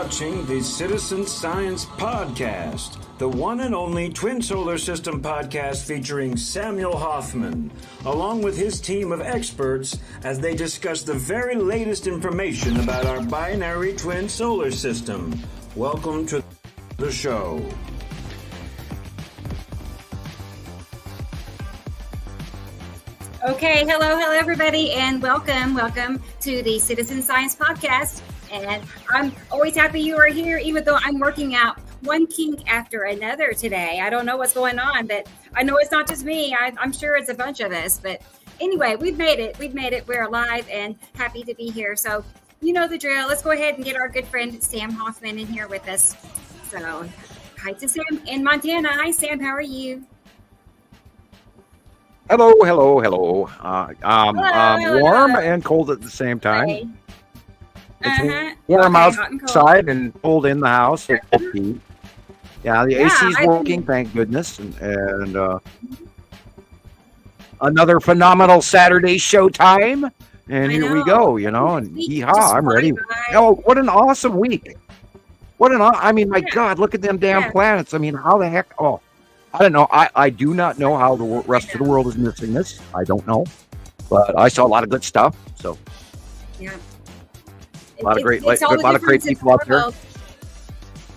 watching the Citizen Science Podcast, the one and only twin solar system podcast featuring Samuel Hoffman, along with his team of experts as they discuss the very latest information about our binary twin solar system. Welcome to the show. Okay, hello everybody, and welcome to the Citizen Science Podcast. And I'm always happy you are here, even though I'm working out one kink after another today. I don't know what's going on, but I know it's not just me. I'm sure it's a bunch of us. But anyway, we've made it. We're alive and happy to be here. So you know the drill. Let's go ahead and get our good friend Sam Hoffman in here with us. So hi to Sam in Montana. Hi, Sam. How are you? Hello. Hello. Warm and cold at the same time. Hey. It's warm outside and cold in the house. Yeah, the AC's working, thank goodness. And another phenomenal Saturday showtime. And here we go, and yeehaw, I'm ready. Oh, what an awesome week. My God, look at them damn planets. I mean, how the heck? Oh, I don't know. I do not know how the rest of the world is missing this. I don't know. But I saw a lot of good stuff. So, yeah. A lot of great people out there.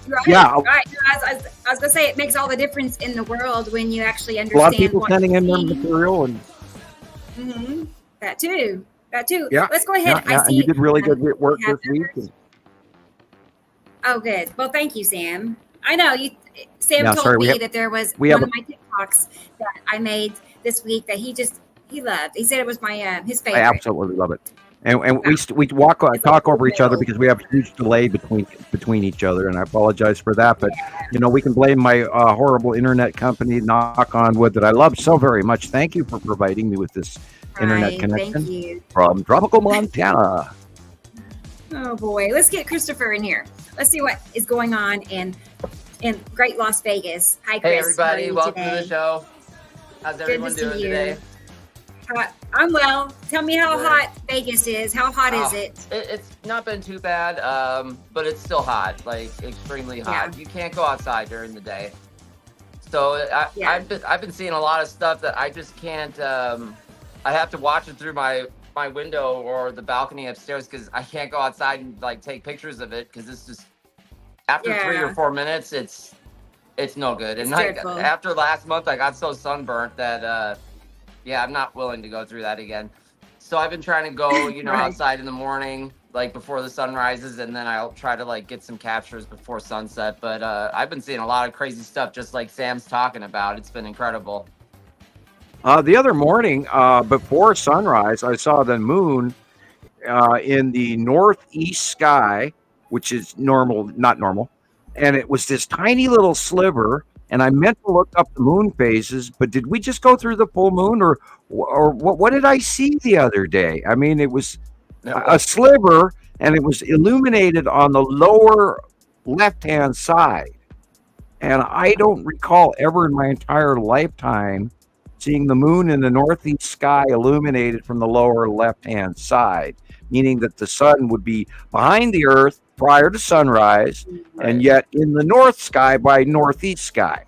Right, yeah. Right. I was going to say, it makes all the difference in the world when you actually understand. A lot of people sending in their material. And That too. Yeah. Let's go ahead. Yeah. And you did really good work this week. Oh, good. Well, thank you, Sam. I know Sam told me that there was one of my TikToks that I made this week that he loved. He said it was his favorite. I absolutely love it. And we talk over each other because we have a huge delay between each other, and I apologize for that. But we can blame my horrible internet company, knock on wood, that I love so very much. Thank you for providing me with this internet connection from tropical Montana. Oh boy, let's get Christopher in here. Let's see what is going on in great Las Vegas. Hi, Chris. Hey everybody, welcome to the show. How's everyone doing today? I'm well. Tell me how hot Vegas is. How hot is it? It's not been too bad, but it's still hot, like extremely hot. Yeah. You can't go outside during the day. So I've been seeing a lot of stuff that I just can't. I have to watch it through my window or the balcony upstairs because I can't go outside and take pictures of it because it's just after 3 or 4 minutes it's no good. And after last month I got so sunburnt that. Yeah, I'm not willing to go through that again. So I've been trying to go, outside in the morning, before the sun rises, and then I'll try to get some captures before sunset. But I've been seeing a lot of crazy stuff, just like Sam's talking about. It's been incredible. The other morning, before sunrise, I saw the moon in the northeast sky, which is not normal, and it was this tiny little sliver. And I meant to look up the moon phases, but did we just go through the full moon, or what did I see the other day? I mean, it was a sliver, and it was illuminated on the lower left-hand side. And I don't recall ever in my entire lifetime seeing the moon in the northeast sky illuminated from the lower left-hand side, meaning that the sun would be behind the Earth prior to sunrise, and yet in the north sky by northeast sky.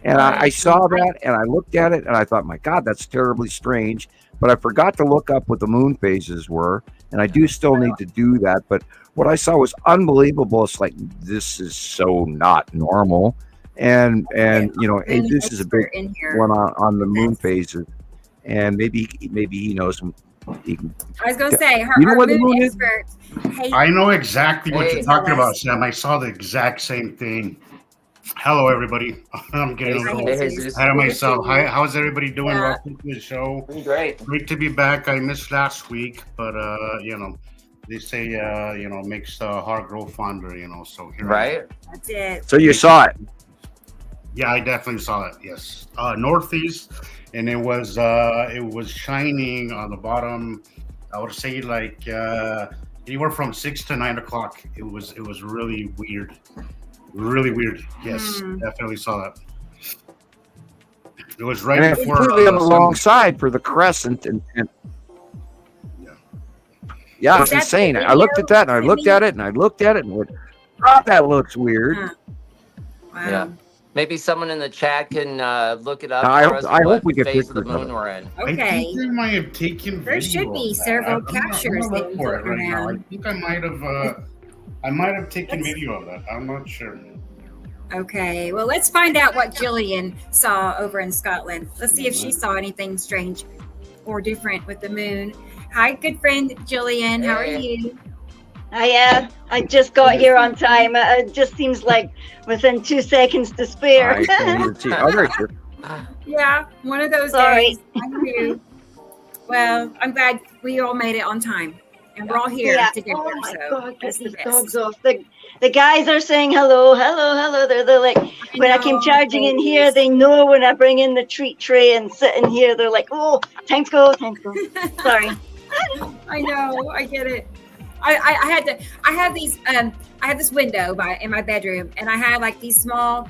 And I saw that, and I looked at it, and I thought, my God, that's terribly strange. But I forgot to look up what the moon phases were, and I do still need to do that. But what I saw was unbelievable. It's like, this is so not normal. And this is a big one on the moon phases. And maybe he knows them. I was going to say, our moon expert. I know exactly what you're talking about, Sam. I saw the exact same thing. Hello, everybody. I'm getting a little ahead of myself. Hi, how's everybody doing? Welcome to the show. Great to be back. I missed last week, but they say makes the heart grow fonder. So here. Right. That's it. So you saw it? Yeah, I definitely saw it. Yes, northeast. And it was shining on the bottom. I would say anywhere from 6 to 9 o'clock. It was really weird, Yes, definitely saw that. It was right before. Completely on the wrong side for the crescent, and yeah, it's insane. I looked at that, and I looked at it, and I looked at it, and went, that looks weird. Wow. Yeah. Maybe someone in the chat can look it up. I for us, hope what we get phase of the pictures of moon it. we're in. I Okay. think they might have taken There video should be of that. several I'm gonna captures look being for it floating right now. I around. think I might have taken video of that. I'm not sure. Okay, well, let's find out what Jillian saw over in Scotland. Let's see if she saw anything strange or different with the moon. Hi, good friend Jillian. How are Hey. you? I just got here on time. It just seems like within 2 seconds to spare. I can't even see. Oh, there you Yeah, one of those Sorry. days. I knew. Well, I'm glad we all made it on time, and we're all here Yeah. together. Oh my so God, that's get the the best. dogs off. The guys are saying hello, hello, hello. They're like, when I came know, charging in babies. here, they know when I bring in the treat tray and sit in here, they're like, oh, time to go, time to go. Sorry. I know, I get it. I have this window in my bedroom, and I have like these small,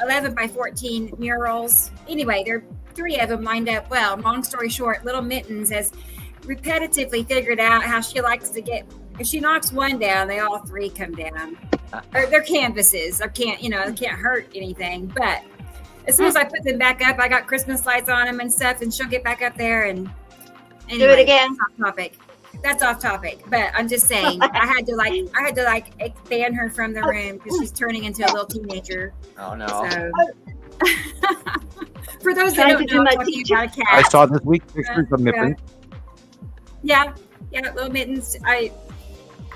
11 by 14 murals. Anyway, there are 3 of them lined up. Well, long story short, little Mittens has repetitively figured out how she likes to get. If she knocks one down, they all 3 come down. Or they're canvases. They can't hurt anything. But as soon as I put them back up, I got Christmas lights on them and stuff, and she'll get back up there and Do it again. That's off topic, but I'm just saying I had to expand her from the room because she's turning into a little teenager. Oh no. So for those that Trying don't to do know, my I'm talking teacher. about a cat. I saw this week pictures of Mittens. Yeah, little Mittens.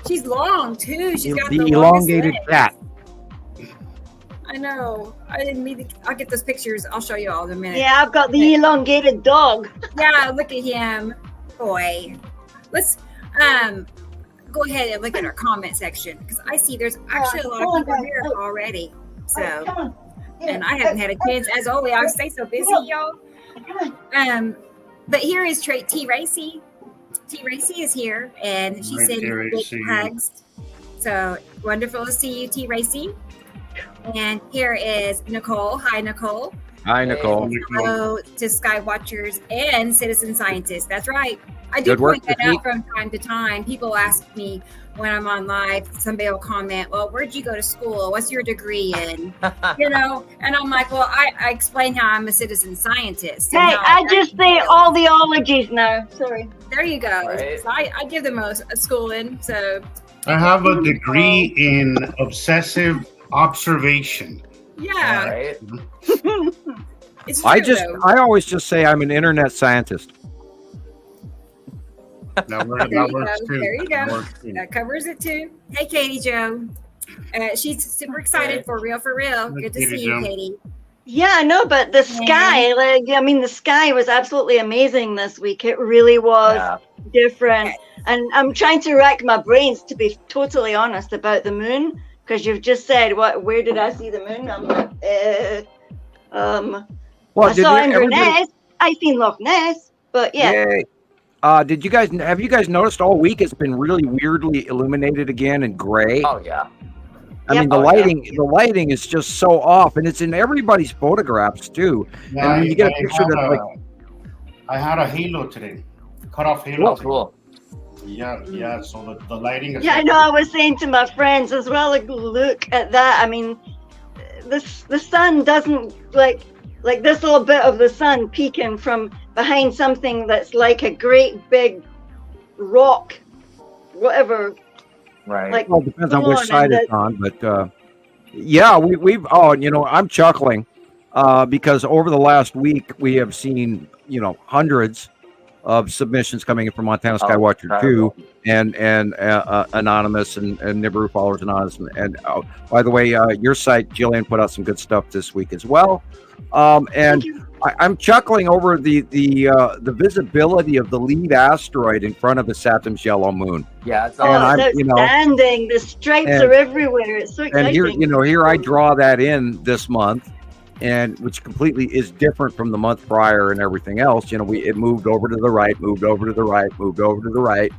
She's long too. She's got The the elongated longest cat. legs. I know. I didn't mean to. I'll get those pictures. I'll show you all in a minute. Yeah, I've got the elongated dog. Yeah, look at him, boy. Let's go ahead and look at our comment section because I see there's actually a lot of people here already. So, and I haven't had a chance, as always. I stay so busy, y'all. But here is T. Racy. T. Racy is here, and she's Hi, T. sending big Racy. hugs. So wonderful to see you, T. Racy. And here is Nicole. Hi, Nicole. Hi, Nicole. Hello to Skywatchers and citizen scientists. That's right. I do Good work point that this out week. from time to time. People ask me when I'm on live, somebody will comment, well, where'd you go to school? What's your degree in? And I'm like, well, I explain how I'm a citizen scientist. and Hey, how I just say all the ologies now. Sorry. There you go. Right. So I give them a schooling. So I have a degree in obsessive observation. yeah, Right. it's true though. I always just say I'm an internet scientist. That There you works go. too. There you That go. works too. That covers it too. Hey, Katie Jo. She's super excited for real. Good to Katie see you, Jo. Katie. Yeah, no, but the sky, the sky was absolutely amazing this week. It really was Yeah. different. And I'm trying to rack my brains, to be totally honest, about the moon, because you've just said, where did I see the moon? I'm like, Well, I saw Inverness. I seen Loch Ness, but yeah. Yay. Have you guys noticed all week it's been really weirdly illuminated again in gray? Oh yeah. I mean, the Oh, yeah. lighting is just so off, and it's in everybody's photographs too. Yeah, And when you get a picture that's I had a halo today. Cut off halo. Oh cool. Yeah. So the lighting is. Yeah, I know. I was saying to my friends as well, like, look at that. I mean, the sun doesn't like this little bit of the sun peeking from behind something that's like a great big rock, whatever. Right. Like, Well, it depends on come which on, side and it's on, but yeah, I'm chuckling because over the last week we have seen hundreds of submissions coming in from Montana Skywatcher 2 and Anonymous and Nibiru Followers Anonymous and by the way, your site Jillian put out some good stuff this week as well, and I'm chuckling over the visibility of the lead asteroid in front of the Saturn's yellow moon. Yeah, it's And Oh, I'm- it's outstanding. The stripes and- are everywhere. It's so And exciting. here I draw that in this month, and which completely is different from the month prior and everything else. It moved over to the right, moved over to the right, moved over to the right,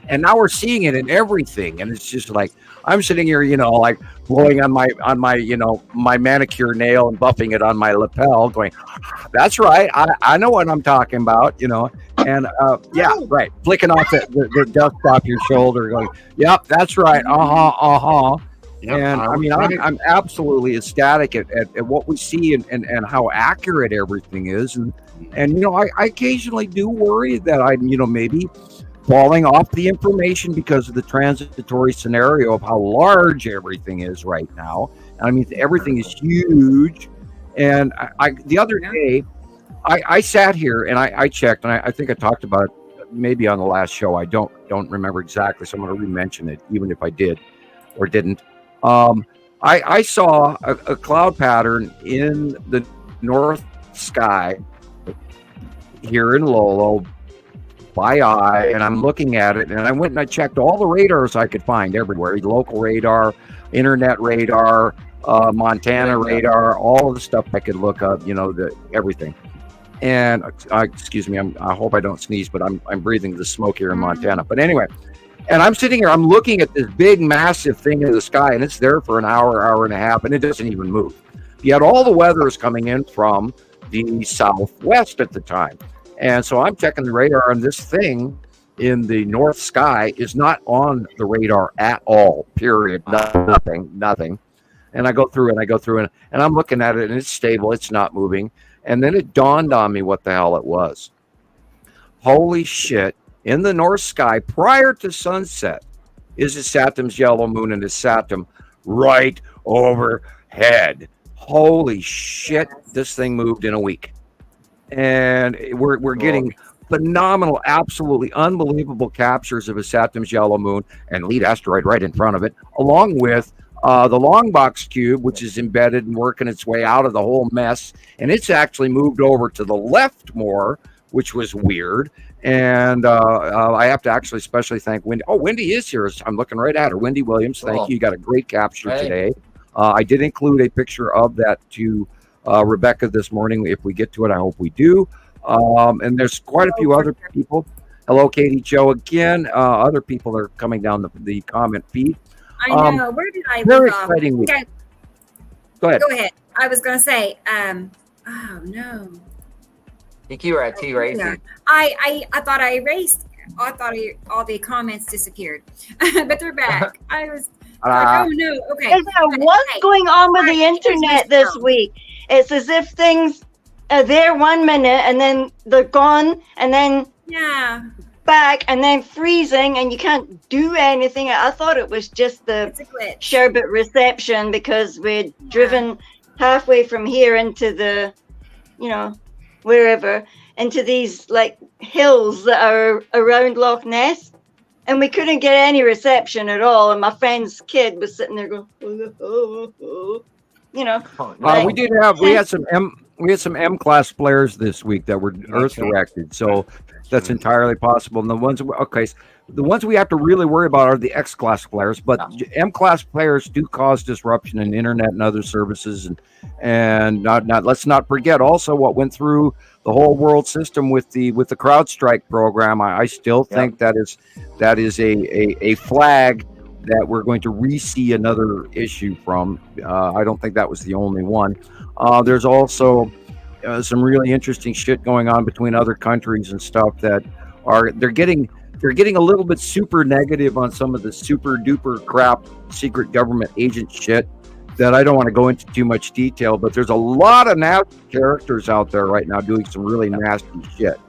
and now we're seeing it in everything. And it's just like I'm sitting here, like blowing on my my manicure nail and buffing it on my lapel, going, "That's right, I know what I'm talking about," And yeah, right, flicking off the dust off your shoulder, going, "Yep, that's right, Yep, And I mean, I'm absolutely ecstatic at what we see and how accurate everything is. And you know, I occasionally do worry that I'm, you know, maybe falling off the information because of the transitory scenario of how large everything is right now. I mean, everything is huge. And I the other day, I sat here and I checked, and I think I talked about it maybe on the last show. I don't remember exactly, so I'm going to re-mention it, even if I did or didn't. I saw a cloud pattern in the north sky here in Lolo by eye, and I'm looking at it, and I went and I checked all the radars I could find everywhere, local radar, internet radar, Montana radar, all of the stuff I could look up, you know, everything. And excuse me, I hope I don't sneeze, but I'm breathing the smoke here in Montana. But anyway, and I'm sitting here, I'm looking at this big, massive thing in the sky, and it's there for an hour and a half, and it doesn't even move. Yet all the weather is coming in from the southwest at the time. And so I'm checking the radar, and this thing in the north sky is not on the radar at all, period. Nothing. And I go through and I'm looking at it, and it's stable. It's not moving. And then it dawned on me what the hell it was. Holy shit. In the north sky, prior to sunset, is a Saturn's yellow moon, and a Saturn right overhead. Holy shit, this thing moved in a week. And we're getting phenomenal, absolutely unbelievable captures of a Saturn's yellow moon and lead asteroid right in front of it, along with the long box cube, which is embedded and working its way out of the whole mess. And it's actually moved over to the left more, which was weird. And I have to actually especially thank Wendy. Oh, Wendy is here. I'm looking right at her. Wendy Williams, thank you. You got a great capture today. I did include a picture of that to Rebecca this morning. If we get to it, I hope we do. And there's quite a few other people. Hello, Katie Joe again. Other people are coming down the comment feed. I know. Where did I very leave off? exciting week. Okay. Go ahead. Go ahead. I was going to say, oh no. I think you were at T Racing. I thought I erased. I thought all the comments disappeared, but they're back. I was. Oh no. Okay. What's going on with the internet this week? It's as if things are there 1 minute and then they're gone, and then back, and then freezing, and you can't do anything. I thought it was just the sherbet reception because we'd driven halfway from here into the, you know, wherever, into these like hills that are around Loch Ness, and we couldn't get any reception at all. And my friend's kid was sitting there going, you know. We had some M class flares this week that were Earth directed, so that's entirely possible. And the ones we have to really worry about are the X class flares, but M class flares do cause disruption in internet and other services, and let's not forget also what went through the whole world system with the CrowdStrike program. I still think that is a flag that we're going to re-see another issue from. I don't think that was the only one. There's also some really interesting shit going on between other countries and stuff that they're getting a little bit super negative on some of the super duper crap secret government agent shit that I don't want to go into too much detail, but there's a lot of nasty characters out there right now doing some really nasty shit.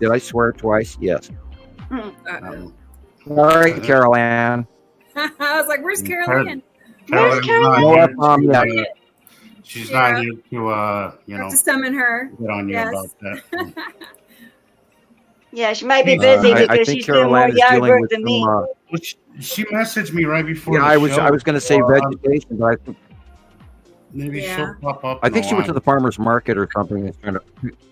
Did I swear twice? Yes. All right, Carol Ann. I was like, where's Carol Ann? Where's Carol Ann? She's not here to, to summon her. Get on you about that. Yeah, she might be busy because she's doing more yard work than me. She messaged me right before. Yeah, I was going to say vegetation, but I think maybe she'll pop up. I think she went to the farmer's market or something and trying to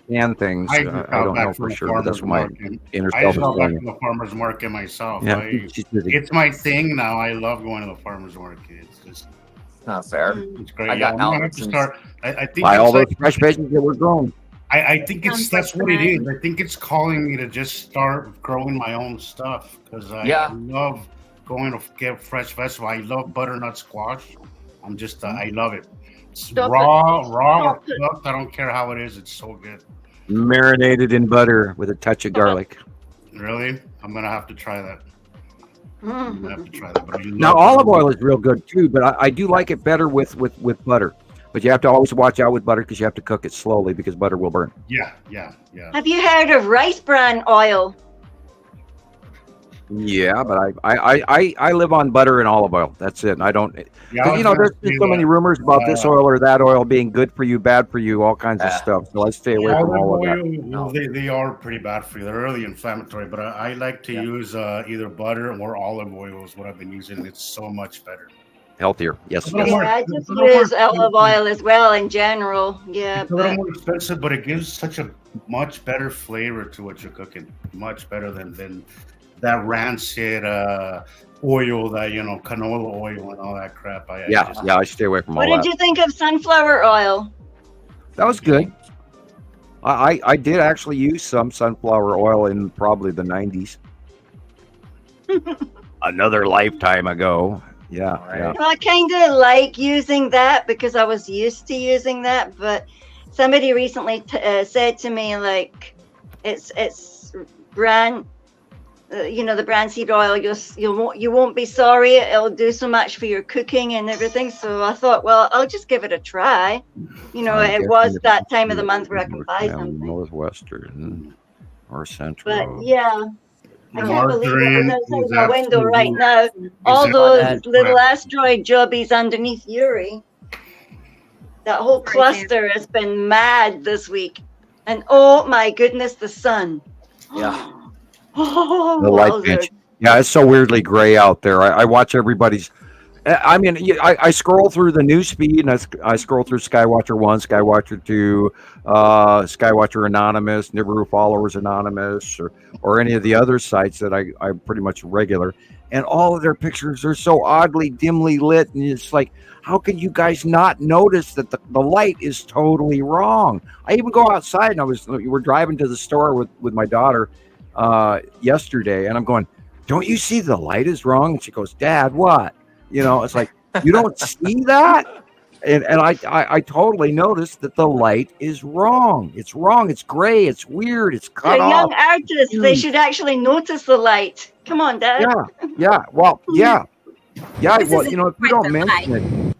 can things. I don't know for sure. But that's what my inner self is back telling to the farmer's market myself. Yeah, it's my thing now. I love going to the farmer's market. It's just not fair. It's great. I got I'm gonna have to start. I think buy all those fresh veggies that were grown. I think that's what it is. I think it's calling me to just start growing my own stuff because I love going to get fresh vegetables. I love butternut squash. I'm just I love it. It's raw or cooked. I don't care how it is. It's so good. Marinated in butter with a touch of garlic. Really? I'm gonna have to try that. You have to try that. But Now, olive oil is real good too, but I do like it better with butter. But you have to always watch out with butter because you have to cook it slowly because butter will burn. Yeah. Have you heard of rice bran oil? Yeah, but I live on butter and olive oil. That's it. I don't. Yeah, You know, there's been so many rumors about this oil or that oil being good for you, bad for you, all kinds of stuff. So I stay away from all of that. Well, they are pretty bad for you. They're really inflammatory. But I like to use either butter or olive oil is what I've been using. It's so much better. Healthier, yes. Yeah, I just use olive oil as well in general. Yeah, It's a little more expensive, but it gives such a much better flavor to what you're cooking. Much better than that rancid oil, that canola oil and all that crap. I stay away from all that. What did you think of sunflower oil? That was good. I did actually use some sunflower oil in probably the 90s. Another lifetime ago. Yeah. Well, I kind of like using that because I was used to using that, but somebody recently said to me, like, it's bran, the bran seed oil. You won't be sorry. It'll do so much for your cooking and everything. So I thought, well, I'll just give it a try. It was that time of the month where I can buy something. Northwestern or Central. But yeah. I can't believe it outside my window right now. All those little asteroid jobbies underneath Uri. That whole cluster has been mad this week. And oh my goodness, the sun. Yeah. The light pinch. Yeah, it's so weirdly gray out there. I watch everybody's. I mean, I scroll through the news feed and I scroll through Skywatcher 1, Skywatcher 2, Skywatcher Anonymous, Nibiru Followers Anonymous, or any of the other sites that I'm pretty much regular. And all of their pictures are so oddly dimly lit. And it's like, how can you guys not notice that the light is totally wrong? I even go outside and we're driving to the store with my daughter yesterday. And I'm going, don't you see the light is wrong? And she goes, Dad, what? It's like, you don't see that? And I totally noticed that the light is wrong. It's wrong. It's gray. It's weird. It's cut off. Young artists, they should actually notice the light. Come on, Dad. Yeah. Well, yeah. Yeah. This Well, is if you quite don't the mention light. it.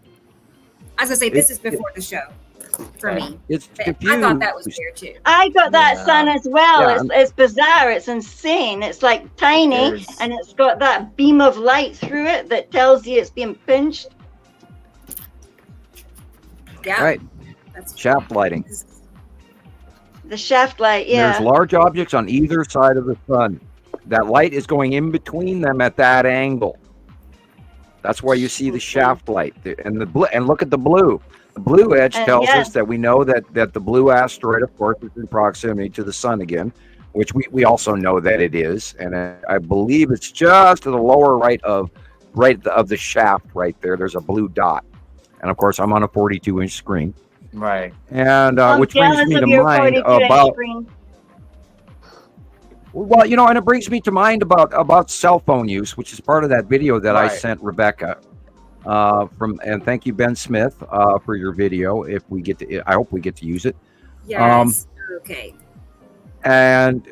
I was gonna say this is before the show for me. It's But confused. I thought that was weird too. I got that sun as well. Yeah. It's bizarre. It's insane. It's like tiny, and it's got that beam of light through it that tells you it's being pinched. Yeah. Right. That's Shaft lighting. The shaft light, yeah. There's large objects on either side of the sun. That light is going in between them at that angle. That's why you see the shaft light. And look at the blue. The blue edge tells us that we know that the blue asteroid, of course, is in proximity to the sun again, which we also know that it is. And I believe it's just to the lower right of the shaft right there. There's a blue dot. And of course, I'm on a 42-inch screen. Right. And which brings me to mind about. Well, and it brings me to mind about cell phone use, which is part of that video that I sent Rebecca. And thank you, Ben Smith, for your video. I hope we get to use it. yes. Okay. And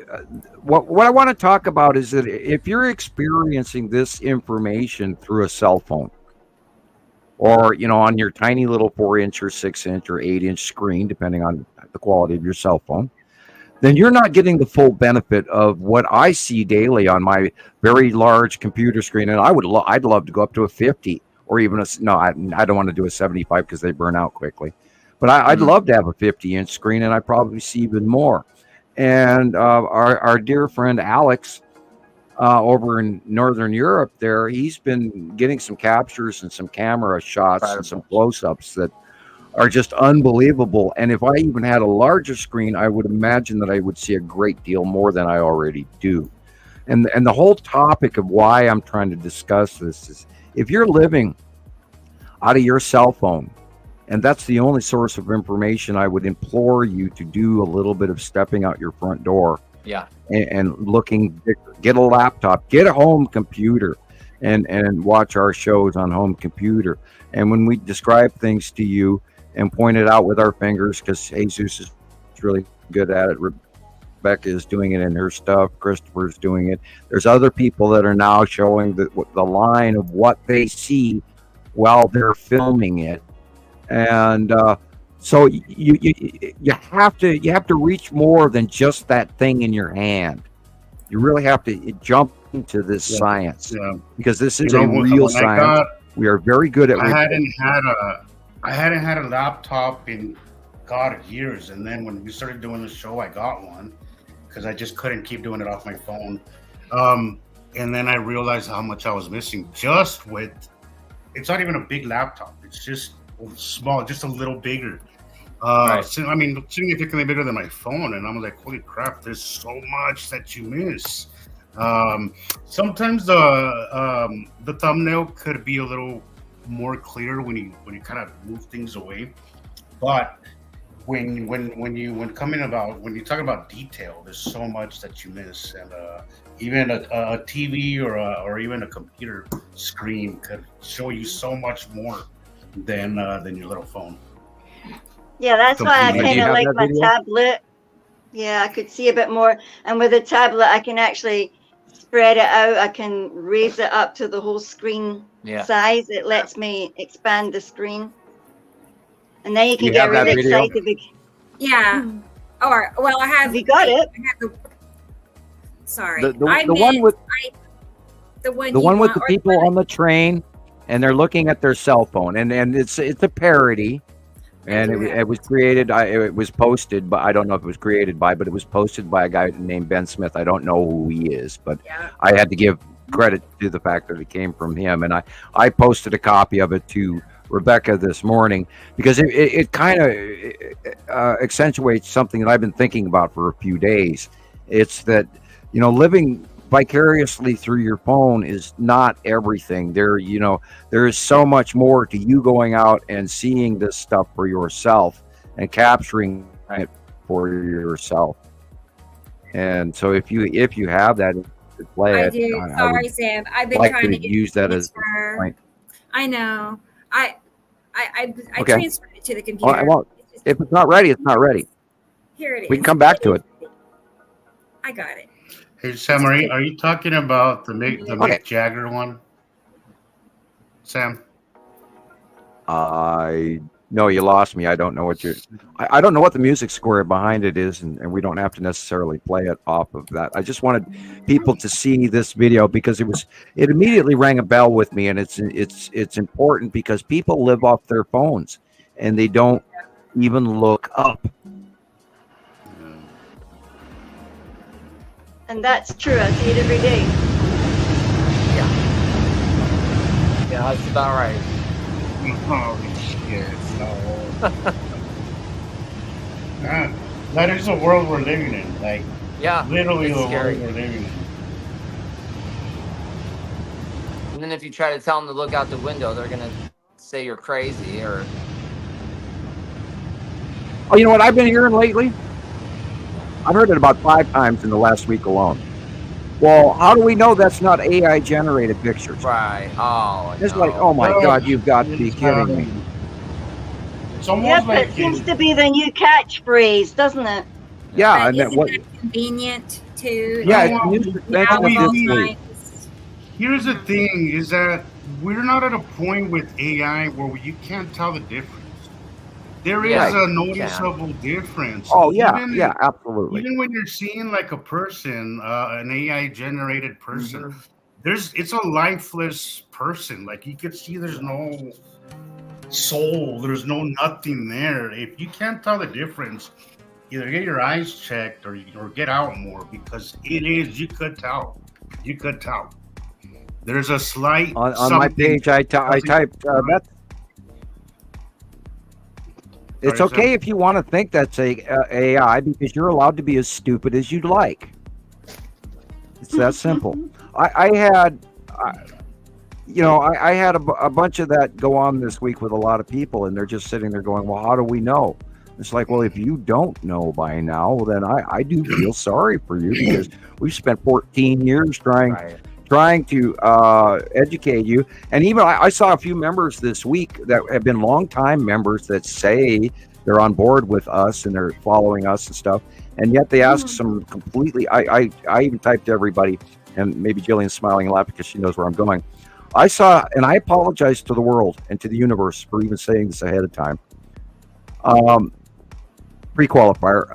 what I want to talk about is that if you're experiencing this information through a cell phone, or on your tiny little 4-inch or 6-inch or 8-inch screen, depending on the quality of your cell phone, then you're not getting the full benefit of what I see daily on my very large computer screen. And I'd love to go up to a 50 or even I don't want to do a 75 because they burn out quickly. But I'd love to have a 50-inch screen, and I probably see even more. And our dear friend Alex over in Northern Europe there, he's been getting some captures and some camera shots and some close-ups that are just unbelievable. And if I even had a larger screen, I would imagine that I would see a great deal more than I already do. And the whole topic of why I'm trying to discuss this is, if you're living out of your cell phone, and that's the only source of information, I would implore you to do a little bit of stepping out your front door. Yeah. And looking, get a laptop, get a home computer, and watch our shows on home computer. And when we describe things to you and point it out with our fingers, because Jesus is really good at it, Rebecca is doing it in her stuff. Christopher's doing it. There's other people that are now showing the line of what they see while they're filming it, and so you have to reach more than just that thing in your hand. You really have to jump into this science because this is a real science. We are very good at. I hadn't had a laptop in years, and then when we started doing the show, I got one because I just couldn't keep doing it off my phone. And then I realized how much I was missing just with. It's not even a big laptop. It's just small, just a little bigger. So, I mean, significantly bigger than my phone. And I'm like, holy crap, there's so much that you miss. Sometimes the thumbnail could be a little more clear when you kind of move things away. But when you talk about detail, there's so much that you miss. And even a TV or even a computer screen could show you so much more than your little phone. Yeah, that's why I kind of like my tablet. Yeah, I could see a bit more. And with a tablet, I can actually spread it out. I can raise it up to the whole screen size. It lets me expand the screen. And then you can get really excited. Yeah. Or, well, I have. You got it. Sorry. The one with the people on the train, and they're looking at their cell phone, and it's a parody, and it was created. It was posted, but I don't know if it was created by, but it was posted by a guy named Ben Smith. I don't know who he is, but I had to give credit to the fact that it came from him, and I posted a copy of it to Rebecca this morning because it kind of accentuates something that I've been thinking about for a few days. It's that, you know, living vicariously through your phone is not everything. There is so much more to you going out and seeing this stuff for yourself and capturing it for yourself. And so if you have that to play I do. Sorry, Sam. I've been trying to use that as a point. I know. I transferred it to the computer. If it's not ready, it's not ready. Here it is. We can come back to it. I got it. Hey, Sam, are you talking about the Mick Jagger one? Sam? No, you lost me. I don't know what I don't know what the music score behind it is, and we don't have to necessarily play it off of that. I just wanted people to see this video because it immediately rang a bell with me, and it's important because people live off their phones and they don't even look up. And that's true. I see it every day. Yeah, that's about right. Holy shit. No. That is the world we're living in. Like, literally the world we're living in. And then if you try to tell them to look out the window, they're going to say you're crazy or... Oh, you know what I've been hearing lately? I've heard it about 5 times in the last week alone. Well, how do we know that's not AI generated pictures? Right. Oh, it's like, oh my God, you've got to be kidding me. It's almost it seems to be the new catchphrase, doesn't it? Yeah, and that convenient too? Yeah, here's the thing: is that we're not at a point with AI where you can't tell the difference. There is a noticeable difference. Oh yeah, absolutely. Even when you're seeing like a person, an AI generated person, it's a lifeless person. Like you could see, there's no soul, there's no nothing there. If you can't tell the difference, either get your eyes checked or get out more, because you could tell. There's a slight on my page. I typed that. It's okay if you want to think that's AI, because you're allowed to be as stupid as you'd like. It's that simple. I had a bunch of that go on this week with a lot of people, and they're just sitting there going, well, how do we know? It's like, well, if you don't know by now, then I do feel sorry for you, because we've spent 14 years trying to educate you. And even I saw a few members this week that have been longtime members that say they're on board with us and they're following us and stuff. And yet they ask some completely. I even typed to everybody, and maybe Jillian's smiling a lot because she knows where I'm going. I saw, and I apologize to the world and to the universe for even saying this ahead of time. Pre-qualifier.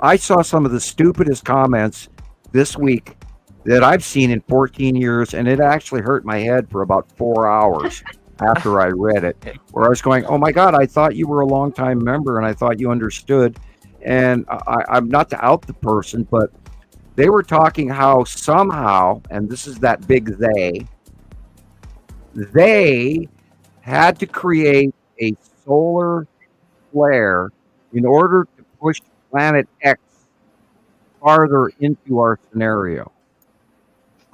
I saw some of the stupidest comments this week that I've seen in 14 years, and it actually hurt my head for about 4 hours after I read it, where I was going, oh my God, I thought you were a longtime member and I thought you understood. And I'm not to out the person, but they were talking how somehow, and this is that big they had to create a solar flare in order to push Planet X farther into our scenario,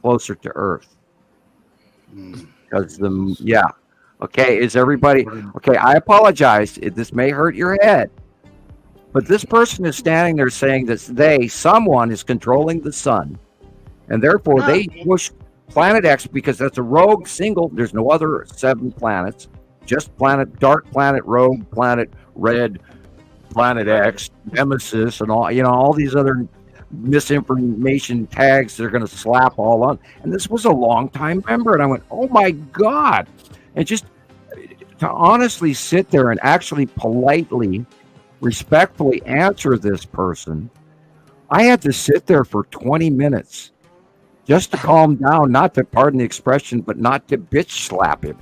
closer to Earth. Because okay, is everybody okay? I apologize. This may hurt your head, but this person is standing there saying that someone is controlling the sun, and therefore they push Planet X because that's a rogue single. There's no other 7 planets, just dark planet, rogue planet, red planet X, Nemesis, and all these other misinformation tags they're going to slap all on. And this was a long-time member, and I went, oh my God. And just to honestly sit there and actually politely, respectfully answer this person, I had to sit there for 20 minutes just to calm down, not to, pardon the expression, but not to bitch slap him.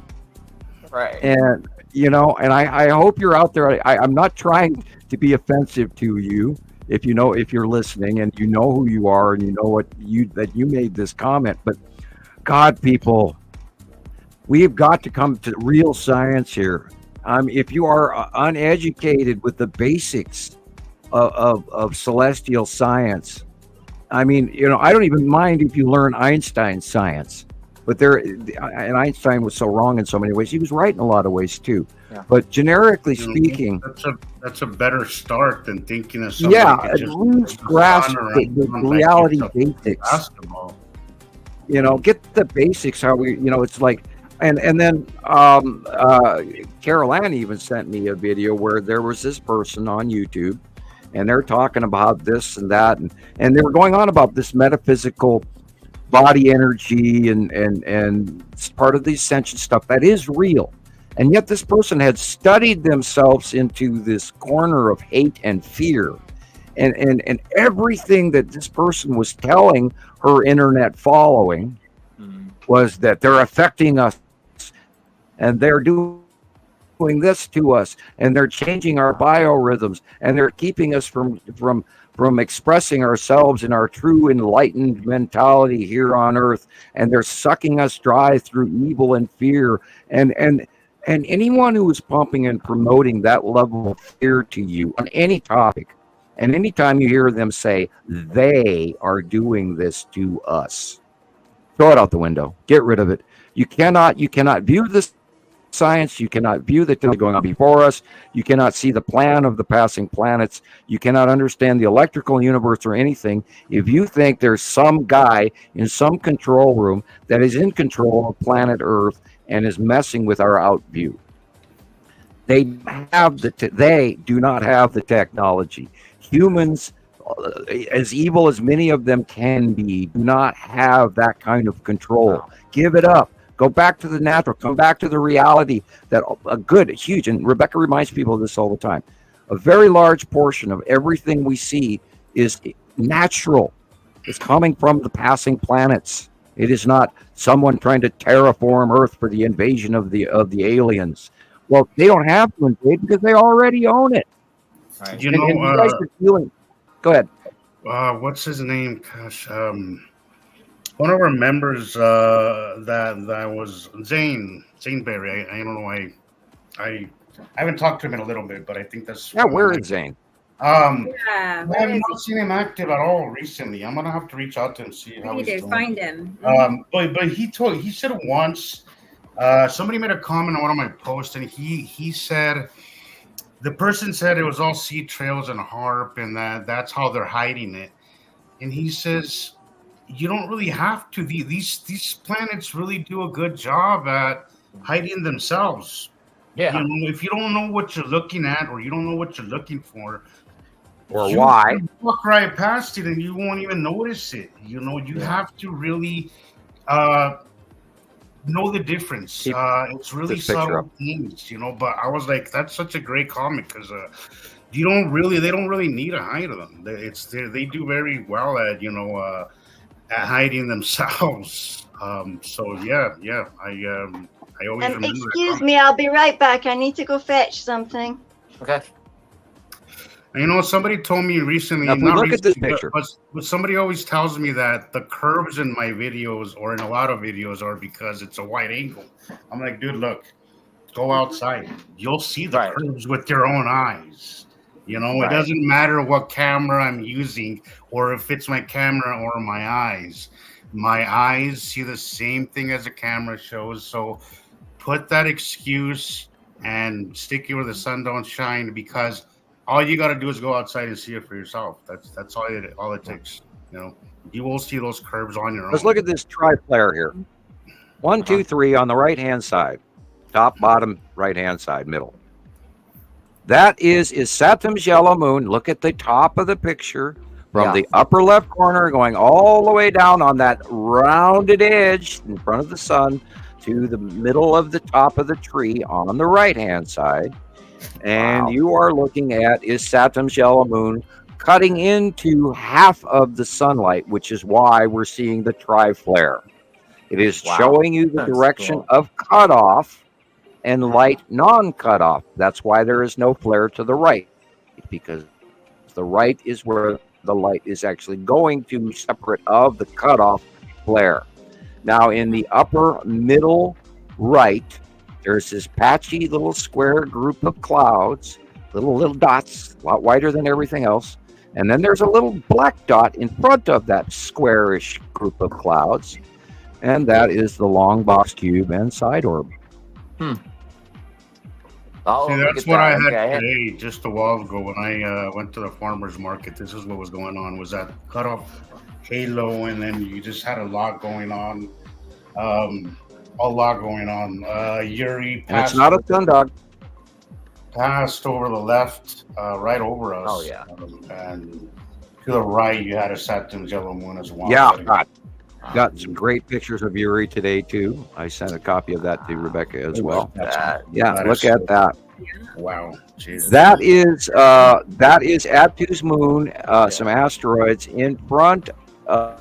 Right. And, and I hope you're out there. I'm not trying to be offensive to you. If you're listening and you know who you are and you know that you made this comment, but God, people, we've got to come to real science here. If you are uneducated with the basics of celestial science, I don't even mind if you learn Einstein's science, but and Einstein was so wrong in so many ways. He was right in a lot of ways too. Yeah. But generically speaking, that's a better start than thinking of something. Yeah, at least grasp the reality basics. Basketball. Get the basics. How we, it's like, and then Carol Ann even sent me a video where there was this person on YouTube, and they're talking about this and that, and they were going on about this metaphysical body energy and part of the ascension stuff that is real. And yet this person had studied themselves into this corner of hate and fear. And everything that this person was telling her internet following was that they're affecting us and they're doing this to us and they're changing our biorhythms and they're keeping us from expressing ourselves in our true enlightened mentality here on Earth, and they're sucking us dry through evil and fear. And anyone who is pumping and promoting that level of fear to you on any topic, and anytime you hear them say they are doing this to us, throw it out the window. Get rid of it. You cannot view this science. You cannot view the things going on before us. You cannot see the plan of the passing planets. You cannot understand the electrical universe or anything if you think there's some guy in some control room that is in control of planet Earth and is messing with our outview. They do not have the technology. Humans, as evil as many of them can be, do not have that kind of control. Give it up. Go back to the natural. Come back to the reality that a good, huge, and Rebecca reminds people of this all the time, a very large portion of everything we see is natural. It's coming from the passing planets. It is not someone trying to terraform Earth for the invasion of the aliens. Well, they don't have to invade because they already own it. Right. You guys are feeling. Go ahead. What's his name? Gosh, one of our members that was Zane Berry. I don't know why. I haven't talked to him in a little bit, but I think that's. Yeah, where is Zane? I have not seen him active at all recently. I'm gonna have to reach out to him and see how he's doing. Find him. But he said once. Somebody made a comment on one of my posts, and he said the person said it was all seed trails and HAARP, and that's how they're hiding it. And he says you don't really have to. These planets really do a good job at hiding themselves. Yeah. You know, if you don't know what you're looking at or you don't know what you're looking for, Or you why? walk right past it and you won't even notice it. You know, you have to really know the difference. Keep It's really this picture subtle up. things, you know. But I was like, that's such a great comic because they don't really need to hide them. They do very well at at hiding themselves. So yeah, I always remember. Excuse me, I'll be right back. I need to go fetch something. Okay. And you know, somebody told me recently. Now, if we not look at this recently, picture. but somebody always tells me that the curves in my videos or in a lot of videos are because it's a wide angle. I'm like, dude, look, go outside. You'll see the Right. curves with your own eyes. You know, Right. it doesn't matter what camera I'm using or if it's my camera or my eyes. My eyes see the same thing as the camera shows. So put that excuse and stick it where the sun don't shine, because all you got to do is go outside and see it for yourself. That's all it takes. You know, you will see those curves on your own. Let's look at this tri-flare here. 1, 2, 3 on the right-hand side. Top, bottom, right-hand side, middle. That is Saturn's yellow moon. Look at the top of the picture from the upper left corner going all the way down on that rounded edge in front of the sun to the middle of the top of the tree on the right-hand side. And you are looking at Saturn's yellow moon cutting into half of the sunlight, which is why we're seeing the tri-flare. It is showing you the direction of cutoff and light non-cutoff. That's why there is no flare to the right, because the right is where the light is actually going to, separate of the cutoff flare. Now in the upper middle right, there's this patchy little square group of clouds, little dots, a lot wider than everything else. And then there's a little black dot in front of that squarish group of clouds. And that is the long box cube and side orb. Oh, See, look that's at what I that. had Okay. today, just a while ago when I went to the farmer's market. This is what was going on, was that cutoff halo, and then you just had a lot going on. Yuri And it's not a sundog. passed over the left, right over us. Oh, yeah. And to the right, you had a Saturn's yellow moon as well. Yeah, got some great pictures of Yuri today too. I sent a copy of that to Rebecca as well. Yeah, that look is at so- that. Wow. Jesus. That is Aptu's moon, some asteroids in front of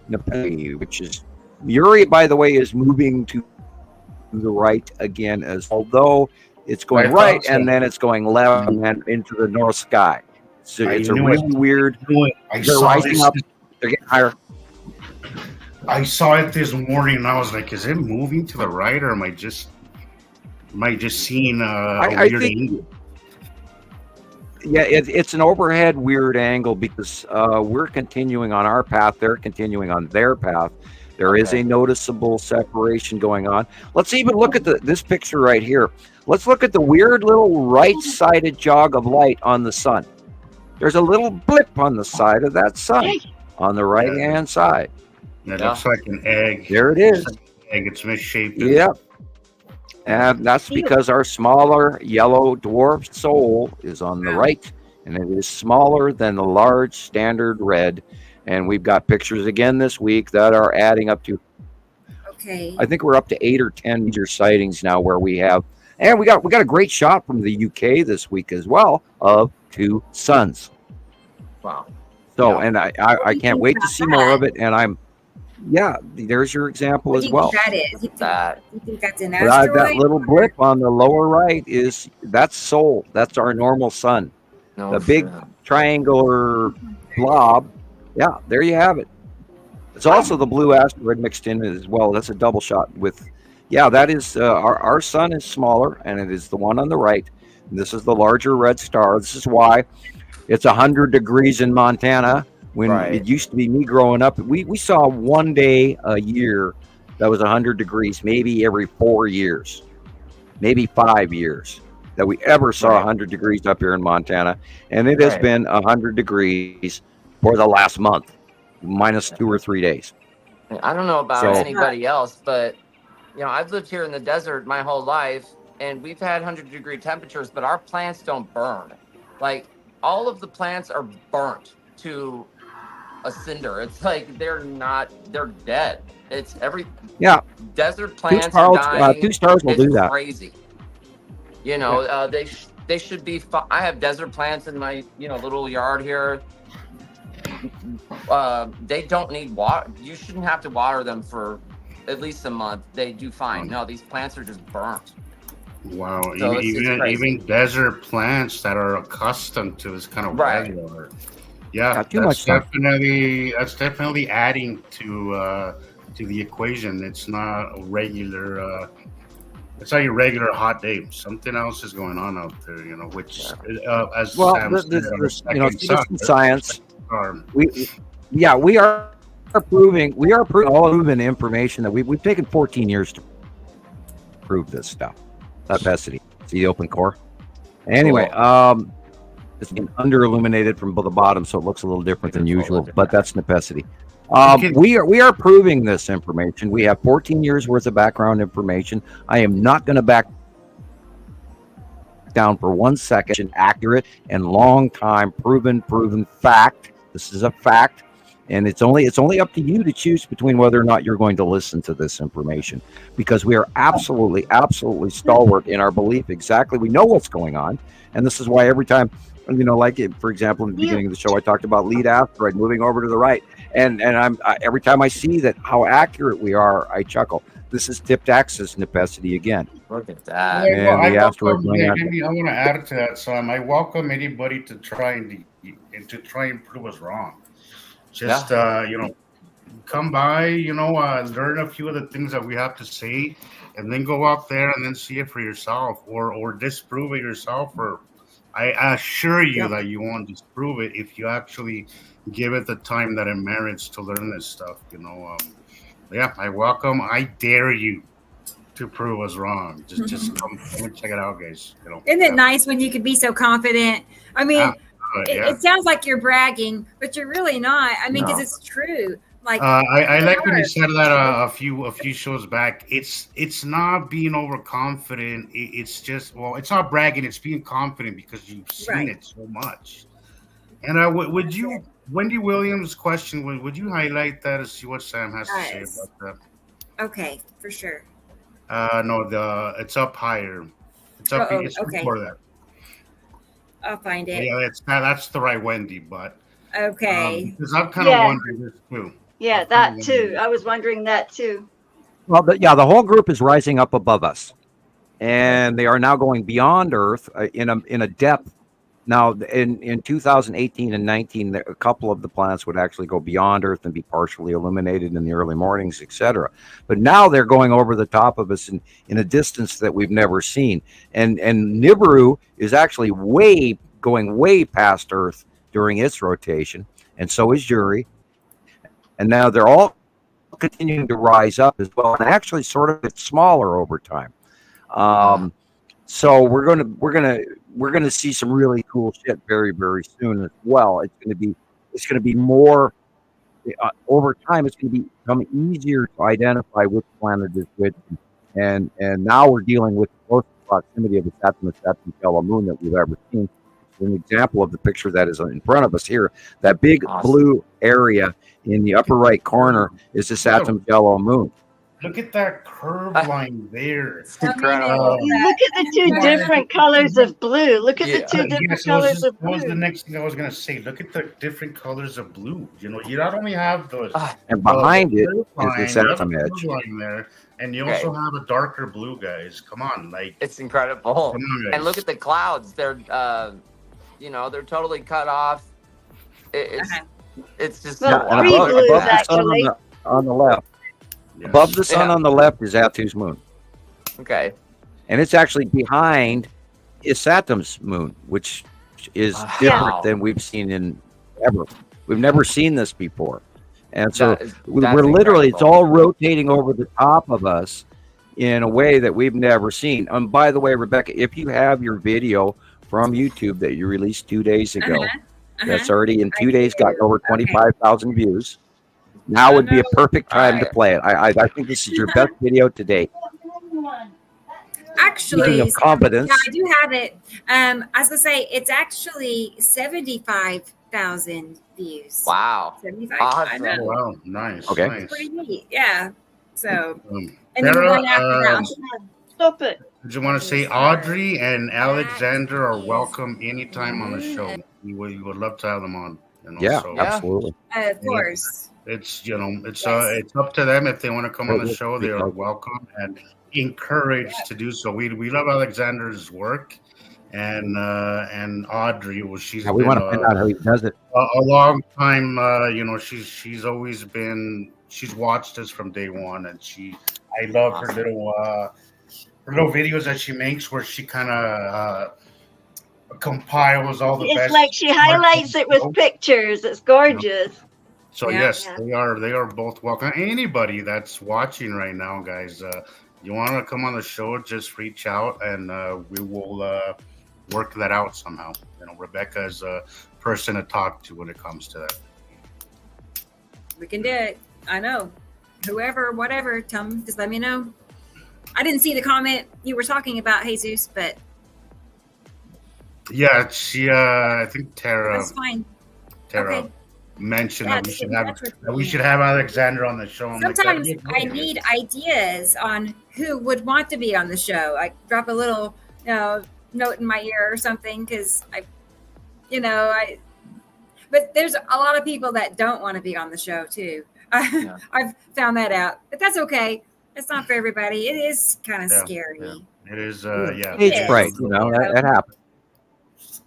Neptune, which is Yuri, by the way, is moving to the right again, as although it's going I thought right so. and then it's going left and then into the north sky. So I it's a knew really weird. I They're saw rising this. up. They're getting higher. I saw it this morning, and I was like, "Is it moving to the right, or am I just seeing a I weird think- angle?" Yeah, it's an overhead weird angle because we're continuing on our path. They're continuing on their path. There is a noticeable separation going on. Let's even look at this picture right here. Let's look at the weird little right-sided jog of light on the sun. There's a little blip on the side of that sun on the right-hand side. It looks like an egg. There it is. Egg. It's misshapen. Yep. And that's because our smaller yellow dwarf soul is on the right, and it is smaller than the large standard red. And we've got pictures again this week that are adding up to, I think we're up to 8 or 10 major sightings now where we have, and we got a great shot from the UK this week as well of 2 suns. Wow. So, and I can't wait to see more of it. And there's your example What as do you well. think that is? You think that's an That asteroid? little blip on the lower right that's Sol. That's our normal sun. No The big shit. triangular blob. Yeah, there you have it. It's also the blue asteroid mixed in as well. That's a double shot with, that is our sun is smaller, and it is the one on the right. And this is the larger red star. This is why it's 100 degrees in Montana. When it used to be, me growing up, we saw one day a year that was 100 degrees, maybe every 4 years, maybe 5 years that we ever saw 100 degrees up here in Montana. And it has been 100 degrees for the last month, minus 2 or 3 days. I don't know about So- anybody else, but I've lived here in the desert my whole life, and we've had 100-degree temperatures, but our plants don't burn. Like, all of the plants are burnt to a cinder. It's like they're dead. It's Yeah. desert plants are dying. 2 stars will It's do that. crazy. They should be. I have desert plants in my little yard here. They don't need water. You shouldn't have to water them for at least a month. They do fine. No, these plants are just burnt. Wow, So it's even desert plants that are accustomed to this kind of Right. weather. Yeah, Not too much sun. that's definitely adding to the equation. It's not a regular. It's not your regular hot day. Something else is going on out there, which as Well, Sam said, on the second citizen sun, science. arm. We are proving all proven information that we've taken 14 years to prove this stuff. That Nepacity. See the open core. Anyway, it's been under illuminated from the bottom, so it looks a little different than usual. But that's Nepacity. We are proving this information. We have 14 years worth of background information. I am not going to back down for 1 second. Accurate and long time proven fact. This is a fact, and it's only up to you to choose between whether or not you're going to listen to this information, because we are absolutely stalwart in our belief. Exactly, we know what's going on, and this is why every time, for example, in the beginning of the show, I talked about lead asteroid moving over to the right, and every time I see that how accurate we are, I chuckle. This is tipped axis Nepacity again. Look at that. And I the asteroid going out. want to add to that, Sam. I welcome anybody to try and prove us wrong. Just come by, learn a few of the things that we have to say, and then go out there and then see it for yourself, or disprove it yourself. Or I assure you that you won't disprove it if you actually give it the time that it merits to learn this stuff. I dare you to prove us wrong. Just come and check it out, guys. Isn't it nice when you can be so confident? I mean, it sounds like you're bragging, but you're really not. I mean, because it's true. Like I like when you said that a few shows back. It's not being overconfident. It's just it's not bragging. It's being confident because you've seen it so much. And would you, Wendy Williams' question? Would you highlight that and see what Sam has to say about that? Okay, for sure. No, it's up higher. It's up. It's before that. I'll find it. Yeah, that's the right Wendy, but okay. Because I'm kind of wondering this too. Yeah, that too. I was wondering that too. Well, the whole group is rising up above us, and they are now going beyond Earth in a depth. Now, in 2018 and 19, a couple of the planets would actually go beyond Earth and be partially illuminated in the early mornings, etc. But now they're going over the top of us in a distance that we've never seen. And Nibiru is actually going way past Earth during its rotation, and so is Uri. And now they're all continuing to rise up as well, and actually sort of get smaller over time. So we're gonna see some really cool shit very, very soon as well. It's gonna be more over time. It's gonna become easier to identify which planet is which, and now we're dealing with the closest proximity of the Saturn yellow moon that we've ever seen. An example of the picture that is in front of us here, that big blue area in the upper right corner is the Saturn yellow moon. Look at that curve line there. It's incredible. Look at the two different colors of blue. Look at the two different colors of blue. What was the next thing I was going to say? Look at the different colors of blue. You not only have those, and behind it is the Saturn edge line there, and you also have a darker blue, guys. Come on, it's incredible. And look at the clouds. They're they're totally cut off. It's just above the sun on the left. Yes. Above the sun on the left is Attu's moon. Okay. And it's actually behind is Saturn's moon, which is different than we've seen in ever. We've never seen this before. And so we're literally, it's all rotating over the top of us in a way that we've never seen. And by the way, Rebecca, if you have your video from YouTube that you released 2 days ago, that's already in 2 days got over 25,000 views. Now would be a perfect time to Alright. play it. I think this is your best video to date. Actually, Speaking of competence, yeah, I do have it. I was gonna say it's actually 75,000 views. Wow. 75. Awesome. I know. Wow, nice. Okay. Nice. Pretty neat. Yeah. So, Um, and then Sarah, one after that. Stop it. I just want to say Audrey and Alexander are welcome anytime on the show. We would love to have them on. You know, yeah, so absolutely. Of course. it's it's Yes. it's up to them if they want to come on the Well, show. They are welcome and encouraged to do so. We love Alexander's work, and Audrey. Well, she's Yeah, we been want to find out how he does it. a long time. She's always been. She's watched us from day one, and I love her little videos that she makes where she kind of compiles all the It's best. like she highlights it with pictures. It's gorgeous. So Yeah. yes, Yeah. they are both welcome. Anybody that's watching right now, guys, you want to come on the show, just reach out and we will work that out somehow. You know, Rebecca is a person to talk to when it comes to that. We can do it. I know. Whoever, whatever, just let me know. I didn't see the comment you were talking about, Jesus, but Yeah, I think Tara that's fine. Okay. mentioned Yeah, that just get in touch with we me. should have Alexander on the show. I'm like, that'd Sometimes be a great I idea. need ideas on who would want to be on the show. I drop a little, note in my ear or something because but there's a lot of people that don't want to be on the show too. I've found that out, but that's okay. It's not for everybody. It is kind of Yeah, scary. yeah. It is, yeah. Stage fright, that happens.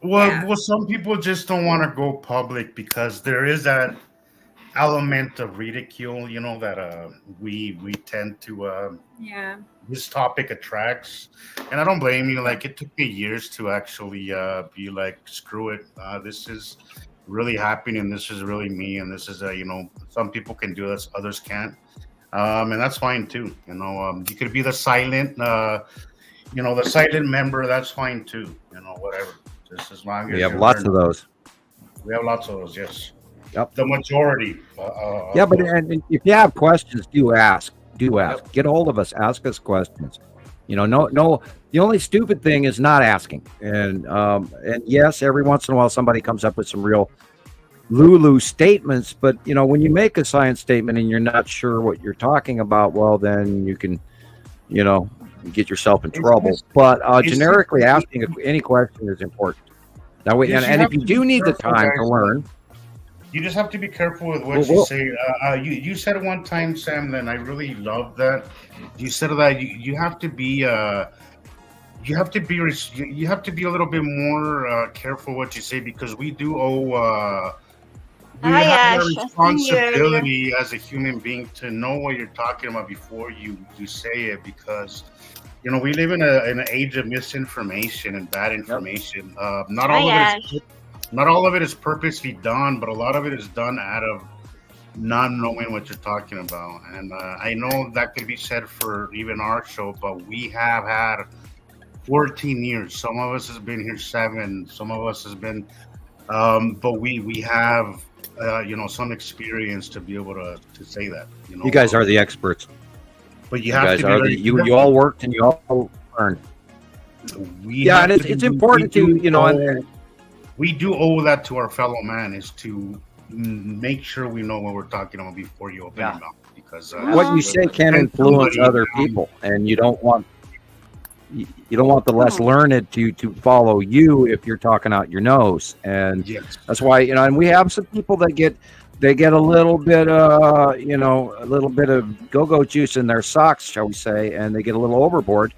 Well, Yeah. well, some people just don't want to go public because there is that element of ridicule, that we tend to Yeah. this topic attracts, and I don't blame you. Like, it took me years to actually be like, screw it, this is really happening, and this is really me, and this is some people can do this, others can't, and that's fine too. You could be the silent the silent member, that's fine too, whatever, just as long as We have you're lots of learning. those. We have lots of those, yes. Yep. The majority. Yeah, but and if you have questions, do ask. Get a hold of us. Ask us questions. No. The only stupid thing is not asking. And yes, every once in a while somebody comes up with some real Lulu statements. But when you make a science statement and you're not sure what you're talking about, well, then you can, get yourself in trouble. But generically asking any question is important. That way, Yes, you and have if you to be do need the careful, time guys. to learn. You just have to be careful with what Well, you say. You said it one time, Sam, and I really love that. You said that you have to be you have to be a little bit more careful what you say, because we do owe we Hi, have Ash. a I see you responsibility as a human being to know what you're talking about before you say it, because we live in an age of misinformation and bad information. Not all of it is purposely done, but a lot of it is done out of not knowing what you're talking about. And I know that could be said for even our show, but we have had 14 years. Some of us has been here 7. Some of us has been, but we have, some experience to be able to say that. You guys are the experts. But You guys are you all worked and you all learned. Yeah, and it's important to, we do owe that to our fellow man, is to make sure we know what we're talking about before you open your mouth, because what you say can influence other people, and you don't want the less learned to follow you if you're talking out your nose. And that's why, and we have some people that get a little bit of go-go juice in their socks, shall we say, and they get a little overboard.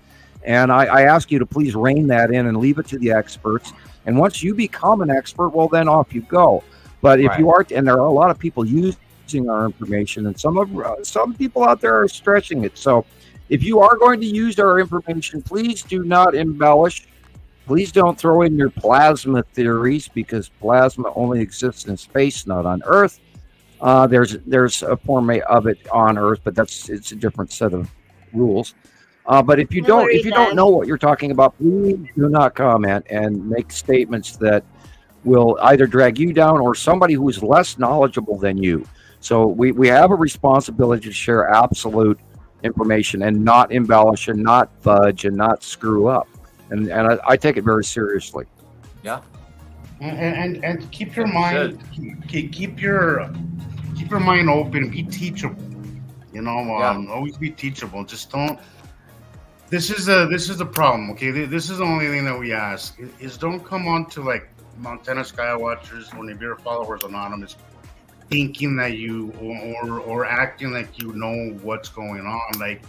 And I ask you to please rein that in and leave it to the experts. And once you become an expert, well, then off you go. But if you aren't, and there are a lot of people using our information, and some people out there are stretching it. So if you are going to use our information, please do not embellish. Please don't throw in your plasma theories, because plasma only exists in space, not on Earth. There's a form of it on Earth, but it's a different set of rules. But if you don't know what you're talking about, please do not comment and make statements that will either drag you down or somebody who is less knowledgeable than you. So we have a responsibility to share absolute information and not embellish and not fudge and not screw up. And I take it very seriously. Yeah. And keep your mind keep your mind open. Be teachable. You know, always be teachable. Just don't. This is the problem. Okay, this is the only thing that we ask is don't come on to like Montana Skywatchers or Nibiru Followers Anonymous thinking that you or acting like you know what's going on. Like,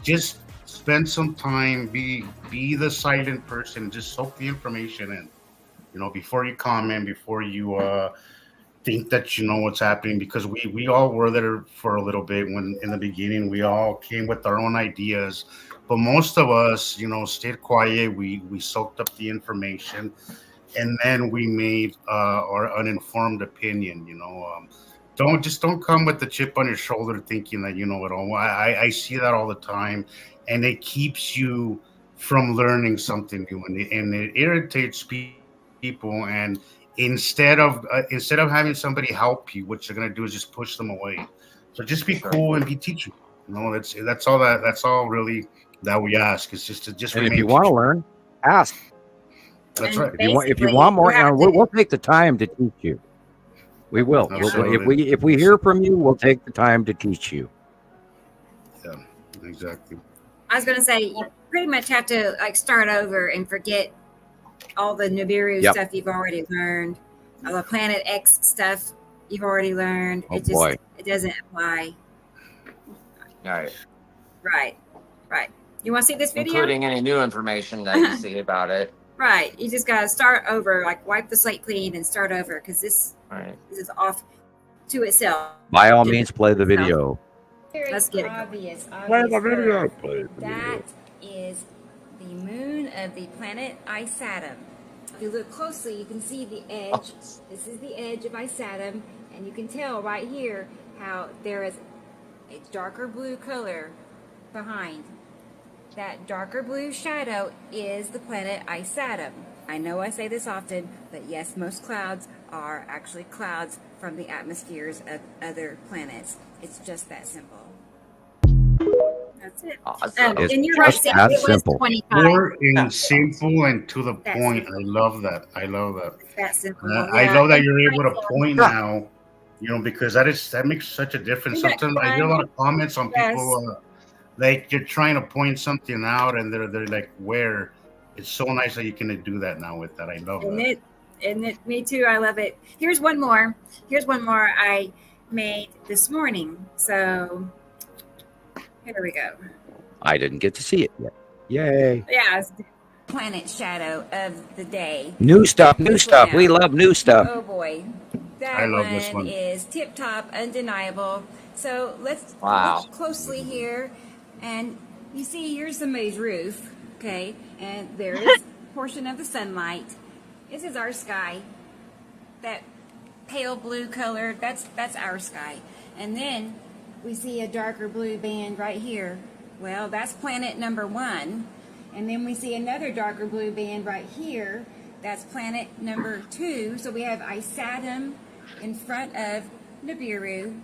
just spend some time. Be the silent person. Just soak the information in. You know, before you comment, before you think that you know what's happening, because we all were there for a little bit when in the beginning we all came with our own ideas, but most of us, you know, stayed quiet. We soaked up the information, and then we made our uninformed opinion. You know, don't come with the chip on your shoulder thinking that you know it all. I see that all the time, and it keeps you from learning something new, and it irritates people. And instead of having somebody help you, what you're gonna do is just push them away. So just be cool and be teachable. You know, that's all really that we ask. Is just to And if you want to learn, ask. That's And right. If you want more, we'll take the time to teach you. We will. If we hear from you, we'll take the time to teach you. Yeah, exactly. I was going to say, you pretty much have to like start over and forget all the Nibiru stuff you've already learned, all the Planet X stuff you've already learned. Oh, It doesn't apply. All right. Right. You want to see this video? Including any new information that you see about it. Right. You just got to start over, like wipe the slate clean and start over, because this is off to itself. By all means, play the video. Let's get it. Obvious. Play the video. That is the moon of the planet Isatum. If you look closely, you can see the edge. This is the edge of Isatum, and you can tell right here how there is a darker blue color behind. That darker blue shadow is the planet Isatum. I know I say this often, but yes, most clouds are actually clouds from the atmospheres of other planets. It's just that simple. That's it. Awesome. It's And you're right, just Sam, that it was simple. 25. Short and simple and to the That's point. it. I love that. That simple. I love that you're able to point now. You know, because that makes such a difference. Isn't that Sometimes I hear a lot of comments on Yes. people like you're trying to point something out, and they're like, "Where?" It's so nice that you can do that now with that. I love that. Me too. I love it. Here's one more I made this morning. So here we go. I didn't get to see it yet. Yay. Yeah. Planet shadow of the day. New stuff. We love new stuff. Oh boy. That I love this one. is tip top, undeniable. So let's Wow. look closely here. And you see, here's somebody's roof, okay? And there is a portion of the sunlight. This is our sky. That pale blue color, that's our sky. And then we see a darker blue band right here. Well, that's planet number 1. And then we see another darker blue band right here. That's planet number 2. So we have Isatum in front of Nibiru,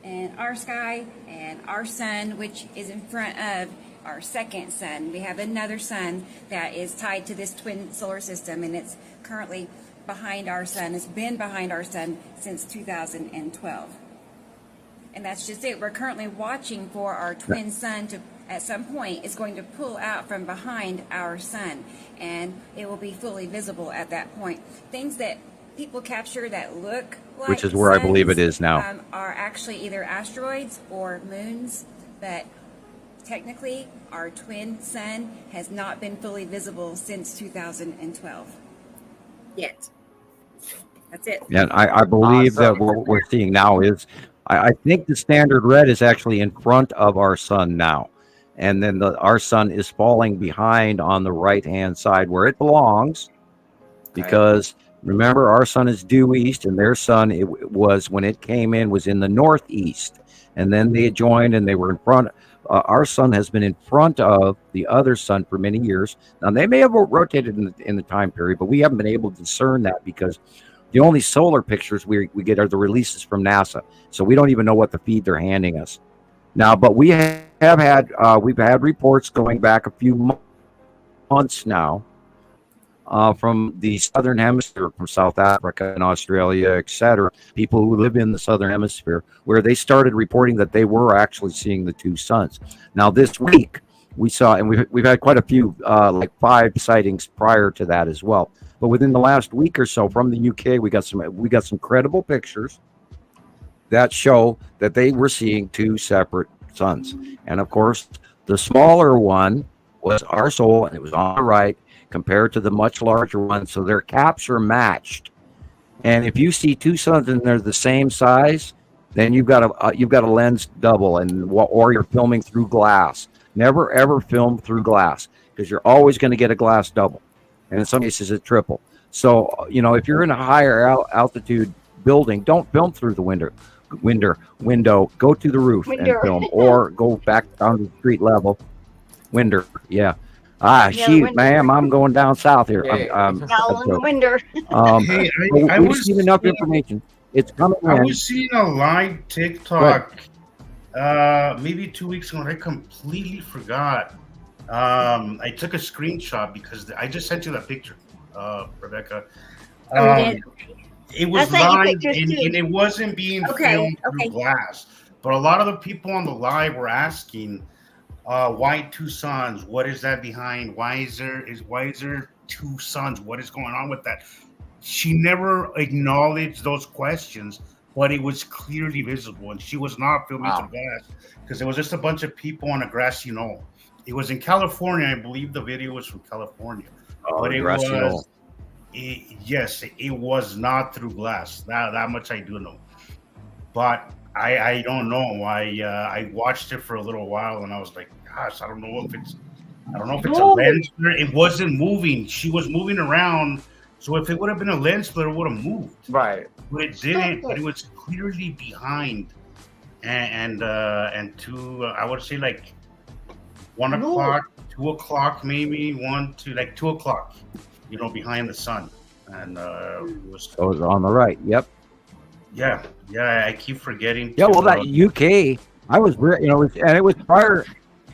and our sky, and our sun, which is in front of our second sun. We have another sun that is tied to this twin solar system, and it's currently behind our sun. It's been behind our sun since 2012. And that's just it. We're currently watching for our twin sun to, at some point, is going to pull out from behind our sun, and it will be fully visible at that point. Things that people capture that look like Which is where I believe it is now. Are actually either asteroids or moons, but technically our twin sun has not been fully visible since 2012. Yet. That's it. And I believe that what we're seeing now is, I think the standard red is actually in front of our sun now. And then our sun is falling behind on the right-hand side where it belongs. Because remember, our sun is due east, and their sun, it was, when it came in, was in the northeast. And then they joined, and they were in front. Our sun has been in front of the other sun for many years. Now, they may have rotated in the time period, but we haven't been able to discern that because The only solar pictures we get are the releases from NASA. So we don't even know what the feed they're handing us now. But we have had we've had reports going back a few months now from the southern hemisphere, from South Africa and Australia, etc. People who live in the southern hemisphere, where they started reporting that they were actually seeing the two suns. Now this week we saw, and we've had quite a few, like 5 sightings prior to that as well. But within the last week or so from the UK, we got some credible pictures that show that they were seeing 2 separate suns. And of course, the smaller one was our Sol, and it was on the right compared to the much larger one. So their caps are matched. And if you see 2 suns and they're the same size, then you've got a lens double, or you're filming through glass. Never ever film through glass, because you're always going to get a glass double, and in some cases a triple. So if you're in a higher altitude building, don't film through the window. Go to the roof and film, or go back down to the street level. Window, yeah. Shoot, ma'am, I'm going down south here. Hey, I we've seen enough information. It's coming. I was seeing a live TikTok maybe 2 weeks ago, and I completely forgot. I took a screenshot because I just sent you that picture, Rebecca. It was live, and it wasn't being filmed through glass. But a lot of the people on the live were asking, why 2 suns? What is that behind? Why is there 2 suns? What is going on with that? She never acknowledged those questions, but it was clearly visible, and she was not filming through glass, because it was just a bunch of people on a grassy knoll. It was in California, I believe. The video was from California, but it was. Yes, it was not through glass. That much I do know, but I don't know. I watched it for a little while, and I was like, gosh, I don't know if it's a lens flare. It wasn't moving. She was moving around. So if it would have been a lens flare, it would have moved. Right. But it didn't. But it was clearly behind, and 2. I would say like 1 o'clock, 2 o'clock, maybe 2 o'clock. Behind the sun, and it was on the right. Yep. Yeah. I keep forgetting. Yeah. Well, that UK, and it was prior,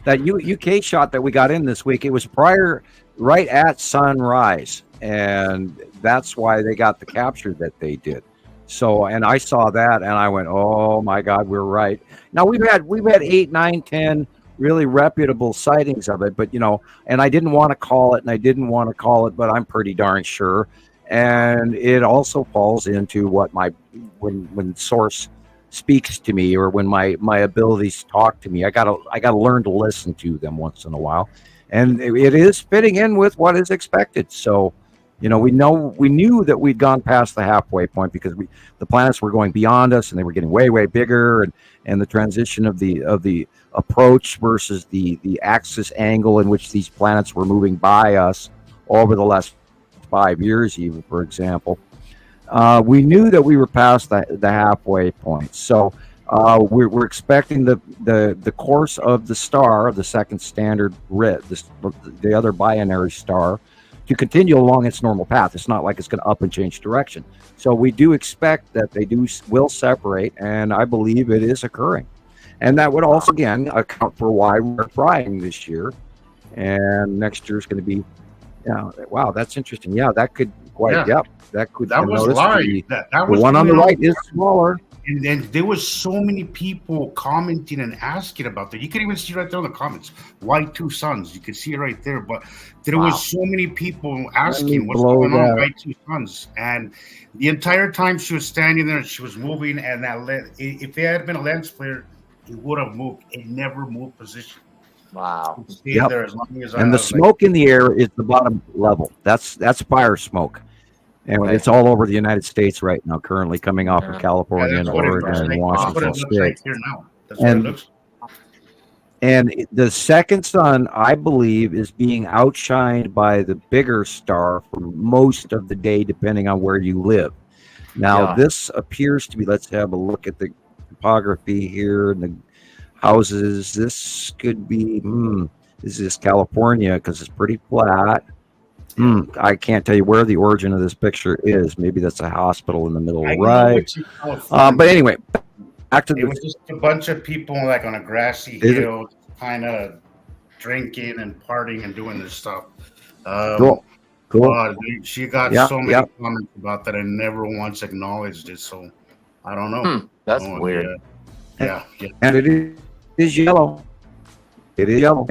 that UK shot that we got in this week. It was prior, right at sunrise, and that's why they got the capture that they did. So, and I saw that, and I went, "Oh my God, we're right." Now we've had 8, 9, 10 really reputable sightings of it, but and I didn't want to call it, but I'm pretty darn sure. And it also falls into what when source speaks to me, or when my abilities talk to me, I gotta learn to listen to them once in a while, and it is fitting in with what is expected. So we knew that we'd gone past the halfway point, because the planets were going beyond us, and they were getting way, way bigger, and the transition of the approach versus the axis angle in which these planets were moving by us over the last 5 years, even, for example. We knew that we were past the halfway point. So we're expecting the course of the star, the second standard red, the other binary star, to continue along its normal path. It's not like it's going to up and change direction. So we do expect that they will separate, and I believe it is occurring. And that would also, again, account for why we're frying this year. And next year is going to be, wow, that's interesting. Yeah, that could that was live. That was the one on the right is smaller. And then there was so many people commenting and asking about that. You can even see right there in the comments, why 2 suns? You can see it right there. But there was so many people asking, what's going on, why 2 suns? And the entire time she was standing there, she was moving, and if it had been a lens flare, it would have moved. It never moved position. Wow. There as long as and the smoke in the air is the bottom level. That's fire smoke. And it's all over the United States right now, currently coming off of California and Oregon and Washington State. And the second sun, I believe, is being outshined by the bigger star for most of the day, depending on where you live. Now, this appears to be, let's have a look at the topography here and the houses. This could be, this is California, because it's pretty flat. I can't tell you where the origin of this picture is. Maybe that's a hospital in the middle, I know right? it's in California. But anyway, back to It was just a bunch of people like on a grassy Is it? hill, kind of drinking and partying and doing this stuff. Cool. She got Yeah, so many yeah. comments about that and never once acknowledged it. So I don't know. That's No weird. idea. Yeah. And it is yellow. It is yellow.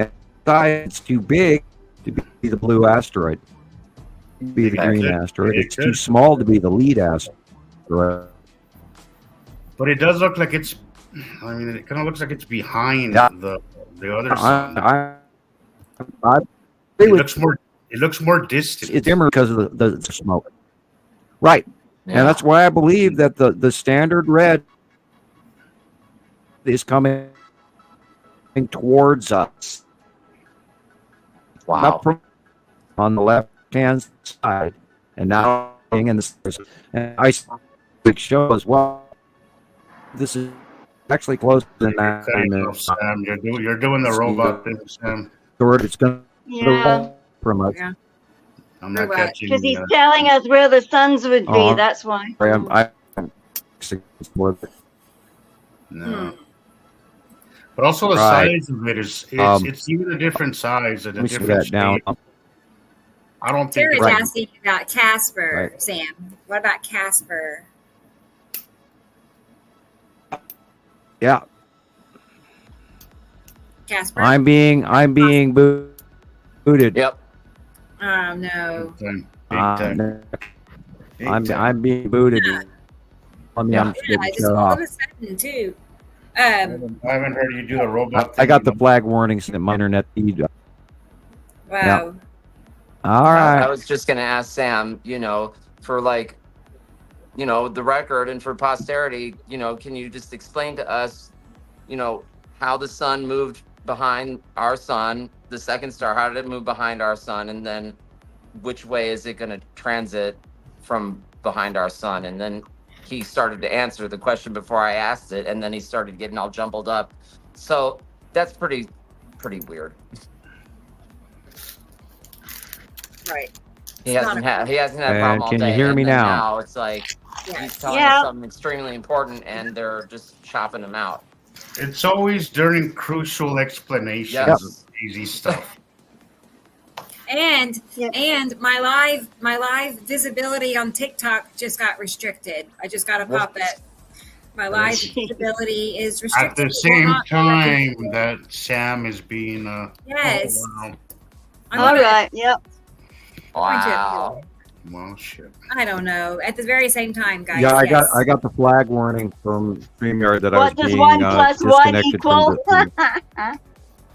It's too big to be the blue asteroid. To be the green asteroid. It's too small to be the lead asteroid. But it does look like it's. I mean, it kind of looks like it's behind Yeah. the other sun. It looks more distant. It's dimmer because of the smoke. Right. Yeah. And that's why I believe that the standard red is coming towards us. Wow. Up from on the left hand side, and now in the stairs. And I show as well. This is actually closer than that. Cutting off, Sam. You're doing the robot thing, Sam. It's going Yeah. to from us. Yeah. I'm not Robot. catching. Because he's telling us where the suns would be. Oh. That's why. I'm No. But also the Right. size of it is it's even a different size and a let me see different that down. shape. I don't think Tara's Right. asking about Casper, Right. Sam. What about Casper? Yeah, Casper? I'm being booted. Yep. Oh, no. Big time. Big time. I'm being booted. I mean, Yeah. I'm Yeah, getting just shut all off. of a sudden, too. I haven't heard you do a robot. I got the thing. flag warnings that my internet feed. Wow. All I right. was just gonna ask Sam, for the record and for posterity, can you just explain to us, how the sun moved behind our sun, the second star, how did it move behind our sun, and then which way is it going to transit from behind our sun? And then he started to answer the question before I asked it, and then he started getting all jumbled up. So that's pretty weird. Right. He hasn't had a problem all Can you day. hear and me then now? Now it's like he's telling Yeah. us something extremely important, and they're just chopping him out. It's always during crucial explanations Yes. of easy stuff. And Yep. and my live visibility on TikTok just got restricted. I just got to pop that. My live visibility is restricted. At the It will same not- time that Sam is being Yes. wow. I'm All gonna- right. Yep. Wow. Well, shit. I don't know. At the very same time, guys. Yeah, yes. I got the flag warning from StreamYard that I was What does being 1 plus 1 disconnected equal? from the.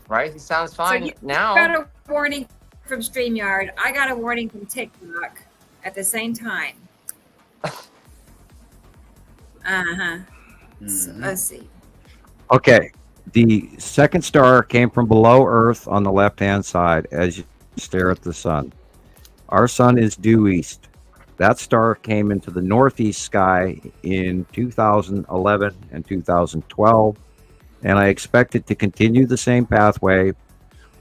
Right? He sounds So fine you now. got a warning from StreamYard. I got a warning from TikTok at the same time. So, let's see. Okay, the second star came from below Earth on the left-hand side as you stare at the sun. Our sun is due east. That star came into the northeast sky in 2011 and 2012, and I expect it to continue the same pathway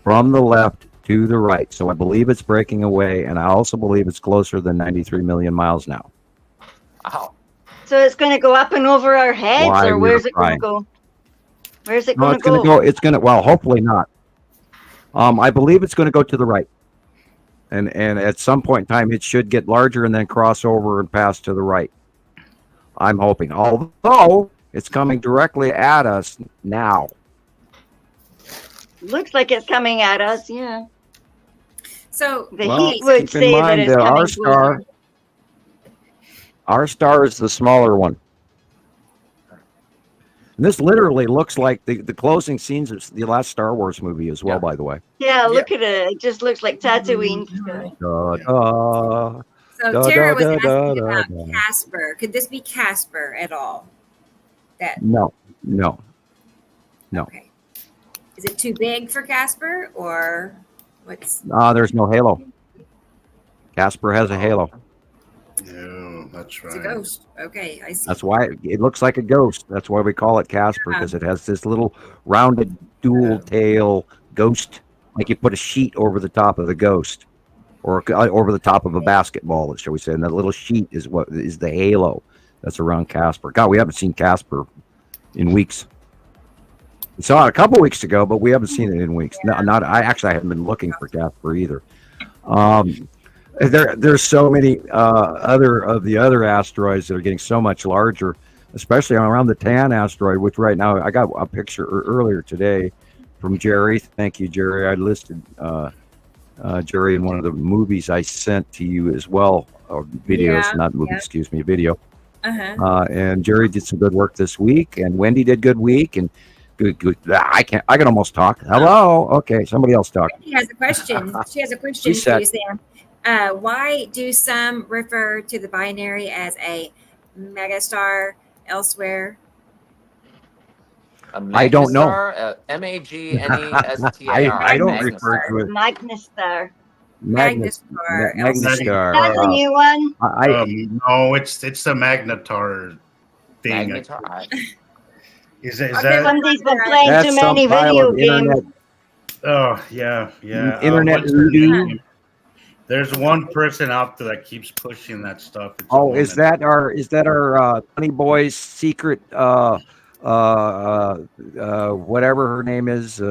from the left to the right. So I believe it's breaking away, and I also believe it's closer than 93 million miles now. Wow. So it's going to go up and over our heads, Why or we're where's it going to trying. go? Where's it No, going it's to going to go? go. It's going to. Well, hopefully not. I believe it's going to go to the right, and at some point in time, it should get larger and then cross over and pass to the right. I'm hoping. Although it's coming directly at us now. Looks like it's coming at us. Yeah. So The Well, heat would keep in say that mind it's that coming our star is the smaller one. And this literally looks like the closing scenes of the last Star Wars movie as well, Yeah. by the way. Yeah, look at it. It just looks like Tatooine. Da, da. So Da, Tara was da, asking da, da, about da. Casper. Could this be Casper at all? No. Okay. Is it too big for Casper, or what's? There's no halo. Casper has a halo. No, that's It's a right. ghost. Okay, I see. That's why it looks like a ghost. That's why we call it Casper, because it has this little rounded dual tail ghost, like you put a sheet over the top of the ghost. or over the top of a basketball, shall we say? And that little sheet is what is the halo that's around Casper. God, we haven't seen Casper in weeks. We saw it a couple weeks ago, but we haven't seen it in weeks. No, I haven't been looking for Casper either. There's so many other asteroids that are getting so much larger, especially around the Tan asteroid, which right now I got a picture earlier today from Jerry. Thank you, Jerry. I listed Jerry in one of the movies I sent to you as well, or videos, not movies, excuse me, video. And Jerry did some good work this week, and Wendy did good week, and good. I can almost talk. Hello. Okay, somebody else talk. She has a question. She has a question for you, Sam. Why do some refer to the binary as a megastar elsewhere? I don't know. MAGNESTAR. I don't refer to it. Magnestar. Magnestar. Magnestar. That's a new one. No, it's the Magnetar thing. Magnetar. Is that? Somebody's been playing too many video games. Oh yeah. Internet voodoo. There's one person out there that keeps pushing that stuff. Is that our Honey Boy's secret? Whatever her name is,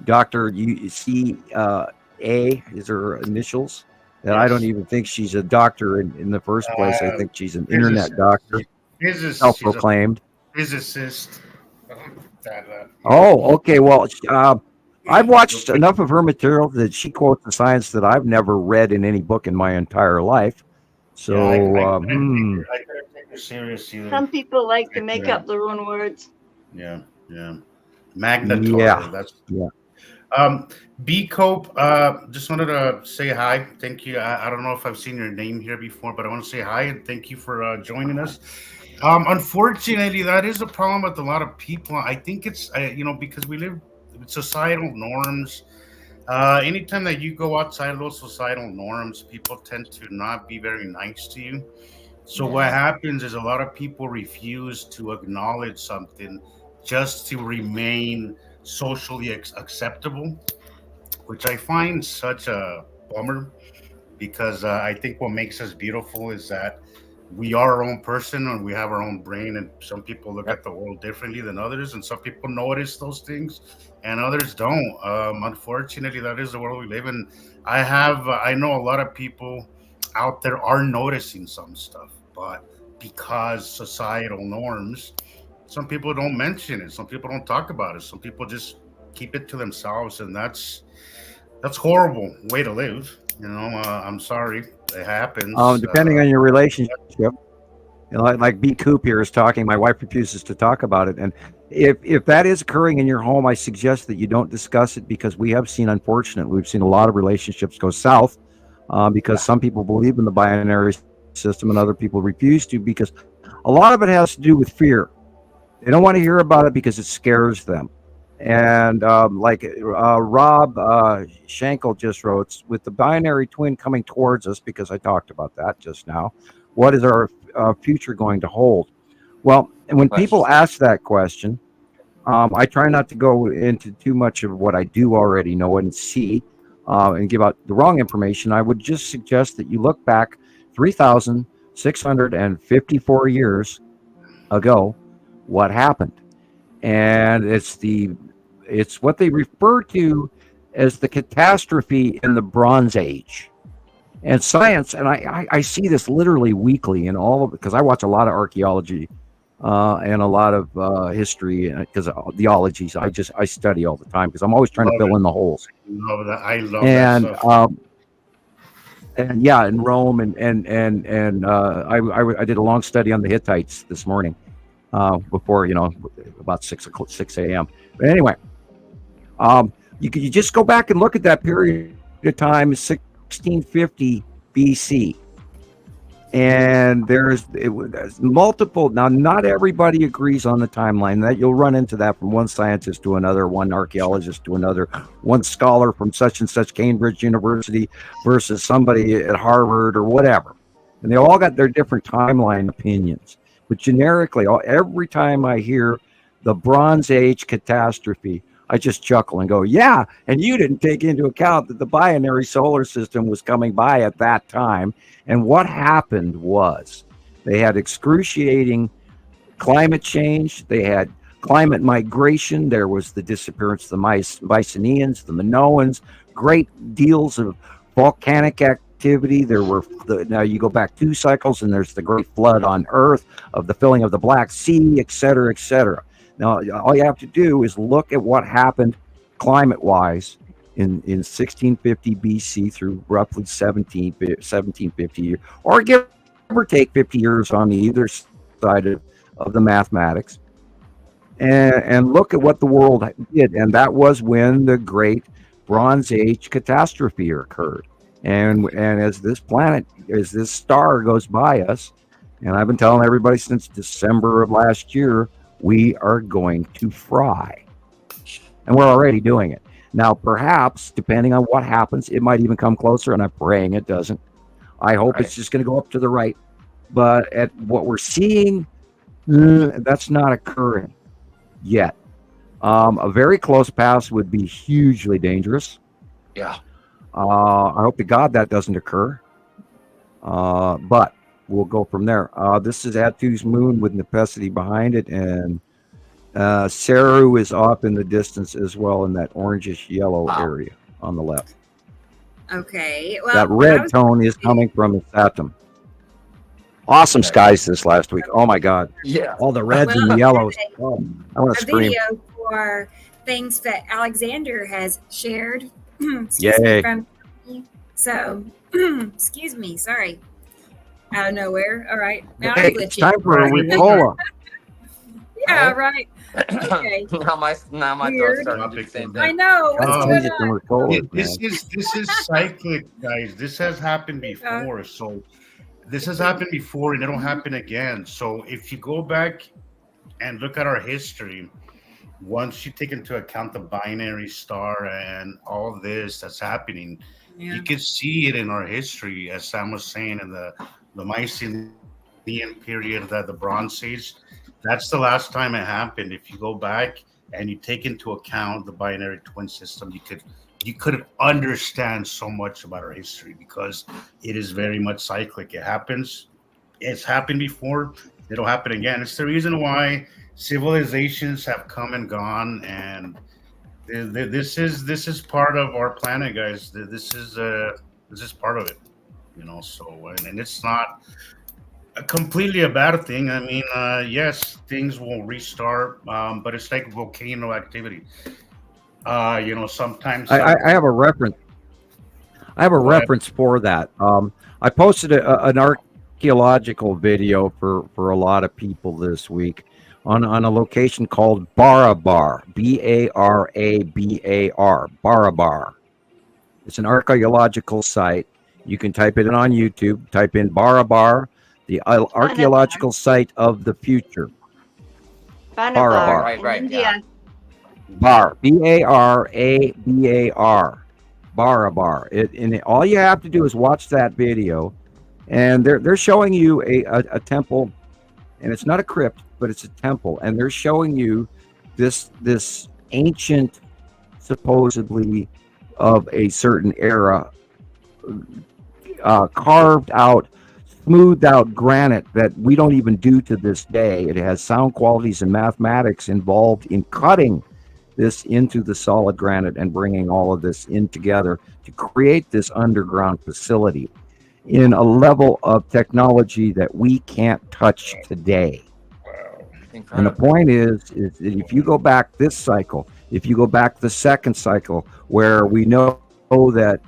Dr. C.A. is her initials. And I don't even think she's a doctor in the first place. I think she's an internet doctor, self-proclaimed. Physicist. Oh, okay. Well, I've watched enough of her material that she quotes the science that I've never read in any book in my entire life. So, I couldn't take her serious either. Some people like to make up their own words. Yeah. Magnetar. B Cope, just wanted to say hi. Thank you. I don't know if I've seen your name here before, but I want to say hi and thank you for joining us. Unfortunately, that is a problem with a lot of people. I think it's because we live with societal norms. Anytime that you go outside of those societal norms, people tend to not be very nice to you. So what happens is a lot of people refuse to acknowledge something just to remain socially acceptable, which I find such a bummer, because I think what makes us beautiful is that we are our own person and we have our own brain, and some people look at the world differently than others, and some people notice those things and others don't. Unfortunately, that is the world we live in. I know a lot of people out there are noticing some stuff, but because societal norms, some people don't mention it, some people don't talk about it, some people just keep it to themselves, and that's horrible way to live. I'm sorry. It happens. Depending on your relationship, like B Coop here is talking, my wife refuses to talk about it. And if that is occurring in your home, I suggest that you don't discuss it, because we've seen a lot of relationships go south because some people believe in the binary system and other people refuse to, because a lot of it has to do with fear. They don't want to hear about it because it scares them. And Rob Schenkel just wrote, with the binary twin coming towards us, because I talked about that just now, what is our future going to hold? Well, and when people ask that question, I try not to go into too much of what I do already know and see and give out the wrong information. I would just suggest that you look back 3,654 years ago, what happened. And it's what they refer to as the catastrophe in the Bronze Age. And science, and I see this literally weekly in all of it, because I watch a lot of archaeology and a lot of history, because the ologies I study all the time, because I'm always trying to fill in the holes. I love that stuff. And yeah, in Rome, and I did a long study on the Hittites this morning before, about 6 a.m. But anyway, you just go back and look at that period of time, 1650 BC. And there's multiple. Now, not everybody agrees on the timeline. That you'll run into that from one scientist to another, one archaeologist to another, one scholar from such and such Cambridge University versus somebody at Harvard or whatever. And they all got their different timeline opinions. But generically, every time I hear the Bronze Age catastrophe, I just chuckle and go, yeah. And you didn't take into account that the binary solar system was coming by at that time. And what happened was they had excruciating climate change. They had climate migration. There was the disappearance of the Mycenaeans, the Minoans, great deals of volcanic activity. There were now you go back 2 cycles and there's the great flood on Earth of the filling of the Black Sea, et cetera, et cetera. Now, all you have to do is look at what happened climate-wise in 1650 BC through roughly 1750 years, or give or take 50 years on either side of the mathematics, and look at what the world did. And that was when the Great Bronze Age catastrophe occurred. And as this star goes by us, and I've been telling everybody since December of last year, we are going to fry. And we're already doing it. Now, perhaps, depending on what happens, it might even come closer, and I'm praying it doesn't. I hope it's just going to go up to the right. But at what we're seeing, that's not occurring yet. A very close pass would be hugely dangerous. Yeah. I hope to God that doesn't occur. But we'll go from there. This is Atu's moon with Nepesity behind it, and Saru is off in the distance as well in that orangish yellow area on the left. Okay. Well, that red tone is coming from Saturn. Awesome skies this last week. Oh my God. Yeah. All the reds and the yellows. Oh, I want to scream. Video for things that Alexander has shared. Yay. From me. So, excuse me. Sorry. Out of nowhere. All right. Now Hey, it's time for a Ricola. Yeah, right. Okay. now my throat's starting to do the same thing. I know. What's going on? This is cyclic, guys. This has happened before. So this has happened before, and it'll happen again. So if you go back and look at our history, once you take into account the binary star and all of this that's happening, you can see it in our history, as Sam was saying, in the Mycenaean period, that the Bronze Age. That's the last time it happened. If you go back and you take into account the binary twin system, you could understand so much about our history, because it is very much cyclic. It happens. It's happened before. It'll happen again. It's the reason why civilizations have come and gone, and this is part of our planet, guys. This is part of it, So, and it's not completely a bad thing. I mean, yes, things will restart, but it's like volcano activity. Sometimes I have a reference. I have a reference for that. I posted an archaeological video for a lot of people this week on a location called Barabar, Barabar, Barabar. It's an archaeological site. You can type it in on YouTube. Type in Barabar, the archaeological site of the future. Barabar. Right. India. Yeah. Bar, Barabar, Barabar. And all you have to do is watch that video, and they're showing you a temple, and it's not a crypt, but it's a temple, and they're showing you this ancient, supposedly of a certain era, carved out, smoothed out granite that we don't even do to this day. It has sound qualities and mathematics involved in cutting this into the solid granite and bringing all of this in together to create this underground facility in a level of technology that we can't touch today. And the point is that if you go back this cycle, if you go back the second cycle, where we know that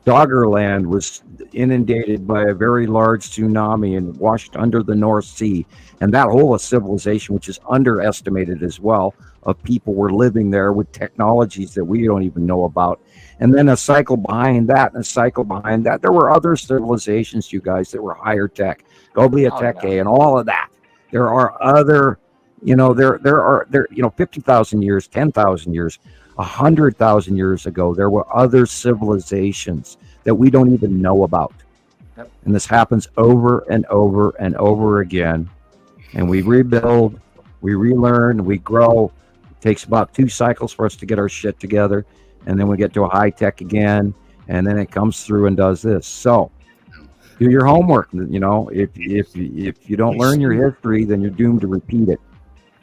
Doggerland was inundated by a very large tsunami and washed under the North Sea, and that whole civilization, which is underestimated as well, of people were living there with technologies that we don't even know about. And then a cycle behind that, and a cycle behind that. There were other civilizations, you guys, that were higher tech, Gobekli and all of that. There are other, there are 50,000 years, 10,000 years, 100,000 years ago, there were other civilizations that we don't even know about. Yep. And this happens over and over and over again. And we rebuild, we relearn, we grow takes about 2 cycles for us to get our shit together, and then we get to a high tech again, and then it comes through and does this. So do your homework. You know, if you don't learn your history, then you're doomed to repeat it.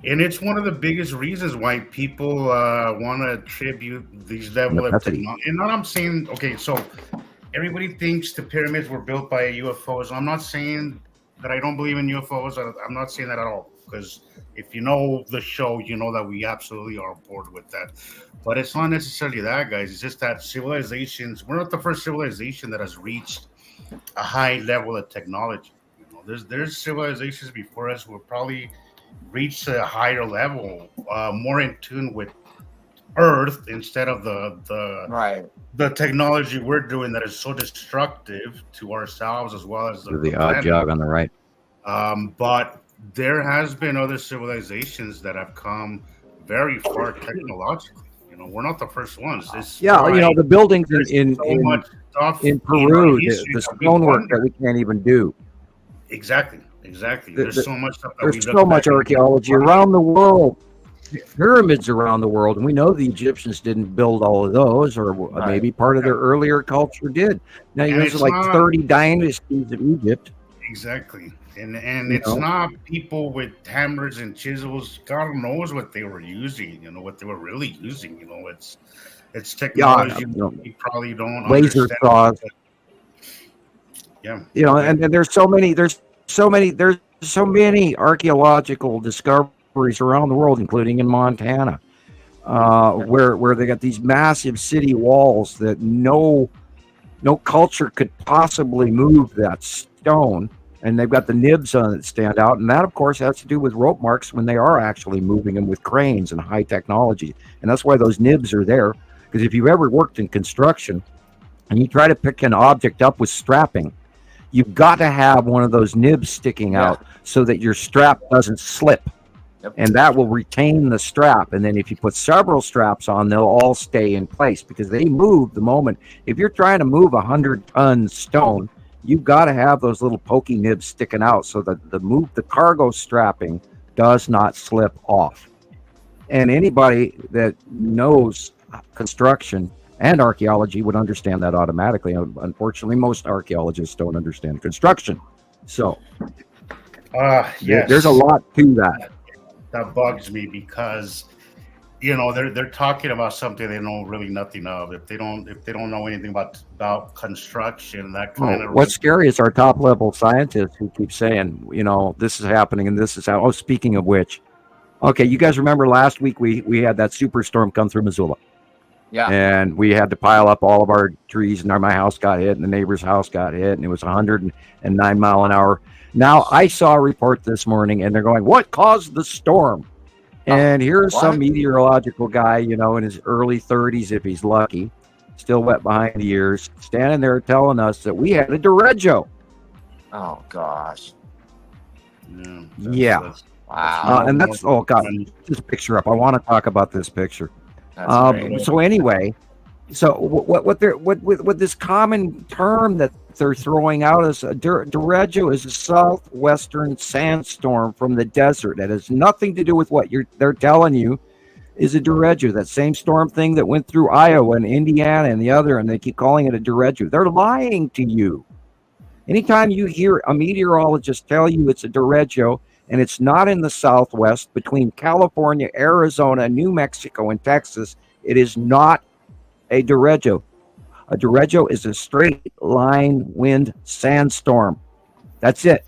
And it's one of the biggest reasons why people want to attribute these level of technology. And I'm saying, okay, so everybody thinks the pyramids were built by UFOs. I'm not saying that I don't believe in UFOs. I'm not saying that at all, because if you know the show, you know that we absolutely are on board with that. But it's not necessarily that, guys. It's just that civilizations, we're not the first civilization that has reached a high level of technology. You know, there's civilizations before us who probably reached a higher level, more in tune with Earth instead of the technology we're doing that is so destructive to ourselves as well as the odd jog on the right. But there has been other civilizations that have come very far technologically. You know, we're not the first ones. You know, the buildings in Peru, the stonework that we can't even do. Exactly. There's so much stuff. There's so much archaeology around the world. Pyramids around the world, and we know the Egyptians didn't build all of those, or maybe part of their earlier culture did. Now there's like 30 dynasties of Egypt. Exactly, and it's not people with hammers and chisels. God knows what they were using. You know what they were really using. You know, it's technology we probably don't laser saws. Yeah, you know, and there's so many archaeological discoveries around the world, including in Montana, where they got these massive city walls that no culture could possibly move that stone, and they've got the nibs on it that stand out, and that of course has to do with rope marks when they are actually moving them with cranes and high technology, and that's why those nibs are there. Because if you've ever worked in construction and you try to pick an object up with strapping, you've got to have one of those nibs sticking out so that your strap doesn't slip. Yep. And that will retain the strap. And then if you put several straps on, they'll all stay in place because they move the moment. If you're trying to move 100-ton stone, you've got to have those little pokey nibs sticking out so that the cargo strapping does not slip off. And anybody that knows construction and archaeology would understand that automatically. Unfortunately, most archaeologists don't understand construction. So there's a lot to that. That bugs me because, you know, they're talking about something they know really nothing of. If they don't know anything about construction, that kind of. What's scary is our top level scientists who keep saying, you know, this is happening and this is how. Oh, speaking of which, okay, you guys remember last week we had that superstorm come through Missoula. Yeah. And we had to pile up all of our trees, and my house got hit, and the neighbor's house got hit, and it was 109 mile an hour. Now, I saw a report this morning, and they're going, what caused the storm? And here's some meteorological guy, you know, in his early 30s, if he's lucky, still wet behind the ears, standing there telling us that we had a derecho. Oh, gosh. Yeah. Wow. And that's, oh, God, this picture up. I want to talk about this picture. So anyway, so what this common term that they're throwing out is a derecho is a southwestern sandstorm from the desert. That has nothing to do with what they're telling you is a derecho. That same storm thing that went through Iowa and Indiana and the other, and they keep calling it a derecho. They're lying to you. Anytime you hear a meteorologist tell you it's a derecho, and it's not in the Southwest between California, Arizona, New Mexico, and Texas, it is not a derecho. A derecho is a straight line wind sandstorm. That's it.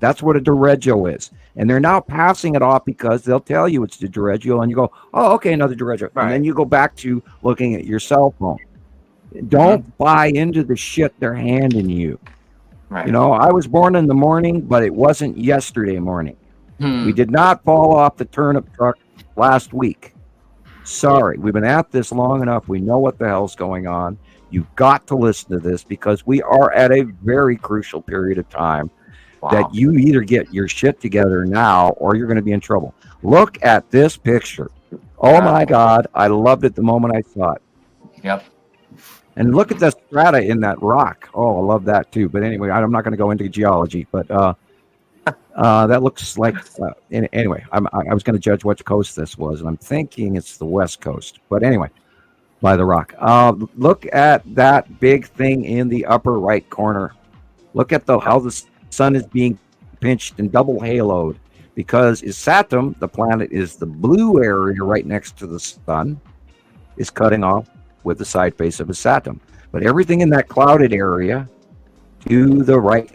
That's what a derecho is. And they're now passing it off because they'll tell you it's the derecho, and you go, oh, okay, another derecho. Right. And then you go back to looking at your cell phone. Don't buy into the shit they're handing you. Right. You know, I was born in the morning, but it wasn't yesterday morning. We did not fall off the turnip truck last week. Sorry, we've been at this long enough. We know what the hell's going on. You've got to listen to this because we are at a very crucial period of time that you either get your shit together now or you're going to be in trouble. Look at this picture. Oh my God, I loved it the moment I saw it. Yep. And look at the strata in that rock. Oh, I love that too. But anyway, I'm not going to go into geology, but That looks like anyway. I was going to judge which coast this was, and I'm thinking it's the west coast. But anyway, by the rock. Look at that big thing in the upper right corner. Look at how the sun is being pinched and double haloed, because Saturn, the planet, is the blue area right next to the sun, is cutting off with the side face of Saturn. But everything in that clouded area to the right,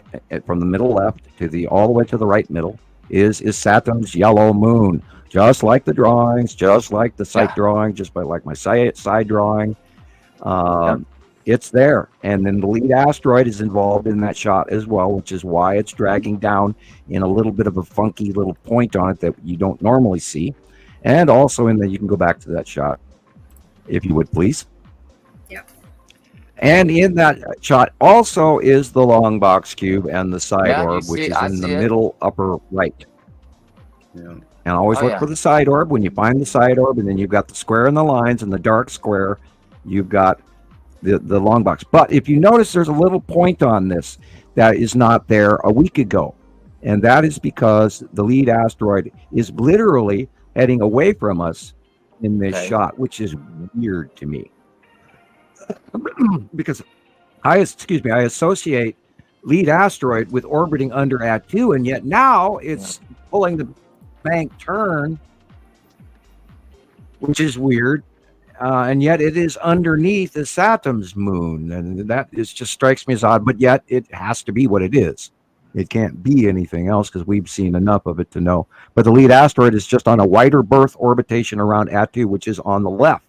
from the middle left to all the way to the right middle, is Saturn's yellow moon. Just like the drawings, just like the site drawing, just like my side drawing. It's there. And then the lead asteroid is involved in that shot as well, which is why it's dragging down in a little bit of a funky little point on it that you don't normally see. And also you can go back to that shot, if you would please. Yep. And in that shot also is the long box cube and the side orb, which is in the middle upper right. Yeah. And always look for the side orb. When you find the side orb, and then you've got the square and the lines and the dark square, you've got the long box. But if you notice, there's a little point on this that is not there a week ago. And that is because the lead asteroid is literally heading away from us in this shot, which is weird to me. Because I associate lead asteroid with orbiting under Attu, and yet now it's pulling the bank turn, which is weird, and yet it is underneath the Saturn's moon, and that just strikes me as odd. But yet it has to be what it is. It can't be anything else because we've seen enough of it to know. But the lead asteroid is just on a wider berth orbitation around Attu, which is on the left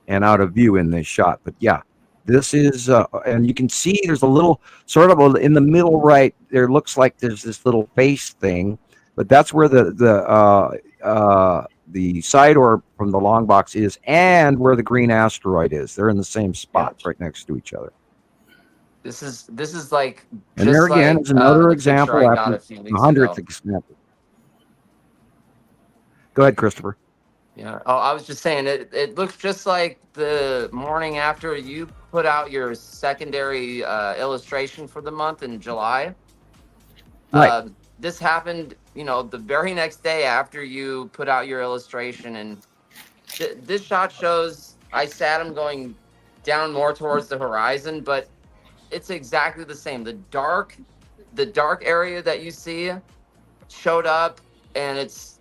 and out of view in this shot. But yeah, this is, and you can see there's a little sort of in the middle right there. Looks like there's this little face thing. But that's where the side orb from the long box is, and where the green asteroid is. They're in the same spots, right next to each other. This is like. And there again is another example after the 100th example. Go ahead, Christopher. Yeah. Oh, I was just saying it looks just like the morning after you put out your secondary illustration for the month in July. Right. This happened, the very next day after you put out your illustration, and this shot shows Saturn going down more towards the horizon, but it's exactly the same. The dark area that you see showed up, and it's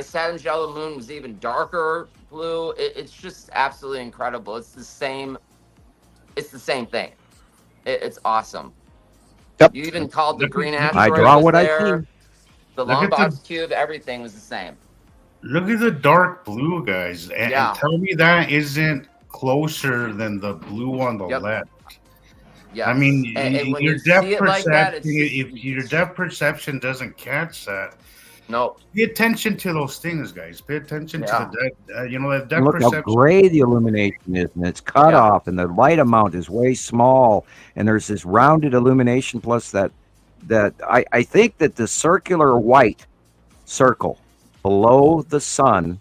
Saturn's yellow moon was even darker blue. It's just absolutely incredible. It's the same thing. It's awesome. Yep. You even called the green asteroid. I draw what there. I see. The long box cube, everything was the same. Look at the dark blue, guys, and tell me that isn't closer than the blue on the left. Yeah, I mean, and your depth perception. If your depth perception doesn't catch that, no. Pay attention to those things, guys. Pay attention to the depth Look perception. how gray the illumination is, and it's cut off, and the light amount is way small, and there's this rounded illumination. Plus that I think that the circular white circle below the sun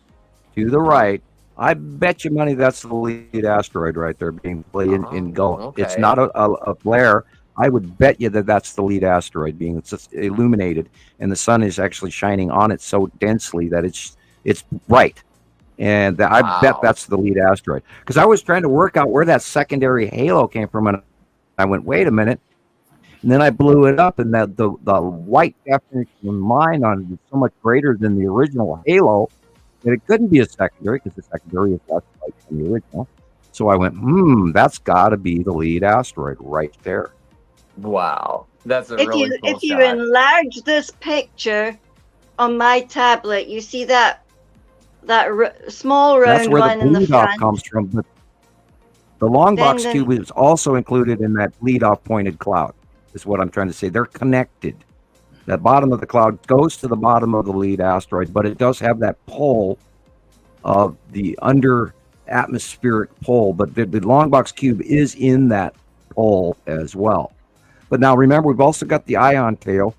to the right, I bet you money that's the lead asteroid right there being played in Gulf. Okay. It's not a flare. I would bet you that's the lead asteroid being just illuminated, and the sun is actually shining on it so densely that it's bright. And I bet that's the lead asteroid. Because I was trying to work out where that secondary halo came from, and I went, wait a minute. And then I blew it up, and the white definition of mine on it is so much greater than the original halo that it couldn't be a secondary, because the secondary is less light than the original. So I went, that's got to be the lead asteroid right there. Wow, that's a really cool If you enlarge this picture on my tablet, you see that small round one in the front. That's where the bleed-off comes from. But the long box cube is also included in that bleed-off pointed cloud, is what I'm trying to say. They're connected. That bottom of the cloud goes to the bottom of the lead asteroid, but it does have that pull of the under atmospheric pull. But the long box cube is in that pull as well. But now remember, we've also got the ion tail,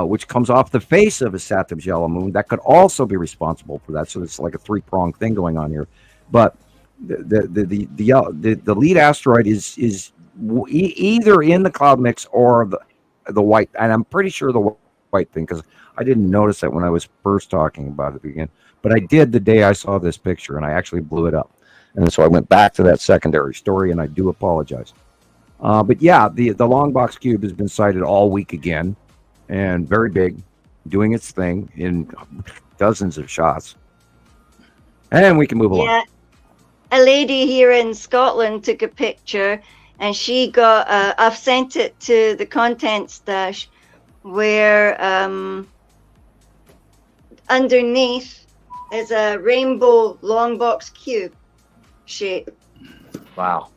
which comes off the face of a Saturn's yellow moon. That could also be responsible for that. So it's like a three-pronged thing going on here. But the lead asteroid is either in the cloud mix or the white, and I'm pretty sure the quite thing because I didn't notice that when I was first talking about it again. But I did the day I saw this picture, and I actually blew it up. And so I went back to that secondary story, and I do apologize. But yeah, the long box cube has been sighted all week again, and very big, doing its thing in dozens of shots. And we can move along. Yeah, a lady here in Scotland took a picture, and she got. I've sent it to the content stash, where underneath is a rainbow long box cube shape. Wow.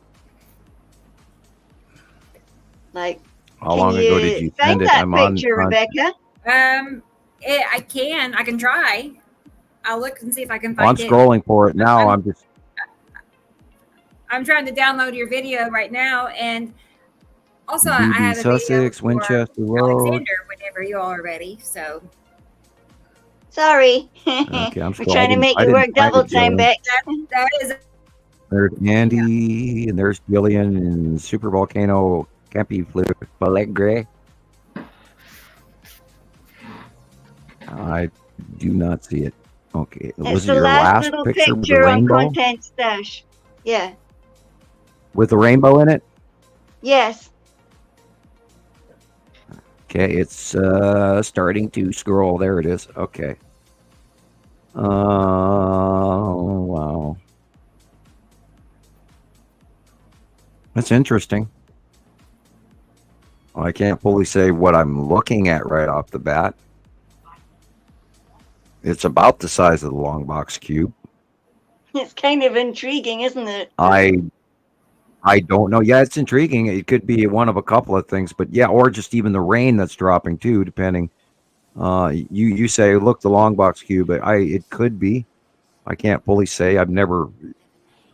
Like, how long ago did you send find it? that I'm picture, on. Rebecca? I can try. I'll look and see if I can find I'm scrolling for it now. I'm trying to download your video right now, and also I BB have a Sussex, video for Winchester Road. Alexander whenever you all are ready. So Sorry. Okay, I'm We're trying to make I you didn't work find double it, time, Jillian. Beck. that is There's Andy, and there's Jillian in Super Volcano Campi Alegre. I do not see it. Okay, was It's it the your last last little picture with the picture on rainbow? content stash. Yeah. With the rainbow in it? Yes. Okay, it's starting to scroll. There it is. Okay. Wow. That's interesting. Well, I can't fully say what I'm looking at right off the bat. It's about the size of the long box cube. It's kind of intriguing, isn't it? I don't know. Yeah, it's intriguing. It could be one of a couple of things, but yeah, or just even the rain that's dropping too, depending. You say, look, the long box cube. It could be. I can't fully say.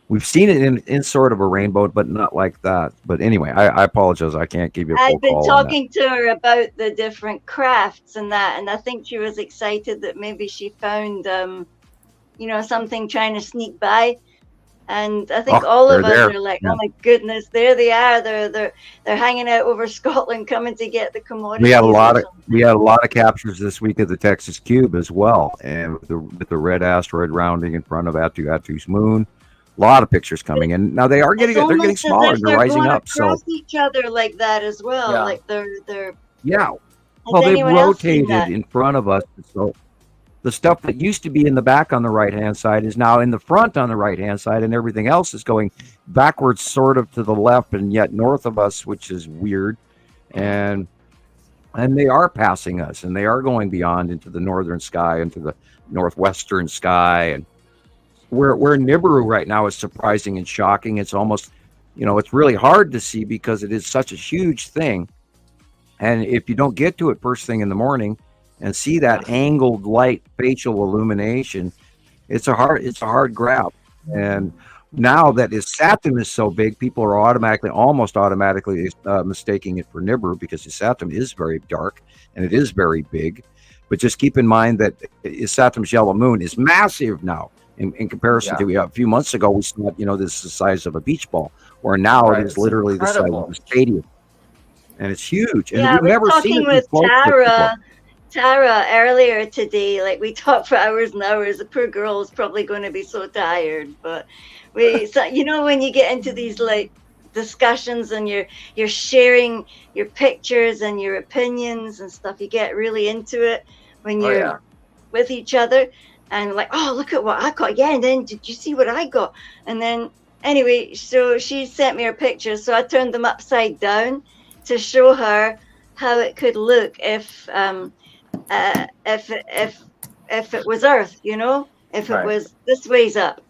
We've seen it in sort of a rainbow, but not like that. But anyway, I apologize. I can't give you a full I've been call on that. talking to her about the different crafts and that, and I think she was excited that maybe she found, something trying to sneak by. And I think all of us are like, oh my goodness, there they are. They're hanging out over Scotland, coming to get the commodities. We had a lot of captures this week of the Texas Cube as well, and with the red asteroid rounding in front of Atu's moon. A lot of pictures coming in. Now they're getting smaller and they're rising up. So each other like that as well. Yeah. Like they're. yeah. Well, they've anyone else seen rotated that? in front of us. So the stuff that used to be in the back on the right-hand side is now in the front on the right-hand side, and everything else is going backwards, sort of to the left, and yet north of us, which is weird. And they are passing us, and they are going beyond into the northern sky, into the northwestern sky, and where Nibiru right now is surprising and shocking. It's almost, it's really hard to see because it is such a huge thing. And if you don't get to it first thing in the morning and see that angled light facial illumination, it's a hard grab. And now that Isatum is so big, people are almost automatically mistaking it for Nibiru because Isatum is very dark and it is very big. But just keep in mind that Isatum's yellow moon is massive now. In comparison to a few months ago, we saw, this is the size of a beach ball, where now it is literally the size of a stadium, and it's huge. And we've never seen it with Tara earlier today. Like we talked for hours and hours. The poor girl is probably going to be so tired. But when you get into these like discussions and you're sharing your pictures and your opinions and stuff, you get really into it when you're with each other. And like, oh, look at what I got. Yeah, and then did you see what I got? And then anyway, so she sent me her pictures. So I turned them upside down to show her how it could look if it was Earth, if it was this ways up.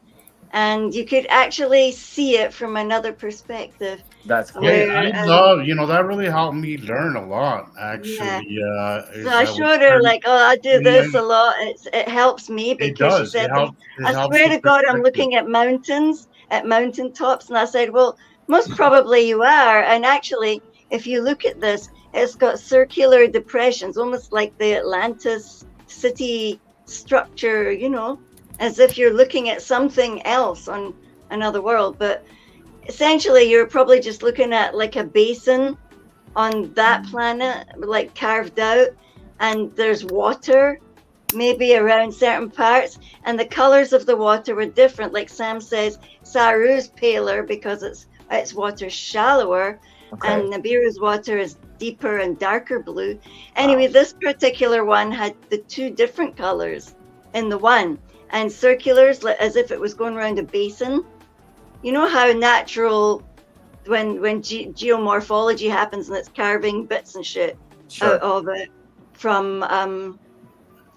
And you could actually see it from another perspective. That's cool. I love, that really helped me learn a lot, actually. Yeah. So I showed her, I do this a lot. It helps me because she said, I swear to God, I'm looking at mountains, at mountaintops. And I said, well, most probably you are. And actually, if you look at this, it's got circular depressions, almost like the Atlantis city structure, as if you're looking at something else on another world. But essentially, you're probably just looking at like a basin on that planet, like carved out. and there's water maybe around certain parts, and the colors of the water were different. Like Sam says, Saru's paler because its water's shallower, and Nibiru's water is deeper and darker blue. Anyway, this particular one had the two different colors in the one, and circulars, as if it was going around a basin. You know how natural, when geomorphology happens and it's carving bits and shit out of it from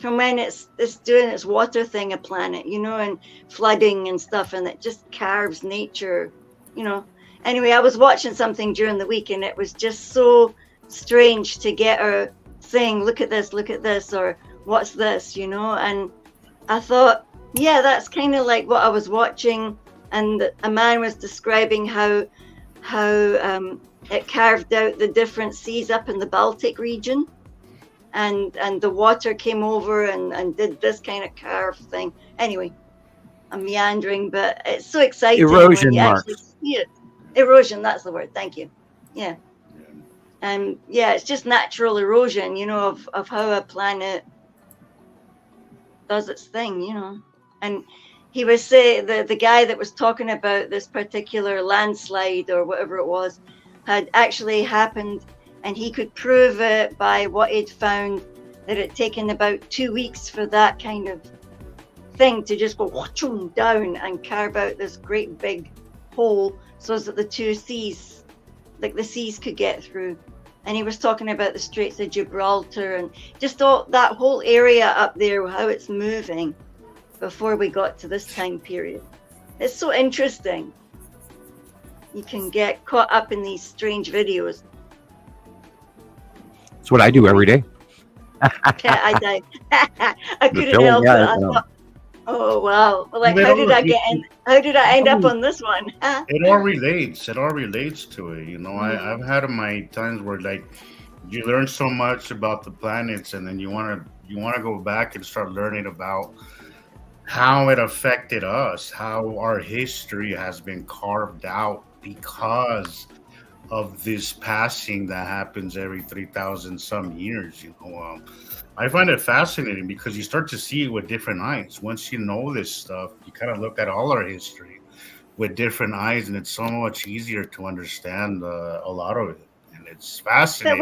when it's doing its water thing, a planet, you know, and flooding and stuff, and it just carves nature, you know. Anyway, I was watching something during the week, and it was just so strange to get her saying, look at this, or what's this, you know. And I thought, yeah, that's kind of like what I was watching, and a man was describing how it carved out the different seas up in the Baltic region, and the water came over and did this kind of carve thing. Anyway, I'm meandering, but it's so exciting. Erosion when you marks. actually see it. Erosion, that's the word. Thank you. Yeah. And yeah, it's just natural erosion, you know, of how a planet does its thing, you know. And he was saying, the guy that was talking about this particular landslide or whatever it was had actually happened, and he could prove it by what he'd found, that it taken about 2 weeks for that kind of thing to just go whooshing down and carve out this great big hole so that the two seas, like the seas, could get through. And he was talking about the Straits of Gibraltar and just all that whole area up there, how it's moving before we got to this time period. It's so interesting. You can get caught up in these strange videos. That's what I do every day. I died. I couldn't help it. I thought, oh wow! Well, like, how did I end up on this one? It all relates. It all relates to it. You know, I've had my times where like you learn so much about the planets, and then you want to go back and start learning about how it affected us, how our history has been carved out because of this passing that happens every 3,000 some years. You know, I find it fascinating because you start to see it with different eyes. Once you know this stuff, you kind of look at all our history with different eyes, and it's so much easier to understand a lot of it. And it's fascinating.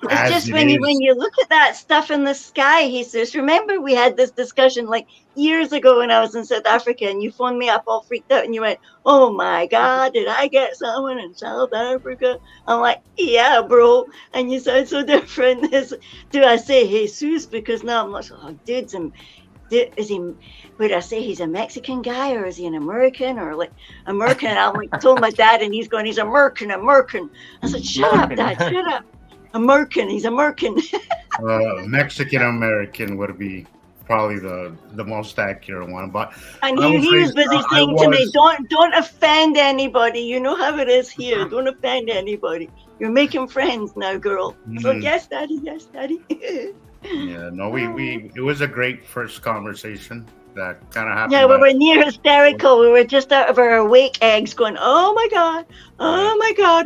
But when you look at that stuff in the sky, he says, remember we had this discussion like years ago when I was in South Africa, and you phoned me up all freaked out and you went, oh my God, did I get someone in South Africa? I'm like, yeah, bro. And you sound so different. Do I say Jesus? Because now I'm like, oh, would I say he's a Mexican guy, or is he an American, or like American? And I like told my dad, and he's going, he's American. I said, shut up, Dad, shut up. American, he's American. Mexican American would be probably the most accurate one, but and he was busy saying to me, don't offend anybody. You know how it is here. Don't offend anybody. You're making friends now, girl. So yes, Daddy. Yeah, no, it was a great first conversation that kind of happened. Yeah, we were near hysterical. We were just out of our awake eggs, going, oh my God,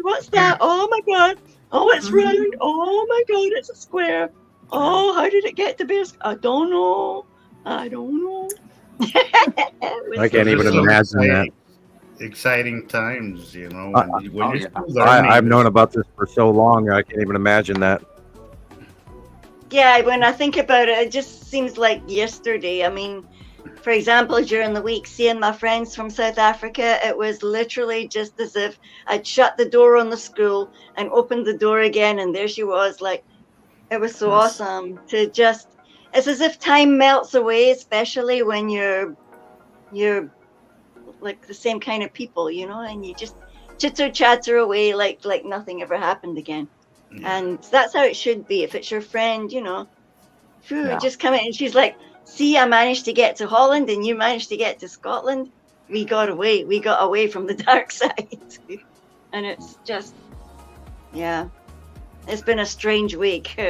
what's that? Oh my God. Oh, it's round. Oh my God, it's a square. Oh, how did it get to be? I don't know. I can't even imagine that. Exciting times, you know. I've known about this for so long. I can't even imagine that. Yeah, when I think about it, it just seems like yesterday. I mean, for example, during the week, seeing my friends from South Africa, it was literally just as if I'd shut the door on the school and opened the door again, and there she was. Like, it was so awesome to just, it's as if time melts away, especially when you're like the same kind of people, you know, and you just chitter chatter away like nothing ever happened again. Yeah. And that's how it should be. If it's your friend, you know, just come in, and she's like, see, I managed to get to Holland and you managed to get to Scotland. We got away from the dark side. And it's just, yeah, it's been a strange week,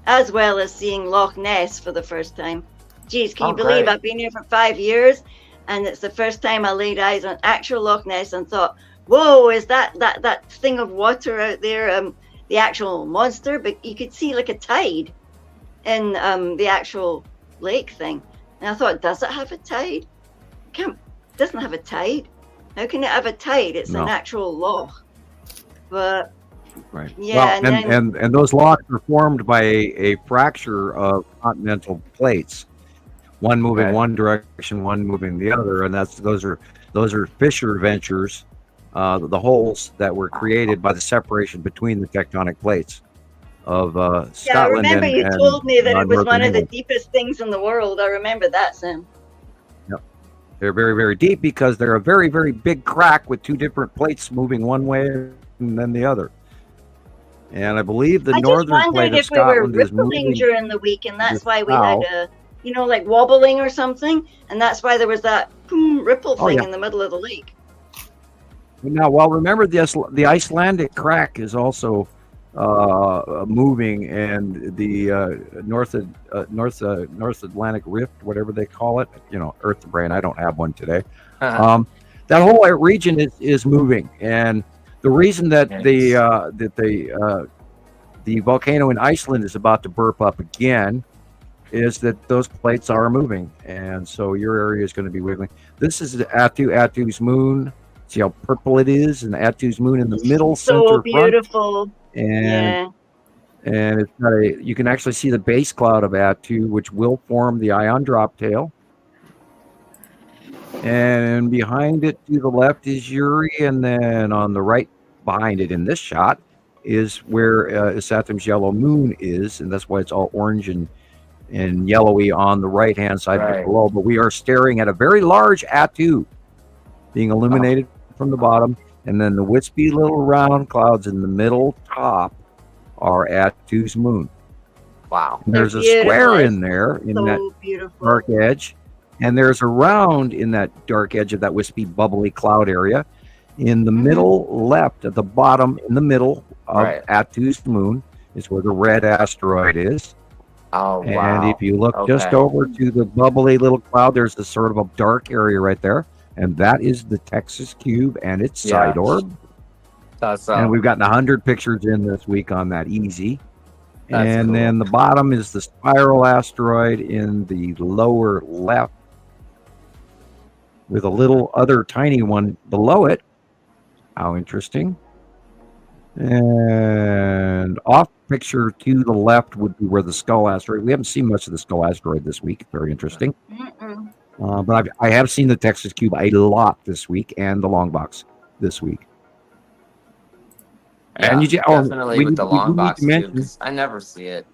as well as seeing Loch Ness for the first time. Geez, can you believe I've been here for 5 years, and it's the first time I laid eyes on actual Loch Ness and thought, whoa, is that thing of water out there, the actual monster? But you could see like a tide. in the actual lake thing. And I thought, does it have a tide? Doesn't have a tide. How can it have a tide? It's an actual loch. But right. yeah, well, and those locks are formed by a fracture of continental plates, one moving one direction, one moving the other, and those are fissure ventures, the holes that were created by the separation between the tectonic plates of Scotland. I remember you told me that it was one of the England. deepest things in the world. I remember that, Sam. Yep. They're very, very deep because they're a very, very big crack with two different plates moving one way and then the other. And I believe the northern plate of Scotland is moving. I just wondered if we were rippling during the week, and that's why we had a, like wobbling or something, and that's why there was that ripple thing in the middle of the lake. Now, well, remember the Icelandic crack is also moving, and the North Atlantic Rift, whatever they call it, Earth brain. I don't have one today. That whole region is moving, and the reason that the volcano in Iceland is about to burp up again is that those plates are moving, and so your area is going to be wiggling. This is Attu's moon. See how purple it is, and Attu's moon in the middle center. So beautiful. Front. And it's got you can actually see the base cloud of Attu, which will form the ion drop tail. And behind it to the left is Uri, and then on the right behind it in this shot is where Saturn's yellow moon is, and that's why it's all orange and yellowy on the right-hand side below. But we are staring at a very large Attu being illuminated from the bottom, and then the wispy little round clouds in the middle top are Attu's moon. Wow. And there's a square in there in that dark edge, and there's a round in that dark edge of that wispy bubbly cloud area. In the middle left at the bottom in the middle of Attu's moon is where the red asteroid is. Oh, and wow. if you look just over to the bubbly little cloud, there's a sort of a dark area right there. And that is the Texas Cube and its side orb. And we've gotten 100 pictures in this week on that easy. And then the bottom is the spiral asteroid in the lower left with a little other tiny one below it. How interesting. And off picture to the left would be where the skull asteroid. We haven't seen much of the skull asteroid this week. Very interesting. But I have seen the Texas Cube a lot this week, and the long box this week. Yeah, and definitely with the long box too, I never see it.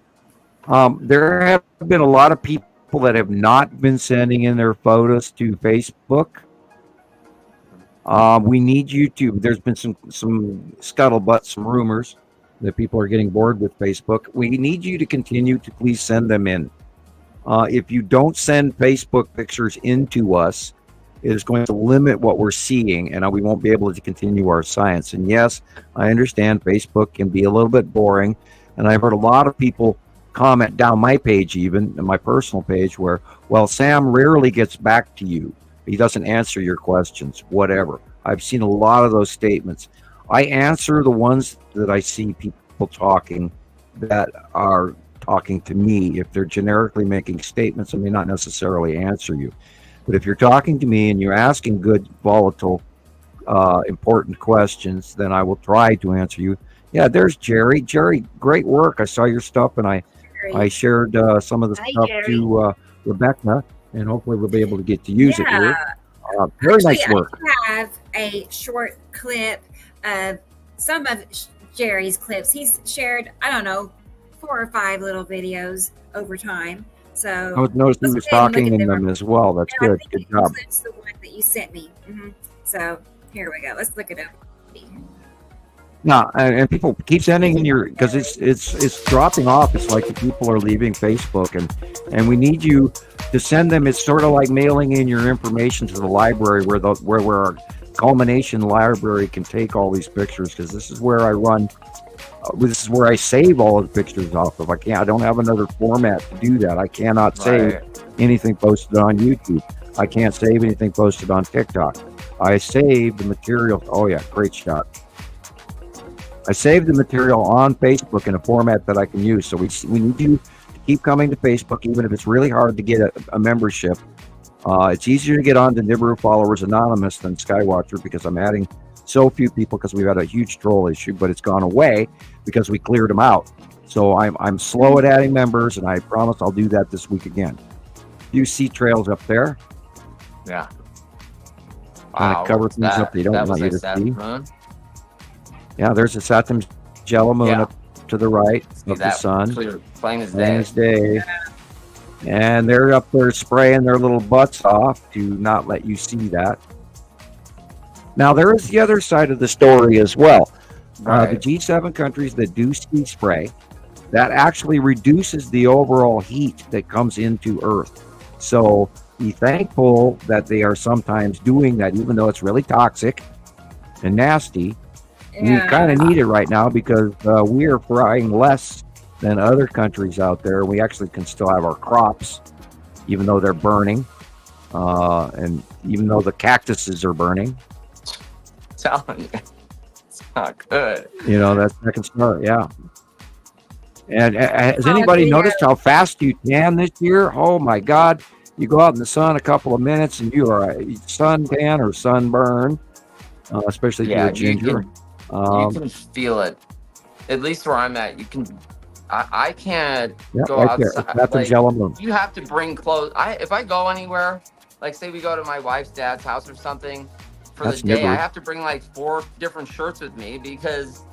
There have been a lot of people that have not been sending in their photos to Facebook. We need you to. There's been some scuttlebutt, some rumors that people are getting bored with Facebook. We need you to continue to please send them in. If you don't send Facebook pictures into us, it is going to limit what we're seeing, and we won't be able to continue our science. And yes, I understand Facebook can be a little bit boring, and I've heard a lot of people comment down my page, even my personal page, where, well, Sam rarely gets back to you. He doesn't answer your questions, whatever. I've seen a lot of those statements. I answer the ones that I see people talking that are talking to me. If they're generically making statements, I may not necessarily answer you. But if you're talking to me and you're asking good, volatile, important questions, then I will try to answer you. Yeah, there's Jerry. Jerry, great work. I saw your stuff, and I shared some of the stuff to Rebecca, and hopefully we'll be able to get to use it here. Very nice work. I have a short clip of some of Jerry's clips. He's shared, 4 or 5 little videos over time. So I was noticing he was talking in them as well. That's good. Good job. That's the one that you sent me. So here we go. Let's look it up. No, and people keep sending in because it's dropping off. It's like the people are leaving Facebook, and we need you to send them. It's sort of like mailing in your information to the library, where our culmination library can take all these pictures, because this is where I run. This is where I save all the pictures off of. I don't have another format to do that. I cannot save anything posted on YouTube. I can't save anything posted on TikTok. I save the material. Oh yeah, great shot. I save the material on Facebook in a format that I can use. So we need you to keep coming to Facebook, even if it's really hard to get a membership. It's easier to get on to Nibiru Followers Anonymous than Skywatcher because I'm adding so few people because we've had a huge troll issue, but it's gone away because we cleared them out. So I'm slow at adding members, and I promise I'll do that this week again. You see trails up there. Yeah. Wow, cover things up they don't want you to see. Moon. Yeah, there's a Saturn Jello moon up to the right of the sun. Clear, plain as day. And they're up there spraying their little butts off to not let you see that. Now, there is the other side of the story as well. Right. The G7 countries that do ski spray, that actually reduces the overall heat that comes into Earth. So be thankful that they are sometimes doing that, even though it's really toxic and nasty. Yeah. We kind of need it right now because we are frying less than other countries out there. We actually can still have our crops, even though they're burning, and even though the cactuses are burning. Telling you, it's not good. You know, that can start, yeah. And has anybody noticed how fast you tan this year? Oh my God. You go out in the sun a couple of minutes and you are a suntan or sunburn, especially if you're a ginger. You can feel it. At least where I'm at, you can. I can't go right outside. That's a Jello moon. You have to bring clothes. If I go anywhere, like say we go to my wife's dad's house or something for the day, I have to bring like 4 different shirts with me because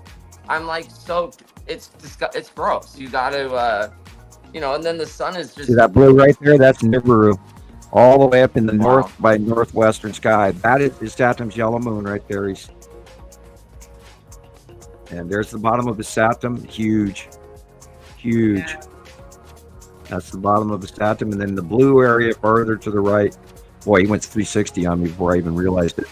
I'm like soaked. It's gross. You got to, and then the sun is just. See that blue right there? That's Nibiru. All the way up in the north by northwestern sky. That is Saturn's yellow moon right there. And there's the bottom of the Saturn. Huge. Yeah. That's the bottom of the Saturn. And then the blue area further to the right. Boy, he went 360 on me before I even realized it.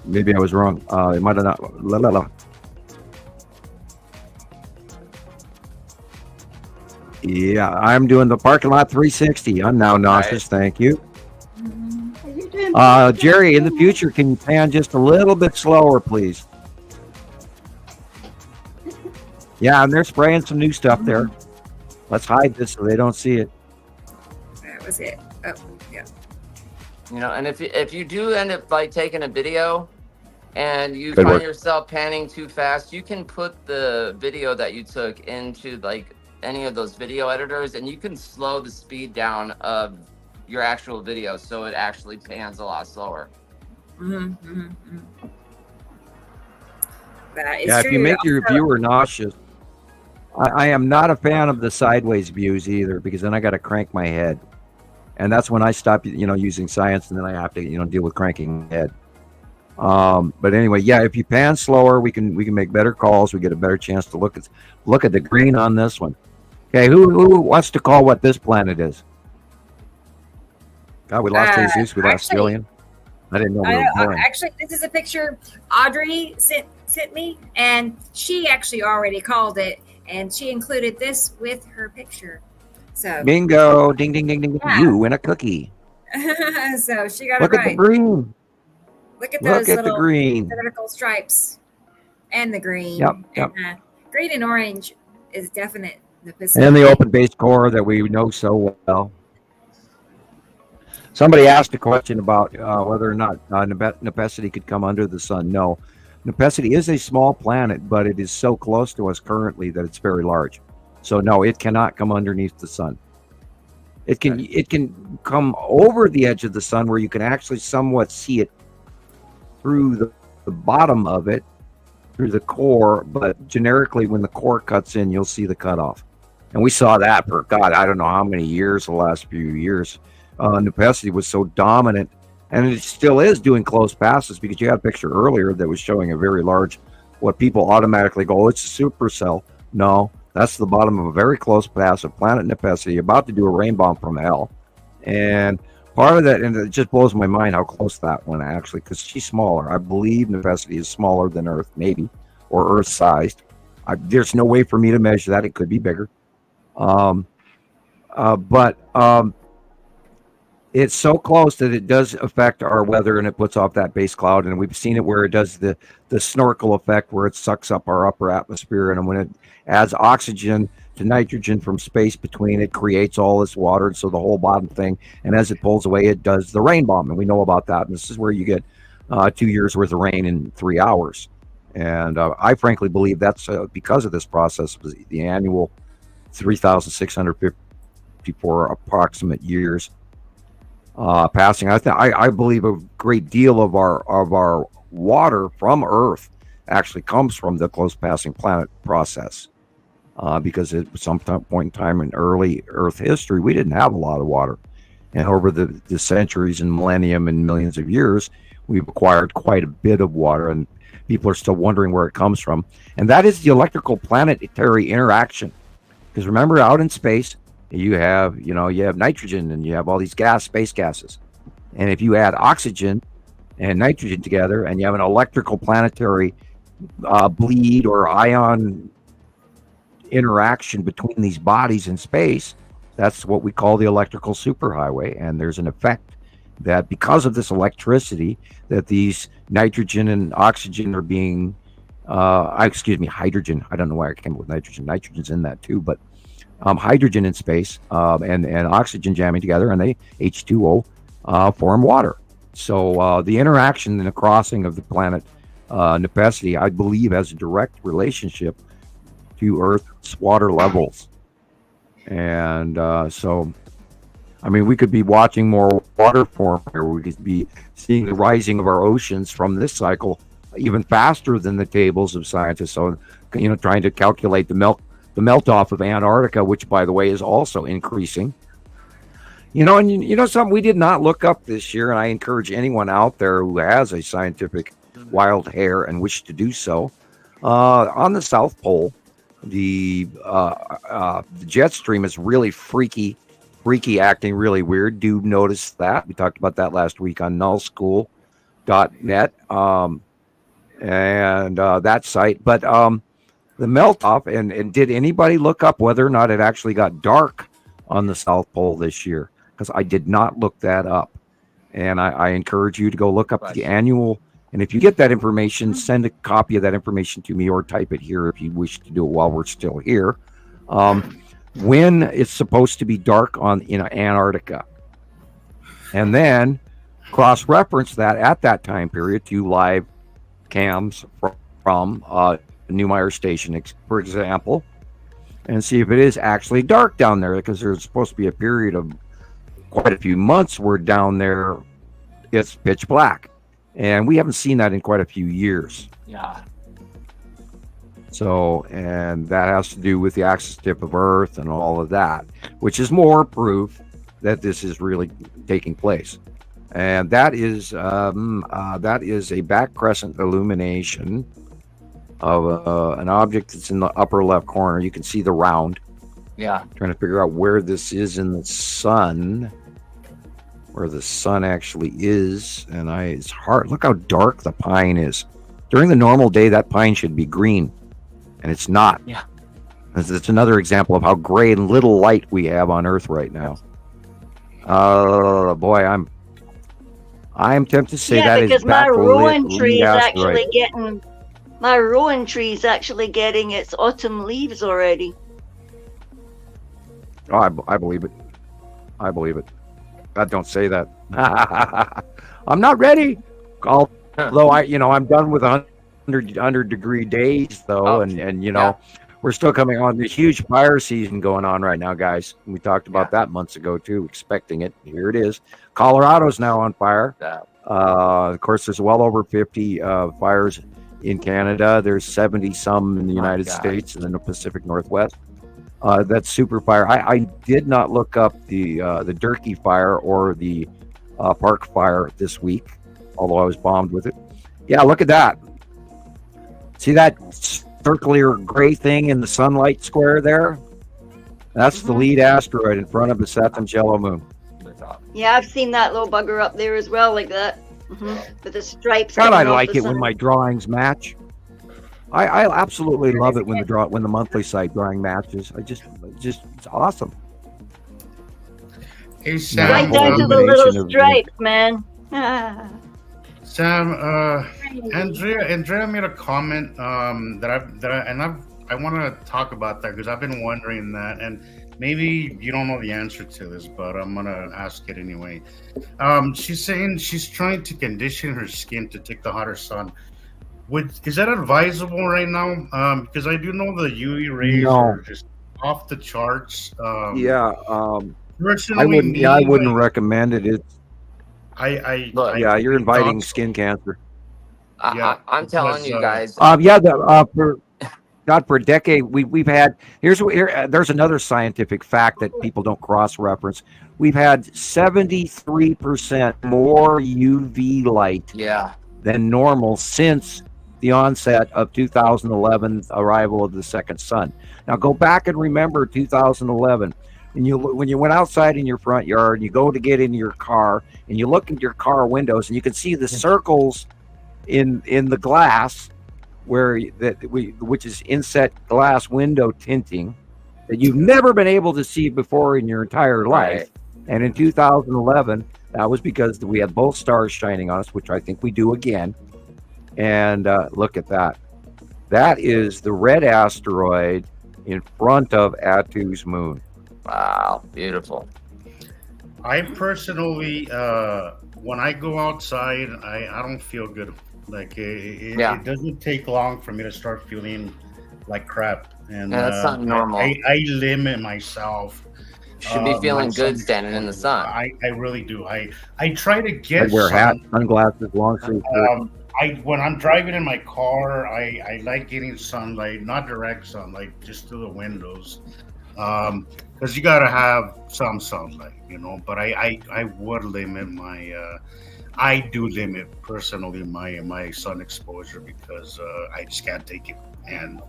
Maybe I was wrong. It might have not. Yeah, I'm doing the parking lot 360. I'm now nauseous. Thank you. Jerry, in the future, can you pan just a little bit slower, please? Yeah, and they're spraying some new stuff there. Let's hide this so they don't see it. That was it. Oh, yeah. And if you do end up like taking a video and you find yourself panning too fast, you can put the video that you took into like any of those video editors, and you can slow the speed down of your actual video so it actually pans a lot slower. That is true. If you make your viewer nauseous, I am not a fan of the sideways views either, because then I got to crank my head, and that's when I stop, using science, and then I have to, deal with cranking head. But anyway, yeah, if you pan slower, we can make better calls. We get a better chance to look at the green on this one. Okay, who wants to call what this planet is? God, we lost Jesus. We lost Jillian. I didn't know we were born. Actually, this is a picture Audrey sent me, and she actually already called it, and she included this with her picture. So bingo, ding, ding, ding, ding. Yeah. You win a cookie. So she got Look it right. Look at the green. Look at those little green vertical stripes and the green. Yep. And, green and orange is definite. And the open base core that we know so well. Somebody asked a question about whether or not Nepesity could come under the sun. No. Nepesity is a small planet, but it is so close to us currently that it's very large. So no, it cannot come underneath the sun. It can come over the edge of the sun where you can actually somewhat see it through the bottom of it, through the core, but generically when the core cuts in, you'll see the cutoff. And we saw that for, God, I don't know how many years, the last few years. Nepesity was so dominant, and it still is doing close passes, because you had a picture earlier that was showing a very large, what people automatically go, it's a supercell. No, that's the bottom of a very close pass of planet Nepesity, about to do a rain bomb from hell. And part of that, and it just blows my mind how close that one actually, because she's smaller. I believe Nepesity is smaller than Earth, maybe, or Earth-sized. There's no way for me to measure that. It could be bigger. It's so close that it does affect our weather, and it puts off that base cloud. And we've seen it where it does the snorkel effect, where it sucks up our upper atmosphere, and when it adds oxygen to nitrogen from space between, it creates all this water, and so the whole bottom thing. And as it pulls away, it does the rain bomb, and we know about that. And this is where you get 2 years worth of rain in 3 hours. And I frankly believe that's because of this process, the annual 3,654 approximate years passing. I believe a great deal of our water from Earth actually comes from the close passing planet process, because at some point in time in early Earth history, we didn't have a lot of water, and over the centuries and millennium and millions of years, we've acquired quite a bit of water, and people are still wondering where it comes from. And that is the electrical planetary interaction. Because remember, out in space, you have nitrogen, and you have all these space gases. And if you add oxygen and nitrogen together, and you have an electrical planetary bleed or ion interaction between these bodies in space, that's what we call the electrical superhighway. And there's an effect that because of this electricity, that these nitrogen and oxygen are being, hydrogen. I don't know why I came up with nitrogen. Nitrogen's in that too, but hydrogen in space and oxygen jamming together, and they H2O form water. So the interaction and the crossing of the planet Nepesi, I believe, has a direct relationship to Earth's water levels. And so, I mean, we could be watching more water form here. We could be seeing the rising of our oceans from this cycle even faster than the tables of scientists. So, trying to calculate the melt off of Antarctica, which, by the way, is also increasing. Something we did not look up this year, and I encourage anyone out there who has a scientific wild hair and wish to do so. On the South Pole, the jet stream is really freaky, acting really weird. Do notice that. We talked about that last week on nullschool.net and that site. But the melt off, and did anybody look up whether or not it actually got dark on the South Pole this year? Because I did not look that up. And I encourage you to go look up the annual. And if you get that information, send a copy of that information to me, or type it here if you wish to do it while we're still here. When it's supposed to be dark in Antarctica, and then cross-reference that at that time period to live cams from Neumeyer Station, for example, and see if it is actually dark down there, because there's supposed to be a period of quite a few months where down there it's pitch black, and we haven't seen that in quite a few years. Yeah. So, and that has to do with the axis tip of Earth and all of that, which is more proof that this is really taking place. And that is a back crescent illumination of an object that's in the upper left corner. You can see the round. Yeah. Trying to figure out where this is in the sun, where the sun actually is. And it's hard. Look how dark the pine is. During the normal day, that pine should be green, and it's not. Yeah. It's another example of how gray and little light we have on Earth right now. Boy, I'm tempted to say that is because my rowan tree is actually getting its autumn leaves already. Oh, I believe it. God, don't say that. I'm not ready. Although I'm done with 100 degree days though, and we're still coming on the huge fire season going on right now, guys. We talked about that months ago too, expecting it. Here it is. Colorado's now on fire. Of course, there's well over 50 fires in Canada. There's 70 some in the United States and in the Pacific Northwest. That's super fire. I did not look up the Durkee fire or the Park fire this week, although I was bombed with it. Yeah, look at that. See that circular gray thing in the sunlight square there? That's the lead asteroid in front of the Bethetham's yellow moon. Yeah, I've seen that little bugger up there as well, like that, with the stripes. God, I like it when my drawings match. I absolutely love it when the monthly site drawing matches. It's awesome. Hey Sam, Right down to the little stripes, man. Ah. Sam, Andrea made a comment I want to talk about that because I've been wondering that, and maybe you don't know the answer to this, but I'm gonna ask it anyway. She's saying she's trying to condition her skin to take the hotter sun. Is that advisable right now? Because I do know the UV rays are just off the charts. Personally, I wouldn't recommend it. It's Look, you're inviting skin cancer. I'm telling you guys. For a decade we've had there's another scientific fact that people don't cross-reference. We've had 73% more UV light than normal since the onset of 2011 arrival of the second sun. Now go back and remember 2011. And when you went outside in your front yard and you go to get into your car and you look into your car windows and you can see the circles in the glass which is inset glass window tinting that you've never been able to see before in your entire life. Right. And in 2011, that was because we had both stars shining on us, which I think we do again. And look at that. That is the red asteroid in front of Attu's moon. Wow, beautiful. I personally, when I go outside, I don't feel good. Like it doesn't take long for me to start feeling like crap, and that's not normal. I limit myself. Should be feeling good standing in the sun. I really do. I try to get. I wear hats, sunglasses, long sleeves. When I'm driving in my car, I like getting sunlight, not direct sunlight, just through the windows. Because you gotta have some sunlight, But I would limit my. I do limit personally my sun exposure because I just can't take it. And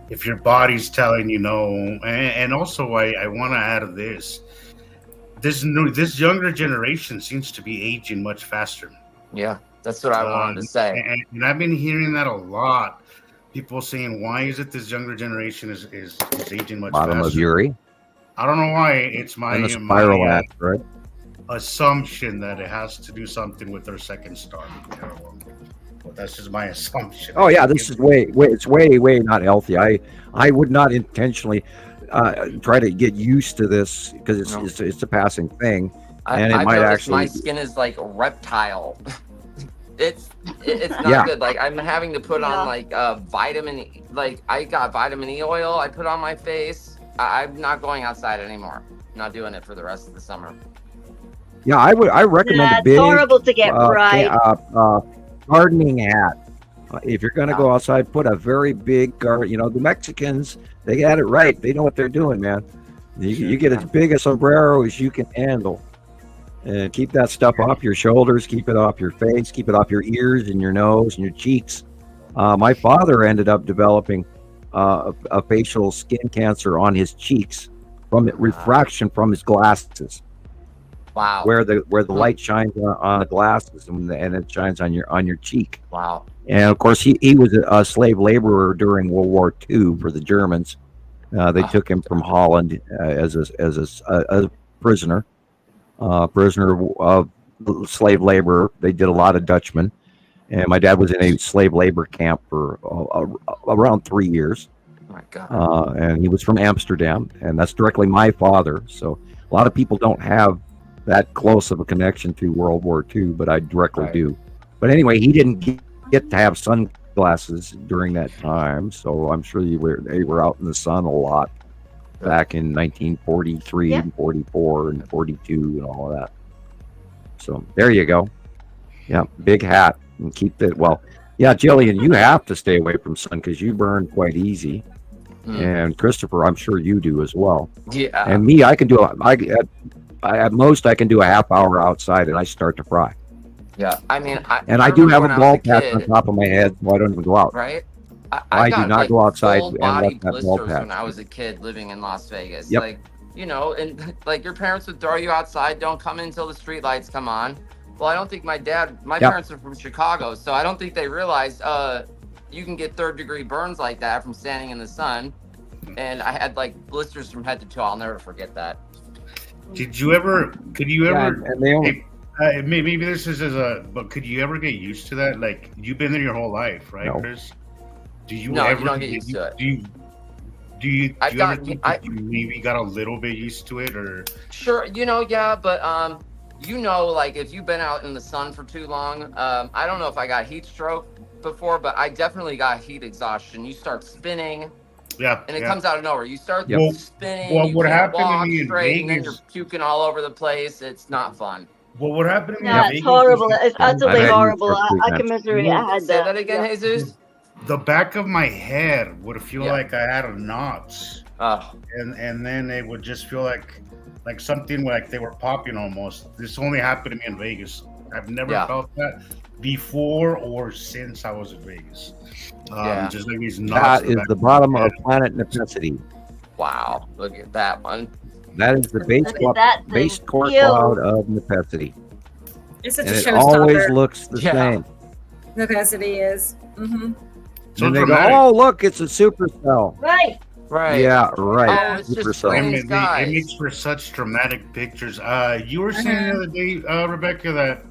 if your body's telling you no, and also I want to add this younger generation seems to be aging much faster. Yeah, that's what I wanted to say. And I've been hearing that a lot. People saying, why is it this younger generation is aging much faster? Bottom of Uri. I don't know why. It's my spiral act, right? Assumption that it has to do something with their second star. But that's just my assumption. Oh yeah, this is way not healthy. I would not intentionally try to get used to this because it's a passing thing, and it might actually. My skin is like a reptile. It's not good. Like I'm having to put on like vitamin E. Like I got vitamin E oil I put on my face. I'm not going outside anymore. I'm not doing it for the rest of the summer. Yeah, I recommend a big. It's horrible to get bright. Gardening hat. If you're going to go outside, put a very big garden. The Mexicans, they got it right. They know what they're doing, man. You get as big a sombrero as you can handle, and keep that stuff off your shoulders, keep it off your face, keep it off your ears and your nose and your cheeks. My father ended up developing a facial skin cancer on his cheeks from refraction from his glasses. Wow. Where the light shines on the glasses and it shines on your cheek. Wow. And of course he was a slave laborer during World War II for the Germans. They took him from Holland as a prisoner of slave labor. They did a lot of Dutchmen, and my dad was in a slave labor camp for around 3 years. Oh my God. And he was from Amsterdam, and that's directly my father. So a lot of people don't have that close of a connection to World War II, but I directly do. But anyway, he didn't get to have sunglasses during that time, so I'm sure they were out in the sun a lot back in 1943 and 44 and 42 and all of that. So there you go. Yeah, big hat and keep it well. Yeah, Jillian, you have to stay away from sun because you burn quite easy. And Christopher, I'm sure you do as well. Yeah. And me, I can do at most I can do a half hour outside and I start to fry. Yeah, I mean, I do have a bald patch on top of my head, so I don't even go out. Right. I do not go outside and let that bald patch. When I was a kid living in Las Vegas, Yep. like and like your parents would throw you outside. Don't come in until the street lights come on. Well, I don't think my parents are from Chicago, so I don't think they realized you can get third-degree burns like that from standing in the sun. And I had like blisters from head to toe. I'll never forget that. Could you ever? and they only, Maybe this is but could you ever get used to that? Like you've been there your whole life, right, No. Chris? Do you No, ever you don't get used to it. Do I've you ever gotten- think that you maybe got a little bit used to it, or Sure, yeah, but like if you've been out in the sun for too long, I don't know if I got heat stroke before, but I definitely got heat exhaustion. You start spinning, yeah? and it yeah. comes out of nowhere. You start Well- spinning. well, you what can't happened to walk me in straight, and then you're Vegas- puking all over the place. It's not fun. Well, what happened to me? No, in it's Vegas horrible. was It's utterly I had horrible. used it I three commiserate. times. I had Say that again, Yeah. Jesus. the back of my head would feel Yeah. like I had a knots, Oh, and then it would just feel like something like they were popping almost. This only happened to me in Vegas. I've never Yeah. felt that before or since I was in Vegas. Yeah. Just like these knots. that in is back the of my bottom head. of planet necessity. wow! Look at that one. That is the base, Look at that thing. base core Ew. cloud of necessity. It's such And a it always showstopper. looks the Yeah. same. Necessity is. Mm-hmm. So And they go, dramatic. oh, look, it's a supercell. Right. Right. Yeah, Oh, right. it's just Supercell. plain It skies. makes for such dramatic pictures. You were saying the other day, Rebecca, that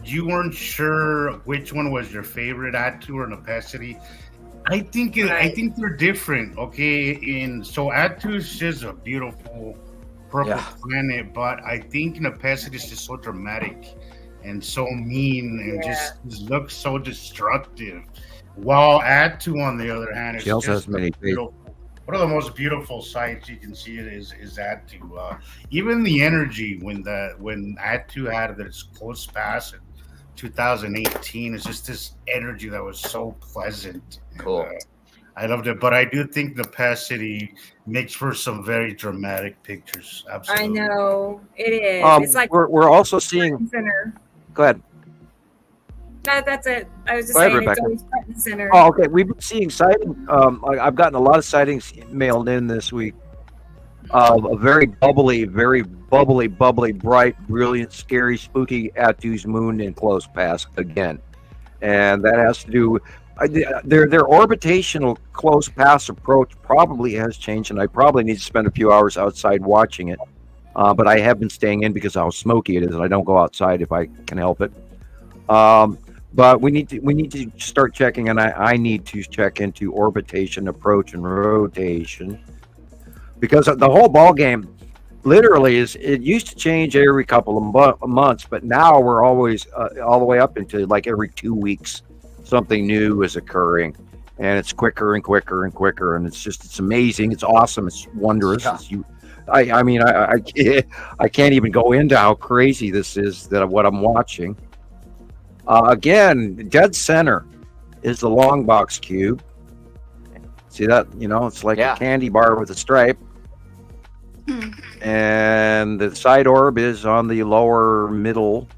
you weren't sure which one was your favorite Atu or Nepacity. I think they're different. Okay, so Atu is just a beautiful purple Yeah. planet, but I think Nepacity is just so dramatic and so mean and just looks so destructive. While Atu, on the other hand, is She also just has many a beautiful. One of the most beautiful sights you can see is Atu. Even the energy when Atu had this close pass in 2018 is just this energy that was so pleasant. Cool. And, I loved it, but I do think the Nepacity makes for some very dramatic pictures. Absolutely. I know it is. It's like we're also seeing. center. Go ahead. That's it. I was just Go ahead, saying Rebecca. it's always front and center. Oh, okay. We've been seeing sightings. I've gotten a lot of sightings mailed in this week of a very bubbly, bright, brilliant, scary, spooky Atu's moon in close pass again, and that has to do. Their orbitational close pass approach probably has changed, and I probably need to spend a few hours outside watching it. But I have been staying in because of how smoky it is, and I don't go outside if I can help it. But we need to start checking, and I need to check into orbitation, approach, and rotation, because the whole ball game literally is. It used to change every couple of months, but now we're always all the way up into like every 2 weeks, something new is occurring, and it's quicker and quicker and quicker, and it's amazing, it's awesome, it's wondrous. Yeah. I can't even go into how crazy this is that what I'm watching. Again, dead center is the long box cube. See that? It's like Yeah. a candy bar with a stripe. And the side orb is on the lower middle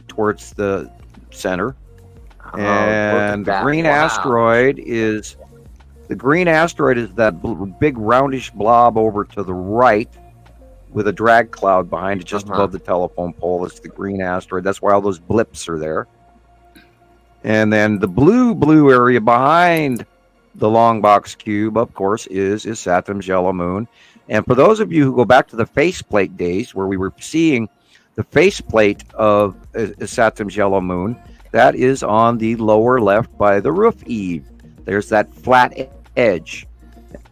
towards the center. Oh, And look the at that. green Wow. asteroid is that big roundish blob over to the right with a drag cloud behind it just above the telephone pole. It's the green asteroid. That's why all those blips are there. And then the blue area behind the long box cube, of course, is Saturn's yellow moon. And for those of you who go back to the faceplate days where we were seeing the faceplate of Saturn's yellow moon, that is on the lower left by the roof eave. There's that flat edge.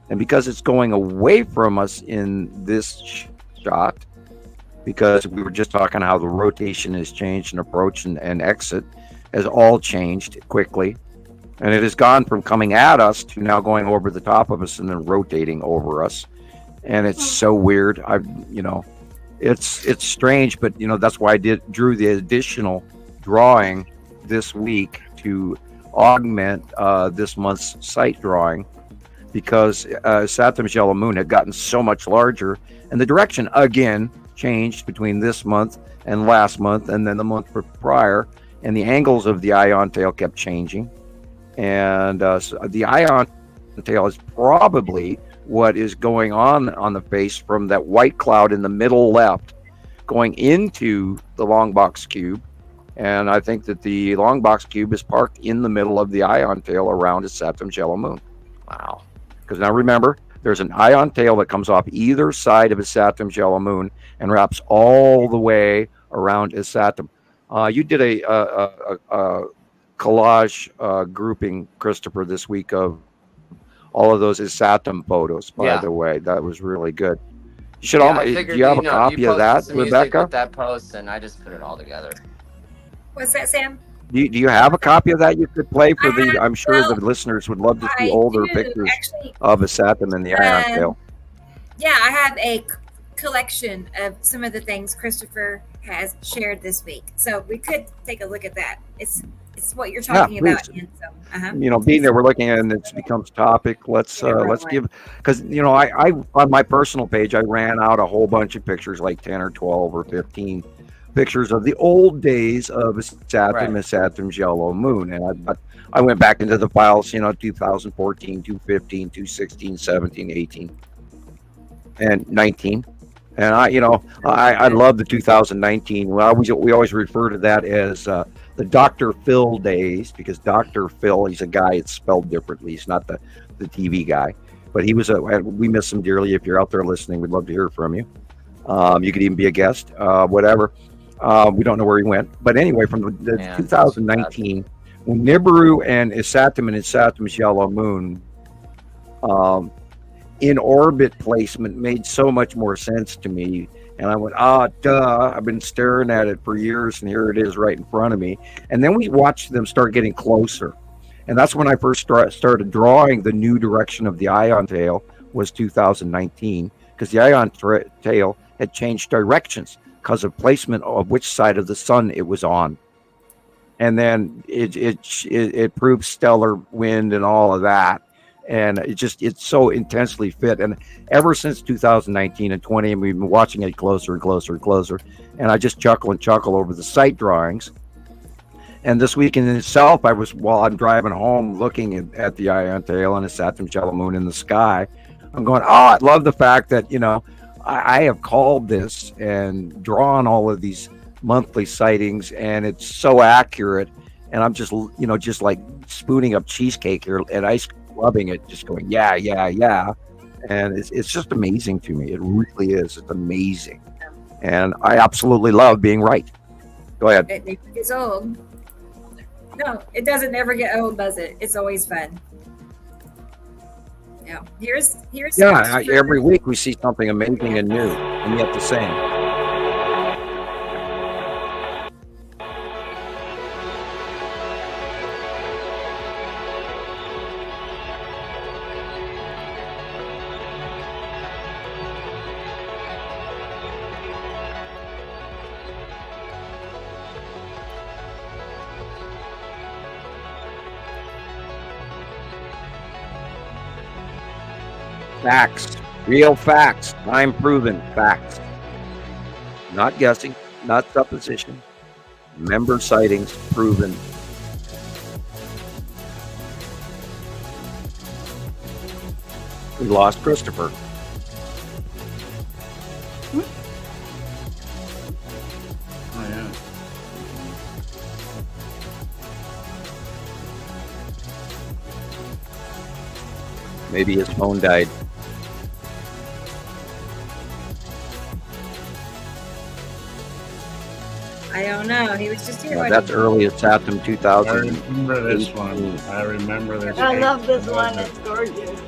And because it's going away from us in this shot, because we were just talking how the rotation has changed and approach and exit has all changed quickly. And it has gone from coming at us to now going over the top of us and then rotating over us. And it's so weird. It's strange, but that's why I drew the additional drawing this week to augment this month's sight drawing, because Saturn's yellow moon had gotten so much larger, and the direction again changed between this month and last month, and then the month prior, and the angles of the ion tail kept changing, and so the ion tail is probably what is going on the face from that white cloud in the middle left going into the long box cube. And I think that the long box cube is parked in the middle of the ion tail around its Saturn's yellow moon. Wow. Because now remember, There's an ion tail that comes off either side of Saturn's yellow moon and wraps all the way around Saturn. You did a collage grouping, Christopher, this week of all of those Saturn photos. By the way, that was really good. You should do you have a copy of that, Rebecca? With that post, and I just put it all together. What's that, Sam? Do you have a copy of that you could play for the? I'm sure the listeners would love to see older pictures of a Saturn and the ion tail. Yeah, I have a collection of some of the things Christopher has shared this week, so we could take a look at that. It's what you're talking about. Ian, so, being there, we're looking at, and it becomes topic. Let's give, because I on my personal page I ran out a whole bunch of pictures, like 10 or 12 or 15 pictures of the old days of Saturn and Saturn's yellow moon, and I went back into the files, 2014, 2015, 2016, 17, 18, and 19. And I love the 2019. We always refer to that as the Dr. Phil days, because Dr. Phil, he's a guy, it's spelled differently. He's not the TV guy, but he was we miss him dearly. If you're out there listening, we'd love to hear from you. You could even be a guest, whatever. We don't know where he went, but anyway, from the 2019, when Nibiru and Saturn and Saturn's yellow moon in orbit placement made so much more sense to me, and I went, duh! I've been staring at it for years, and here it is right in front of me. And then we watched them start getting closer, and that's when I first started drawing the new direction of the ion tail. Was 2019, because the ion tail had changed directions because of placement of which side of the sun it was on. And then it proved stellar wind and all of that. And it's so intensely fit. And ever since 2019 and 20, and we've been watching it closer and closer and closer. And I just chuckle over the sight drawings. And this week in itself, while I'm driving home looking at the ion tail and a Saturn's yellow moon in the sky, I'm going, I love the fact that, I have called this and drawn all of these monthly sightings, and it's so accurate. And I'm just, just like spooning up cheesecake here and ice loving it, just going, yeah. And it's just amazing to me. It really is. It's amazing. And I absolutely love being right. Go ahead. It never gets old. No, it doesn't never get old, does it? It's always fun. Yeah. Here's every week we see something amazing and new, and yet the same. Facts, real facts, time proven facts. Not guessing, not supposition. Member sightings proven. We lost Christopher. Oh, yeah. Maybe his phone died. I don't know. He was just here. That's early as Saturn 2000. I remember this one. I love this one. It's gorgeous.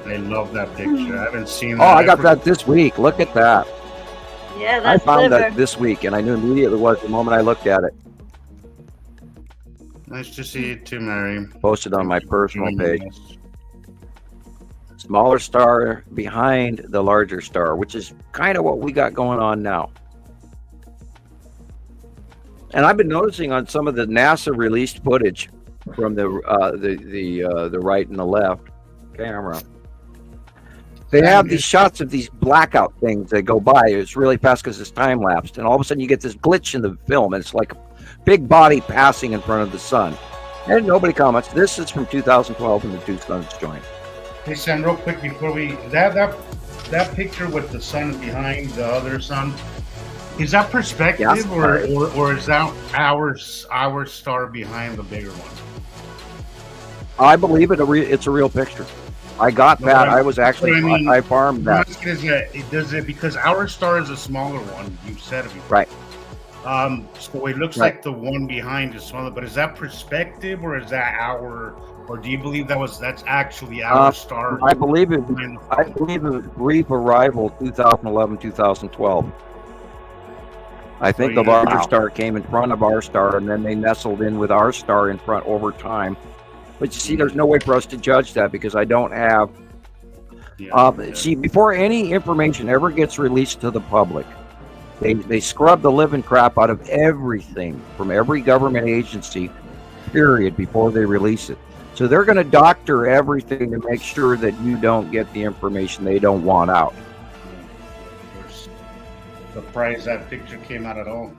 I love that picture. I haven't seen that. Oh, I got that this week. Look at that. Yeah, that's I found that this week, and I knew immediately it was the moment I looked at it. Nice to see you too, Mary. Posted on my personal page. Smaller star behind the larger star, which is kind of what we got going on now. And I've been noticing on some of the NASA released footage from the right and the left camera, they have these shots of these blackout things that go by. It's really fast because it's time lapsed, and all of a sudden you get this glitch in the film, and it's like a big body passing in front of the sun. And nobody comments. This is from 2012 when the two suns joined. Hey Sam, real quick before we that picture with the sun behind the other sun. Is that perspective, yes, or is that our star behind the bigger one? I believe it's a real picture. I got No, that. but I was actually, but I mean, I farmed I'm that. asking is that does it because our star is a smaller one? You said it before. Right. So it looks Right. like the one behind is smaller, but is that perspective or is that our? Or do you believe that's actually our star? I believe it. behind the I phone? believe it was brief arrival 2011, 2012. I think the yeah. larger Wow. star came in front of our star, and then they nestled in with our star in front over time. But you see, there's no way for us to judge that because I don't have. Yeah. See, before any information ever gets released to the public, they scrub the living crap out of everything from every government agency, period, before they release it. So they're going to doctor everything to make sure that you don't get the information they don't want out. Surprised that picture came out at all.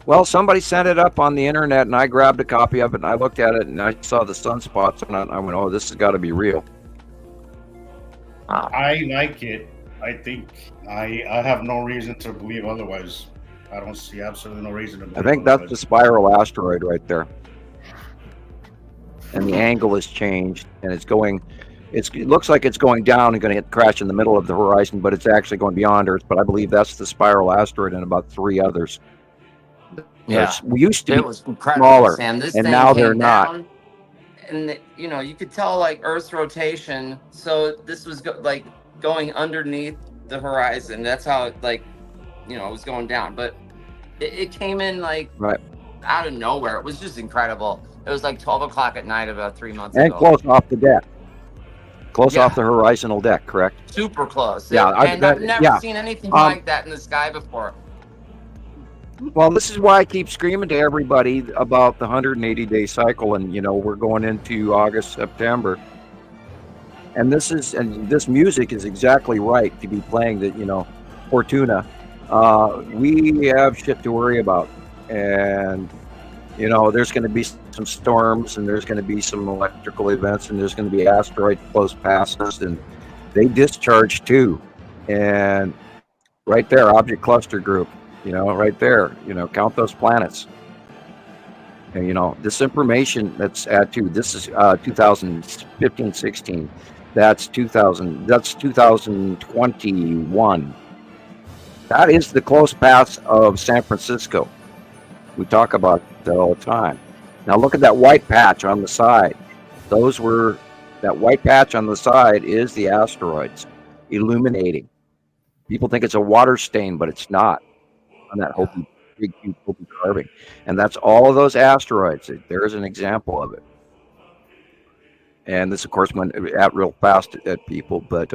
Well, somebody sent it up on the internet, and I grabbed a copy of it, and I looked at it, and I saw the sunspots, and I went, "Oh, this has got to be real." I like it. I think I have no reason to believe otherwise. I don't see absolutely no reason to I believe think that's the otherwise. spiral asteroid right there, and the angle has changed, and it's going. It looks like it's going down and going to crash in the middle of the horizon, but it's actually going beyond Earth. But I believe that's the spiral asteroid and about 3 others. Yeah. We used to It be was incredible, smaller, Sam. This and thing now came they're not. down, and you could tell like Earth's rotation. So this was going underneath the horizon. That's how it it was going down. But it came in Right. out of nowhere. It was just incredible. It was like 12 o'clock at night about 3 months And ago. close off the deck. Close Yeah. off the horizontal deck, correct? Super close. Yeah, And I've never seen anything like that in the sky before. Well, this is why I keep screaming to everybody about the 180-day cycle, and we're going into August, September, and this music is exactly right to be playing. That Fortuna, we have shit to worry about, and there's going to be some storms, and there's going to be some electrical events, and there's going to be asteroid close passes, and they discharge too, and right there, object cluster group. Right there, count those planets. And, this information that's this is 2015, 16. That's 2021. That is the close path of San Francisco. We talk about that all the time. Now look at that white patch on the side. That white patch on the side is the asteroids illuminating. People think it's a water stain, but it's not. On that big Hopi carving, and that's all of those asteroids. There's an example of it, and this, of course, went out real fast at people. But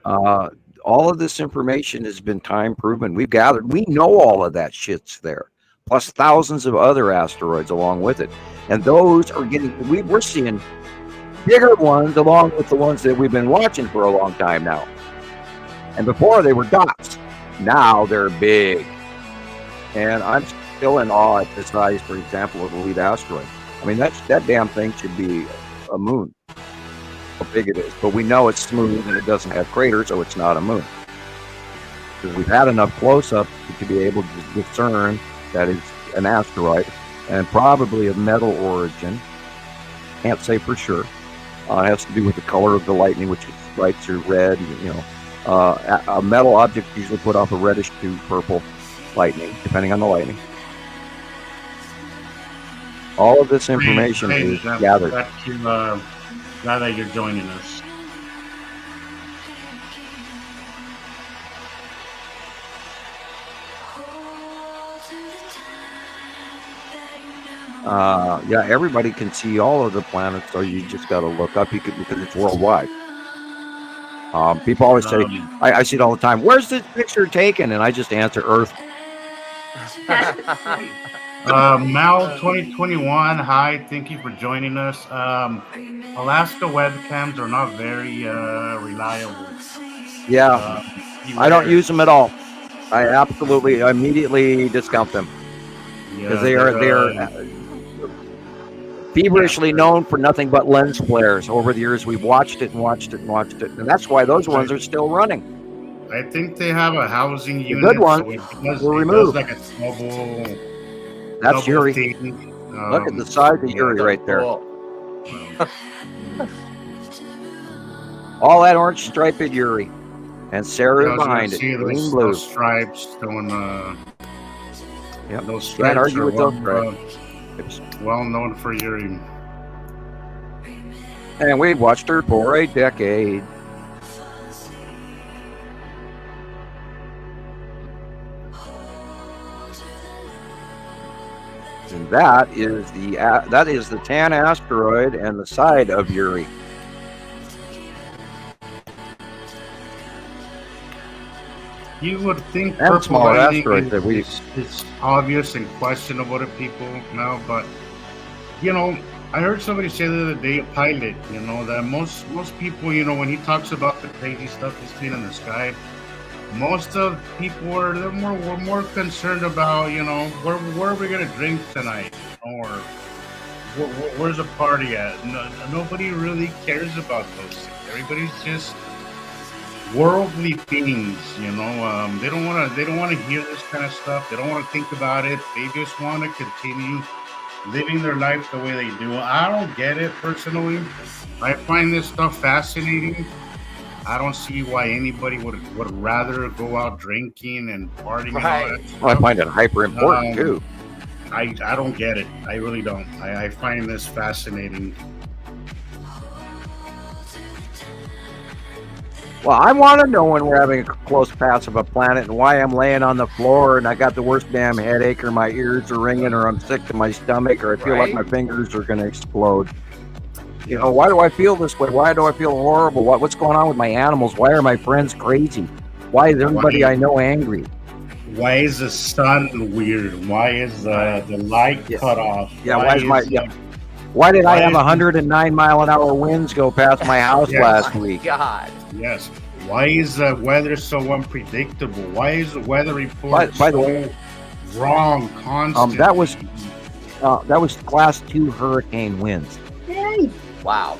all of this information has been time proven. We've gathered. We know all of that shit's there, plus thousands of other asteroids along with it, and those are getting. We're seeing bigger ones along with the ones that we've been watching for a long time now, and before they were dots. Now they're big, and I'm still in awe at the size, for example, of the lead asteroid. I mean, that damn thing should be a moon, how big it is. But we know it's smooth and it doesn't have craters, so it's not a moon. Because we've had enough close-ups to be able to discern that it's an asteroid and probably of metal origin. Can't say for sure. It has to do with the color of the lightning, which is stripes or red, a metal object usually put off a reddish to purple lightning, depending on the lightning. All of this information is gathered. Glad that you're joining us. Everybody can see all of the planets, so you just got to look up. Because it's worldwide. People always say, I see it all the time, where's this picture taken? And I just answer Earth. Mal 2021, hi, thank you for joining us. Alaska webcams are not very reliable. Yeah, I don't use them at all. I immediately discount them because they are feverishly known for nothing but lens flares. Over the years, we've watched it, and that's why those ones are still running. I think they have a housing unit. Good one. So We're removed. like a double. That's Yuri. Thing. Look at the size of Yuri right there. Cool. All that orange striped Yuri. And Sarah I was gonna behind it. see Green, blue. those stripes doing Yep. those Can't stripes argue are with those stripes. well known for Yuri. And we've watched her for a decade. And that is the tan asteroid and the side of Yuri. You would think And purple smaller lightning asteroids that we- is obvious and questionable to people now, but you know, I heard somebody say the other day, a pilot, you know, that most people, you know, when he talks about the crazy stuff he's seen in the sky, most of people were more concerned about, you know, where are we gonna drink tonight, or where's the party at? Nobody really cares about those things. Everybody's just worldly things, you know. They don't want to hear this kind of stuff. They don't want to think about it. They just want to continue living their life the way they do. I don't get it personally. I find this stuff fascinating. I don't see why anybody would rather go out drinking and partying. And all that stuff. Well, I find it hyper important too. I don't get it. I really don't. I find this fascinating. Well, I want to know when we're having a close pass of a planet and why I'm laying on the floor and I got the worst damn headache, or my ears are ringing, or I'm sick to my stomach, or I feel like my fingers are going to explode. You know, why do I feel this way? Why do I feel horrible? What's going on with my animals? Why are my friends crazy? Why is everybody I know angry? Why is the sun weird? Why is the light cut off? Yeah, why did I have 109-mile-an-hour winds go past my house last week? God. Yes. Why is the weather so unpredictable? Why is the weather report By the way, wrong constantly? that was class 2 hurricane winds. Yay. Wow.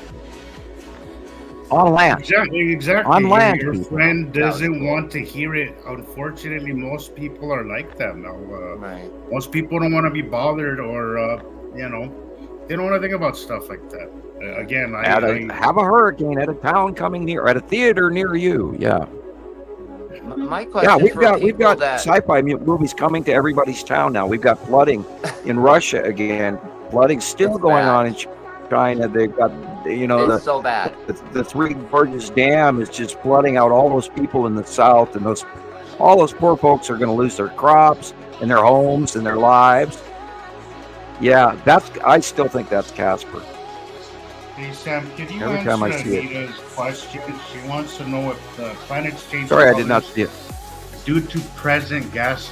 On land. Exactly. On land. Your friend doesn't want to hear it. Unfortunately, most people are like that now. Right. Most people don't want to be bothered, or you know, they don't want to think about stuff like that. Again, have a hurricane at a town coming near, at a theater near you. Yeah. My question. Yeah, we've got sci-fi movies coming to everybody's town now. We've got flooding in Russia again. Flooding still going on in China. They've got, you know, it's so bad. The Three Gorges Dam is just flooding out all those people in the south, and all those poor folks are going to lose their crops and their homes and their lives. Yeah, I still think that's Casper. Hey Sam, can you Every time I answer see Anita's question? She wants to know if the planets change. Sorry, I did not see it. Due to present gases.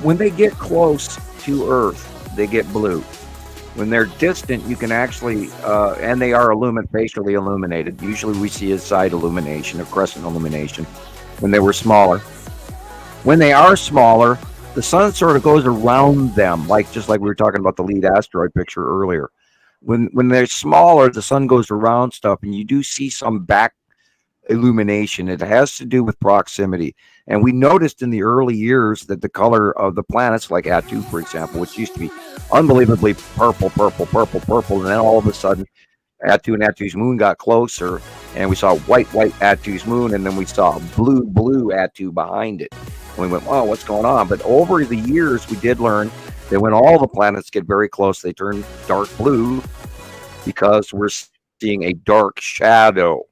When they get close to Earth, they get blue. When they're distant, you can actually, and they are facially illuminated. Usually we see a side illumination, a crescent illumination, when they were smaller. When they are smaller, the sun sort of goes around them, just like we were talking about the lead asteroid picture earlier. When they're smaller, the sun goes around stuff, and you do see some back illumination. It has to do with proximity. And we noticed in the early years that the color of the planets, like Attu, for example, which used to be unbelievably purple, and then all of a sudden, Attu and Attu's moon got closer, and we saw white Attu's moon, and then we saw blue Attu behind it. And we went, oh, what's going on? But over the years, we did learn that when all the planets get very close, they turn dark blue because we're seeing a dark shadow.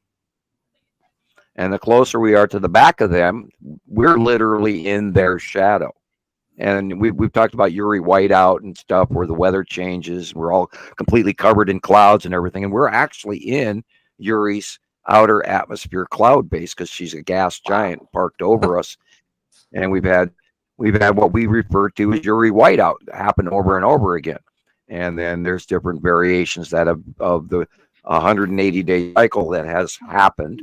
And the closer we are to the back of them, we're literally in their shadow. And we've talked about Yuri whiteout and stuff where the weather changes. We're all completely covered in clouds and everything. And we're actually in Yuri's outer atmosphere cloud base because she's a gas giant parked over us. And we've had what we refer to as Yuri whiteout happen over and over again. And then there's different variations of the 180-day cycle that has happened,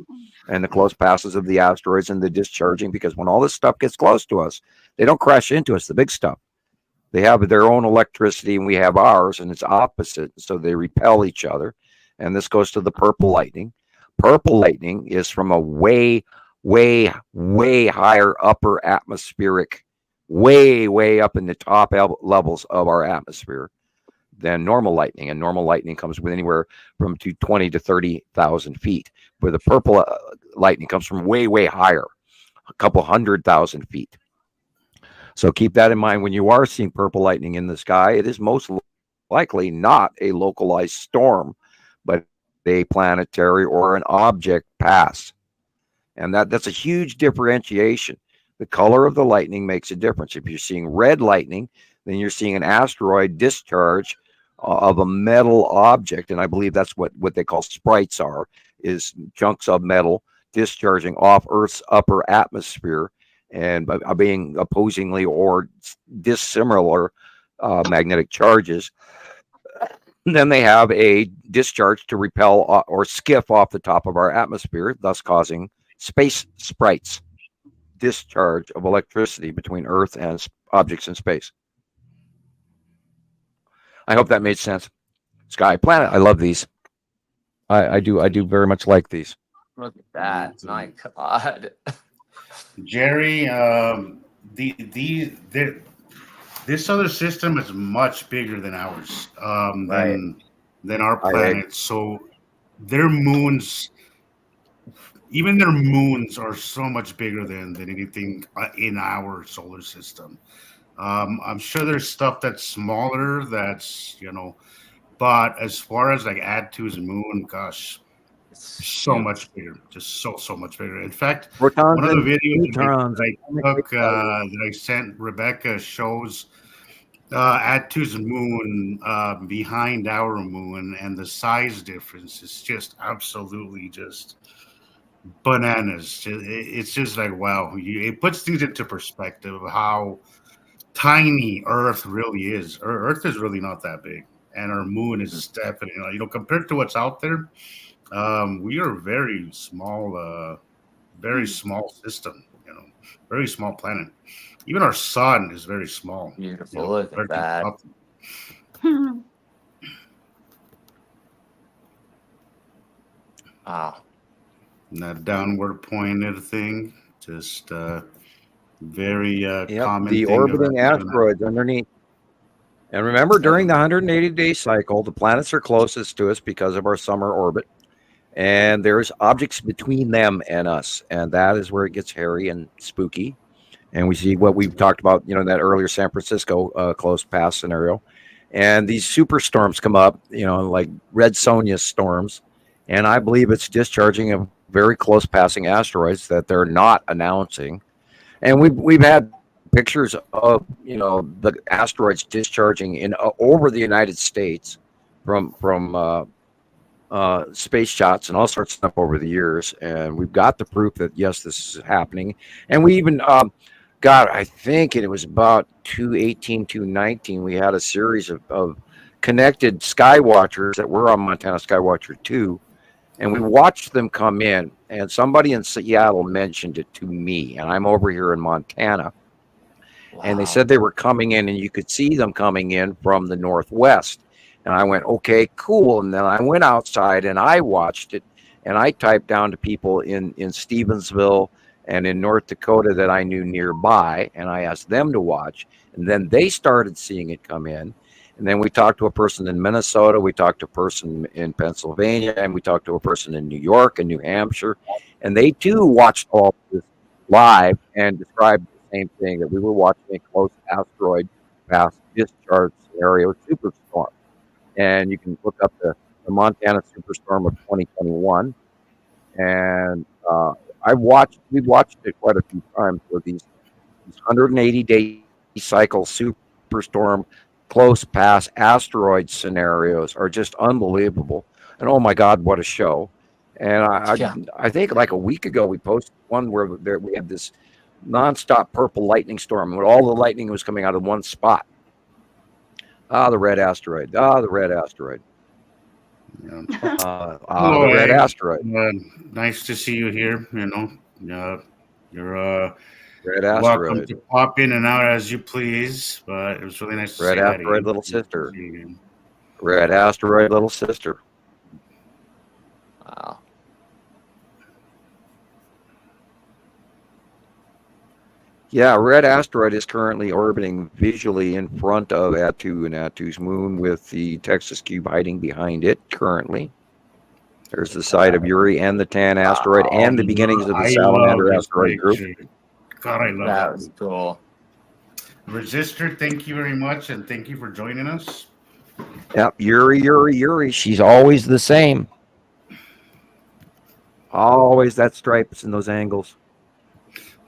and the close passes of the asteroids and the discharging, because when all this stuff gets close to us, they don't crash into us, the big stuff. They have their own electricity and we have ours, and it's opposite, so they repel each other. And this goes to the purple lightning. Purple lightning is from a way higher upper atmospheric, way up in the top levels of our atmosphere. than normal lightning, and normal lightning comes with anywhere from 20 to 30,000 feet, where the purple lightning comes from way higher, a couple 100,000 feet. So keep that in mind when you are seeing purple lightning in the sky. It is most likely not a localized storm, but a planetary or an object pass. And that's a huge differentiation. The color of the lightning makes a difference. If you're seeing red lightning, then you're seeing an asteroid discharge of a metal object. And I believe that's what they call sprites are, is chunks of metal discharging off Earth's upper atmosphere and being opposingly or dissimilar magnetic charges. And then they have a discharge to repel or skiff off the top of our atmosphere, thus causing space sprites, discharge of electricity between Earth and objects in space. I hope that made sense. Sky Planet, I love these. I do very much like these. Look at that! My God. Jerry, this other system is much bigger than ours, than our planet. So their moons, even their moons, are so much bigger than anything in our solar system. I'm sure there's stuff that's smaller, but as far as like Add-2's moon, gosh, so much bigger, just so much bigger. In fact, one of the videos that I sent Rebecca shows Add-2's moon behind our moon, and the size difference is just absolutely just bananas. It's just like, wow, it puts things into perspective of how tiny Earth really is. Earth is really not that big, and our moon is definitely, compared to what's out there. We are very small system, very small planet. Even our sun is very small. Beautiful. Look at that. Wow. And that downward pointed thing, just very common. The orbiting asteroids underneath. And remember, during the 180-day cycle, the planets are closest to us because of our summer orbit. And there's objects between them and us. And that is where it gets hairy and spooky. And we see what we've talked about, that earlier San Francisco close pass scenario. And these superstorms come up, like Red Sonja storms. And I believe it's discharging of very close passing asteroids that they're not announcing. And we've had pictures of, the asteroids discharging in over the United States from space shots and all sorts of stuff over the years. And we've got the proof that, yes, this is happening. And we even I think it was about 2018, 2019, we had a series of connected Skywatchers that were on Montana Skywatcher 2. And we watched them come in. And somebody in Seattle mentioned it to me. And I'm over here in Montana. Wow. And they said they were coming in, and you could see them coming in from the northwest. And I went, okay, cool. And then I went outside and I watched it, and I typed down to people in Stevensville and in North Dakota that I knew nearby, and I asked them to watch. And then they started seeing it come in. And then we talked to a person in Minnesota, we talked to a person in Pennsylvania, and we talked to a person in New York and New Hampshire. And they too watched all of this live and described the same thing, that we were watching a close asteroid pass discharge scenario superstorm. And you can look up the Montana Superstorm of 2021. And we've watched it quite a few times, where these 180-day cycle superstorm close pass asteroid scenarios are just unbelievable. And oh my God, what a show. And I think like a week ago, we posted one where we had this nonstop purple lightning storm, where all the lightning was coming out of one spot. The red asteroid. The red asteroid. Yeah. The red asteroid. Nice to see you here. You're red asteroid. Welcome to pop in and out as you please. But it was really nice to see you. Red asteroid, little sister. Red asteroid, little sister. Wow. Yeah, red asteroid is currently orbiting visually in front of Attu and Attu's moon, with the Texas cube hiding behind it currently. There's the site of Uri and the Tan asteroid and the beginnings of the I love Salamander this asteroid group. picture. God, I love That that. was cool. Resistor, thank you very much, and thank you for joining us. Yep, Uri. She's always the same. Always that stripes and those angles.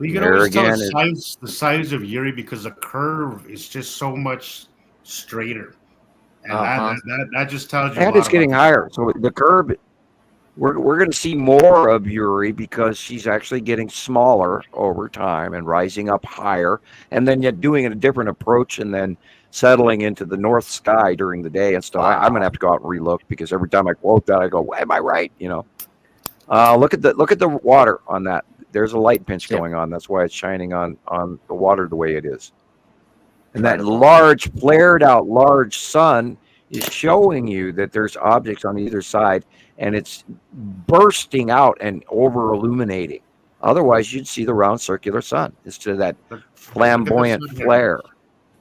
We can There always tell again the size of Uri because the curve is just so much straighter, and that just tells you. And it's getting higher. So the curve, we're going to see more of Uri because she's actually getting smaller over time and rising up higher, and then yet doing a different approach and then settling into the north sky during the day and stuff. Wow. I'm going to have to go out and relook because every time I quote that, I go, "Am I right?" You know. Look at the water on that. There's a light pinch going on. That's why it's shining on the water the way it is. And that large, flared out large sun is showing you that there's objects on either side, and it's bursting out and over illuminating. Otherwise, you'd see the round circular sun instead of that flamboyant flare.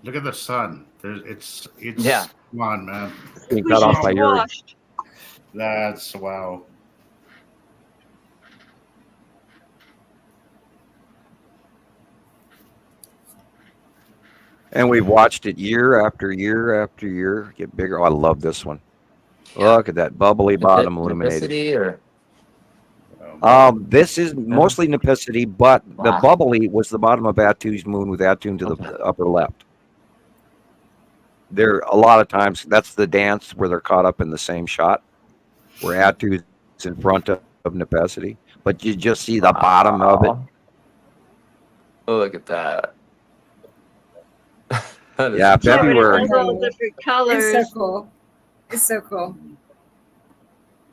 Look at the sun. It's Yeah. Come on, man. It's being cut off by Uri. That's wow. And we've watched it year after year after year get bigger. Oh, I love this one. Look at that bubbly bottom illuminated. Or This is mostly Nepicity, but the bubbly was the bottom of Attu's moon with Attu to the upper left. There, a lot of times, that's the dance where they're caught up in the same shot, where Attu's in front of Nepicity, but you just see the bottom of it. Oh, look at that. That is Yeah, Yeah, but it February. has all different colors. It's so cool. It's so cool.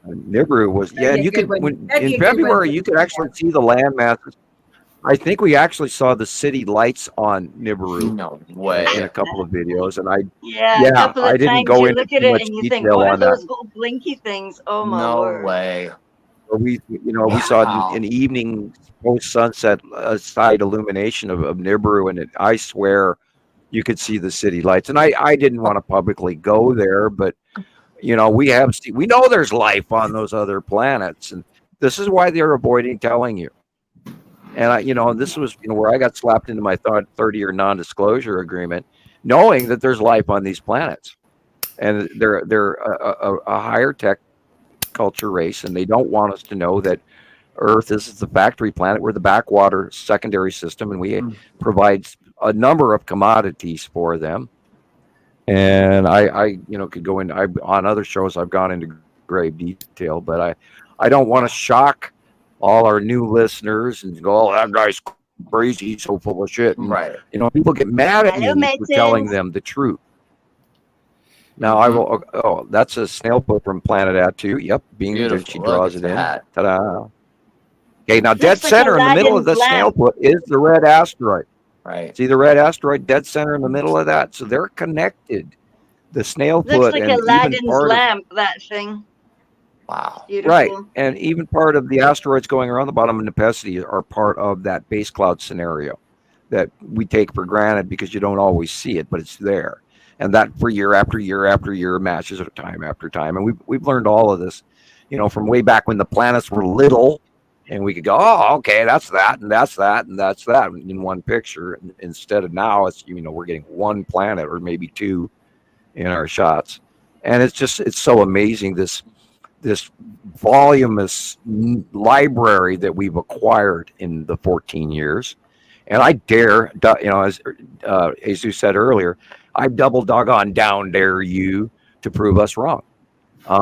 Nibiru was, yeah, That'd you be a could, good one. when, That'd be in a good one. February, you could actually see the land masses. I think we actually saw the city lights on Nibiru no in way. a couple of videos, and Yeah, Yeah, a couple of I didn't times go you into look at too it much and you think, detail what are on that. those little blinky things? Oh my No word. way. we saw Wow. an evening post sunset side illumination of Nibiru, and I swear you could see the city lights. And I didn't want to publicly go there, but we know there's life on those other planets, and this is why they're avoiding telling you. And this was where I got slapped into my 30-year non-disclosure agreement, knowing that there's life on these planets, and they're a higher tech culture race, and they don't want us to know that Earth is the factory planet. We're the backwater secondary system, and we provide a number of commodities for them. And I could go in. On other shows, I've gone into grave detail, but I don't want to shock all our new listeners and go, "Oh, that guy's crazy, he's so full of shit." And, Right. people get mad at Hello, me for telling Mason. them the truth. Now I will. Oh, that's a snail foot from Planet Attu. Yep, being that Beautiful. she Look draws at it in. that. Ta-da! Okay, now dead Looks like center in the middle of the Aladdin's snail lamp. foot is the red asteroid. Right. See the red asteroid dead center in the middle of that, so they're connected. The snail Looks foot like and even Aladdin's part of, lamp, that thing. Wow. Beautiful. right, and even part of the asteroids going around the bottom of Nepicity are part of that base cloud scenario that we take for granted because you don't always see it, but it's there. And that for year after year after year matches time after time. And we've learned all of this, from way back when the planets were little, and we could go, oh, okay, that's that, and that's that, and that's that in one picture. And instead of now, it's we're getting one planet or maybe two in our shots, and it's so amazing this voluminous library that we've acquired in the 14 years. And I dare, as Jesus said earlier, I double doggone down dare you to prove us wrong,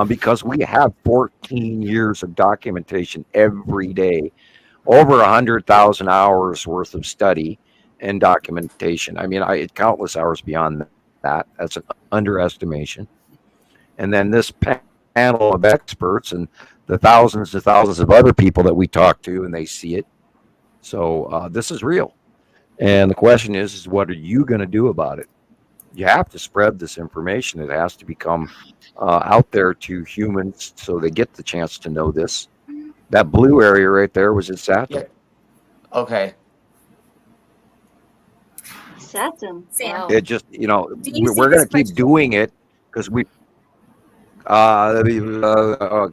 because we have 14 years of documentation every day, over 100,000 hours worth of study and documentation. I mean, countless hours beyond that. That's an underestimation. And then this panel of experts and the thousands and thousands of other people that we talk to, and they see it. So this is real. And the question is what are you going to do about it? You have to spread this information. It has to become out there to humans so they get the chance to know this. That blue area right there was in Saturn. Yeah. Okay. Saturn. Sam. Wow. It just, Do you see we're this going to keep question doing it because we. from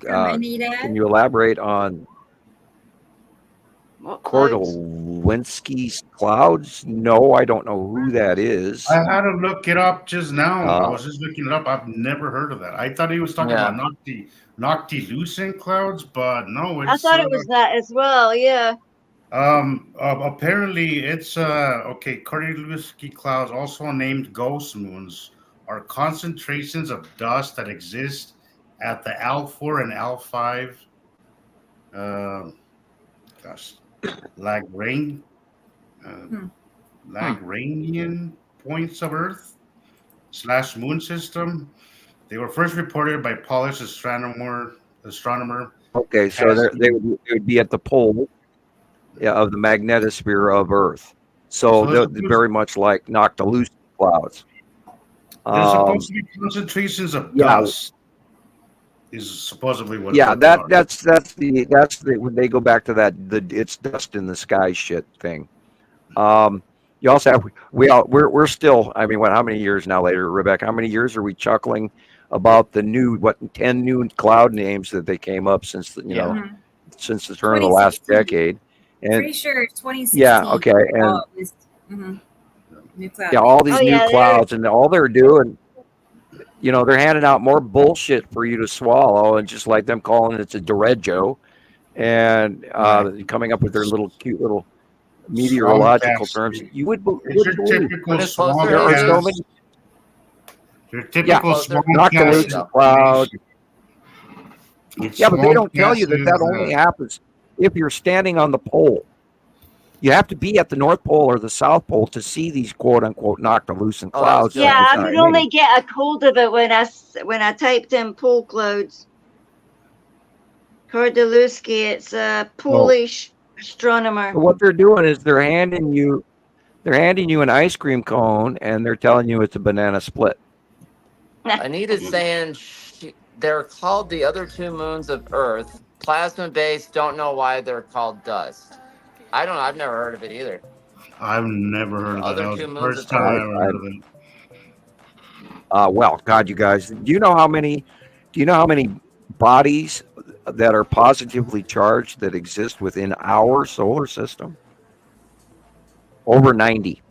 Anita? Can you elaborate on What clouds? Kordylewski's clouds? No, I don't know who that is. I had to look it up just now. I Uh, was just looking it up. I've never heard of that. I thought he was talking Yeah. about noctilucent clouds, but no, I it's thought it was that as well. Yeah. apparently it's okay. Kordylewski clouds, also named ghost moons, are concentrations of dust that exist at the L4 and L5 gosh, Lagrange Lagrangian points of Earth / moon system. They were first reported by Polish astronomer okay, so they would be at the pole of the magnetosphere of Earth. So they're very much like noctilucent clouds. There's supposed to be concentrations of dust. Is supposedly what. Yeah, that's the when they go back to that it's dust in the sky shit thing. You also have we're still. I mean, how many years now later, Rebecca? How many years are we chuckling about the new 10 new cloud names that they came up since since the turn of the last decade? And Pretty sure it's 2016. yeah, okay, and new cloud. yeah, all these new clouds, and all they're doing, they're handing out more bullshit for you to swallow, and just like them calling it a derecho, and coming up with their little cute little meteorological terms. You would believe. Typical There are so many. Your typical noctilucent cloud. Yeah, but they don't tell you that only happens if you're standing on the pole. You have to be at the North Pole or the South Pole to see these quote unquote noctilucent clouds. Yeah, I could only get a hold of it when I typed in pole clouds. Kordylewski, it's a Polish astronomer. So what they're doing is they're handing you an ice cream cone, and they're telling you it's a banana split. Anita's saying they're called the other two moons of Earth. Plasma based, don't know why they're called dust. I don't know. I've never heard of it either. I've never heard of it. That was the first time I ever heard of it. Well, God, you guys, do you know how many bodies that are positively charged that exist within our solar system? Over 90.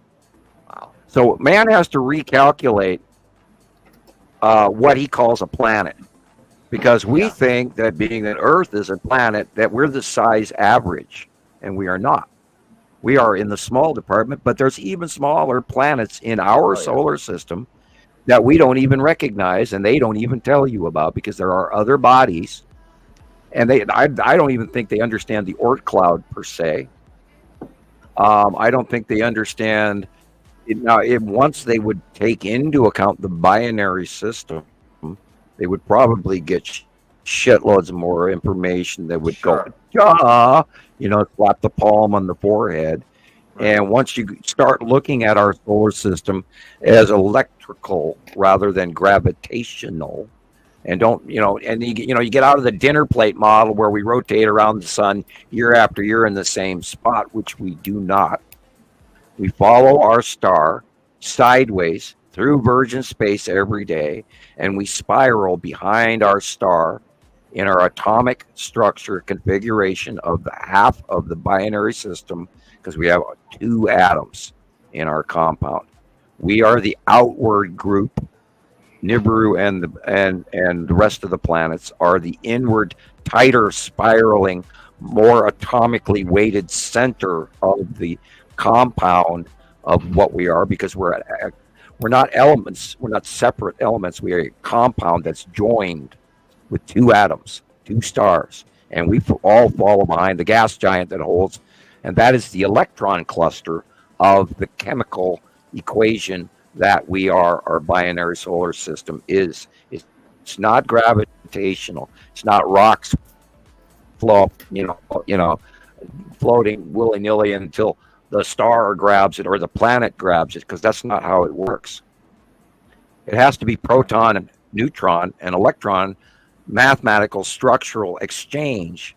Wow. So man has to recalculate what he calls a planet, because we think that being that Earth is a planet, that we're the size average, and we are not. We are in the small department, but there's even smaller planets in our solar system that we don't even recognize, and they don't even tell you about, because there are other bodies, and I don't even think they understand the Oort cloud per se. I don't think they understand it. Now, once they would take into account the binary system, they would probably get shitloads more information that would go, slap the palm on the forehead. Right. And once you start looking at our solar system as electrical rather than gravitational, and you get out of the dinner plate model where we rotate around the sun year after year in the same spot, which we do not. We follow our star sideways through virgin space every day, and we spiral behind our star in our atomic structure configuration of the half of the binary system, because we have 2 atoms in our compound. We are the outward group. Nibiru and the rest of the planets are the inward, tighter, spiraling, more atomically weighted center of the compound of what we are, because we're not elements. We're not separate elements. We are a compound that's joined with 2 atoms, 2 stars, and we all follow behind the gas giant that holds, and that is the electron cluster of the chemical equation that we are. Our binary solar system is. It's not gravitational. It's not rocks floating willy-nilly until the star grabs it or the planet grabs it, because that's not how it works. It has to be proton and neutron and electron mathematical structural exchange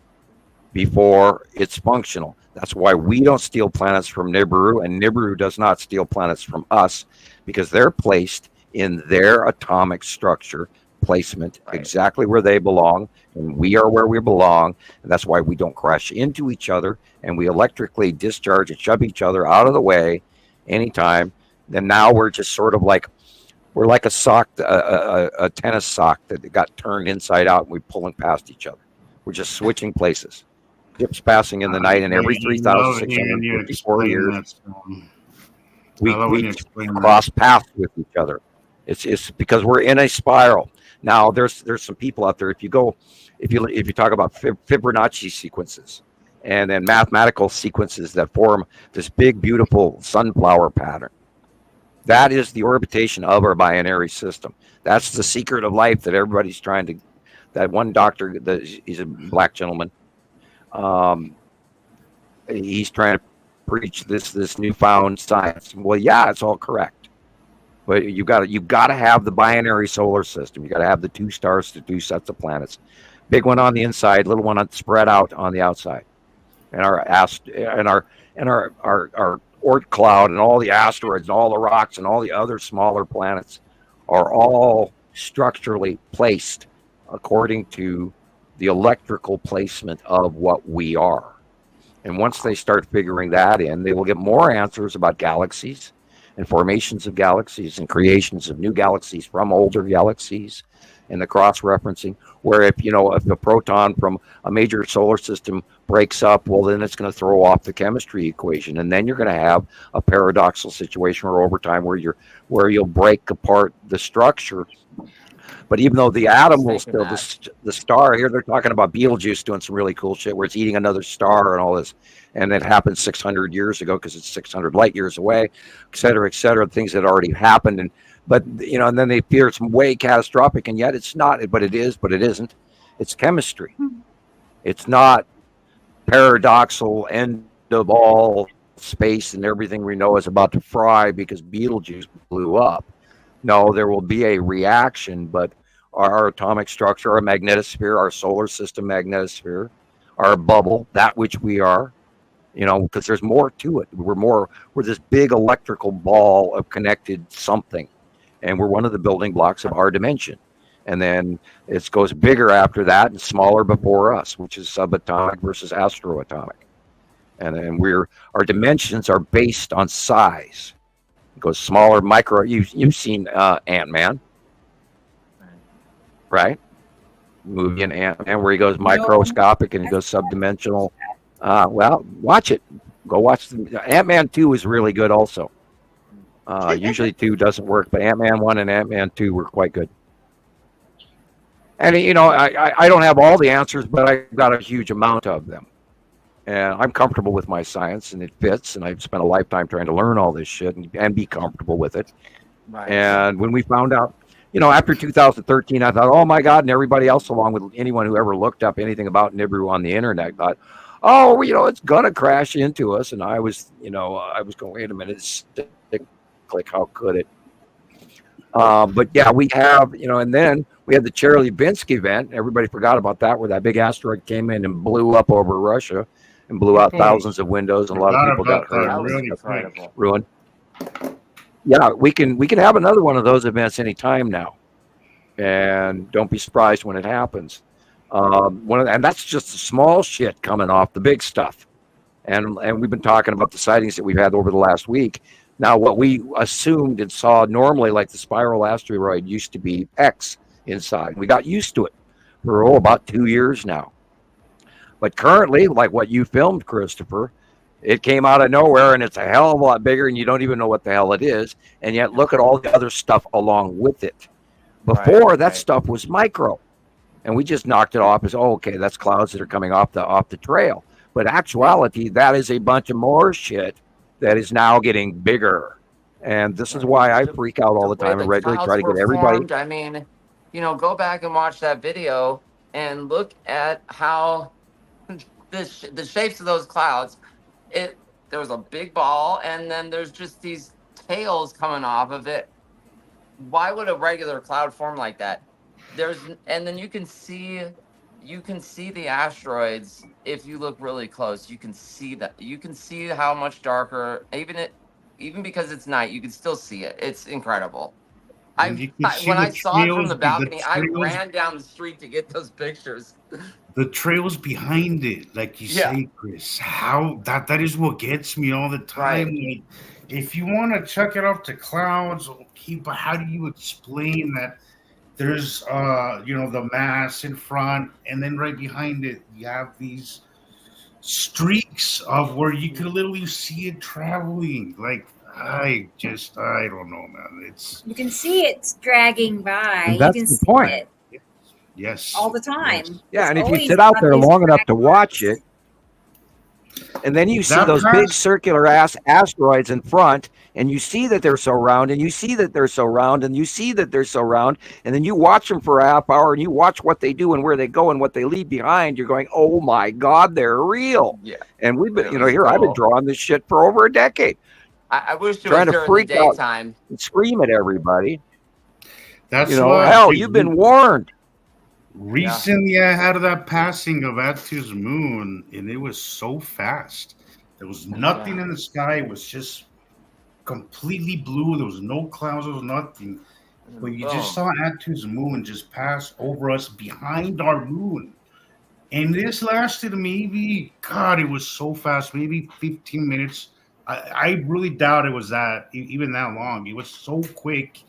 before it's functional. That's why we don't steal planets from Nibiru, and Nibiru does not steal planets from us, because they're placed in their atomic structure placement exactly where they belong, and we are where we belong, and that's why we don't crash into each other, and we electrically discharge and shove each other out of the way anytime. Then now we're just sort of like, we're like a sock, a tennis sock that got turned inside out, and we're pulling past each other. We're just switching places. Ships passing in the night, and every 3,654 years, we cross paths with each other. It's because we're in a spiral. Now, there's some people out there. If you talk about Fibonacci sequences, and then mathematical sequences that form this big, beautiful sunflower pattern, that is the orbitation of our binary system. That's the secret of life that everybody's trying to. That one doctor, he's a black gentleman. He's trying to preach this newfound science. Well, yeah, it's all correct, but you got to have the binary solar system. You got to have the 2 stars to 2 sets of planets, big one on the inside, little one spread out on the outside, and our Oort cloud and all the asteroids and all the rocks and all the other smaller planets are all structurally placed according to the electrical placement of what we are. And once they start figuring that in, they will get more answers about galaxies and formations of galaxies and creations of new galaxies from older galaxies, and the cross-referencing, where if a proton from a major solar system breaks up, well, then it's going to throw off the chemistry equation, and then you're going to have a paradoxical situation where over time where you'll break apart the structure. But even though the atom will still, the star here, they're talking about Betelgeuse doing some really cool shit where it's eating another star and all this. And it happened 600 years ago because it's 600 light years away, et cetera, things that already happened. But and then they fear it's way catastrophic, and yet it's not, but it is, but it isn't. It's chemistry. It's not paradoxical, end of all space and everything we know is about to fry because Betelgeuse blew up. No, there will be a reaction, but our atomic structure, our magnetosphere, our solar system magnetosphere, our bubble, that which we are, because there's more to it. We're this big electrical ball of connected something, and we're one of the building blocks of our dimension. And then it goes bigger after that and smaller before us, which is subatomic versus astroatomic. And then our dimensions are based on size. It goes smaller, micro. You've seen Ant-Man, right? Movie in Ant-Man where he goes microscopic and he goes subdimensional. Well, watch it. Go watch Ant-Man 2 is really good also. Usually 2 doesn't work, but Ant-Man 1 and Ant-Man 2 were quite good. And I don't have all the answers, but I've got a huge amount of them. And I'm comfortable with my science, and it fits. And I've spent a lifetime trying to learn all this shit and be comfortable with it. Right. And when we found out, after 2013, I thought, oh my God, and everybody else, along with anyone who ever looked up anything about Nibiru on the internet, thought, oh, it's gonna crash into us. And I was going, wait a minute, click, how could it? But yeah, we have, and then we had the Chelyabinsk event. Everybody forgot about that, where that big asteroid came in and blew up over Russia and blew out thousands of windows, and a lot of people got hurt. Really ruined. Yeah, we can have another one of those events anytime now, and don't be surprised when it happens. And that's just the small shit coming off the big stuff, and we've been talking about the sightings that we've had over the last week. Now, what we assumed and saw normally, like the spiral asteroid, used to be X inside. We got used to it for about 2 years now. But currently, like what you filmed, Christopher, it came out of nowhere, and it's a hell of a lot bigger, and you don't even know what the hell it is. And yet, look at all the other stuff along with it. Before, that stuff was micro, and we just knocked it off as, okay, that's clouds that are coming off the trail. But actuality, that is a bunch of more shit that is now getting bigger. And this is why I freak out all the time and regularly try to get everybody. I mean, go back and watch that video and look at how the shapes of those clouds. There was a big ball, and then there's just these tails coming off of it. Why would a regular cloud form like that? And then you can see you can see the asteroids if you look really close. You can see that. You can see how much darker, even because it's night, you can still see it. It's incredible. And you can see When I the saw it from trails, the the balcony, I trails, ran down the street to get those pictures. the trails behind it, like you Yeah. say, Chris. How that is what gets me all the time. Right. Like, if you want to chuck it off to clouds, okay, but how do you explain that there's the mass in front, and then right behind it you have these streaks of where you can literally see it traveling. Like I don't know, man. It's You can see it dragging by. And You that's can the see point. it yes, all the time. yes. Yeah, It's and if you always sit out got there these long enough to drag watch marks. it, and then you see That those big past circular asteroids in front, and you see that they're so round, and you see that they're so round, and you see that they're so round, and then you watch them for a half hour, and you watch what they do and where they go and what they leave behind. You're going, oh my God, they're real. Yeah. And we've been, It was here I've been cool. drawing this shit for over a decade, I wish it was trying to during the freak out daytime. and scream at everybody. that's Hell, you've been warned. recently I had that passing of Atu's moon, and it was so fast. There was nothing Yeah. in the sky. It was just completely blue. There was no clouds. There was nothing. But you just Boom. saw Atu's moon just pass over us behind our moon. And this lasted maybe, God, it was so fast, maybe 15 minutes. I really doubt it was even that long. It was so quick.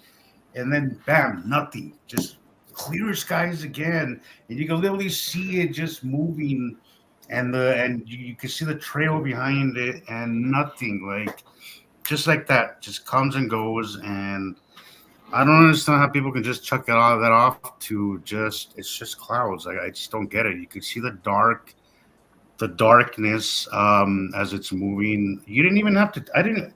And then, bam, nothing. Just clear skies again. And you can literally see it just moving. And you can see the trail behind it and nothing. Like, just like that, just comes and goes. And I don't understand how people can just chuck all of that off to it's just clouds. I just don't get it. You can see the darkness as it's moving. You didn't even have to.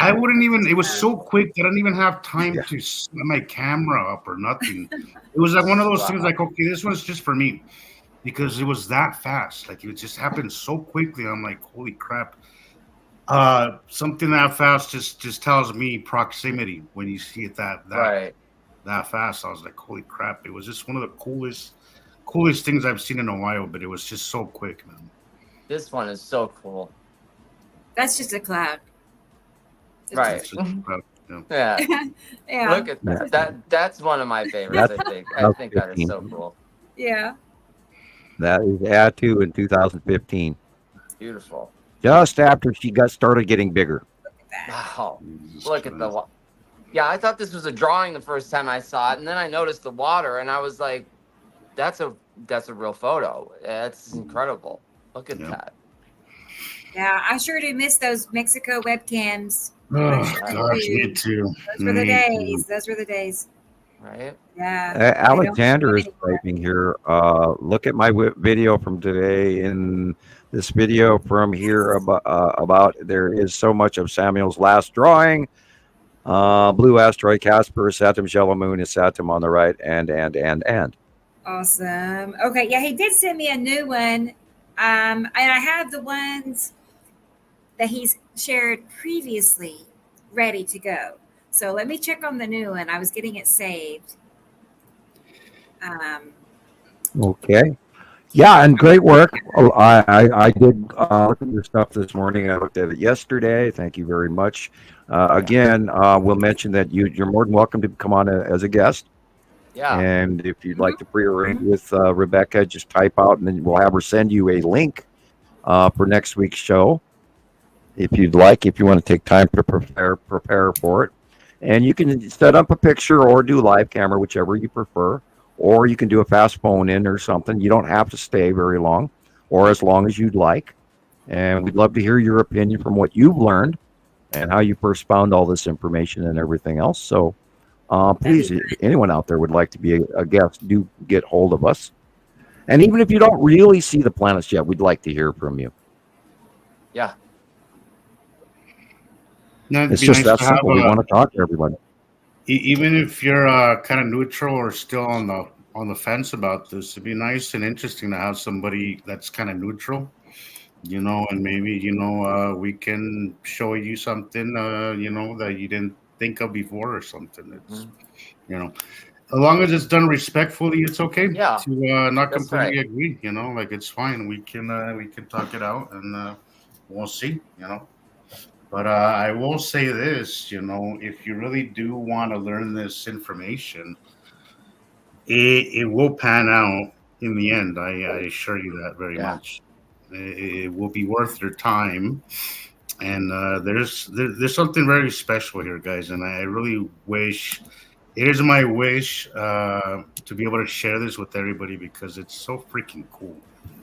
I wouldn't even. It was so quick that I didn't even have time to set my camera up or nothing. It was like one of those things. Like, okay, this one's just for me because it was that fast. Like it just happened so quickly. I'm like, holy crap. Something that fast just tells me proximity when you see it that Right. that fast. I was like, holy crap! It was just one of the coolest things I've seen in a while. But it was just so quick, man. This one is so cool. That's just a cloud. Right. It's just, Yeah. Yeah. Look at that. That's one of my favorites. I think that is so cool. Yeah. That is Atu in 2015, Beautiful. just after she started getting bigger. Wow. Jesus Look at Christ. Yeah, I thought this was a drawing the first time I saw it, and then I noticed the water, and I was like, "That's a real photo. That's incredible. Look at that." Yeah, I sure do miss those Mexico webcams. Oh sure gosh, do. me too. Those were the Me days. too. Those were the days. Right. Yeah. Alexander is I don't- typing here. Look at my video from today. In this video from here about there is so much of Samuel's last drawing. Blue asteroid Casper, Saturn yellow moon is Saturn on the right, and. Awesome. Okay. Yeah, he did send me a new one. And I have the ones that he's shared previously ready to go. So let me check on the new one. I was getting it saved. Okay. Yeah, and great work. I did look at your stuff this morning. I looked at it yesterday. Thank you very much. Again, we'll mention that you're more than welcome to come on as a guest. Yeah. And if you'd like to prearrange with Rebecca, just type out, and then we'll have her send you a link for next week's show. If you'd like, if you want to take time to prepare for it, and you can set up a picture or do live camera, whichever you prefer, or you can do a fast phone in or something. You don't have to stay very long, or as long as you'd like. And we'd love to hear your opinion from what you've learned and how you first found all this information and everything else. So please, if anyone out there would like to be a guest, do get hold of us. And even if you don't really see the planets yet, we'd like to hear from you. Yeah. No, it'd It's be just nice that to have simple. We want to talk to everybody. even if you're kind of neutral or still on the fence about this, it'd be nice and interesting to have somebody that's kind of neutral, and maybe we can show you something that you didn't think of before or something. It's as long as it's done respectfully, it's okay. Yeah, To not that's completely right. agree. Like it's fine. We can talk it out, and we'll see. But I will say this. If you really do want to learn this information, it will pan out in the end. I assure you that very Yeah. much. It will be worth your time. And there's something very special here, guys. And I really wish, it is my wish to be able to share this with everybody because it's so freaking cool.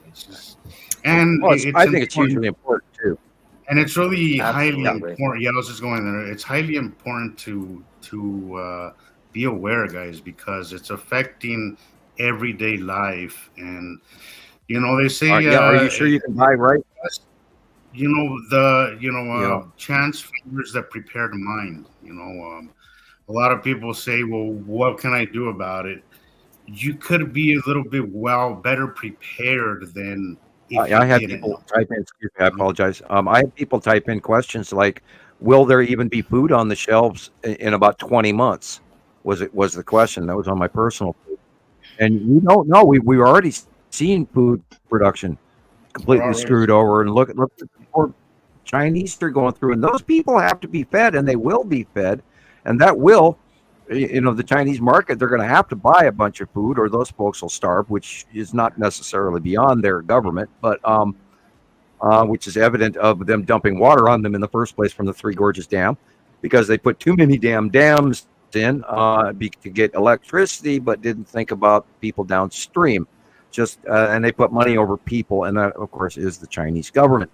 It's just, and Well, it's I think it's important. hugely important too. And it's really highly Absolutely. important. Yeah, I was just going there. It's highly important to be aware, guys, because it's affecting everyday life. And they say, Are you sure you can buy right? chance favors the prepared mind. A lot of people say, well, what can I do about it? You could be a little bit better prepared than if I you had didn't people know. type in. Excuse me, I apologize. I had people type in questions like, "Will there even be food on the shelves in about 20 months?" Was the question that was on my personal page. And we don't know. We already seen food production We're completely already screwed over, and look at the poor Chinese they're going through, and those people have to be fed, and they will be fed, and that will. The Chinese market, they're going to have to buy a bunch of food or those folks will starve, which is not necessarily beyond their government, but which is evident of them dumping water on them in the first place from the Three Gorges Dam because they put too many damn dams in to get electricity, but didn't think about people downstream. And they put money over people, and that, of course, is the Chinese government.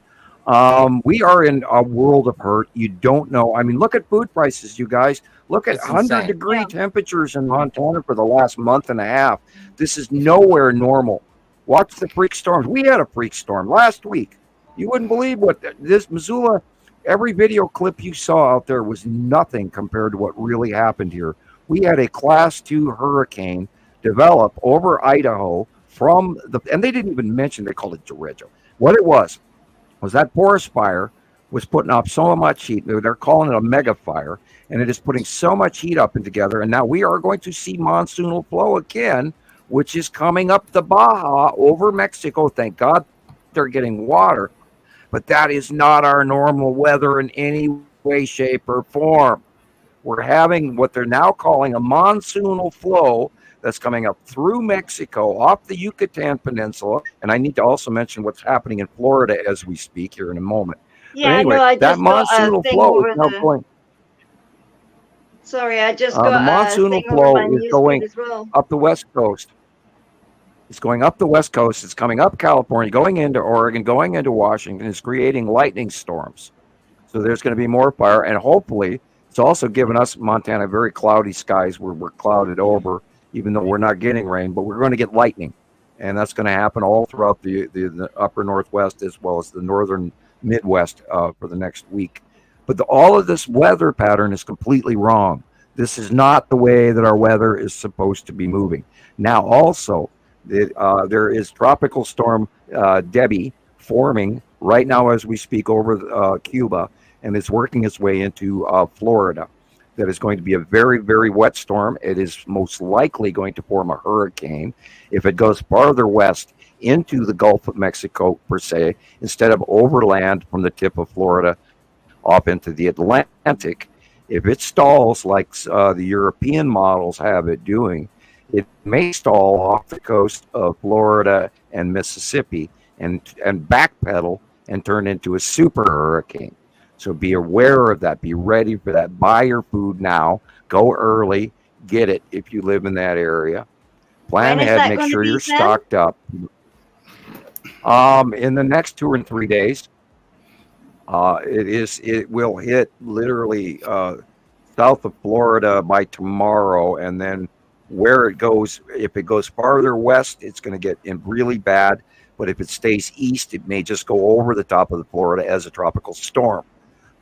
We are in a world of hurt. You don't know. I mean, look at food prices, you guys. Look at It's insane. 100-degree temperatures in Montana for the last month and a half. This is nowhere normal. Watch the freak storms. We had a freak storm last week. You wouldn't believe what this Missoula, every video clip you saw out there was nothing compared to what really happened here. We had a Class 2 hurricane develop over Idaho and they didn't even mention, they called it derecho. What it was that forest fire was putting up so much heat. They're calling it a mega fire, and it is putting so much heat up and together. And now we are going to see monsoonal flow again, which is coming up the Baja over Mexico. Thank God they're getting water, but that is not our normal weather in any way, shape, or form. We're having what they're now calling a monsoonal flow that's coming up through Mexico, off the Yucatan Peninsula. And I need to also mention what's happening in Florida as we speak here in a moment. Yeah, But anyway, I know. I that just got a monsoonal thing flow over is now the. going. Sorry, I just The got a monsoonal thing over flow my is newsfeed going as well. up the West Coast. It's going up the West Coast. It's coming up California, going into Oregon, going into Washington. It's creating lightning storms. So there's going to be more fire. And hopefully, it's also given us, Montana, very cloudy skies where we're clouded over, even though we're not getting rain, but we're going to get lightning. And that's going to happen all throughout the upper Northwest as well as the northern Midwest for the next week. But all of this weather pattern is completely wrong. This is not the way that our weather is supposed to be moving. Now, also, there is Tropical Storm Debbie forming right now as we speak over Cuba, and it's working its way into Florida. That is going to be a very, very wet storm. It is most likely going to form a hurricane if it goes farther west into the Gulf of Mexico, per se, instead of overland from the tip of Florida off into the Atlantic. If it stalls like the European models have it doing, it may stall off the coast of Florida and Mississippi and backpedal and turn into a super hurricane. So be aware of that. Be ready for that. Buy your food now. Go early. Get it if you live in that area. Plan ahead. Make sure you're stocked up. In the next 2 or 3 days, it will hit literally south of Florida by tomorrow, and then where it goes, if it goes farther west, it's going to get really bad. But if it stays east, it may just go over the top of the Florida as a tropical storm.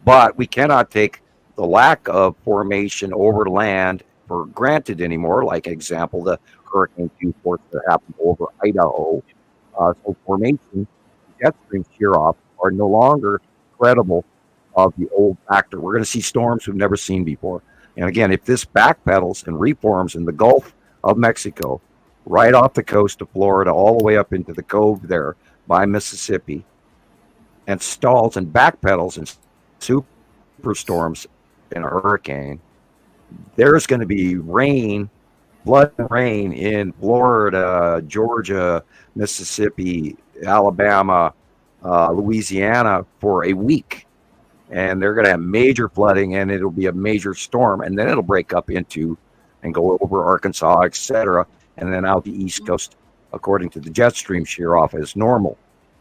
But we cannot take the lack of formation over land for granted anymore. Like example, the Hurricane Q-force that happened over Idaho. So formation, jet stream shear off are no longer credible of the old factor. We're going to see storms we've never seen before. And again, if this backpedals and reforms in the Gulf of Mexico, right off the coast of Florida, all the way up into the cove there by Mississippi, and stalls and backpedals in superstorms in a hurricane, there's going to be rain, flood and rain in Florida, Georgia, Mississippi, Alabama, Louisiana for a week. And they're going to have major flooding, and it'll be a major storm, and then it'll break up into and go over Arkansas, etc., and then out the East Coast, according to the jet stream shear off as normal.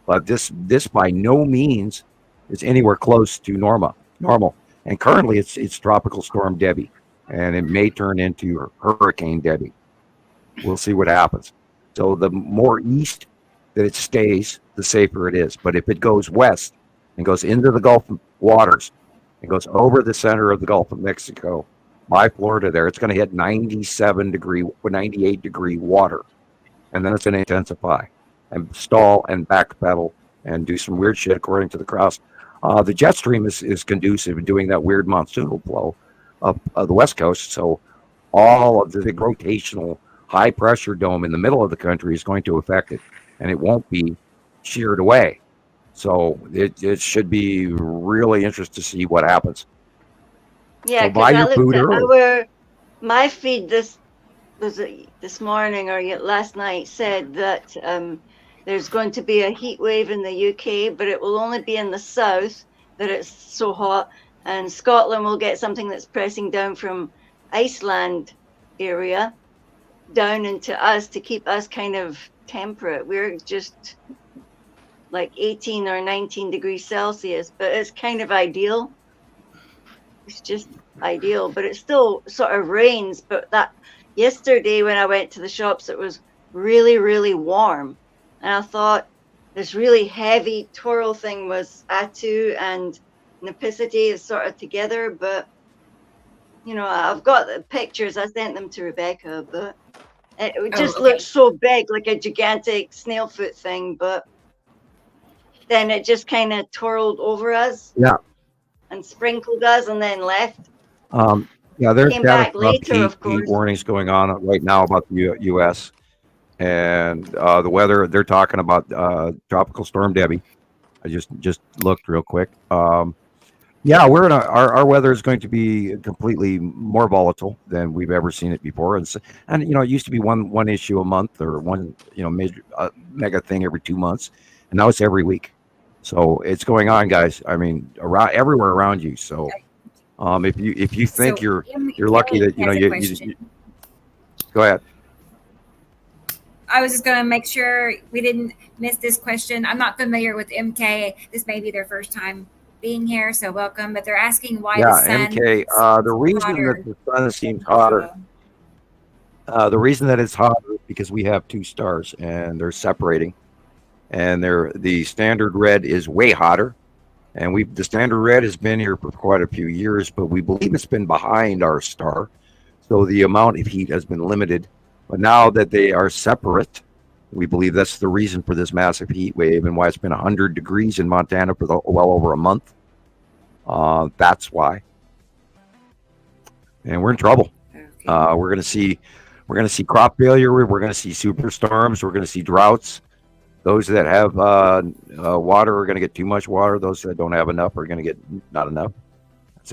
But this by no means is anywhere close to normal. And currently it's Tropical Storm Debbie, and it may turn into Hurricane Debbie. We'll see what happens. So the more east that it stays, the safer it is. But if it goes west and goes into the Gulf waters and goes over the center of the Gulf of Mexico by Florida there, it's going to hit 98 degree water. And then it's going to intensify and stall and backpedal and do some weird shit according to the Krause. The jet stream is conducive in doing that weird monsoonal flow up the west coast. So all of the big rotational high pressure dome in the middle of the country is going to affect it, and it won't be sheared away. So it should be really interesting to see what happens. Yeah, so buy your food early. My feed this morning or last night said that there's going to be a heat wave in the UK, but it will only be in the south that it's so hot, and Scotland will get something that's pressing down from Iceland area down into us to keep us kind of temperate. We're just like 18 or 19 degrees Celsius, but it's kind of ideal. It's just ideal, but it still sort of rains. But that yesterday when I went to the shops, it was really, really warm. And I thought this really heavy twirl thing was Atu and Nepicity is sort of together. But, you know, I've got the pictures. I sent them to Rebecca, but it just looked so big, like a gigantic snail foot thing. But then it just kind of twirled over us. Yeah. And sprinkled us and then left. There's came back later, of course. Heat warnings going on right now about the U.S. and the weather. They're talking about Tropical Storm Debbie. I just looked real quick. We're in our weather is going to be completely more volatile than we've ever seen it before. And it used to be one issue a month or one major mega thing every 2 months, and now it's every week. So it's going on, guys. I mean, everywhere around you. So if you think you're lucky that you go ahead. I was just going to make sure we didn't miss this question. I'm not familiar with MK. This may be their first time being here, so welcome. But they're asking why the sun. MK. The reason that the sun seems hotter. The reason that it's hotter is because we have two stars and they're separating. And the standard red is way hotter, and the standard red has been here for quite a few years, but we believe it's been behind our star, so the amount of heat has been limited. But now that they are separate, we believe that's the reason for this massive heat wave and why it's been 100 degrees in Montana for well over a month. That's why, and we're in trouble. Okay. We're going to see crop failure. We're going to see superstorms. We're going to see droughts. Those that have water are going to get too much water. Those that don't have enough are going to get not enough,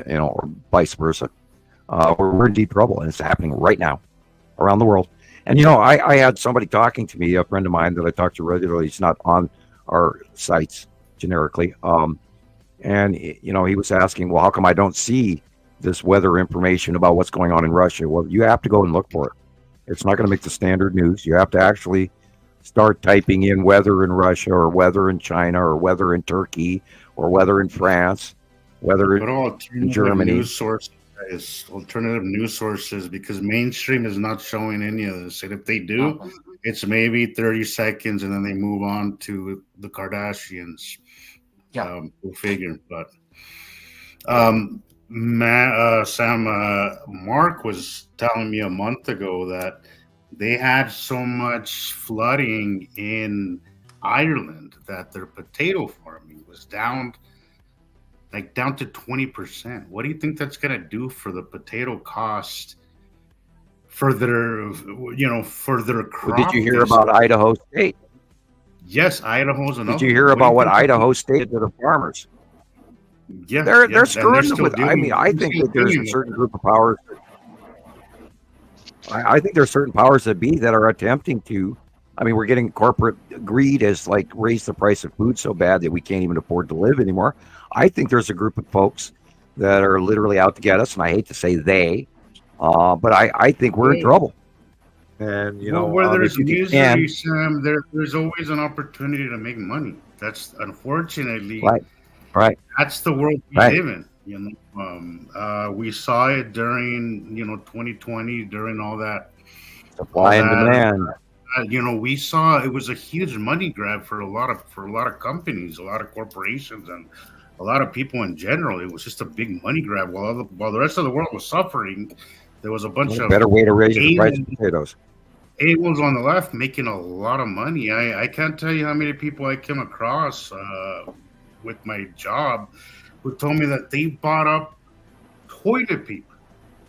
or vice versa. We're in deep trouble, and it's happening right now around the world. And, I had somebody talking to me, a friend of mine that I talk to regularly. He's not on our sites generically. And, he was asking, well, how come I don't see this weather information about what's going on in Russia? Well, you have to go and look for it. It's not going to make the standard news. You have to actually start typing in weather in Russia or weather in China or weather in Turkey or weather in France, weather in Germany. Alternative news sources, because mainstream is not showing any of this. And if they do, it's maybe 30 seconds and then they move on to the Kardashians. Yeah. Go figure. But Mark was telling me a month ago that they had so much flooding in Ireland that their potato farming was down to 20%. What do you think that's going to do for the potato cost for their crop. Did you hear about Idaho State? Yes, Idaho's another. Did you hear about what Idaho State did to the farmers? Yeah, they're screwing them with. I mean, I think that there's a certain group of powers. I think there's certain powers that be that are attempting to. I mean, we're getting corporate greed has like raised the price of food so bad that we can't even afford to live anymore. I think there's a group of folks that are literally out to get us, and I hate to say they, but I think we're in trouble. And where there's misery, Sam, there's always an opportunity to make money. That's unfortunately right. That's the world we live in. We saw it during 2020 during all that supply and demand. We saw it was a huge money grab for a lot of companies, a lot of corporations, and a lot of people in general. It was just a big money grab. While the rest of the world was suffering, there was a bunch of better way to raise the price of potatoes. A-ones on the left making a lot of money. I can't tell you how many people I came across with my job who told me that they bought up toilet paper.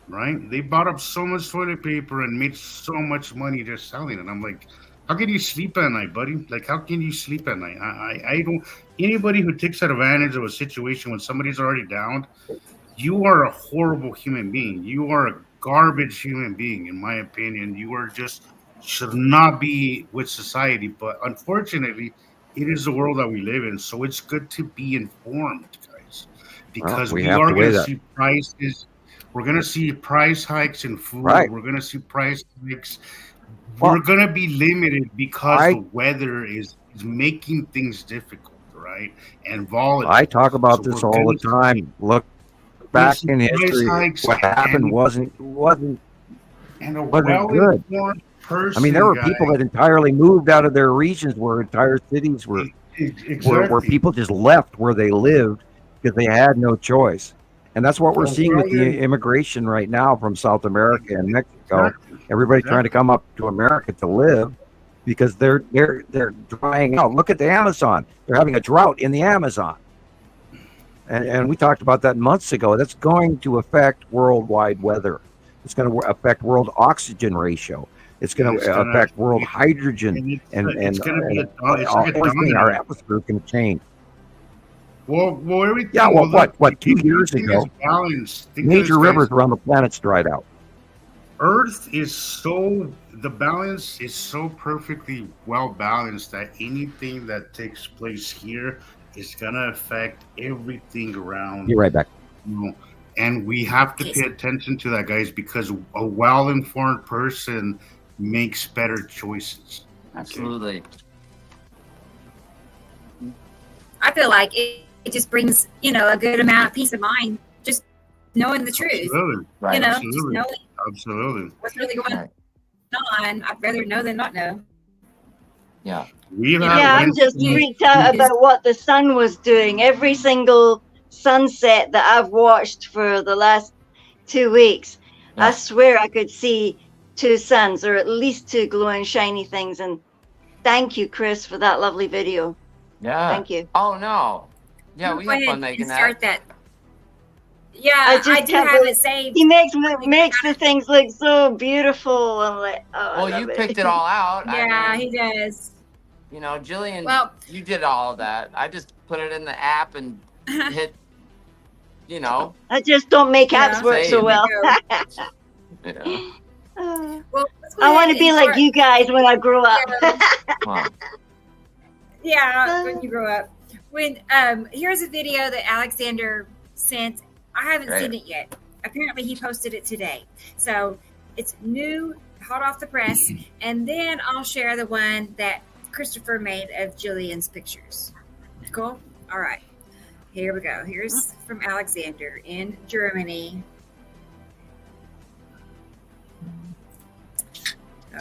Right? They bought up so much toilet paper and made so much money just selling it. I'm like, how can you sleep at night, buddy? Like, how can you sleep at night? I don't. Anybody who takes advantage of a situation when somebody's already down, you are a horrible human being. You are a garbage human being, in my opinion. You are just should not be with society. But unfortunately, it is the world that we live in. So it's good to be informed, guys, because we are going to see prices. We're going to see price hikes in food. Right. We're going to see price hikes. We're going to be limited because the weather is making things difficult, right? And volatile. I talk about this all the time. Look back in history. What happened wasn't good. Person, I mean, there were people that entirely moved out of their regions where entire cities were where people just left where they lived because they had no choice. And that's what we're seeing with the immigration right now from South America and Mexico. Everybody's trying to come up to America to live because they're drying out. Look at the Amazon. They're having a drought in the Amazon. And we talked about that months ago. That's going to affect worldwide weather. It's going to affect world oxygen ratio. It's going to affect world hydrogen and everything. Our atmosphere is going to change. Well, everything. Yeah, what 2 years ago, major rivers around the planet's dried out. The balance is so perfectly well balanced that anything that takes place here is going to affect everything around. You're right back. And we have to pay attention to that, guys, because a well-informed person makes better choices. Absolutely. I feel like it just brings, a good amount of peace of mind, just knowing the truth. Absolutely. Right. Absolutely. Just knowing Absolutely. what's really going on. I'd rather know than not know. Yeah. I'm just freaked out about what the sun was doing. Every single sunset that I've watched for the last 2 weeks, I swear I could see 2 suns or at least 2 glowing shiny things. And thank you, Chris, for that lovely video. Yeah. Thank you. Oh no. Yeah, we have fun making that. Yeah, I do have it saved. He makes the things look so beautiful. I'm like, well, you picked it all out. Yeah, he does. Jillian, you did all of that. I just put it in the app and hit, I just don't make apps work so well. Well, I want to be like you guys when I grow up. Yeah, when you grow up. Here's a video that Alexander sent. I haven't seen it yet. Apparently, he posted it today. So it's new, hot off the press. And then I'll share the one that Christopher made of Jillian's pictures. Cool? All right. Here we go. Here's from Alexander in Germany.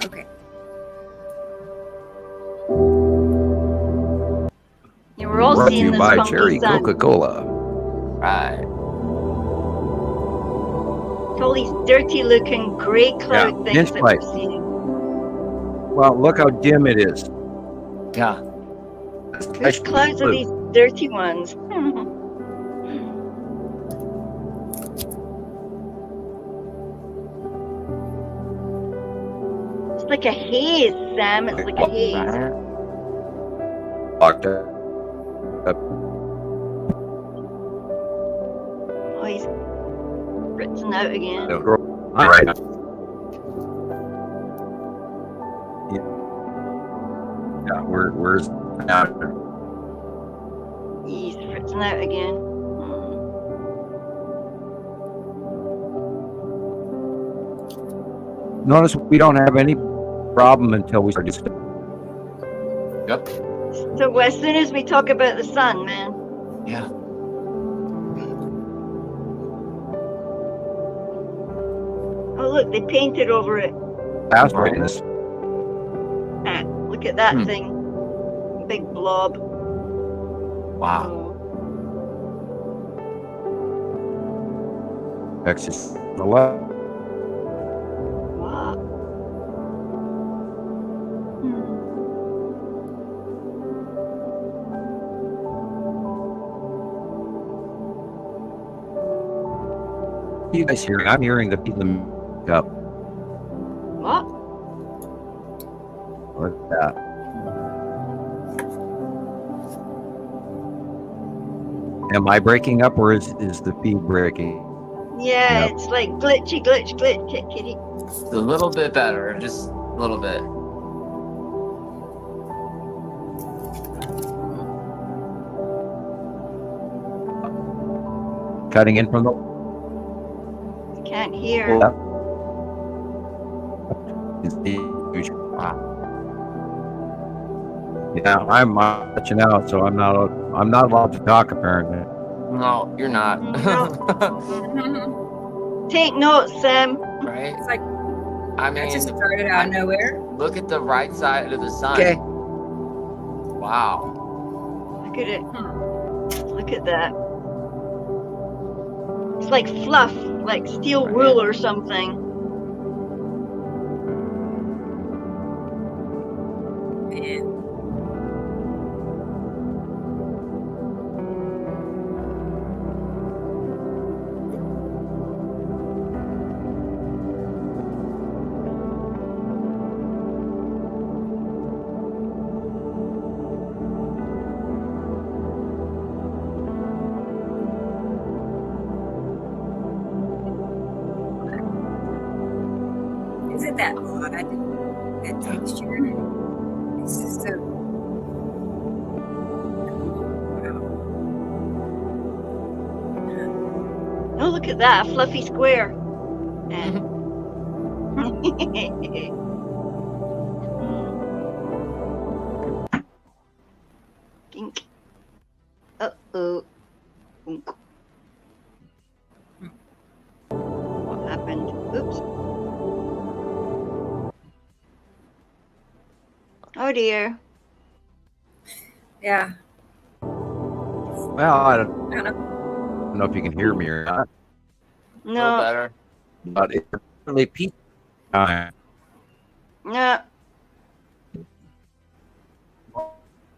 Okay. Yeah, we're all Brought to seeing you this by funky Cherry sun. Coca-Cola. Right. All these dirty looking gray cloud things that inch-light. we're seeing. Well, look how dim it is. Yeah. Which clouds are these dirty ones? like a haze, Sam. It's like a haze. Locked up. Oh, he's fritzing out again. All right. Yeah, where's now? He's fritzing out again. Notice we don't have any problem until we start to. Yep. So as soon as we talk about the sun, man. Yeah. Oh, look, they painted over it. Fast brightness. Ah, look at that thing. Big blob. Wow. Texas. The left. Wow. You guys hearing? I'm hearing the up. What? What's that? Am I breaking up, or is the feed breaking? Yeah, Yep. it's like glitchy, glitch, kitty. It's a little bit better, just a little bit. Cutting in from the Can't hear. left. Yeah, I'm watching out, so I'm not allowed to talk apparently. No, you're not. Take notes, Sam. Right? It's like I that mean, just started out of nowhere. look at the right side of the sun. Okay. Wow. Look at it. Look at that. It's like fluff, like steel wool or something. Man. Isn't that odd? That texture. It's just so. Oh, look at that, a fluffy square. Yeah. Gink. Uh-oh. Boonk. What happened? Oops. Oh dear. Yeah. Well, I don't I don't know. know if you can hear me or not, A little No, better. but it's really peak time. no.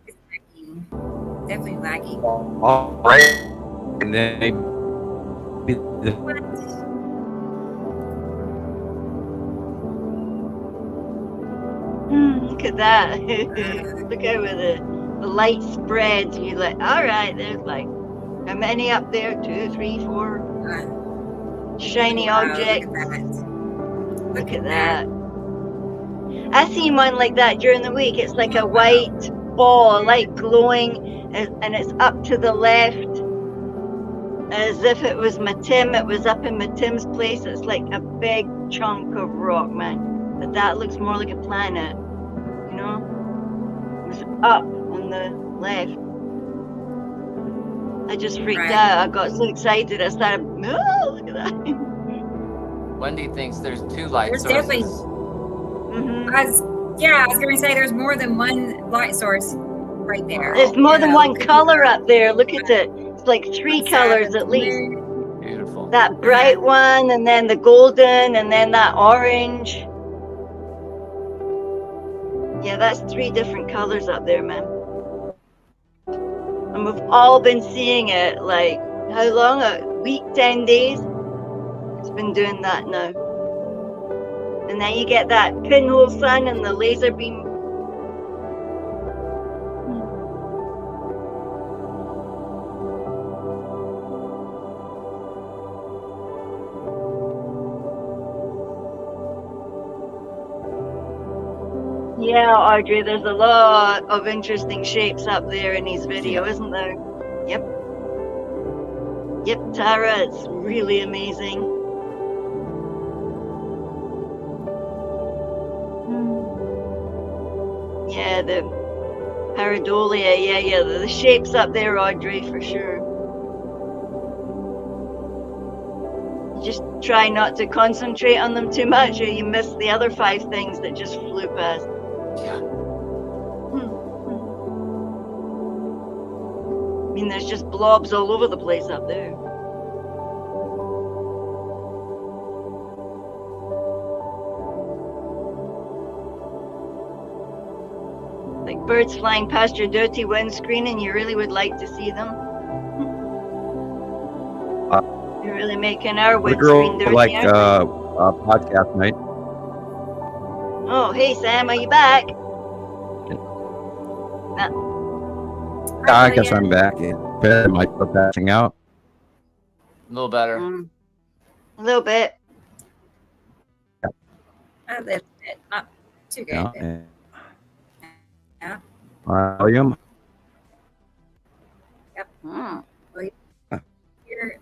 It's lagging. Definitely lagging. All right, and then maybe the What? Look at that. Look how the light spreads. You're like, all right, there's like, how many up there? 2, 3, 4 shiny Wow, objects. Look at that. Look at that. I seen one like that during the week. It's like a white ball, light glowing, and it's up to the left, as if it was Matim. It was up in Matim's place. It's like a big chunk of rock, man. But that looks more like a planet, you know? It was up on the left. I just freaked Right. out. I got so excited. I started, oh, look at that. Wendy thinks there's two light There's sources. definitely- Mhm. I was going to say there's more than one light source right there. There's more than You know, one could be color up there. Look at it. It's like 3 the colors at least. blue. Beautiful. That bright one, and then the golden, and then that orange. Yeah, that's 3 different colors up there, man. And we've all been seeing it, like, how long? A week, 10 days? It's been doing that now. And then you get that pinhole sun and the laser beam. Yeah, Audrey, there's a lot of interesting shapes up there in his video, isn't there? Yep. Yep, Tara, it's really amazing. Yeah, the pareidolia, yeah, the shapes up there, Audrey, for sure. Just try not to concentrate on them too much, or you miss the other 5 things that just flew past. Yeah. I mean, there's just blobs all over the place up there. Like birds flying past your dirty windscreen, and you really would like to see them. You're really making our The windscreen girl dirty. like aren't you? podcast night. Oh, hey Sam, are you back? I guess I'm back. I might be passing out. A little better. A little bit. A little bit, not too good. Yeah. Yeah. William. Yep. You're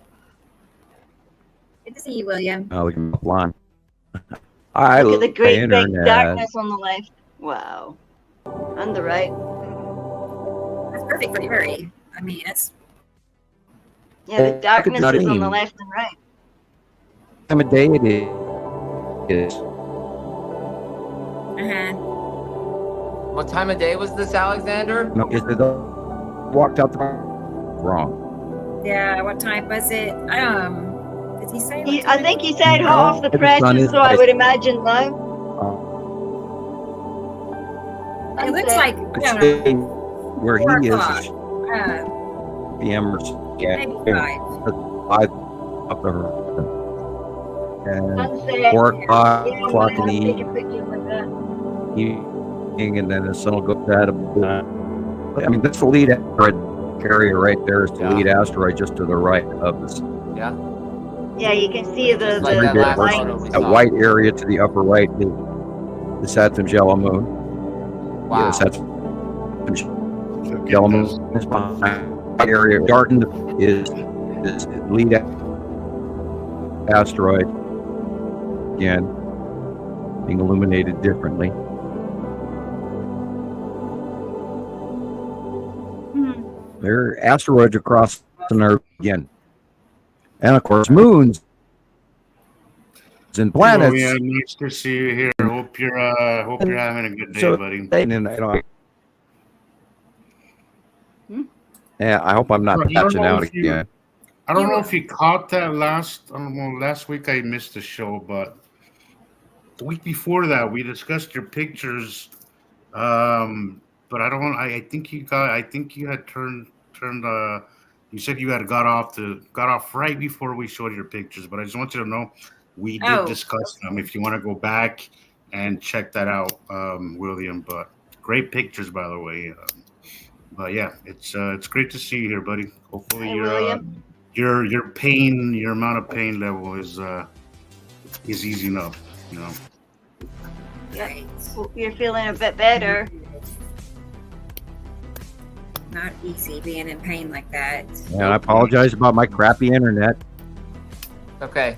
good to see you, William. Oh, we can line. I Look at the love great big internet. darkness on the left. Wow. On the right. That's perfect for Yuri. I mean, it's Yeah, the darkness not is on the even- left and right. Time of day it is. What time of day was this, Alexander? No, is it walked out the wrong? yeah. What time was it? Did he say? what I time? think he said No, hot off the the sun presses, is so I nice. would imagine now. It looks like It's where 4 he is. o'clock. PM or Maybe 5. 5 up there. And Sunset. 4 o'clock, Yeah, clock in I'll the take a picture like that. evening, and then the sun will go down. I mean, that's the lead asteroid carrier right there. Is the Yeah. lead asteroid just to the right of this. Yeah. Yeah, you can see the Like that last lines. photo we That saw. white area to the upper right is the Saturn's yellow moon. Wow. Yes, that's yellow moon is behind. That area. Darton is lead asteroid. Again, being illuminated differently. There are asteroids across the Earth again. And of course, moons and planets. Oh, yeah, nice to see you here. Hope you're having a good day, So- buddy. And yeah, I hope I'm not I don't patching know out if you- again. I don't know if you caught that last week I missed the show, but the week before that we discussed your pictures. But I think you had turned you said you had got off right before we showed your pictures, but I just want you to know we did discuss them if you want to go back and check that out, William. But great pictures, by the way. But yeah, it's great to see you here, buddy. Hopefully Hey, William. your amount of pain level is easing up, you know. Hope you're feeling a bit better. Not easy being in pain like that. And I apologize about my crappy internet. Okay.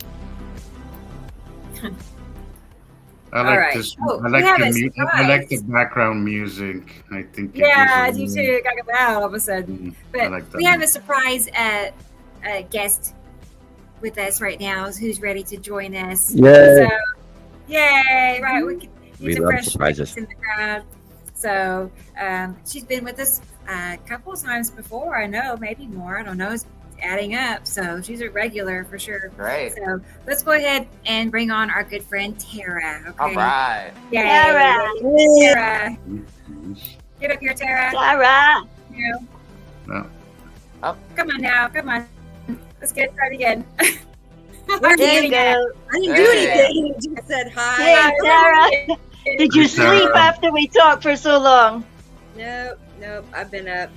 I like right. this. Oh, I like we have the a I like the surprise. background music. I think. it Yeah, gives you it- too. Got out all of a sudden. Mhm. I But like that we have one. a surprise guest with us right now who's ready to join us. Yay. So, yay! Right, we can We use a love fresh surprises. face in the crowd. So she's been with us a couple of times before. I know, maybe more. I don't know. It's adding up. So she's a regular for sure. Great. So let's go ahead and bring on our good friend Tara. Okay. All right. Yay. Tara. Tara. Get up here, Tara. Tara. You. No. Up. Come on now. Come on. Let's get started again. We're There you getting go. I didn't do anything. You just said hi. Hey, Sarah. Did you sleep after we talked for so long? Nope. I've been up,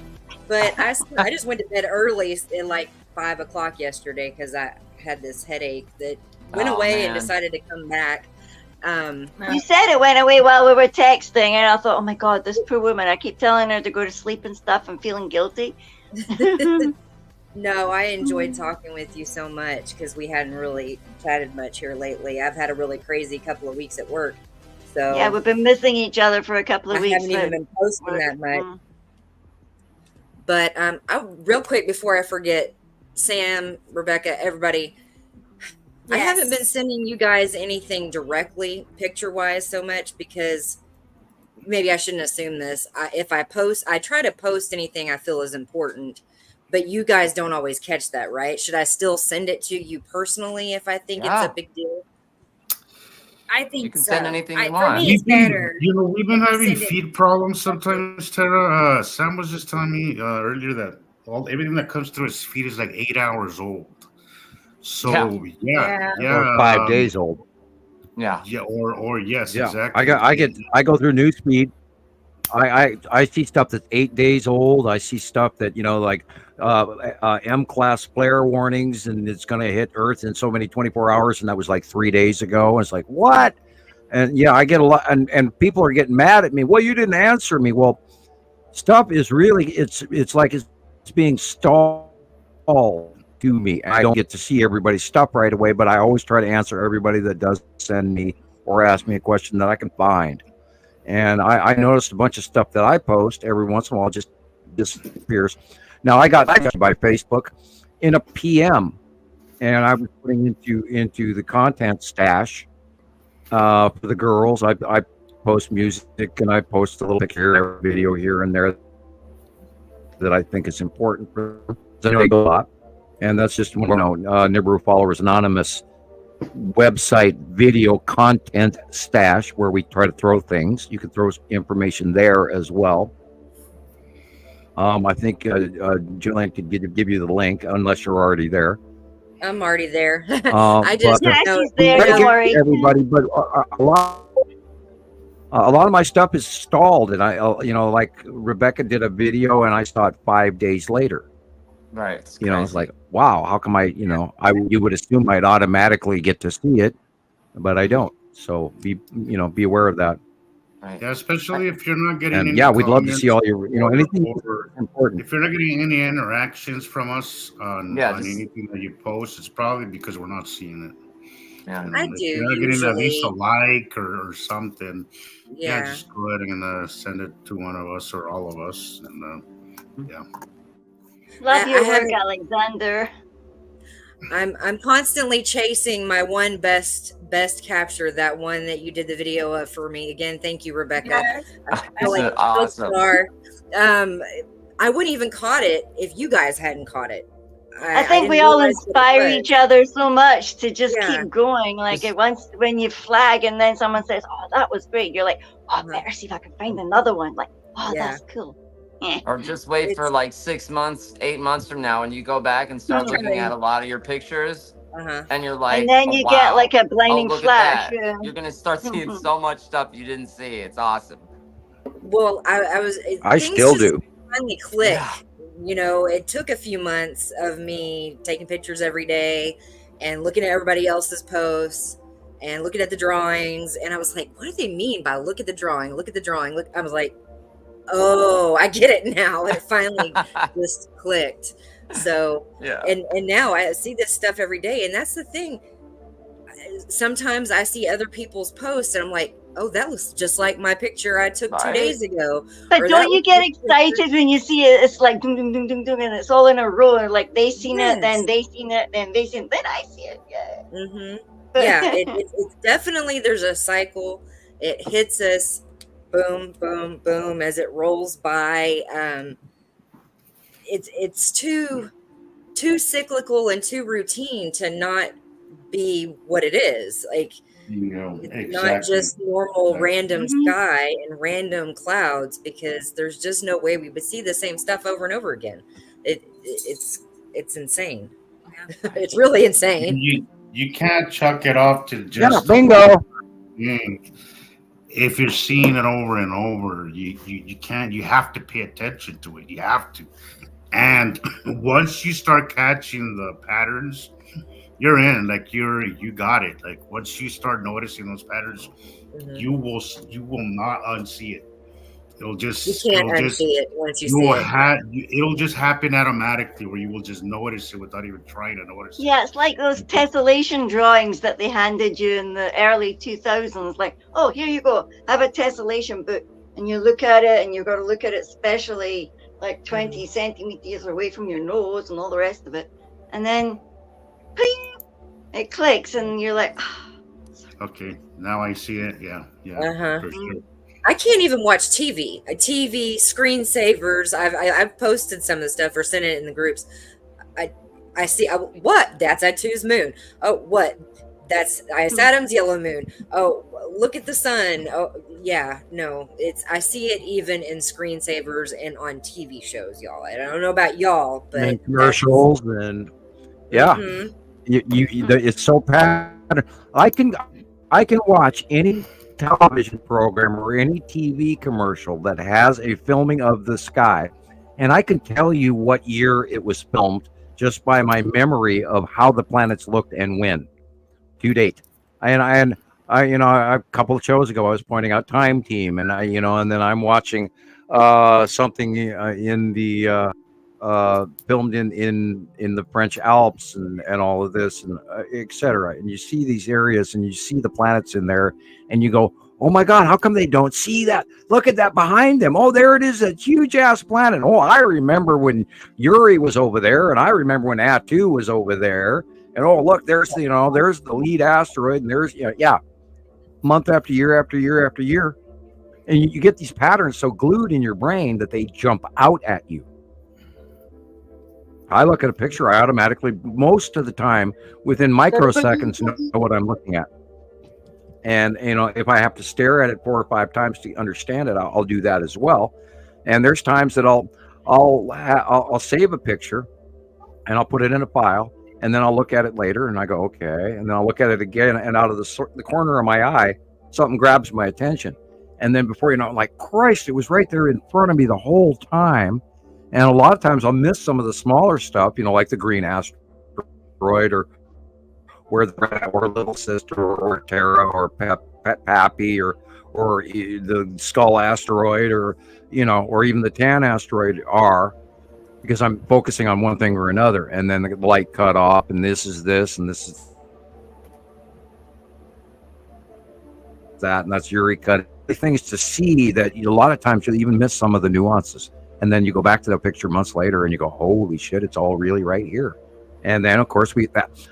but I just went to bed early at like 5 o'clock yesterday because I had this headache that went away and decided to come back. You said it went away while we were texting, and I thought, oh my God, this poor woman. I keep telling her to go to sleep and stuff and feeling guilty. No, I enjoyed talking with you so much because we hadn't really chatted much here lately. I've had a really crazy couple of weeks at work. So Yeah, we've been missing each other for a couple of I weeks. haven't even been posting that much. But real quick before I forget, Sam, Rebecca, everybody, I haven't been sending you guys anything directly picture-wise so much because maybe I shouldn't assume this. If I post, I try to post anything I feel is important, but you guys don't always catch that, right? Should I still send it to you personally if I think it's a big deal? I think You can so. send anything you For want. me, it's better. We've been having Send it. feed problems sometimes, Tara. Sam was just telling me earlier that everything that comes through his feed is like 8 hours old. So yeah. Or 5 days old. Yeah. Yeah, or yes, Yeah, exactly. I go through newsfeed. I see stuff that's 8 days old. I see stuff that like M-class flare warnings, and it's going to hit Earth in so many 24 hours, and that was like 3 days ago. And it's like, what? And yeah, I get a lot, and people are getting mad at me. Well, you didn't answer me. Well, stuff is really it's like it's being stalled to me. I don't get to see everybody's stuff right away, but I always try to answer everybody that does send me or ask me a question that I can find. And I noticed a bunch of stuff that I post every once in a while just disappears. Now I got by Facebook in a PM, and I was putting into the content stash for the girls. I post music, and I post a little picture, video here and there that I think is important for them. A lot, and that's just Nibiru Followers Anonymous website video content stash where we try to throw things. You can throw information there as well. I think Julian could give you the link unless you're already there. I'm already there. I just she's there. Don't worry, everybody. But a lot of my stuff is stalled, and I like Rebecca did a video, and I saw it 5 days later. Right. It's like, wow, how come you would assume I'd automatically get to see it, but I don't. So be aware of that. Right. Yeah, especially if you're not getting And any we'd love to see all your, anything important. If you're not getting any interactions from us on anything that you post, it's probably because we're not seeing it. Yeah, I if do. you're not getting at least a like or something. Yeah. Just go ahead and send it to one of us or all of us, and love your work, Alexander. I'm constantly chasing my one best capture, that one that you did the video of for me. Again, thank you, Rebecca. Yes. I feel like awesome. I wouldn't even caught it if you guys hadn't caught it. I think we all inspire each other so much to just keep going. Like when you flag and then someone says, "Oh, that was great," you're like, "Oh, better see if I can find another one." Like, "Oh, that's cool." Or just wait for like 6 months, 8 months from now, and you go back and start looking at a lot of your pictures, and you're like, and then you get like a blinding flash. Yeah. You're gonna start seeing so much stuff you didn't see. It's awesome. Well, I still do. Finally click. Yeah. It took a few months of me taking pictures every day and looking at everybody else's posts and looking at the drawings, and I was like, what do they mean by look at the drawing? Look at the drawing. Look, I was like, oh, I get it now. It finally just clicked. So and now I see this stuff every day, and that's the thing. Sometimes I see other people's posts and I'm like, oh, that looks just like my picture I took 2 days ago. But don't you get excited when you see it? It's like ding, ding, ding, ding, ding, and it's all in a row. And like they seen it, then they seen it, then they seen it, then I see it. Yeah. Mm-hmm. Yeah, it's definitely, there's a cycle. It hits us, boom, boom, boom, as it rolls by. It's too cyclical and too routine to not be what it is. Like, it's not just normal random sky and random clouds, because there's just no way we would see the same stuff over and over again. It's insane. It's really insane. you can't chuck it off to just bingo. If you're seeing it over and over, you can't. You have to pay attention to it. You have to. And once you start catching the patterns, you're in. Like you got it. Like once you start noticing those patterns, you will not unsee it. It'll just You can't unsee it once you see it. It'll just happen automatically, where you will just notice it without even trying to notice it. Yeah, it's like those tessellation drawings that they handed you in the early 2000s. Like, oh, here you go, have a tessellation book, and you look at it, and you've got to look at it specially like 20 centimeters away from your nose and all the rest of it, and then, ping, it clicks, and you're like, okay, now I see it. Yeah, for sure. I can't even watch TV. TV screensavers. I've posted some of the stuff or sent it in the groups. I see what? That's Atu's moon. Oh, what? That's Adam's yellow moon. Oh, look at the sun. Oh, yeah. No, I see it even in screensavers and on TV shows, y'all. I don't know about y'all, but and commercials and it's so patterned. I can watch any television program or any TV commercial that has a filming of the sky, and I can tell you what year it was filmed just by my memory of how the planets looked and when to date. And I a couple of shows ago I was pointing out Time Team, and and then I'm watching something in the filmed in the French Alps and all of this and etc. And you see these areas and you see the planets in there and you go, oh my God, how come they don't see that? Look at that behind them. Oh, there it is, a huge ass planet. Oh, I remember when Uri was over there, and I remember when Atu was over there. And oh, look, there's there's the lead asteroid, and there's month after year after year after year. And you get these patterns so glued in your brain that they jump out at you. I look at a picture, I automatically, most of the time, within microseconds, know what I'm looking at. And, if I have to stare at it 4 or 5 times to understand it, I'll do that as well. And there's times that I'll save a picture and I'll put it in a file, and then I'll look at it later and I go, okay. And then I'll look at it again, and out of the corner of my eye, something grabs my attention. And then before you know it, I'm like, Christ, it was right there in front of me the whole time. And a lot of times I'll miss some of the smaller stuff, like the green asteroid or Little Sister or Terra or Pappy or the Skull asteroid or even the Tan asteroid R, because I'm focusing on one thing or another, and then the light cut off, and this is this and this is that, and that's Uri cut. The thing is to see that a lot of times you'll even miss some of the nuances. And then you go back to the picture months later and you go, holy shit, it's all really right here. And then, of course,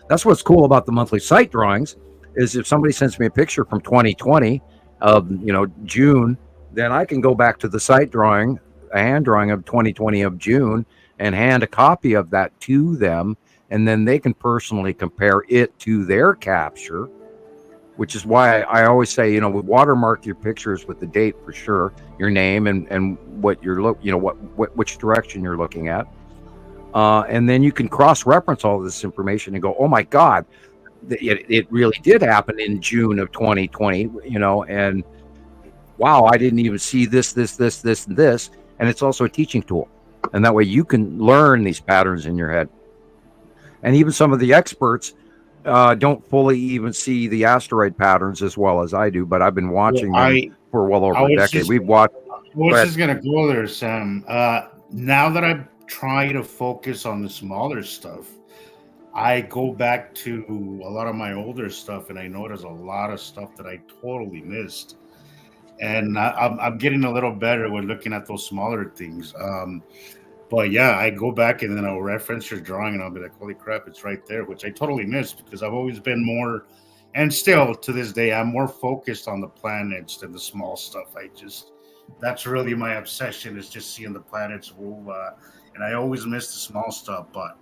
that's what's cool about the monthly site drawings is if somebody sends me a picture from 2020 of, June, then I can go back to the site drawing, a hand drawing of 2020 of June, and hand a copy of that to them. And then they can personally compare it to their capture, which is why I always say, watermark your pictures with the date for sure, your name and what you're which direction you're looking at. And then you can cross-reference all this information and go, oh my God, it really did happen in June of 2020, and wow, I didn't even see this, and this. And it's also a teaching tool. And that way you can learn these patterns in your head. And even some of the experts don't fully even see the asteroid patterns as well as I do, but I've been watching them for well over a decade. We've watched. I was just going to go there, Sam. Now that I've tried to focus on the smaller stuff, I go back to a lot of my older stuff, and I notice a lot of stuff that I totally missed. And I'm getting a little better with looking at those smaller things. But yeah, I go back and then I'll reference your drawing and I'll be like, holy crap, it's right there, which I totally missed because I've always been more, and still to this day, I'm more focused on the planets than the small stuff. That's really my obsession, is just seeing the planets move. And I always miss the small stuff, but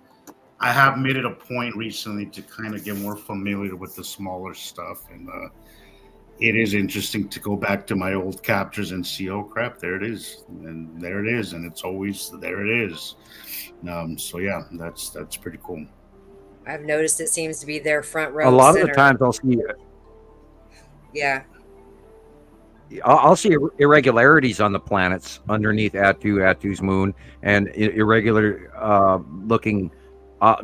I have made it a point recently to kind of get more familiar with the smaller stuff. And it is interesting to go back to my old captures and see, oh crap, there it is, and there it is, and it's always there it is. So yeah, that's pretty cool. I've noticed it seems to be their front row. A lot center. of the times I'll see Yeah. I'll see irregularities on the planets underneath Attu's moon, and irregular looking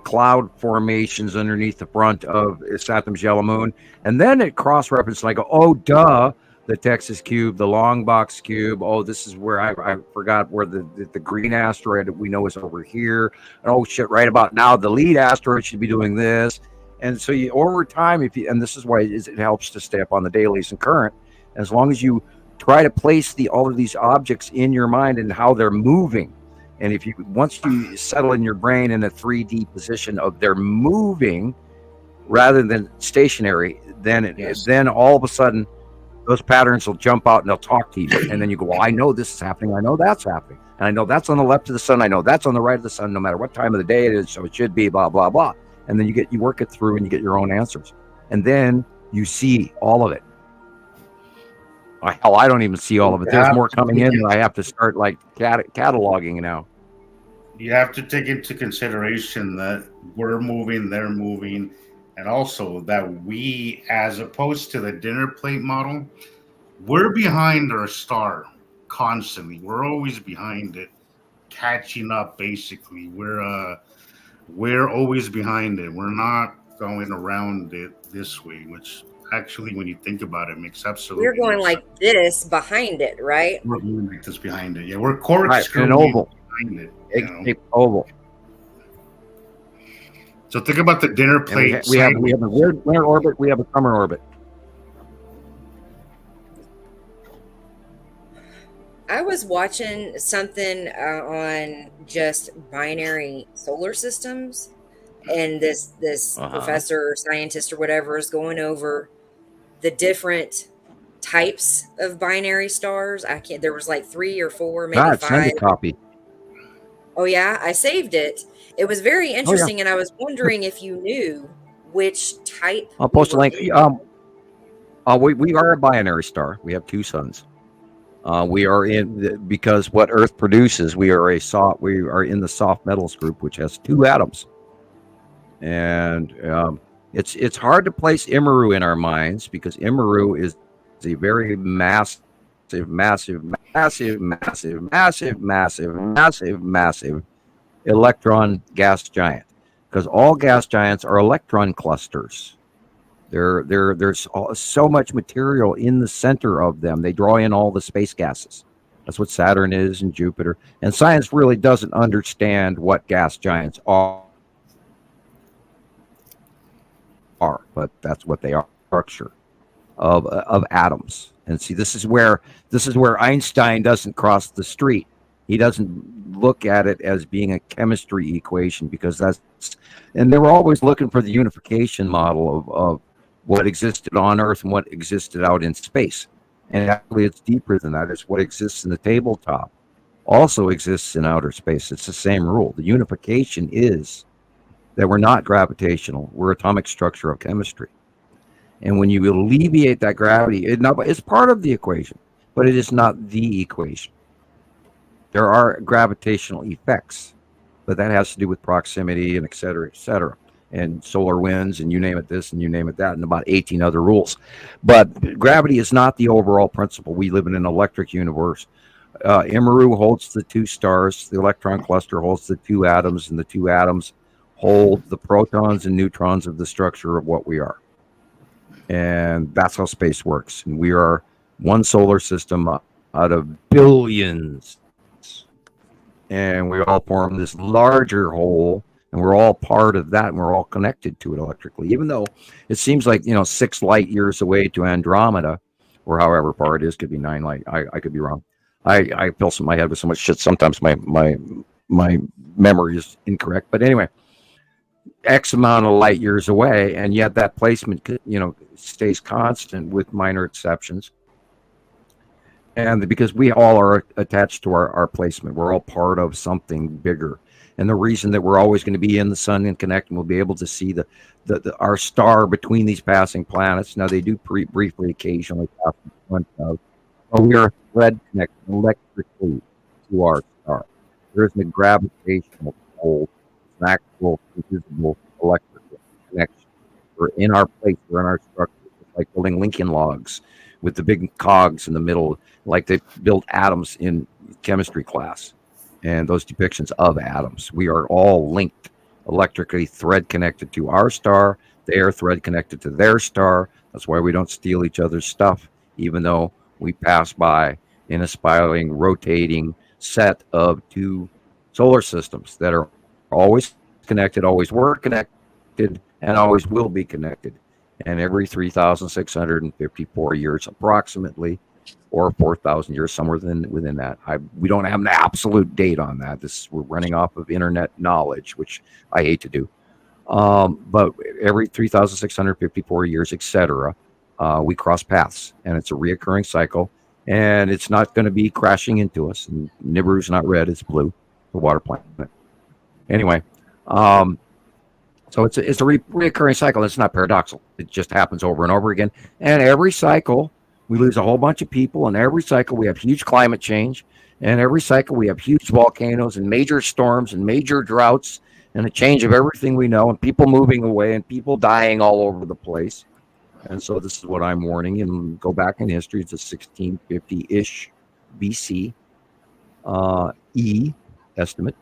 cloud formations underneath the front of Saturn's yellow moon. And then it cross-references, like, oh, duh, the Texas cube, the long box cube. Oh, this is where I forgot where the green asteroid we know is over here. And oh, shit, right about now, the lead asteroid should be doing this. And so you, over time, and this is why it helps to stay up on the dailies and current, as long as you try to place all of these objects in your mind and how they're moving. And if you, once you settle in your brain in a 3D position of they're moving rather than stationary, then all of a sudden those patterns will jump out and they'll talk to you. And then you go, well, I know this is happening. I know that's happening. And I know that's on the left of the sun. I know that's on the right of the sun, no matter what time of the day it is. So it should be blah, blah, blah. And then you work it through and you get your own answers. And then you see all of it. Hell, I don't even see all of it. There's more coming in that I have to start like cataloging now. You have to take into consideration that we're moving, they're moving, and also that we, as opposed to the dinner plate model, we're behind our star constantly. We're always behind it, catching up. Basically, we're always behind it. We're not going around it this way, which actually, when you think about it, makes absolutely. We're going like this behind it, right? We're going like this behind it. Yeah, we're corkscrewing an oval behind it. Oval. So think about the dinner plate. We have a winter orbit. We have a summer orbit. I was watching something on just binary solar systems, and this professor or scientist or whatever is going over the different types of binary stars. There was like 3 or 4, maybe 5. Send a copy. Oh yeah, I saved it. It was very interesting, and I was wondering if you knew which type. I'll post a link. We are a binary star. We have 2 suns. We are because what Earth produces. We are in the soft metals group, which has 2 atoms. And it's hard to place Immaru in our minds because Immaru is a very massive electron gas giant, because all gas giants are electron clusters. There's so much material in the center of them. They draw in all the space gases. That's what Saturn is and Jupiter. And science really doesn't understand what gas giants are, but that's what they are. Structure of atoms. And see, this is where Einstein doesn't cross the street. He doesn't look at it as being a chemistry equation, because and they were always looking for the unification model of what existed on Earth and what existed out in space. And actually it's deeper than that. It's what exists in the tabletop also exists in outer space. It's the same rule. The unification is that we're not gravitational. We're atomic structure of chemistry. And when you alleviate that gravity, it's part of the equation, but it is not the equation. There are gravitational effects, but that has to do with proximity and et cetera, and solar winds, and you name it this and you name it that, and about 18 other rules. But gravity is not the overall principle. We live in an electric universe. Immaru holds the 2 stars. The electron cluster holds the 2 atoms, and the 2 atoms hold the protons and neutrons of the structure of what we are. And that's how space works. And we are one solar system out of billions. And we all form this larger whole, and we're all part of that, and we're all connected to it electrically. Even though it seems like, 6 light years away to Andromeda, or however far it is, could be 9 light. I could be wrong. I fill my head with so much shit. Sometimes my memory is incorrect. But anyway, X amount of light years away, and yet that placement, stays constant with minor exceptions. And because we all are attached to our placement, we're all part of something bigger. And the reason that we're always going to be in the sun and connect, and we'll be able to see our star between these passing planets. Now they do briefly, occasionally pass in front of, but we are thread connected electrically to our star. There isn't a gravitational pull. It's an actual invisible electrical. connection. We're in our place. We're in our structure. It's like building Lincoln logs with the big cogs in the middle, like they built atoms in chemistry class, and those depictions of atoms. We are all linked electrically, thread connected to our star. They are thread connected to their star. That's why we don't steal each other's stuff, even though we pass by in a spiraling, rotating set of two solar systems that are always connected, always were connected, and always will be connected. And every 3,654 years, approximately, or 4,000 years, somewhere within that. We don't have an absolute date on that. We're running off of internet knowledge, which I hate to do. But every 3,654 years, etc., we cross paths, and it's a reoccurring cycle. And it's not going to be crashing into us. And Nibiru's not red; it's blue, the water planet. Anyway, so it's a reoccurring cycle. It's not paradoxical. It just happens over and over again. And every cycle, we lose a whole bunch of people. And every cycle, we have huge climate change. And every cycle, we have huge volcanoes and major storms and major droughts and a change of everything we know, and people moving away and people dying all over the place. And so this is what I'm warning. And go back in history. It's a 1650-ish BC estimate.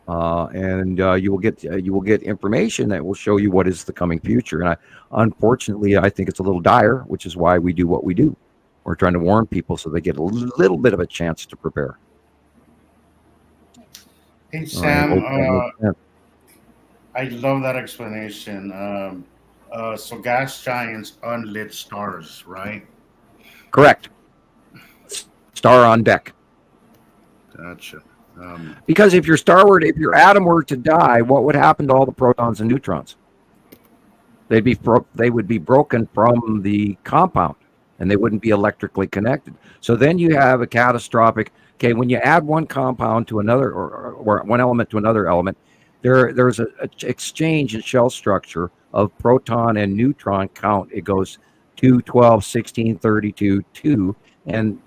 And you will get information that will show you what is the coming future. And unfortunately, I think it's a little dire, which is why we do what we do. We're trying to warn people so they get a little bit of a chance to prepare. Hey, Sam, I love that explanation. So gas giants, unlit stars, right? Correct. Star on deck. Gotcha. Because if your atom were to die, what would happen to all the protons and neutrons? They would be broken from the compound, and they wouldn't be electrically connected. So then you have a catastrophic. Okay, when you add one compound to another, or one element to another element, there's an exchange in shell structure of proton and neutron count. It goes 2, 12, 16, 32, 2, and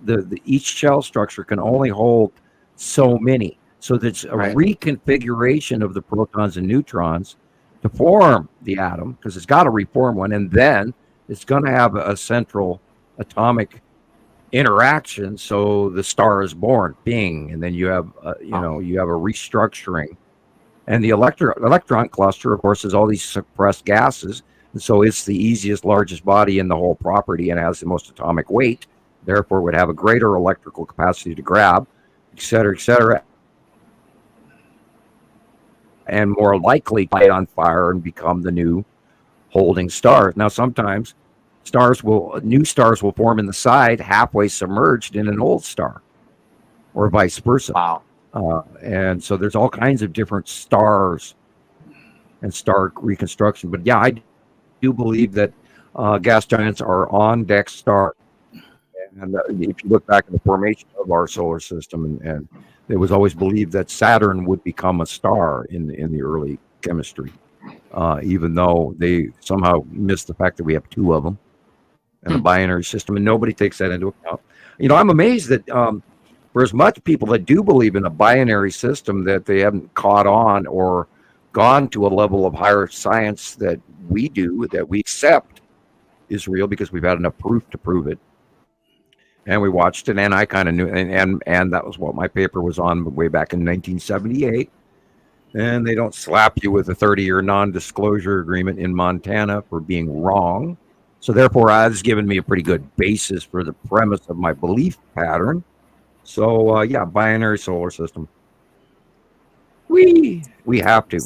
each shell structure can only hold so many. So there's a reconfiguration of the protons and neutrons to form the atom, because it's got to reform one, and then it's going to have a central atomic interaction. So the star is born, bing, and then you have you have a restructuring. And the electron cluster, of course, is all these suppressed gases. And so it's the easiest, largest body in the whole property and has the most atomic weight. Therefore, would have a greater electrical capacity to grab, et cetera, and more likely to light on fire and become the new holding star. Now, sometimes new stars will form in the side, halfway submerged in an old star, or vice versa. Wow. And so there's all kinds of different stars and star reconstruction. But yeah, I do believe that gas giants are on deck stars. And if you look back at the formation of our solar system, and it was always believed that Saturn would become a star in the early chemistry, even though they somehow missed the fact that we have two of them in a binary system, and nobody takes that into account. I'm amazed that for as much people that do believe in a binary system, that they haven't caught on or gone to a level of higher science that we do, that we accept is real, because we've had enough proof to prove it. And we watched it, and I kind of knew, and that was what my paper was on way back in 1978. And they don't slap you with a 30-year non-disclosure agreement in Montana for being wrong. So therefore, that's given me a pretty good basis for the premise of my belief pattern. So yeah, binary solar system. We have to.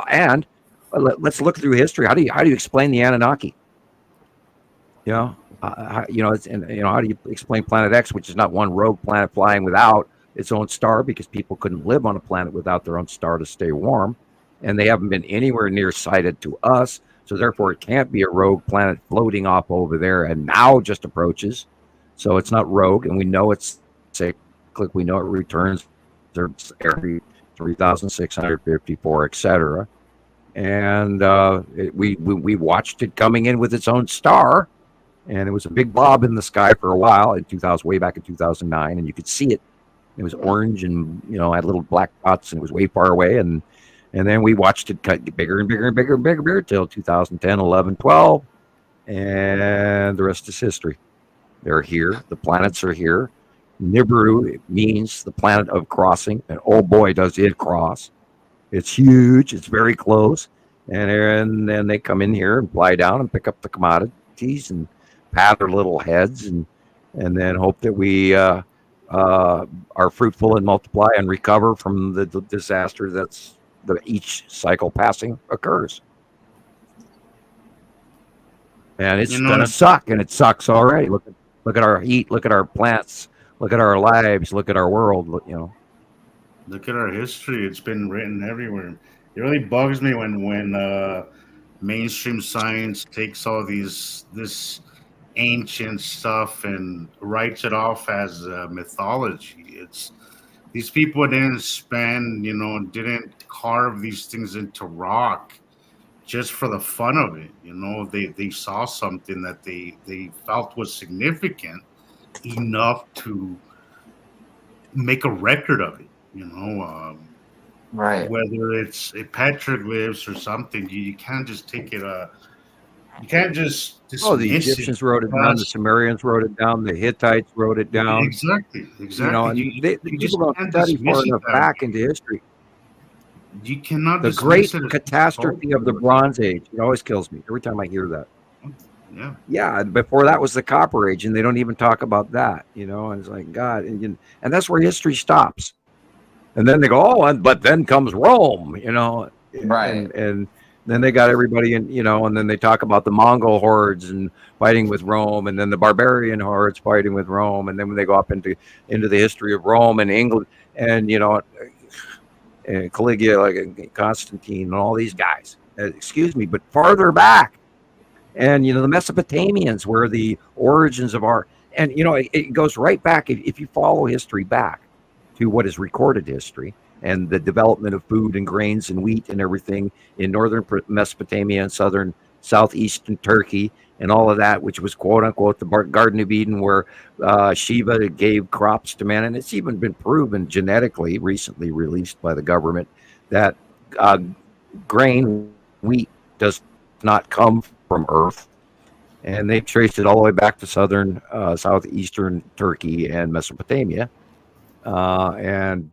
And let's look through history. How do you explain the Anunnaki? How do you explain Planet X, which is not one rogue planet flying without its own star, because people couldn't live on a planet without their own star to stay warm, and they haven't been anywhere near sighted to us. So therefore, it can't be a rogue planet floating off over there and now just approaches. So it's not rogue, and we know it's cyclic. We know it returns every 3,654, etc. And we watched it coming in with its own star, and it was a big blob in the sky for a while in 2000, way back in 2009, and you could see it. It was orange and had little black dots, and it was way far away. And And then we watched it get bigger and bigger and bigger and bigger, until 2010, 11, 12. And the rest is history. They're here. The planets are here. Nibiru means the planet of crossing. And oh boy, does it cross. It's huge. It's very close. And then they come in here and fly down and pick up the commodities and pat their little heads and then hope that we are fruitful and multiply and recover from the disaster that's each cycle passing occurs. And it's gonna suck, and it sucks already. Look at our heat. Look at our plants. Look at our lives. Look at our world. Look at our history. It's been written everywhere. It really bugs me when mainstream science takes all this ancient stuff and writes it off as mythology. It's these people didn't didn't carve these things into rock just for the fun of it. They saw something that they felt was significant enough to make a record of it. Right. Whether it's petroglyphs or something, you can't just take it. You can't just. The Egyptians wrote it down. The Sumerians wrote it down. The Hittites wrote it down. Exactly. People don't study far enough back into history. You cannot. The great catastrophe of the Bronze Age. It always kills me every time I hear that. Yeah. Yeah. Before that was the Copper Age, and they don't even talk about that. And it's like God, and that's where history stops. And then they go, but then comes Rome. Right. And then they got everybody in, and then they talk about the Mongol hordes and fighting with Rome, and then the barbarian hordes fighting with Rome, and then when they go up into the history of Rome and England, and and Caligula, like Constantine, and all these guys. But farther back, and the Mesopotamians were the origins of our, and it goes right back if you follow history back to what is recorded history. And the development of food and grains and wheat and everything in northern Mesopotamia and southeastern Turkey and all of that, which was quote unquote the Garden of Eden, where Shiva gave crops to man. And it's even been proven genetically, recently released by the government, that grain, wheat, does not come from Earth. And they traced it all the way back to southeastern Turkey and Mesopotamia. Göbekli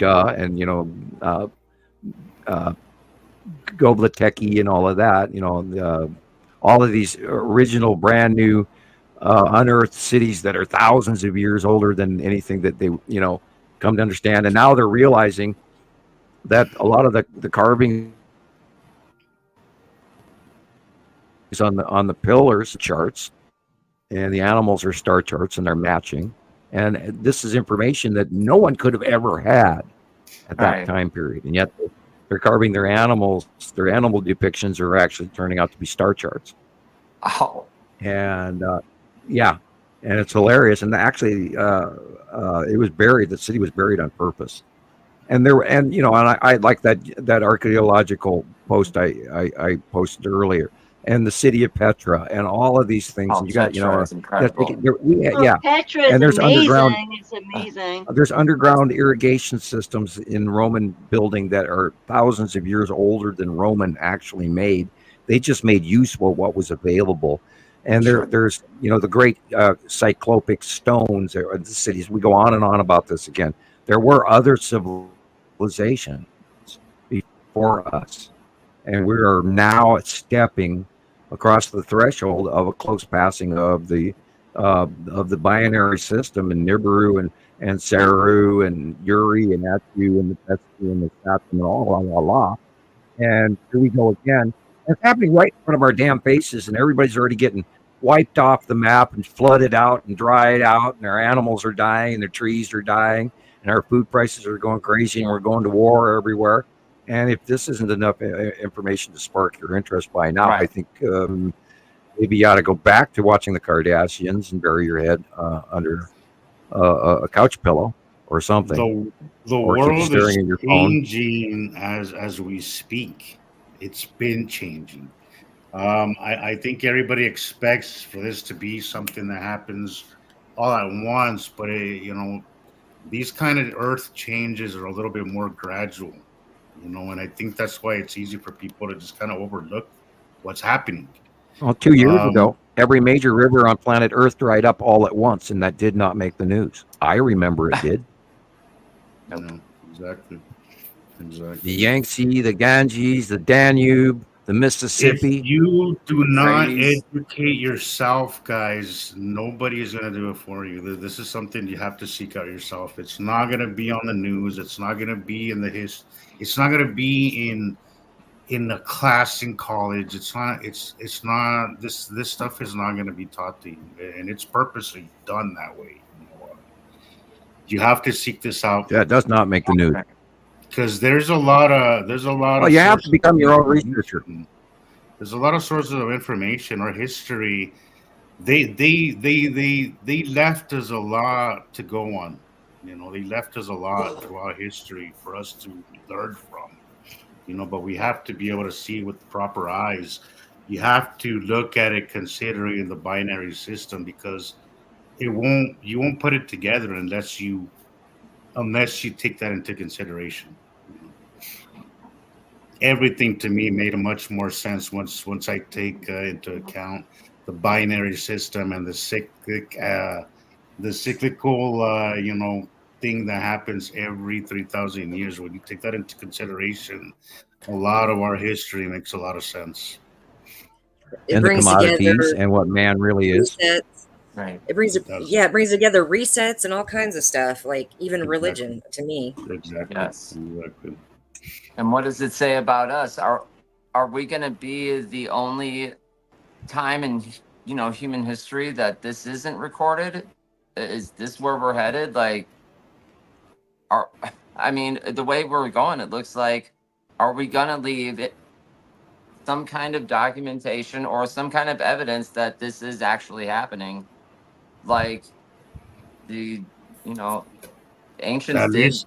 Tepe and all of that, all of these original brand new unearthed cities that are thousands of years older than anything that they come to understand. And now they're realizing that a lot of the carving is on the pillars charts, and the animals are star charts, and they're matching. And this is information that no one could have ever had at that time period. And yet they're carving their animals. Their animal depictions are actually turning out to be star charts. Oh. And and it's hilarious. And actually, it was buried. The city was buried on purpose. And I like that archaeological post I posted earlier. And the city of Petra, and all of these things. Oh, and you got, Petra and there's amazing. underground. It's amazing. There's underground irrigation systems in Roman building that are thousands of years older than Roman actually made. They just made use of what was available. And there's the great cyclopic stones. The cities. We go on and on about this again. There were other civilizations before us, and we are now stepping across the threshold of a close passing of the binary system, and Nibiru and Saru and Uri and Atu and the Tetsu and the Saturn and all. And here we go again. It's happening right in front of our damn faces, and everybody's already getting wiped off the map and flooded out and dried out, and our animals are dying, and their trees are dying, and our food prices are going crazy, and we're going to war everywhere. And if this isn't enough information to spark your interest by now, I think maybe you ought to go back to watching the Kardashians and bury your head under a couch pillow or something. The world is changing as we speak. It's been changing. I think everybody expects for this to be something that happens all at once, but these kind of earth changes are a little bit more gradual. And I think that's why it's easy for people to just kind of overlook what's happening. Well, 2 years ago, every major river on planet Earth dried up all at once, and that did not make the news. I remember it did. Exactly. The Yangtze, the Ganges, the Danube, the Mississippi. If you do not educate yourself, guys, nobody is going to do it for you. This is something you have to seek out yourself. It's not going to be on the news. It's not going to be in the It's not going to be in the class in college. It's not. This stuff is not going to be taught to you, and it's purposely done that way. You have to seek this out. That does not make the news. Because there's a lot of Well, you have to become your own researcher. There's a lot of sources of information or history. They left us a lot to go on. They left us a lot throughout history for us to learn from. But we have to be able to see with the proper eyes. You have to look at it considering the binary system, because you won't put it together unless you take that into consideration. Everything to me made much more sense once I take into account the binary system and the cyclical thing that happens every 3,000 years. When you take that into consideration, a lot of our history makes a lot of sense. And the commodities and what man really is. Resets. Right. It brings together resets and all kinds of stuff, like even religion to me. Exactly. Yes. Exactly. And what does it say about us? Are we going to be the only time in human history that this isn't recorded? Is this where we're headed? The way we're going, it looks like, are we going to leave some kind of documentation or some kind of evidence that this is actually happening? Like the ancients At did least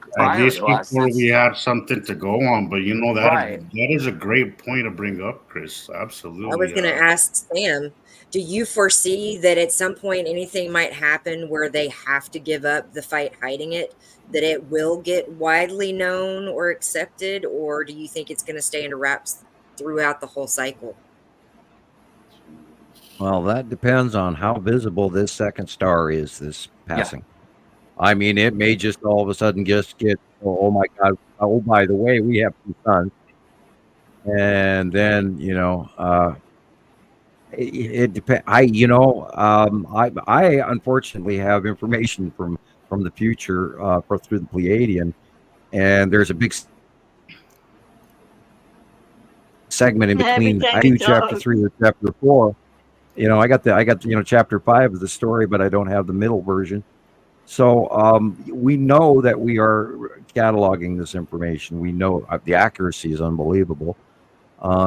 before we have something to go on. But that is a great point to bring up, Chris. Absolutely. I was going to ask Sam, do you foresee that at some point anything might happen where they have to give up the fight hiding it, that it will get widely known or accepted, or do you think it's going to stay under wraps throughout the whole cycle? Well, that depends on how visible this second star is, this passing. I mean, it may just all of a sudden just get, oh my God, oh, by the way, we have 2 suns. And then, it depends. I unfortunately have information from the future through the Pleiadian, and there's a big segment in between. I do chapter 3 or chapter 4. I got chapter 5 of the story, but I don't have the middle version. So we know that we are cataloging this information. We know the accuracy is unbelievable.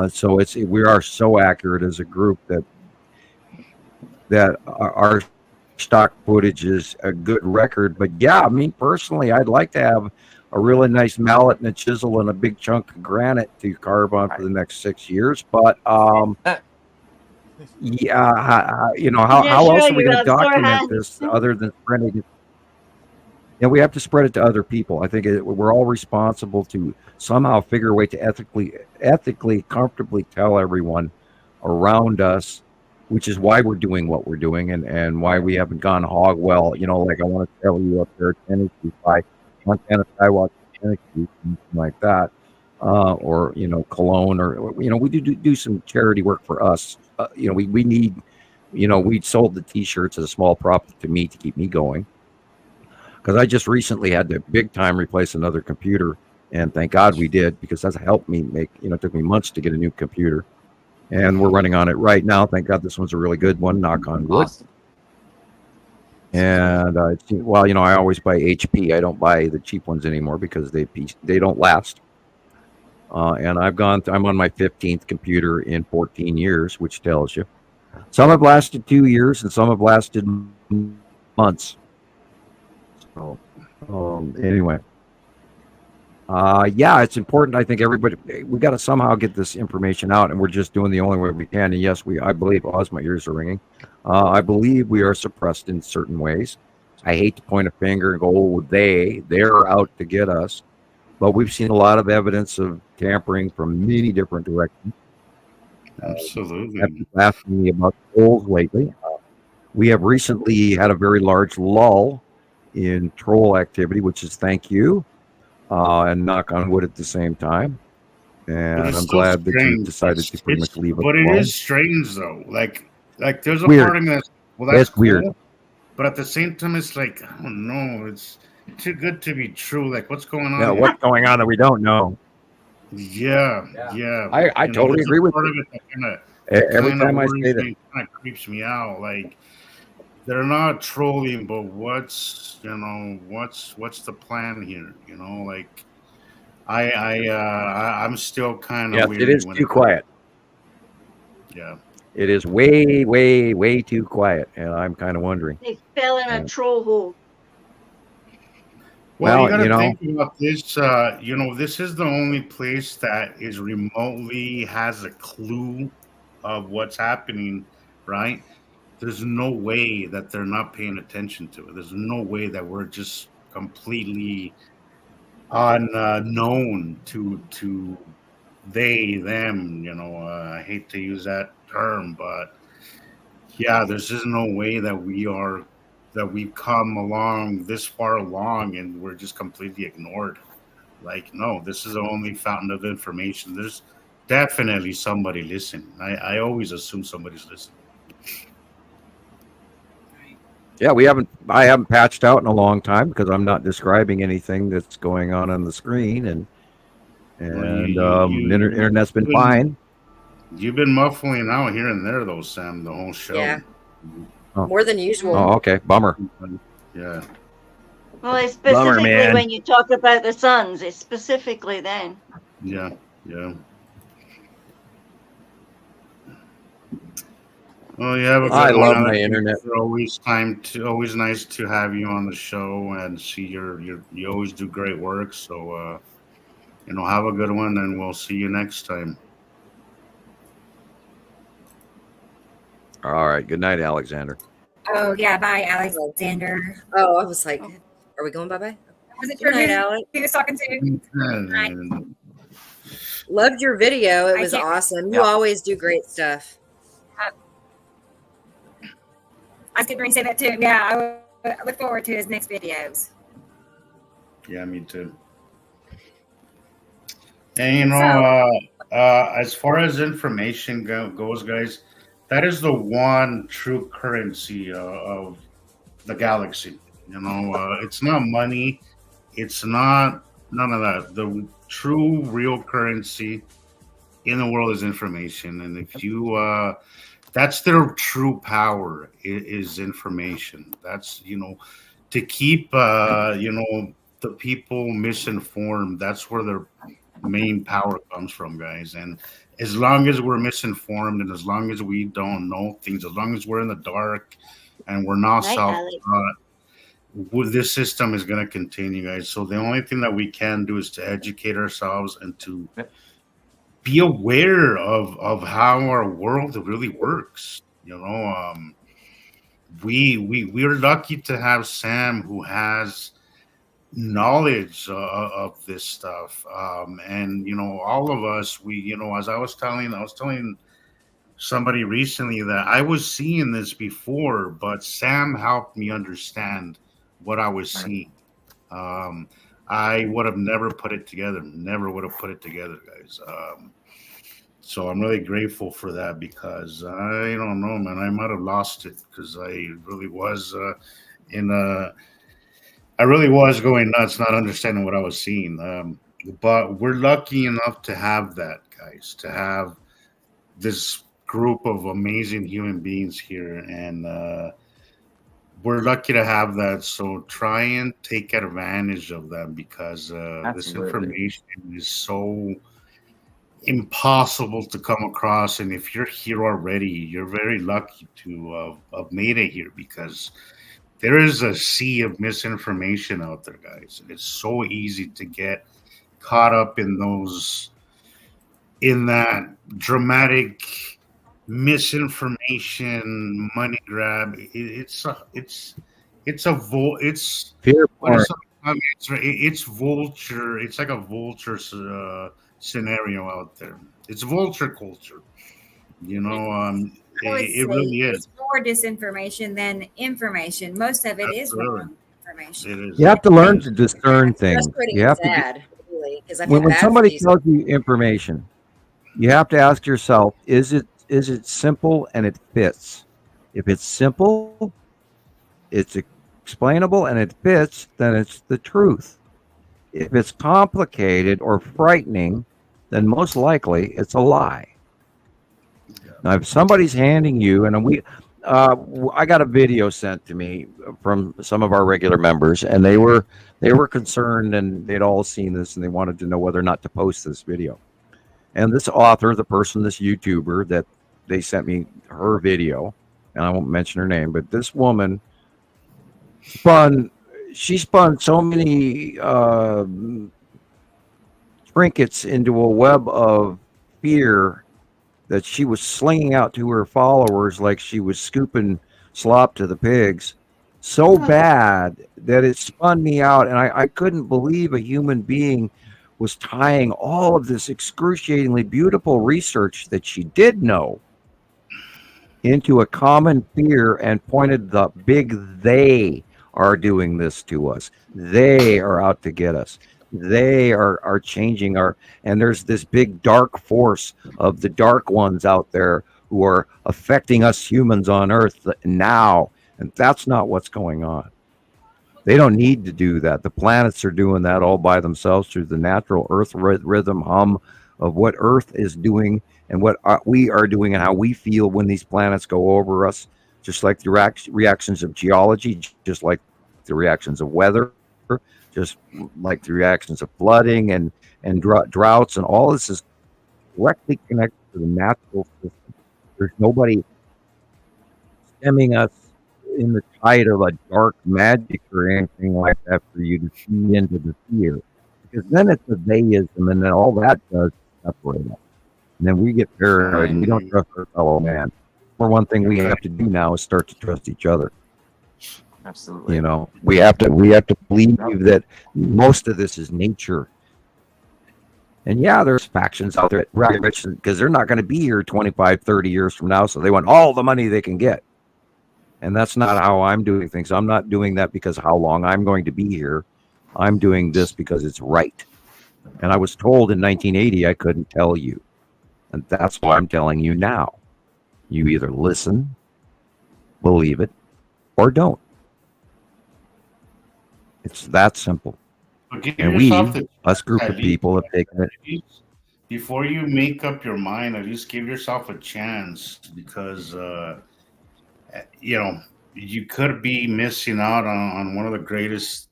So we are so accurate as a group that our stock footage is a good record. But yeah, personally, I'd like to have a really nice mallet and a chisel and a big chunk of granite to carve on for the next 6 years. But how else are we going to document this other than spreading it? And we have to spread it to other people. I think we're all responsible to somehow figure a way to ethically, comfortably tell everyone around us, which is why we're doing what we're doing and why we haven't gone hog well. Like I want to tell you up there, Tennessee, by Montana, Skywalker, Tennessee, something like that, or Cologne, or we do some charity work for us. We need, we sold the T-shirts as a small profit to me to keep me going. Because I just recently had to big time replace another computer, and thank God we did, because that's helped me make, it took me months to get a new computer, and we're running on it right now. Thank God this one's a really good one, knock on wood. Awesome. And I always buy HP. I don't buy the cheap ones anymore because they don't last. And I'm on my 15th computer in 14 years, which tells you. Some have lasted 2 years and some have lasted months. So, anyway, it's important. I think everybody, we got to somehow get this information out, and we're just doing the only way we can. And yes, I believe, as my ears are ringing, I believe we are suppressed in certain ways. I hate to point a finger and go, oh, they're out to get us. but we've seen a lot of evidence of tampering from many different directions. Absolutely. People asking me about trolls lately. We have recently had a very large lull in troll activity, which is thank you, and knock on wood at the same time. And I'm glad that you decided to pretty much leave it But alone. it is strange though. Like there's a Weird. part of me that's that's It's weird. cool, but at the same time, it's like I don't know. It's too good to be true. Like what's going on? Yeah, here? what's going on that we don't know? Yeah. I totally agree with you. Every time I say that, kind of creeps me out. Like they're not trolling, but what's the plan here? You know, like I'm still kind of yes, weird. it is too quiet. Yeah. It is way, way, way too quiet, and I'm kind of wondering. They fell in a troll hole. Well, you got to think about this. This is the only place that is remotely has a clue of what's happening, right? There's no way that they're not paying attention to it. There's no way that we're just completely unknown to they, them. I hate to use that term, but yeah, there's just no way that we've come along this far along and we're just completely ignored. Like, no, this is the only fountain of information. There's definitely somebody listening. I always assume somebody's listening. Yeah, I haven't patched out in a long time because I'm not describing anything that's going on the screen, and internet's been fine. You've been muffling out here and there, though, Sam, the whole show. Yeah. More than usual. Oh, okay. Bummer. Yeah. Well, it's specifically when you talk about the suns. It's specifically then. Yeah. Well, you have a good I love one. my internet. It's always nice to have you on the show and see you always do great work. So, have a good one, and we'll see you next time. All right. Good night, Alexander. Oh, yeah. Bye, Alexander. Oh, I was like, are we going bye-bye? Was it Good night, your Alex? he was talking to? Right. Loved your video. It I was can't- awesome. You always do great stuff. I was getting ready to say that too. Yeah, I look forward to his next videos. Yeah, me too. And as far as information goes, guys, that is the one true currency of the galaxy. It's not money. It's not none of that. The true, real currency in the world is information. And if you, that's their true power is information. That's, to keep, the people misinformed. That's where their main power comes from, guys. And as long as we're misinformed and as long as we don't know things, as long as we're in the dark and we're not self-taught, this system is going to continue, guys. So the only thing that we can do is to educate ourselves and to be aware of how our world really works. We're lucky to have Sam, who has knowledge of this stuff, and all of us, as I was telling somebody recently that I was seeing this before, but Sam helped me understand what I was seeing. I would have never put it together, guys. So I'm really grateful for that, because I don't know, man, I might have lost it, because I really was I really was going nuts, not understanding what I was seeing. But we're lucky enough to have that, guys, to have this group of amazing human beings here. And we're lucky to have that. So try and take advantage of that, because this information is so impossible to come across. And if you're here already, you're very lucky to have made it here, because there is a sea of misinformation out there, guys. It's so easy to get caught up in that dramatic misinformation, money grab. It's fear porn. I mean, it's vulture. It's like a vulture scenario out there. It's vulture culture. You know, I would it say really is. it's more disinformation than information. Most of it is Absolutely. wrong information. It is. You have to learn to discern things. Frustrating You and have to. sad, really, because I feel When bad for somebody these. tells you information, you have to ask yourself: is it simple and it fits? If it's simple, it's explainable and it fits, then it's the truth. If it's complicated or frightening, then most likely it's a lie. Now, if somebody's handing you, and I got a video sent to me from some of our regular members, and they were concerned, and they'd all seen this, and they wanted to know whether or not to post this video. And this author, the person, this YouTuber that they sent me her video, and I won't mention her name, but this woman spun so many trinkets into a web of fear that she was slinging out to her followers like she was scooping slop to the pigs, so bad that it spun me out, and I couldn't believe a human being was tying all of this excruciatingly beautiful research that she did know into a common fear and pointed the big they are doing this to us. They are out to get us. They are changing and there's this big dark force of the dark ones out there who are affecting us humans on Earth now. And that's not what's going on. They don't need to do that. The planets are doing that all by themselves through the natural Earth rhythm hum of what Earth is doing and what we are doing and how we feel when these planets go over us, just like the reactions of geology, just like the reactions of weather, just like the reactions of flooding and droughts, and all this is directly connected to the natural system. There's nobody stemming us in the tide of a dark magic or anything like that for you to see into the fear, because then it's a theism, and then all that does separate us, and then we get paranoid and we don't trust our fellow man. For one thing, we have to do now is start to trust each other. Absolutely. You know, we have to believe that most of this is nature. And yeah, there's factions out there at rich because they're not going to be here 25, 30 years from now. So they want all the money they can get. And that's not how I'm doing things. I'm not doing that because how long I'm going to be here. I'm doing this because it's right. And I was told in 1980 I couldn't tell you. And that's why I'm telling you now. You either listen, believe it, or don't. It's that simple. And we, us group of people, have taken it. Before you make up your mind, at least give yourself a chance, because you know, you could be missing out on one of the greatest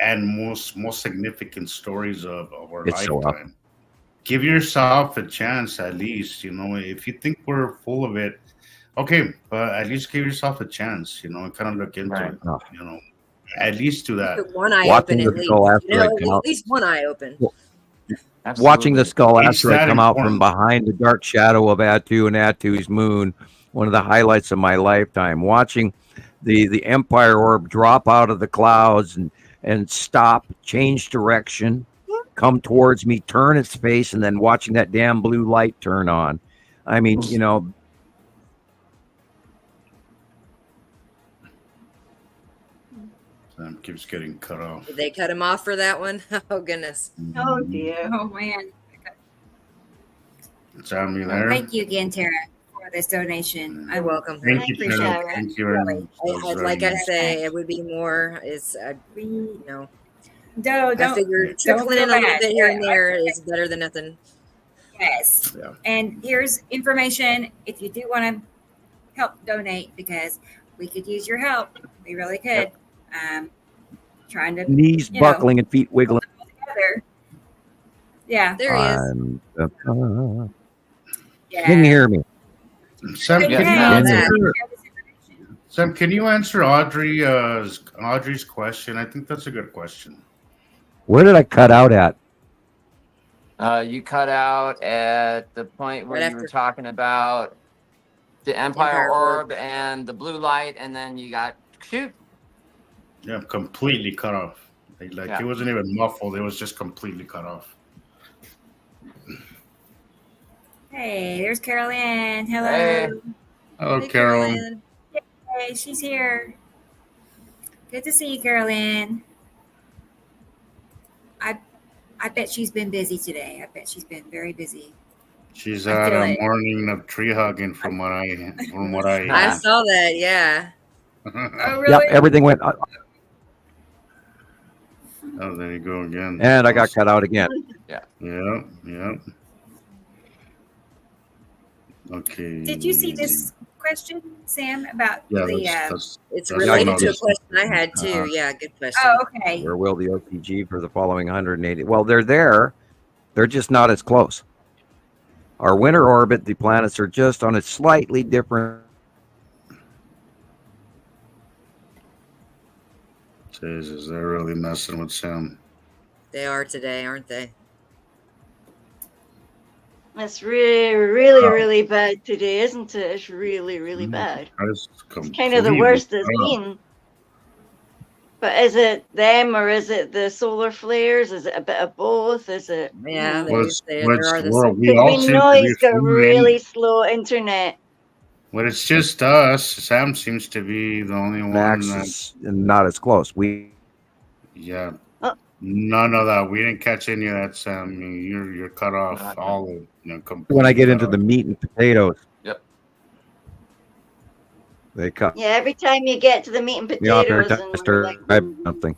and most significant stories of our lifetime. Give yourself a chance, at least. You know, if you think we're full of it, okay, but at least give yourself a chance. You know, and kind of look into it. You know. At least to that. One eye open at least. At least one eye open. Watching the skull asteroid come out from behind the dark shadow of Atu and Atu's moon, one of the highlights of my lifetime. Watching the Empire orb drop out of the clouds and stop, change direction, come towards me, turn its face, and then watching that damn blue light turn on. I mean, you know. Keeps getting cut off. Did they cut him off for that one? Oh goodness. Oh dear. Oh man. Sam, you there? Thank you again, Tara, for this donation. You're welcome. Thank you, Tara. Thank you very much. Like I say, it would be more. Is you know. Don't. I figured trickling in a little bit here and there is better than nothing. Yes. Yeah. And here's information if you do want to help donate, because we could use your help. We really could. Yep. Trying to knees buckling and feet wiggling. Yeah, there he is. Can you hear me? Sam, can you answer Audrey's question? I think that's a good question. Where did I cut out at? You cut out at the point where you were talking about the Empire Orb and the blue light, and then you got shoot. Yeah, completely cut off. It wasn't even muffled. It was just completely cut off. Hey, there's Carol Ann. Hello. Hey. Hello, Hey, Carol. Carolyn. Hey, she's here. Good to see you, Carol Ann. I bet she's been busy today. I bet she's been very busy. She's I had feel a it. morning of tree hugging from what I I saw that. Yeah. Oh, Yep, really? everything went, Oh, there you go again. and I got cut out again. Yep. Okay. Did you see this question, Sam, about It's related to a question I had too. Uh-huh. Yeah, good question. Oh, okay. Where will the OTG for the following 180? Well, they're there. They're just not as close. Our winter orbit, the planets are just on a slightly different. Jesus, they're really messing with Sam. They are today, aren't they? That's really bad today, isn't it? It's really bad. It's kind of the worst it's been. But is it them or is it the solar flares? Is it a bit of both? Is it? Yeah, we know he's got really slow internet. But it's just us. Sam seems to be the only Max one is not as close. None of that. We didn't catch any of that, Sam. I mean, you're cut off all of when I get into the meat and potatoes. Yep. They cut. Yeah, every time you get to the meat and potatoes and something.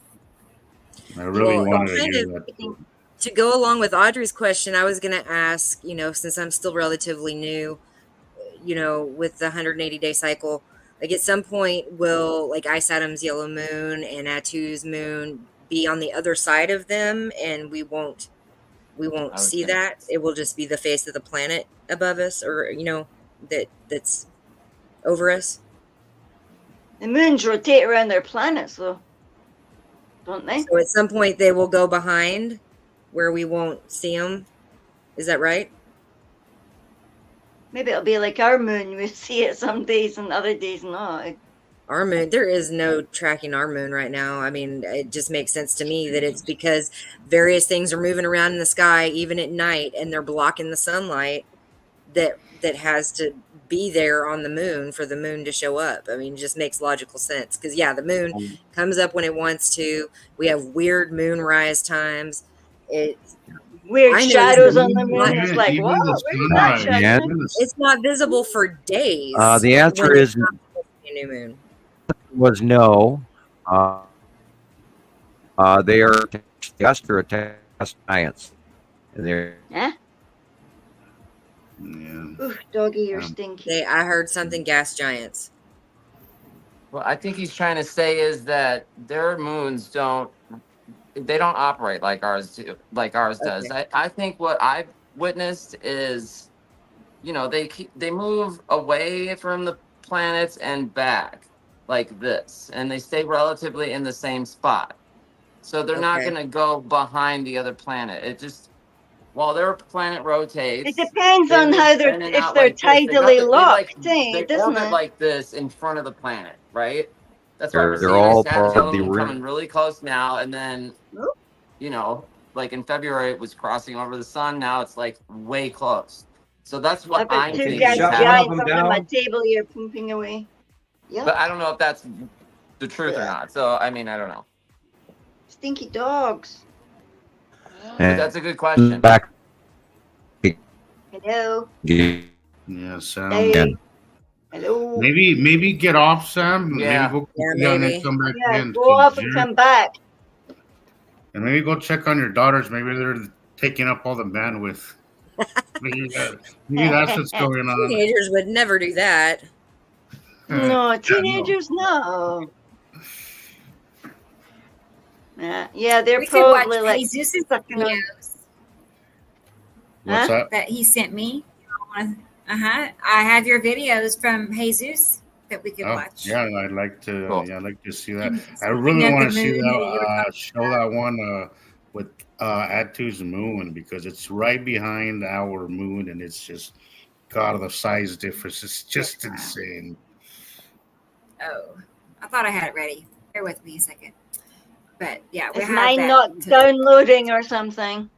I really wanted to kind hear of, that. To go along with Audrey's question, I was going to ask, since I'm still relatively new, with the 180-day cycle, like at some point will like Ice Adam's yellow moon and Atu's moon be on the other side of them, and we won't see that. It will just be the face of the planet above us, or that's over us. The moons rotate around their planets, though, don't they? So at some point they will go behind, where we won't see them. Is that right? Maybe it'll be like our moon. We see it some days and other days not. Our moon, there is no tracking our moon right now. I mean, it just makes sense to me that it's because various things are moving around in the sky, even at night, and they're blocking the sunlight that has to be there on the moon for the moon to show up. I mean, it just makes logical sense. Because, the moon comes up when it wants to. We have weird moonrise times. Weird shadows on the moon. It's like, whoa, where's that shadow? It's not visible for days. The answer is a new moon. Was no. They are test or a test science. And they're Ooh, doggy, you're stinky. I heard something gas giants. Well, I think he's trying to say is that their moons don't operate like ours does. I think what I've witnessed is, they move away from the planets and back like this, and they stay relatively in the same spot. So they're not going to go behind the other planet. It just, while their planet rotates, it depends on how if they're tidally locked, they doesn't orbit it? like this in front of the planet, right? That's why they're all part of the coming really close now, and then like in February it was crossing over the sun. Now it's like way close. So that's what I'm two thinking. giants on my table you're pumping away. Yeah. But I don't know if that's the truth or not. So I mean, I don't know. Stinky dogs. But that's a good question. Back. Hello. Yeah, Sam. Hey. Hello. Maybe get off, Sam. Yeah. Maybe and come back again. Go off and come back. And maybe go check on your daughters. Maybe they're taking up all the bandwidth. maybe that's what's going on. Teenagers would never do that. No, teenagers, no. Yeah, they're probably like Jesus' videos. What's that he sent me. I have your videos from Jesus that we could watch. Yeah, I'd like to. Cool. Yeah, I'd like to see that. I really want to see that. Show that one with Atu's moon, because it's right behind our moon, and it's just the size difference. It's just insane. Oh, I thought I had it ready. Bear with me a second. But yeah, we Is have mine that not too. downloading or something?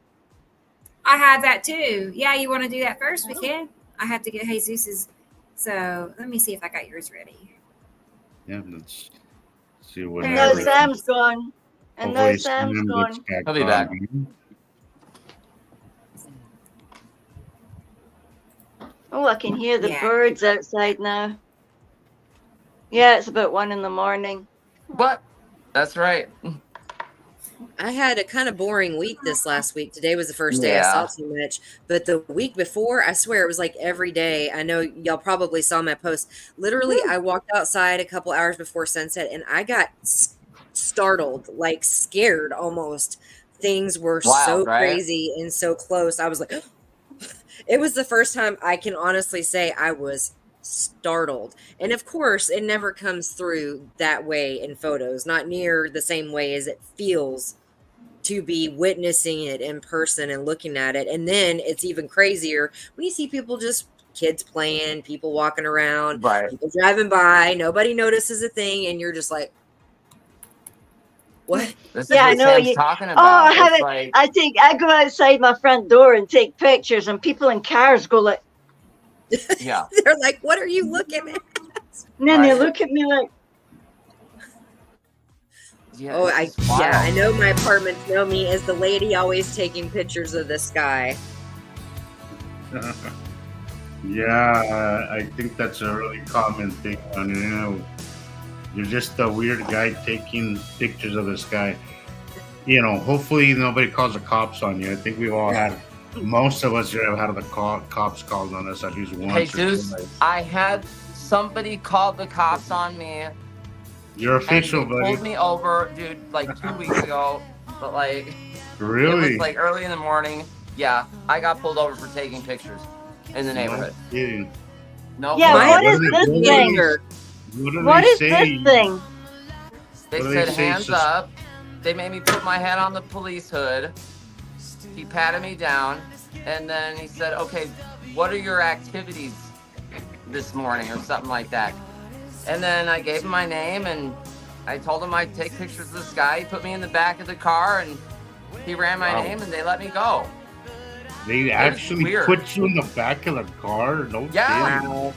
I have that too. Yeah, you want to do that first? We can. I have to get Jesus's. So let me see if I got yours ready. Yeah, let's see what And There now we happens. Sam's gone. And now Hopefully Sam's Sam gets gone. back He'll be back. on. Oh, I can hear the Yeah. birds outside now. Yeah, it's about 1 a.m. What? That's right. I had a kind of boring week this last week. Today was the first day I Yeah. saw too much, but the week before, I swear it was like every day. I know y'all probably saw my post. Literally, I walked outside a couple hours before sunset and I got startled, like scared almost. Things were Wild, so right? crazy and so close. I was like, it was the first time I can honestly say I was startled. And of course, it never comes through that way in photos, not near the same way as it feels to be witnessing it in person and looking at it. And then it's even crazier when you see people just kids playing, people walking around, Right. people driving by, nobody notices a thing, and you're just like, what? This Yeah, I is what know, Sam's talking Oh, about. I have It's it. like, I go outside my front door and take pictures, and people in cars go like, yeah. They're like, what are you looking at? and then they Right. look at me like, Yeah, Oh, it's just wild. I know my apartments know me as the lady always taking pictures of the sky. Yeah, I think that's a really common thing. You know, you're just a weird guy taking pictures of the sky. You know, hopefully nobody calls the cops on you. I think we've all had, most of us here have had the cops called on us at least once. or Jesus, twice. I had somebody call the cops on me. You're official, and they buddy. pulled me over, dude, like 2 weeks ago. But like, it Really? was like early in the morning. Yeah, I got pulled over for taking pictures in the neighborhood. No kidding. No, yeah, My what is what this do they thing? do? What do What they is say? this thing? They What do they said say, hands sus- up. They made me put my head on the police hood. He patted me down, and then he said, "Okay, what are your activities this morning?" or something like that. And then I gave him my name, and I told him I'd take pictures of the sky. He put me in the back of the car, and he ran my Wow. name, and they let me go. They was actually weird. put you in the back of the car? No Yeah. kidding. Wow.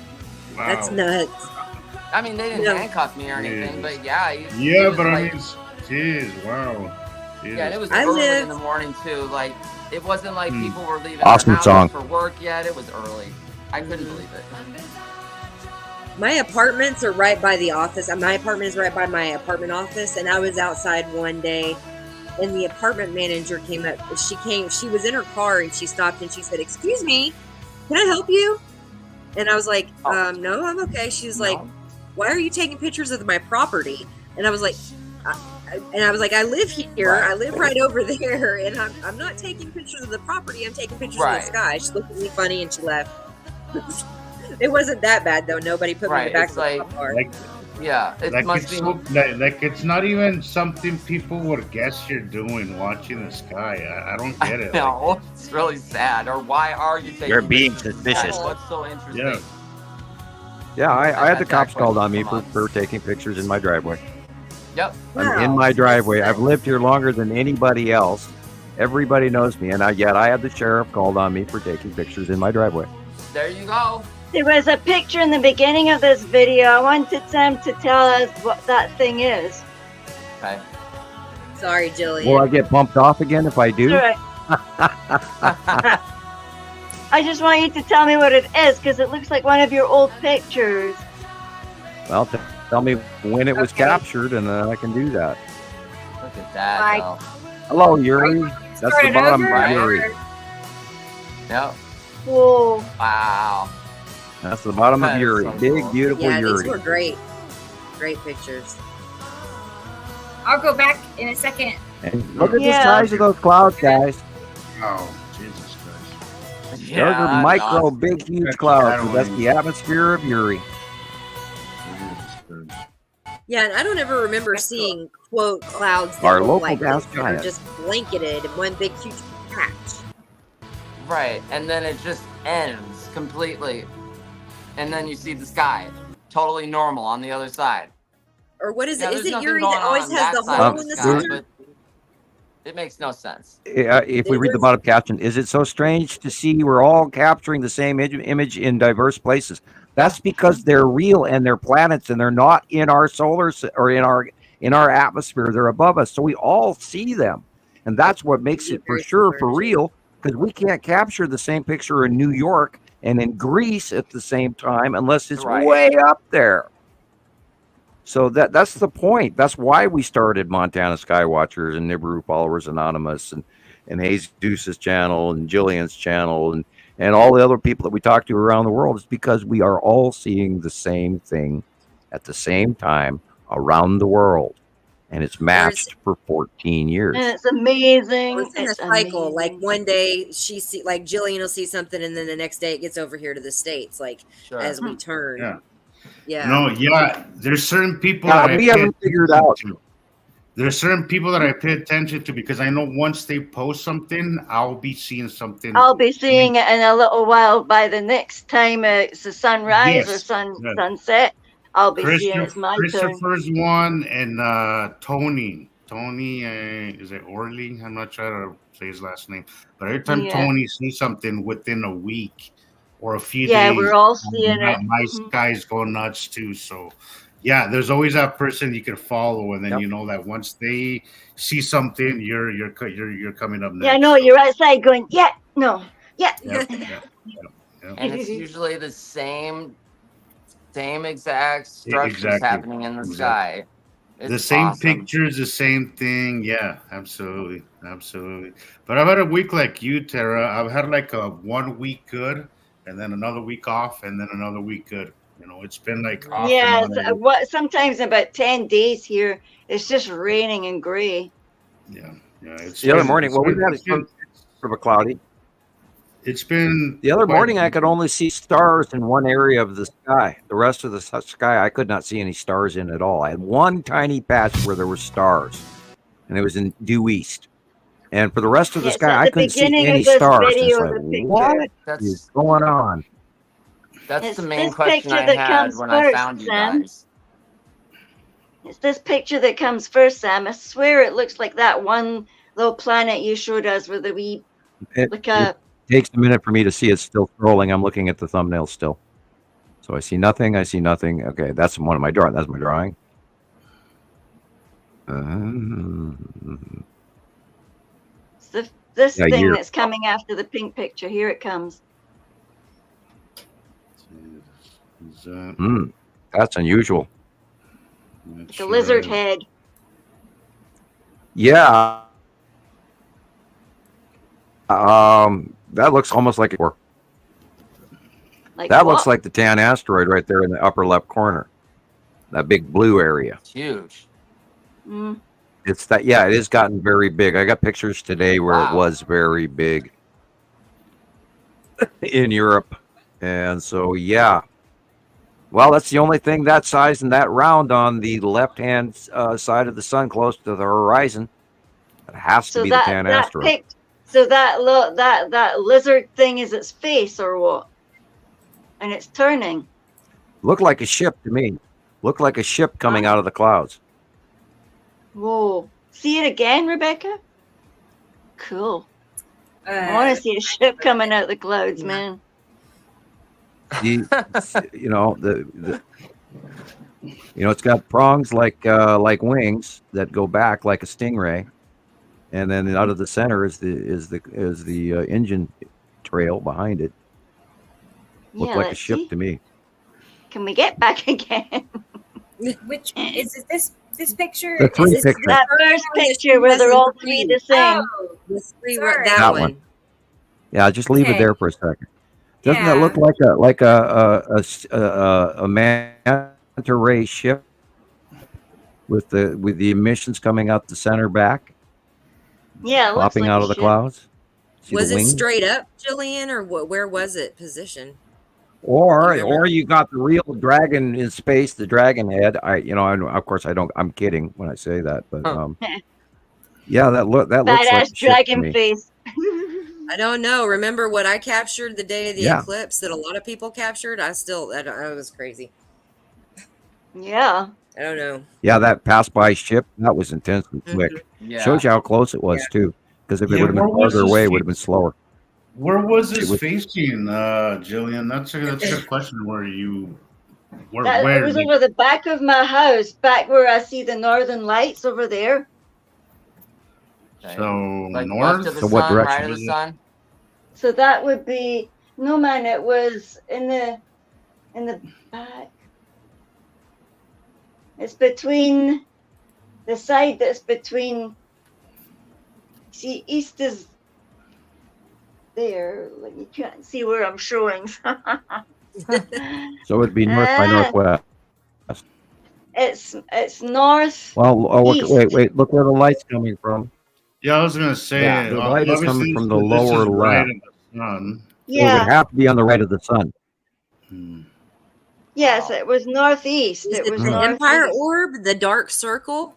Wow. That's nuts. I mean, they didn't Yeah. handcuff me or anything, Yeah. but yeah. he Yeah, was but I like- mean, jeez, wow. Jeez. Yeah, and it was I early in lived- the morning too. Like it wasn't like people were leaving Awesome their houses song. for work yet. It was early. I couldn't believe it. My apartments are right by the office. My apartment is right by my apartment office, and I was outside one day, and the apartment manager came up. She was in her car, and she stopped, and she said, "Excuse me, can I help you?" And I was like, "No, I'm okay." She was like, No. "Why are you taking pictures of my property?" And I was like, I live here. Right. I live right over there, and I'm not taking pictures of the property. I'm taking pictures of Right. the sky." She looked at me funny, and she left. It wasn't that bad though. Nobody put me in Right, the back it's of the like- car. Like, Yeah, it like must it's be. so, like it's not even something people would guess you're doing watching the sky. I don't get it. Like, No, it's really sad. Or why are you taking? You're being pictures? suspicious. What's so interesting? Yeah. Yeah, I had the That's cops actually called on me come for on. taking pictures in my driveway. Yep. I'm in my driveway. I've lived here longer than anybody else. Everybody knows me, and yet I had the sheriff called on me for taking pictures in my driveway. There you go. There was a picture in the beginning of this video. I wanted Sam to tell us what that thing is. Okay. Sorry, Jillian. Will I get bumped off again if I do? All right. I just want you to tell me what it is because it looks like one of your old pictures. Well, tell me when it was Okay. captured, and then I can do that. Look at that. Like- though. Hello, Yuri. That's Start the it bottom over, of Yuri. or- Yep. Whoa. Wow. That's the bottom That of is Yuri. so Big, cool. beautiful Yeah, these Yuri. were great. Great pictures. I'll go back in a second. And look at Yeah. the size of those clouds, guys. Oh, Jesus Christ. Those Yeah, are micro, awesome. big, huge That's clouds. shadowy. That's the atmosphere of Yuri. Jesus Christ. Yeah, and I don't ever remember That's cool. seeing quote clouds that Our look local like gas this, that are giant. just blanketed in one big huge patch. Right, and then it just ends completely, and then you see the sky, totally normal on the other side. Or what is Yeah, it? Is there's it nothing Yuri going that always on has that the side hole of in the sky, center? but It makes no sense. If we read the bottom caption, is it so strange to see we're all capturing the same image in diverse places? That's because they're real and they're planets and they're not in our or in our atmosphere. They're above us, so we all see them, and that's what makes it for sure for real. Because we can't capture the same picture in New York and in Greece at the same time unless it's way up there. So that's the point. That's why we started Montana Skywatchers and Nibiru Followers Anonymous and Jesus channel and Jillian's channel and all the other people that we talk to around the world. Is because we are all seeing the same thing at the same time around the world. And it's matched for 14 years. And it's amazing. It's in a cycle. Amazing. Like one day like Jillian will see something, and then the next day it gets over here to the States. Like as we turn. Yeah. No, yeah. There's certain people that we haven't figured out. There's certain people that I pay attention to because I know once they post something, I'll be seeing something. I'll be seeing it in a little while. By the next time it's a sunrise or sunset, I'll be seeing it's my Christopher's turn. One and Tony. Tony, is it Orley? I'm not sure to say his last name. But every time Tony sees something within a week or a few days. Yeah, we're all seeing it. My guys go nuts too. So, yeah, there's always that person you can follow. And then you know that once they see something, you're coming up next. Yeah, no, you're outside going, no. And it's usually the same exact structures happening in the sky. It's the same awesome. Pictures, the same thing. Yeah, absolutely. But I've had a week like you, Tara. I've had like a 1 week good, and then another week off, and then another week good. You know, it's been like off. Yeah, sometimes about 10 days here, it's just raining and gray. Yeah. It's the other morning. Well, we've had sort of a cloudy. It's been the other morning. I could only see stars in one area of the sky. The rest of the sky, I could not see any stars in at all. I had one tiny patch where there were stars, and it was in due east. And for the rest of the sky, I couldn't see any stars. Like, what is going on? That's the main question I had when I found you guys. It's this picture that comes first, Sam. I swear it looks like that one little planet you showed us with the wee. It takes a minute for me to see it still scrolling. I'm looking at the thumbnail still. So I see nothing. Okay, that's one of my drawing. That's my drawing. This thing that's coming after the pink picture. Here it comes. That's unusual. The lizard head. Yeah. That looks almost like that looks like the tan asteroid right there in the upper left corner. That big blue area. It's huge. It's that. Yeah, it has gotten very big. I got pictures today where it was very big in Europe, and so well, that's the only thing that size and that round on the left-hand side of the sun, close to the horizon. It has to be the tan asteroid. So that lizard thing is its face or what? And it's turning. Looked like a ship to me. Looked like a ship coming out of the clouds. Whoa. See it again, Rebecca? Cool. I want to see a ship coming out of the clouds, man. It's got prongs like wings that go back like a stingray. And then out of the center is the engine trail behind it. Looked like a ship to me. Can we get back again? Which is it? This picture? The three pictures. That first picture where they're all three the same. That one. Yeah, just leave it there for a second. Doesn't that look like a manta ray ship with the emissions coming out the center back? Yeah, popping out of the clouds. Was it straight up, Jillian, or where was it positioned? Or you got the real dragon in space, the dragon head. Of course I'm kidding when I say that, but that looks like dragon face. I don't know. Remember what I captured the day of the eclipse that a lot of people captured? I was crazy. Yeah. I don't know. Yeah, that pass by ship, that was intensely quick. Yeah. Shows you how close it was too. Because if it Yeah, would have been where was farther this away, it feed? would have been slower. Where was this It was- facing, Jillian? That's a good question. Where you? Where? It Where? was over the back of my house, back where I see the northern lights over there. Okay. So Like north. left of the So what sun, direction right of was the it? sun. So that would be no man. It was in the back. It's between the side that's between. See, east is there. Like you can't see where I'm showing. So it'd be north by northwest. It's north. Well, East. wait. Look where the light's coming from. Yeah, I was gonna say. Yeah, the light is coming obviously, from the this lower is right left. in the sun. So it would have to be on the right of the sun. Yes, it was northeast. Is It it was the northeast. Empire Orb, the dark circle?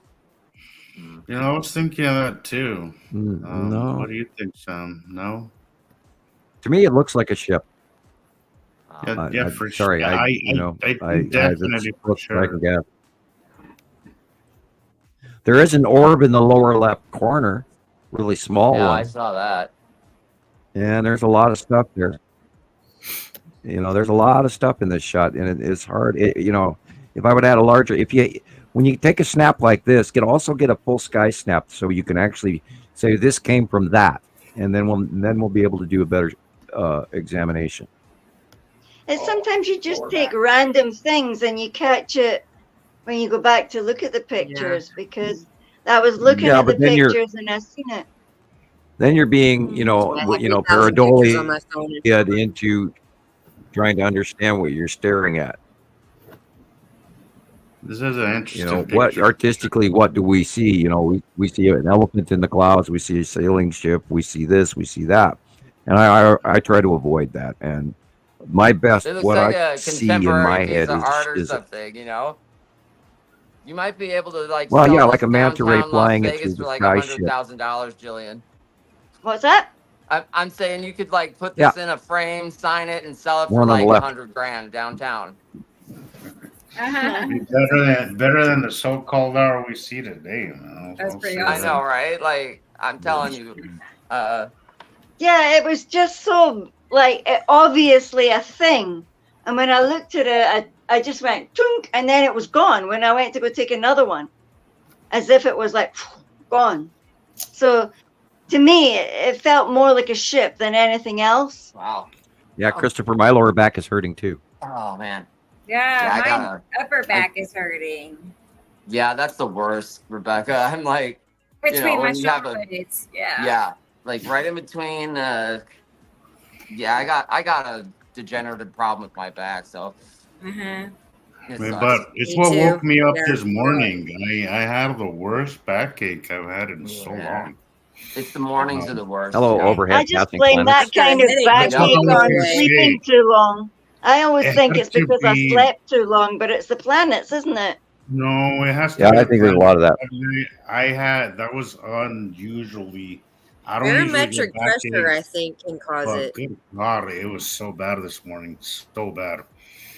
You know, I was thinking of that too. No. What do you think, Sam? No. To me, it looks like a ship. Yeah, for sorry, sure. I definitely for sure. guess. There is an orb in the lower left corner, really small Yeah, I one. saw that. And there's a lot of stuff there. You know, there's a lot of stuff in this shot, and it's hard. If I would add a larger, when you take a snap like this, also get a full sky snap so you can actually say this came from that, and then we'll be able to do a better examination. And sometimes you just take random things and you catch it when you go back to look at the pictures because I was looking at the but then pictures and I seen it. Then you're being, I have 8,000 pictures on my phone. pareidolia into trying to understand what you're staring at. This is an interesting What picture. artistically, what do we see? We see an elephant in the clouds, we see a sailing ship, we see this, we see that, and I try to avoid that. And my best, It looks what like I a see in my contemporary piece head of art or is something, You might be able to like. Well, sell yeah, this like a manta ray downtown flying Las it Vegas through for the like sky ship. $100,000, Jillian. What's that? I'm saying you could like put this in a frame, sign it, and sell it for One on the like left. $100,000 downtown. Be better than the so-called art we see today. That's pretty I awesome. know, right? Like I'm telling you, Yeah, it was just so obviously a thing. And when I looked at it, I just went tunk, and then it was gone when I went to go take another one, as if it was like gone. So to me, it felt more like a ship than anything else. wow. Yeah, Christopher, my lower back is hurting too. Oh man. Yeah, I my gotta- upper back is hurting. Yeah, that's the worst, Rebecca. I'm like, Between my when you have shoulder a- blades. Yeah. yeah, like right in between. I got a degenerative problem with my back, so. Uh-huh. it But sucks. it's Me what too. woke me up Yeah. this morning. I had the worst backache I've had in so Yeah. long. It's the mornings are the worst. Hello, you know? overhead I just passing blame planets. that kind of Headache, backache but that's what on you sleeping say. too long. I always It think has it's to because I be- slept too long, but it's the planets, isn't it? No, it has to. Yeah, be I think there's a lot of that. that was unusually. I don't usually Barometric get pressure, I backaches, think, can cause but it. good God, it was so bad this morning. So bad.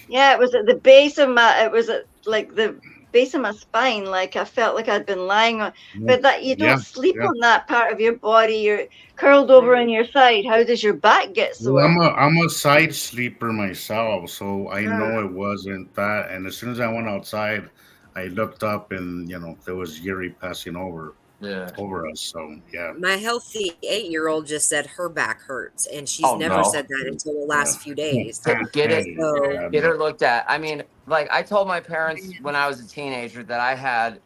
Yeah, it was at the base of my. It was at the base of my spine. Like I felt like I'd been lying on. But that you don't Yeah, sleep yeah. on that part of your body. You're curled over on your side. How does your back get sore? Well, I'm a side sleeper myself, so I know it wasn't that. And as soon as I went outside, I looked up and there was Yuri passing over us. So yeah. My healthy 8-year-old just said her back hurts, and she's Oh, never no. said that until the last few days. Get it. So, Get her looked at. I mean, like I told my parents when I was a teenager that I had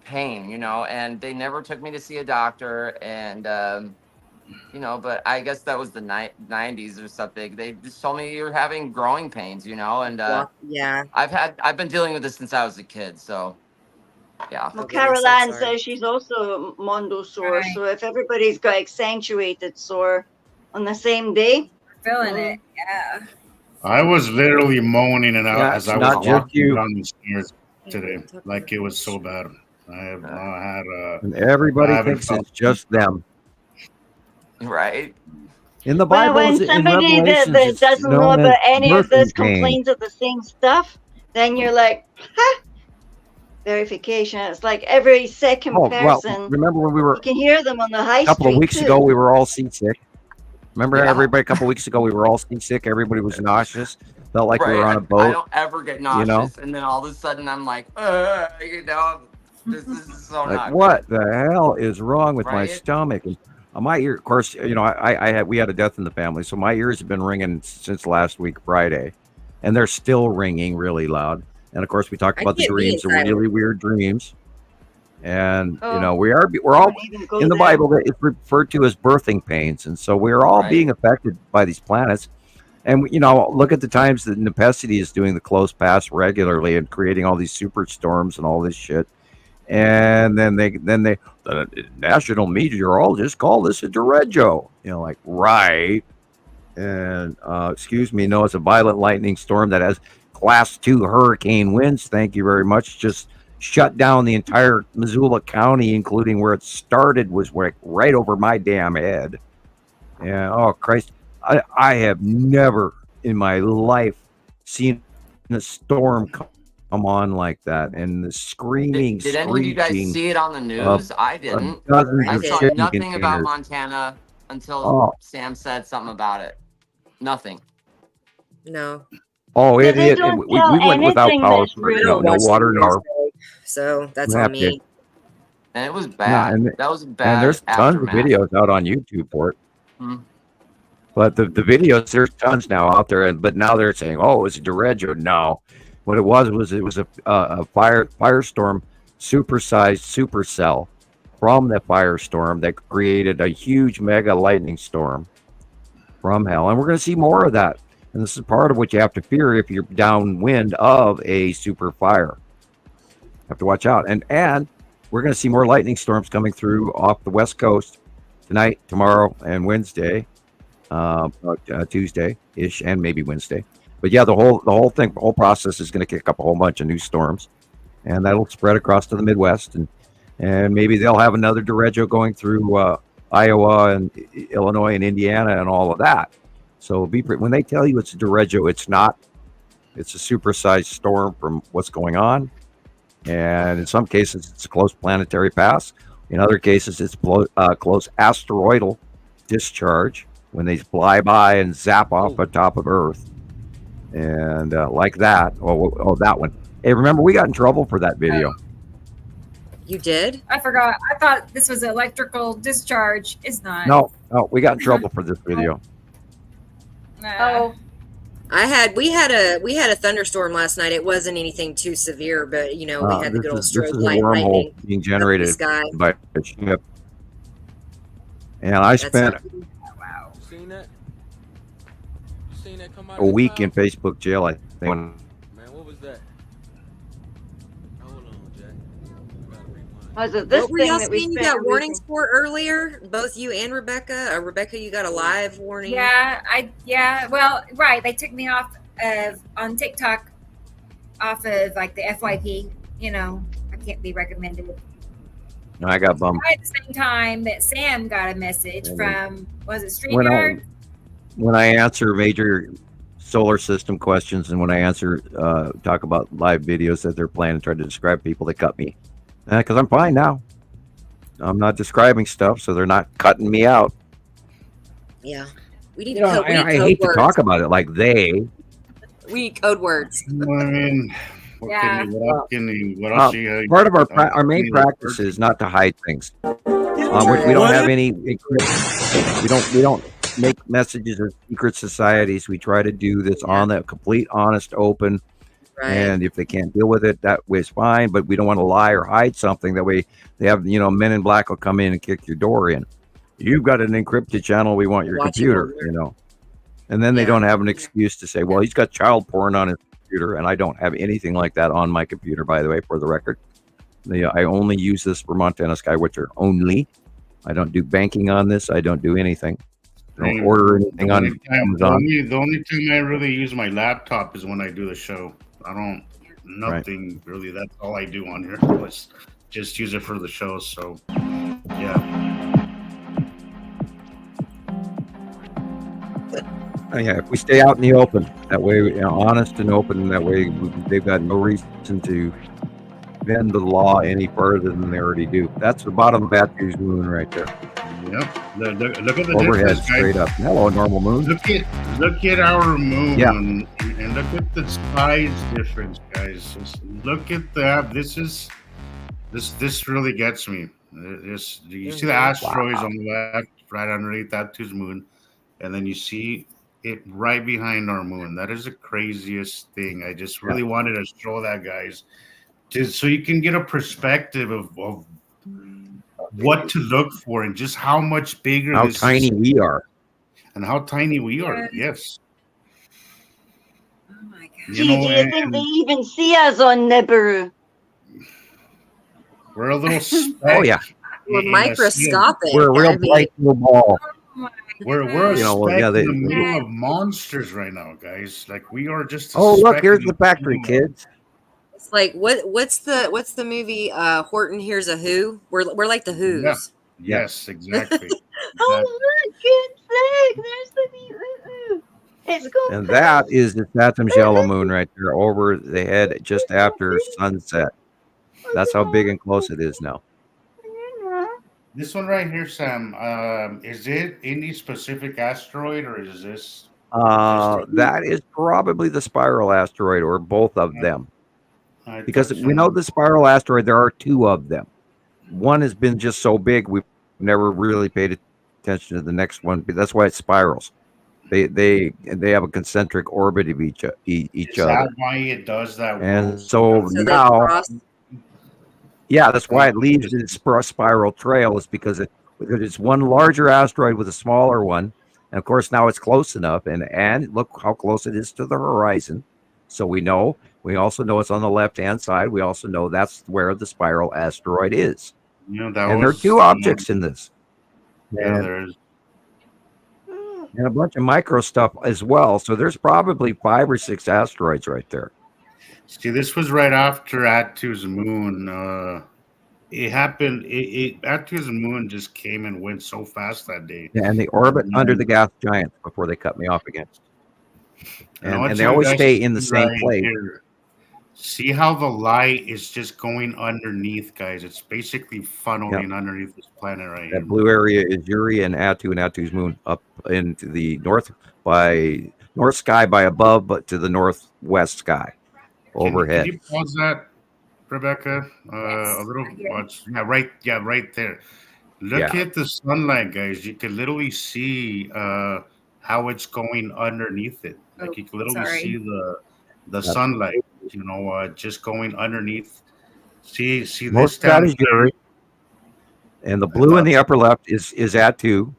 pain, and they never took me to see a doctor. And, but I guess that was the 90s or something. They just told me you're having growing pains, and yeah. I've been dealing with this since I was a kid. So, yeah. Well, Okay, I'm so Carol Ann sorry. says she's also mondo sore. Right. So if everybody's got accentuated sore on the same day, Feeling it. Yeah. I was literally moaning it out Yeah, as it's I not was just walking you. down the stairs today. Like it was so bad. I have not had And everybody I haven't thinks felt- it's just them. Right. In the well, Bible, when somebody that doesn't know about any of this complains of the same stuff, then you're like, huh? verification. It's like every second Oh, well, person. remember when we were You can hear them on the high a couple street of weeks too. ago, we were all seasick. Remember Yeah. everybody a couple of weeks ago, we were all seasick. Everybody was nauseous. Felt like we were on a I boat. don't ever get nauseous, and then all of a sudden I'm like, this is so Like, not what the hell is wrong with my Right? stomach? And my ear, of course, we had a death in the family, so my ears have been ringing since last week, Friday, and they're still ringing really loud. And of course, we talked I about the can't be dreams, the inside. really weird dreams. And Oh. we're all Don't even go in the there. Bible. It's referred to as birthing pains, and so we're all Right. being affected by these planets. And look at the times that Nepenthe is doing the close pass regularly and creating all these superstorms and all this shit. And then the national meteorologists call this a derecho. Like, right. And excuse me, no, it's a violent lightning storm that has class 2 hurricane winds. Thank you very much. Just shut down the entire Missoula County, including where it started, was right over my damn head. And oh Christ, I have never in my life seen a storm come on like that, and the screaming, Did any of you guys screeching see it on the news? I didn't. dozens I of saw shipping nothing about containers. Montana until Oh. Sam said something about it. Nothing. No. Oh, Yeah, they don't we tell went without anything power. that's for, real. no Watch the water, news, no. So that's Yeah, on me. And it was bad. and- that was bad. And there's tons of aftermath. videos out on YouTube for it. Hmm. But the videos, there's tons now out there, but now they're saying, "Oh, it's a derecho." No, what it was a firestorm, supersized supercell from the firestorm that created a huge mega lightning storm from hell, and we're going to see more of that. And this is part of what you have to fear if you're downwind of a super fire. You have to watch out, and we're going to see more lightning storms coming through off the West Coast tonight, tomorrow, and Wednesday. Tuesday-ish, and maybe Wednesday. But yeah, the whole process is going to kick up a whole bunch of new storms, and that'll spread across to the Midwest, and maybe they'll have another derecho going through Iowa and Illinois and Indiana and all of that. So when they tell you it's a derecho, it's not. It's a supersized storm from what's going on, and in some cases it's a close planetary pass. In other cases, it's close asteroidal discharge, when they fly by and zap off the top of Earth. And like that. Oh, that one. Hey, remember, we got in trouble for that video. You did? I forgot. I thought this was electrical discharge. It's not. No, we got in trouble for this video. Oh, We had a thunderstorm last night. It wasn't anything too severe, but we had the good old This strobe is a light wormhole lightning being up generated the sky. by a ship. And I That's spent not- Seen that? You seen that come out a of the week in cloud? Facebook jail, I think. Man, what was that? Hold on, Jack. I gotta rewind. was it this What were thing y'all that we saying you spent got a warnings week for earlier? Both you and Rebecca. Rebecca, you got a live warning. Yeah. Well, right. They took me off of on TikTok, off of like the FYP. I can't be recommended. I got bummed. At the same time that Sam got a message from, was it When StreamYard? when I answer major solar system questions, and when I answer talk about live videos that they're playing and try to describe people, they cut me because I'm fine now. I'm not describing stuff, so they're not cutting me out. Yeah. We need, You know, code, we need I code hate words. to talk about it like they. We need code words. I mean, what Yeah. else you got? Part of our main practice is not to hide things. We don't have any. We don't make messages of secret societies. We try to do this on the complete, honest, open. Right. And if they can't deal with it, that way is fine. But we don't want to lie or hide something. That way, they have men in black will come in and kick your door in. You've got an encrypted channel. We want your Watch computer. it. And then they Yeah. don't have an excuse to say, "Well, he's got child porn on his computer," and I don't have anything like that on my computer. By the way, for the record, I only use this for Montana Skywatcher only. I don't do banking on this. I don't do anything. I don't order anything on Amazon. The only time I really use my laptop is when I do the show. I don't, nothing really. That's all I do on here. Let's just use it for the show. So, yeah. Yeah, if we stay out in the open, that way, honest and open, that way they've got no reason to bend the law any further than they already do. That's the bottom of Batu's moon right there. Yep. Look at the Overhead, difference, straight guys. up. Hello, normal moon. Look at our moon, Yeah. and look at the size difference, guys. Just look at that. This really gets me. You see the asteroids on the left, right underneath Batu's moon, and then you see it right behind our moon. That is the craziest thing. I just really wanted to show that, guys, just so you can get a perspective of what to look for and just how much bigger How this tiny is we are. and how tiny we are. Yes. Oh my God. You Gee, know, do you think they even see us on Nibiru? we're a little speck. Oh, yeah. We're in a sea of- microscopic. We're a real I mean, bright little ball. We're a You know, well, speck yeah, in the middle of monsters right now, guys. Like we are just. A Oh, look, speck here's in the factory, middle. kids. it's like what's the movie Horton Hears a Who? We're like the Who's. Yeah. Yes, exactly. Oh, look, it's there. There's the It's going. And that is the Saturn's yellow moon right there over the head just after sunset. That's how big and close it is now. This one right here, Sam. Is it any specific asteroid or is this? That is probably the spiral asteroid or both of them. Because we know the spiral asteroid, there are two of them. One has been just so big, we've never really paid attention to the next one. But that's why it spirals. They have a concentric orbit of each Is other. that why it does that? And so So they now, cross. yeah, that's why it leaves its spiral trail, is because it's one larger asteroid with a smaller one. And of course, now it's close enough. And look how close it is to the horizon. So we also know it's on the left-hand side. We also know that's where the spiral asteroid is. You know, And there are two objects in this. Yeah, And, there's. and a bunch of micro stuff as well. So there's probably 5 or 6 asteroids right there. See, this was right after Batu's moon. It happened. Batu's moon just came and went so fast that day. Yeah, and they orbit under the gas giant before they cut me off again. And I want And they you always guys stay to in the see same right place. here. See how the light is just going underneath, guys. It's basically funneling underneath this planet right here. That blue area is Uri and Batu's moon up into the north sky by above, but to the northwest sky overhead. Can you pause that, Rebecca? Yes, A little. right here. Right there. Look at the sunlight, guys. You can literally see how it's going underneath it. Like you can literally see the sunlight. Just going underneath. See Most this down of that is Uri. And the blue in the upper left is Batu.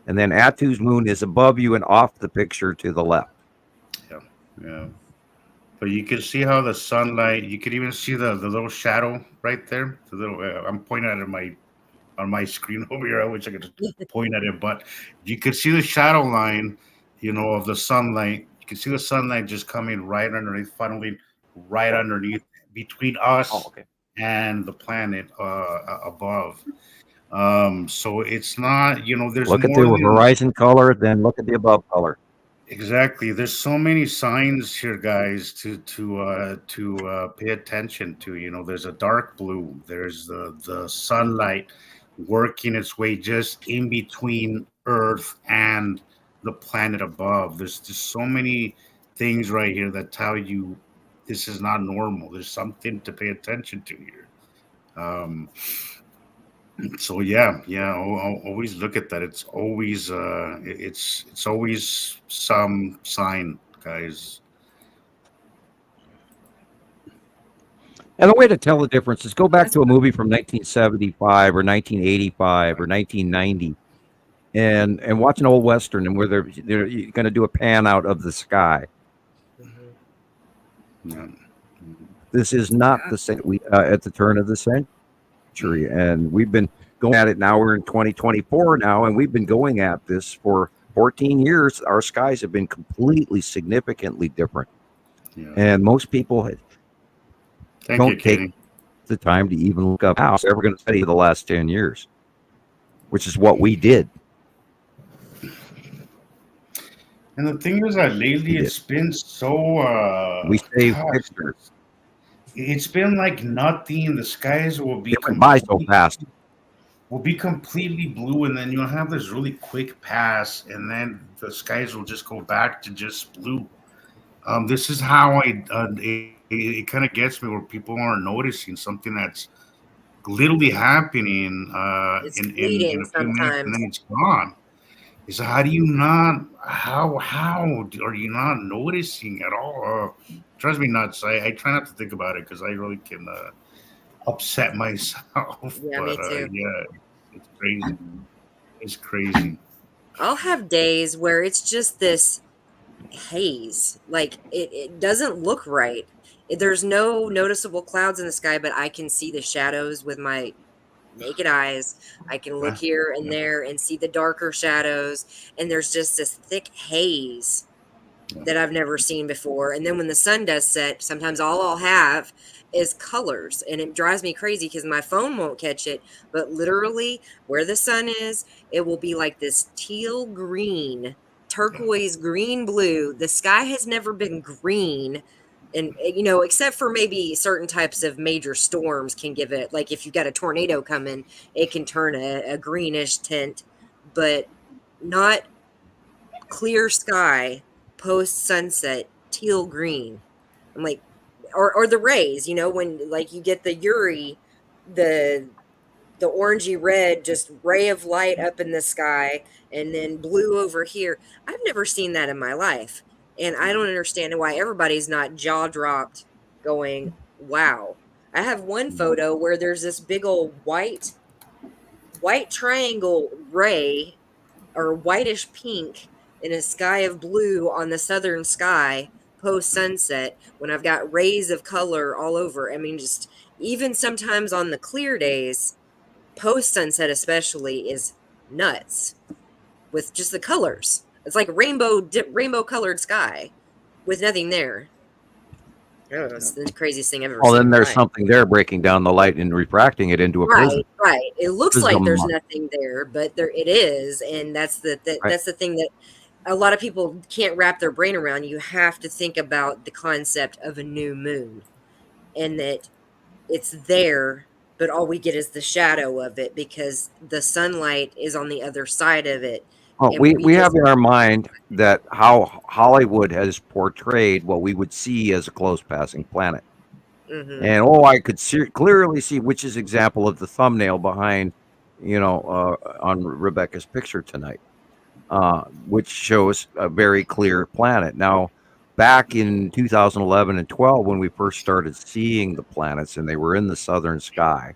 And then Batu's moon is above you and off the picture to the left. Yeah. But you can see how the sunlight. You can even see the little shadow right there. The little. I'm pointing at it on my screen over here. I wish I could point at it, but you could see the shadow line. Of the sunlight. You can see the sunlight just coming right underneath, funneling right underneath between us and the planet above. So it's not. There's Look at more the than- horizon color, then look at the above color. Exactly. There's so many signs here, guys, to pay attention to. There's a dark blue. There's the sunlight working its way just in between Earth and the planet above. There's just so many things right here that tell you this is not normal. There's something to pay attention to here. So yeah, I'll always look at that. It's always it's always some sign, guys. And the way to tell the difference is go back to a movie from 1975 or 1985 or 1990 and watch an old Western and where they're going to do a pan out of the sky. Yeah. This is not the same at the turn of the century. And we've been going at it now. We're in 2024 now, and we've been going at this for 14 years. Our skies have been completely, significantly different. Yeah. And most people Thank don't you, Katie. take the time to even look up how they're ever going to study the last 10 years, which is what we did. And the thing is that lately it's been so We saved pictures. it's been like nothing. The skies will be It went by so fast. will be completely blue, and then you'll have this really quick pass, and then the skies will just go back to just blue. This is how it kind of gets me where people aren't noticing something that's literally happening It's in fleeting a few minutes, and sometimes. then it's gone. So how do you not? How are you not noticing at all? Drives me nuts. I try not to think about it because I really can upset myself. Yeah, But me too. yeah, it's crazy. It's crazy. I'll have days where it's just this haze. Like it doesn't look right. There's no noticeable clouds in the sky, but I can see the shadows with my naked eyes. I can look here and there and see the darker shadows. And there's just this thick haze that I've never seen before. And then when the sun does set, sometimes all I'll have is colors. And it drives me crazy because my phone won't catch it. But literally, where the sun is, it will be like this teal green, turquoise green blue. The sky has never been green. And, except for maybe certain types of major storms can give it, like if you've got a tornado coming, it can turn a greenish tint, but not clear sky post sunset teal green. I'm like, or the rays, when like you get the Uri, the orangey red just ray of light up in the sky and then blue over here. I've never seen that in my life. And I don't understand why everybody's not jaw dropped going, wow. I have one photo where there's this big old white triangle ray or whitish pink in a sky of blue on the southern sky post sunset when I've got rays of color all over. I mean, just even sometimes on the clear days, post sunset especially, is nuts with just the colors. It's like rainbow colored sky with nothing there. I don't know, it's the craziest thing I've ever seen. Well, then in my there's life. something there breaking down the light and refracting it into a prism. Right. It looks like Prism. there's nothing there, but there it is, and that's the that's the thing that a lot of people can't wrap their brain around. You have to think about the concept of a new moon, and that it's there, but all we get is the shadow of it because the sunlight is on the other side of it. Well, And we have just- in our mind that how Hollywood has portrayed what we would see as a close passing planet. Mhm. And I could clearly see, which is example of the thumbnail behind, on Rebecca's picture tonight, which shows a very clear planet. Now, back in 2011 and 12, when we first started seeing the planets and they were in the southern sky,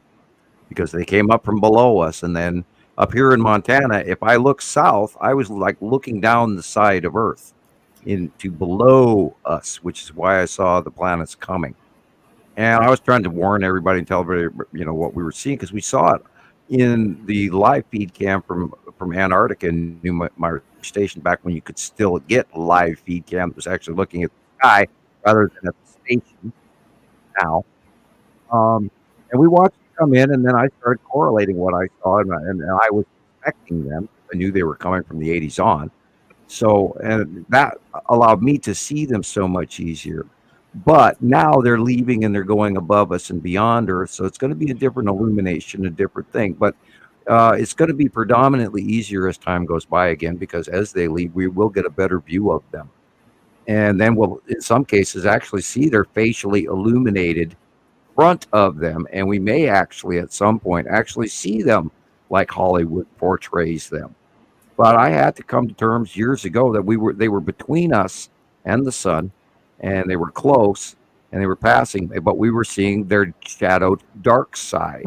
because they came up from below us, and then up here in Montana, if I look south, I was like looking down the side of Earth into below us, which is why I saw the planets coming. And I was trying to warn everybody and tell everybody, what we were seeing, because we saw it in the live feed cam from Antarctica and New Meyer Station, back when you could still get a live feed cam that was actually looking at the sky rather than at the station now. And we watched it come in, and then I started correlating what I saw, and I was expecting them. I knew they were coming from the 80s on. So, and that allowed me to see them so much easier. But now they're leaving and they're going above us and beyond Earth. So it's going to be a different illumination, a different thing. But it's going to be predominantly easier as time goes by again, because as they leave, we will get a better view of them. And then we'll, in some cases, actually see their facially illuminated front of them. And we may actually, at some point, actually see them like Hollywood portrays them. But I had to come to terms years ago that they were between us and the sun, and they were close, and they were passing, but we were seeing their shadowed dark side.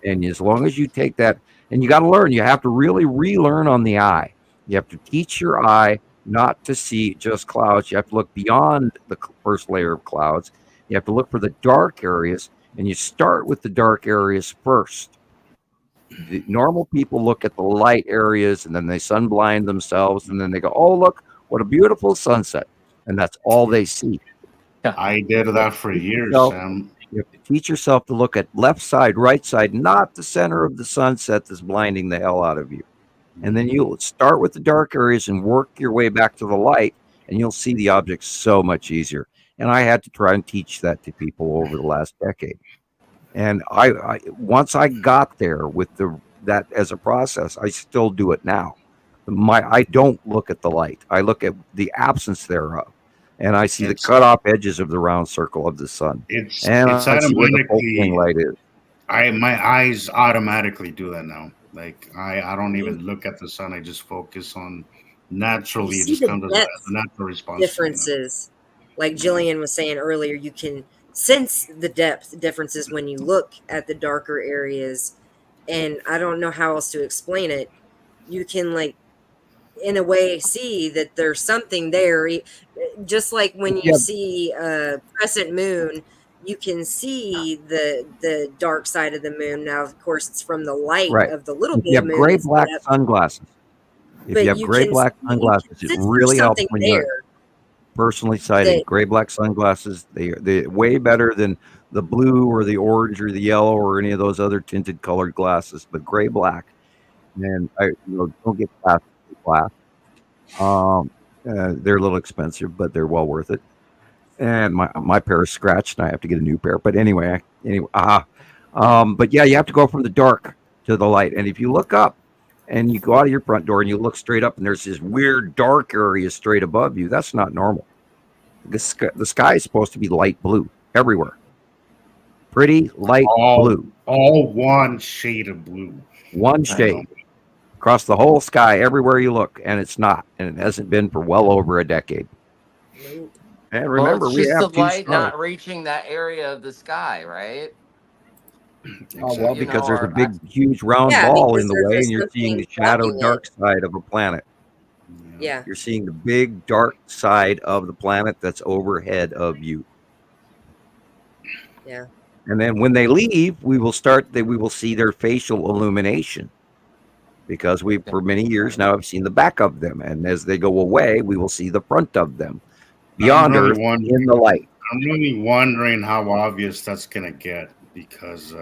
And as long as you take that, and you got to learn, you have to really relearn on the eye. You have to teach your eye not to see just clouds. You have to look beyond the first layer of clouds. You have to look for the dark areas, and you start with the dark areas first. The normal people look at the light areas, and then they sunblind themselves, and then they go, oh, look, what a beautiful sunset. And that's all they see. I did that for years, So, Sam. you have to teach yourself to look at left side, right side, not the center of the sunset that's blinding the hell out of you. And then you'll start with the dark areas and work your way back to the light, and you'll see the objects so much easier. And I had to try and teach that to people over the last decade. And I once I got there with that as a process, I still do it now. I don't look at the light. I look at the absence thereof. And I see the cut off edges of the round circle of the sun. It's I see where the pulsing light is. My eyes automatically do that now. Like I don't even look at the sun. I just focus on naturally. It just comes as a natural response. Differences, like Jillian was saying earlier, you can sense the depth differences when you look at the darker areas, and I don't know how else to explain it. You can, like, in a way, see that there's something there. Just like when you see a crescent moon, you can see the dark side of the moon. Now, of course, it's from the light of the little bit of moon. You have gray black sunglasses. If you have gray black sunglasses, it really helps when you're personally sighted. Gray black sunglasses, they're way better than the blue or the orange or the yellow or any of those other tinted colored glasses. But gray black, and don't get past black. They're a little expensive, but they're well worth it. And my pair is scratched, and I have to get a new pair. But anyway, but yeah, you have to go from the dark to the light. And if you look up and you go out of your front door and you look straight up, and there's this weird dark area straight above you, that's not normal. The sky is supposed to be light blue everywhere. Pretty light blue. All one shade of blue. One shade. Across the whole sky, everywhere you look, and it's not. And it hasn't been for well over a decade. And remember, it's just the light not reaching that area of the sky, right? Oh, well, because there's a big, huge round ball in the way, and you're seeing the shadow dark side of a planet. Yeah. You're seeing the big dark side of the planet that's overhead of you. Yeah. And then when they leave, we will see their facial illumination. Because for many years now, I've seen the back of them. And as they go away, we will see the front of them. Beyond Earth, in the light. I'm really wondering how obvious that's going to get, because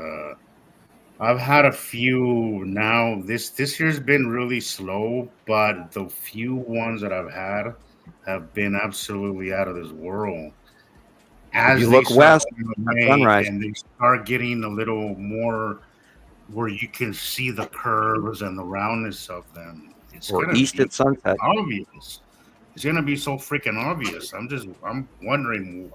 I've had a few now. This year's been really slow, but the few ones that I've had have been absolutely out of this world. As you look west, sunrise, and they start getting a little more where you can see the curves and the roundness of them. It's or east at sunset. Obvious. It's gonna be so freaking obvious. I'm wondering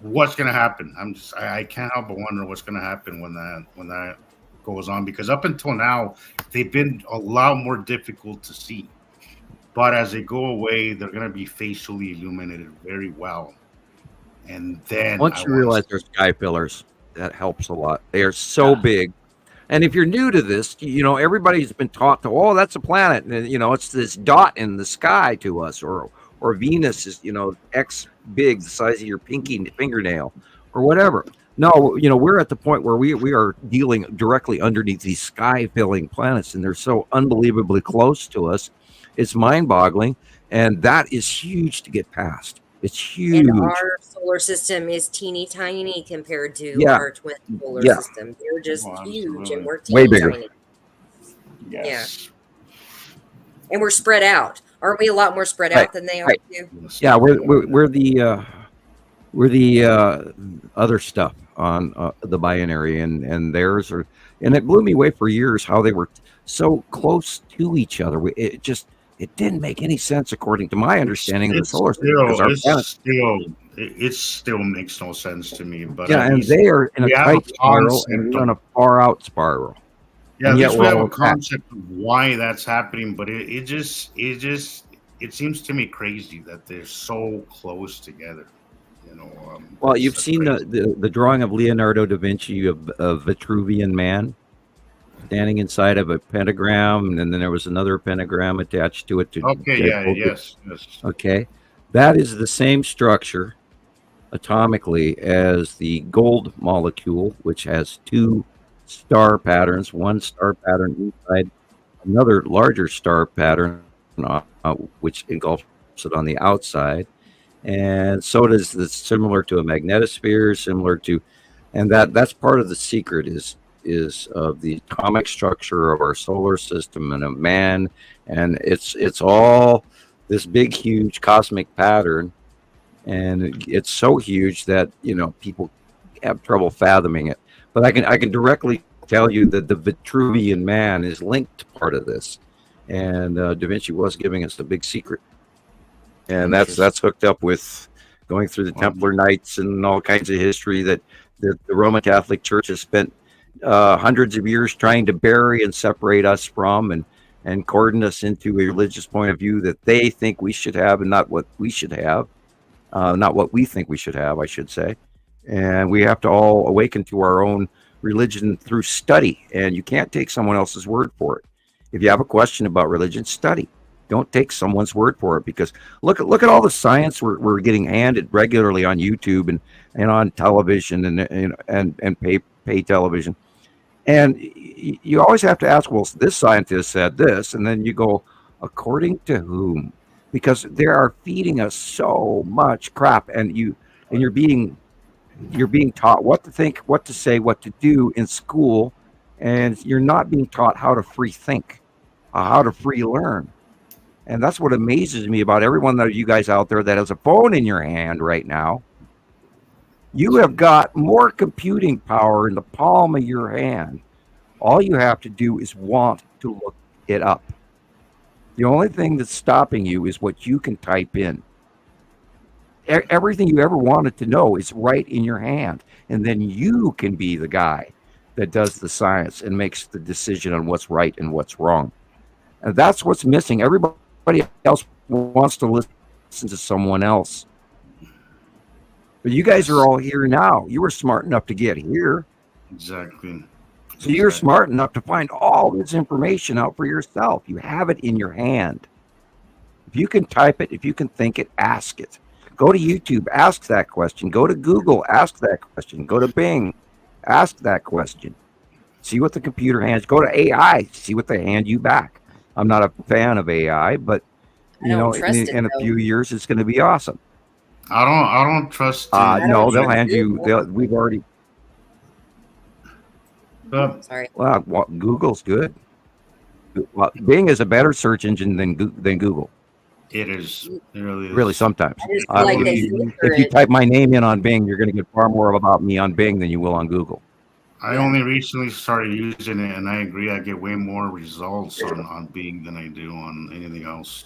what's gonna happen. I can't help but wonder what's gonna happen when that goes on, because up until now they've been a lot more difficult to see. But as they go away, they're gonna be facially illuminated very well. And then once you realize they're sky pillars, that helps a lot. They are so big. And if you're new to this, everybody's been taught to, that's a planet. And, it's this dot in the sky to us, or Venus is, X big, the size of your pinky fingernail or whatever. No, we're at the point where we are dealing directly underneath these sky filling planets, and they're so unbelievably close to us. It's mind boggling. And that is huge to get past. It's huge. And our solar system is teeny tiny compared to our twin solar system. They're just huge, and we're teeny way bigger. Tiny. Yes. Yeah. And we're spread out. Aren't we a lot more spread out than they are too? Yeah, we're the other stuff on the binary, and theirs are. And it blew me away for years how they were so close to each other. It didn't make any sense according to my understanding of the solar system. It still makes no sense to me. But and they are in a tight spiral, and we're on a far out spiral. Yeah, at least we have a concept of why that's happening, but it seems to me crazy that they're so close together. Well, you've seen the drawing of Leonardo da Vinci of Vitruvian Man standing inside of a pentagram, and then there was another pentagram attached to it. Yes. Okay, that is the same structure atomically as the gold molecule, which has two star patterns, one star pattern inside another larger star pattern, which engulfs it on the outside. And so does this, similar to a magnetosphere, and that's part of the secret is of the atomic structure of our solar system and of man. And it's all this big, huge cosmic pattern and it's so huge that people have trouble fathoming it. But I can directly tell you that the Vitruvian Man is linked to part of this, and Da Vinci was giving us the big secret, and that's hooked up with going through the Templar Knights and all kinds of history that the Roman Catholic Church has spent hundreds of years trying to bury and separate us from, and cordon us into a religious point of view that they think we should have and not what we should have, not what we think we should have, I should say. And we have to all awaken to our own religion through study, and you can't take someone else's word for it. If you have a question about religion, study. Don't take someone's word for it, because look at all the science we're getting handed regularly on YouTube and on television and pay television. And you always have to ask, well, this scientist said this, and then you go, according to whom? Because they are feeding us so much crap, and you're being taught what to think, what to say, what to do in school, and you're not being taught how to free think, how to free learn. And that's what amazes me about every one of you guys out there that has a phone in your hand right now. You have got more computing power in the palm of your hand. All you have to do is want to look it up. The only thing that's stopping you is what you can type in. Everything you ever wanted to know is right in your hand. And then you can be the guy that does the science and makes the decision on what's right and what's wrong. And that's what's missing. Everybody else wants to listen to someone else. But you guys are all here now. You were smart enough to get here. Exactly. So you're smart enough to find all this information out for yourself. You have it in your hand. If you can type it, if you can think it, ask it. Go to YouTube, ask that question. Go to Google, ask that question. Go to Bing, ask that question. See what the computer hands. Go to AI, see what they hand you back. I'm not a fan of AI, but in a few years, it's going to be awesome. I don't trust. No, they'll hand you. We've already. Sorry. Well, Google's good. Well, Bing is a better search engine than Google. It is. It really is. Really, sometimes. Like if you type my name in on Bing, you're going to get far more about me on Bing than you will on Google. I only recently started using it, and I agree. I get way more results on Bing than I do on anything else.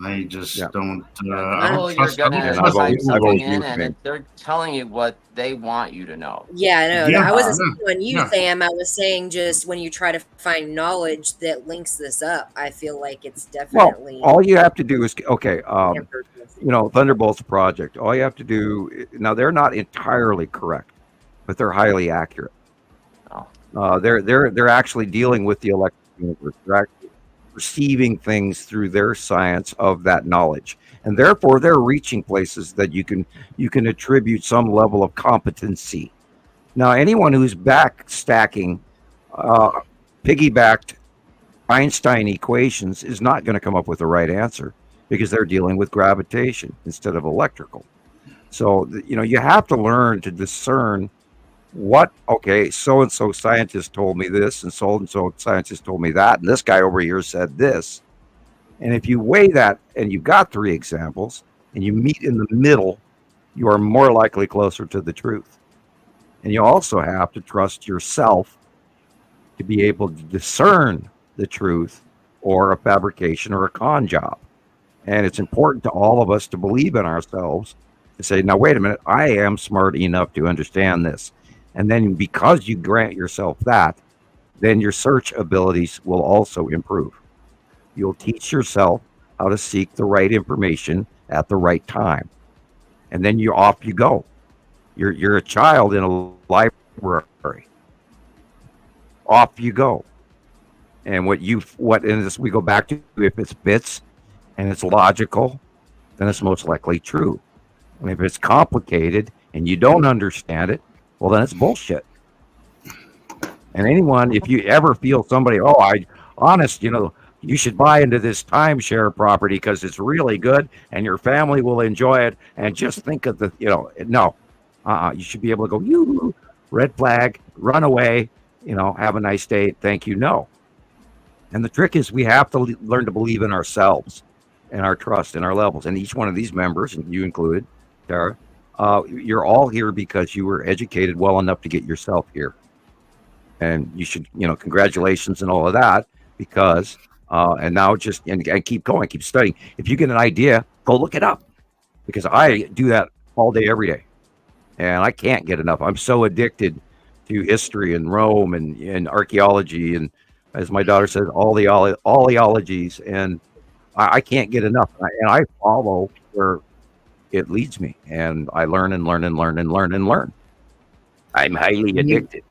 I just don't. I don't trust. You're I gonna don't type trust something in, and they're telling you what they want you to know. Yeah, I know. Yeah, I wasn't saying on you, yeah. Sam. I was saying just when you try to find knowledge that links this up, I feel like it's definitely. Well, all you have to do is Thunderbolts Project. All you have to do now. They're not entirely correct, but they're highly accurate. They're actually dealing with the electric universe. They're actually perceiving things through their science of that knowledge, and therefore they're reaching places that you can attribute some level of competency. Now, anyone who's back stacking piggybacked Einstein equations is not going to come up with the right answer, because they're dealing with gravitation instead of electrical. So you have to learn to discern so-and-so scientist told me this, and so-and-so scientist told me that, and this guy over here said this. And if you weigh that, and you've got three examples, and you meet in the middle, you are more likely closer to the truth. And you also have to trust yourself to be able to discern the truth or a fabrication or a con job. And it's important to all of us to believe in ourselves, to say, now, wait a minute, I am smart enough to understand this. And then because you grant yourself that, then your search abilities will also improve. You'll teach yourself how to seek the right information at the right time. And then off you go. You're a child in a library. Off you go. And we go back to, if it's bits and it's logical, then it's most likely true. And if it's complicated and you don't understand it, well, then it's bullshit. And if you ever feel somebody, you should buy into this timeshare property because it's really good and your family will enjoy it, and just think of you should be able to go, red flag, run away, have a nice day, thank you, no. And the trick is we have to learn to believe in ourselves. and our trust and our levels. And each one of these members, and you included, Tara, you're all here because you were educated well enough to get yourself here. And you should, congratulations and all of that, because, and now just, and keep going, keep studying. If you get an idea, go look it up, because I do that all day, every day. And I can't get enough. I'm so addicted to history and Rome and archaeology. And as my daughter says, all the ologies. And I can't get enough. And I follow where it leads me. And I learn and learn and learn and learn and learn. I'm highly addicted.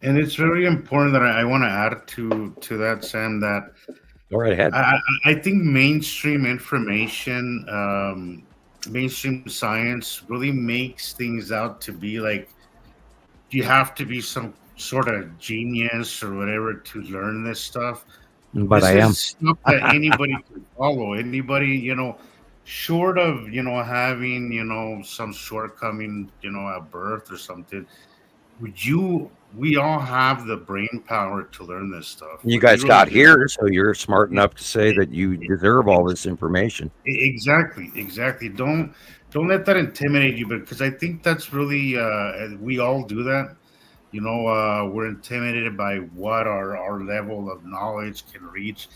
And it's very important that I want to add to that, Sam, that go right ahead. I think mainstream information, mainstream science really makes things out to be like you have to be some sort of genius or whatever to learn this stuff. But this I am. is stuff that anybody can follow. Anybody, short of, having, some shortcoming, at birth or something. We all have the brain power to learn this stuff. You guys got here, so you're smart enough to say that you deserve all this information. Exactly. Don't let that intimidate you, because I think that's really we all do that. We're intimidated by what our level of knowledge can reach.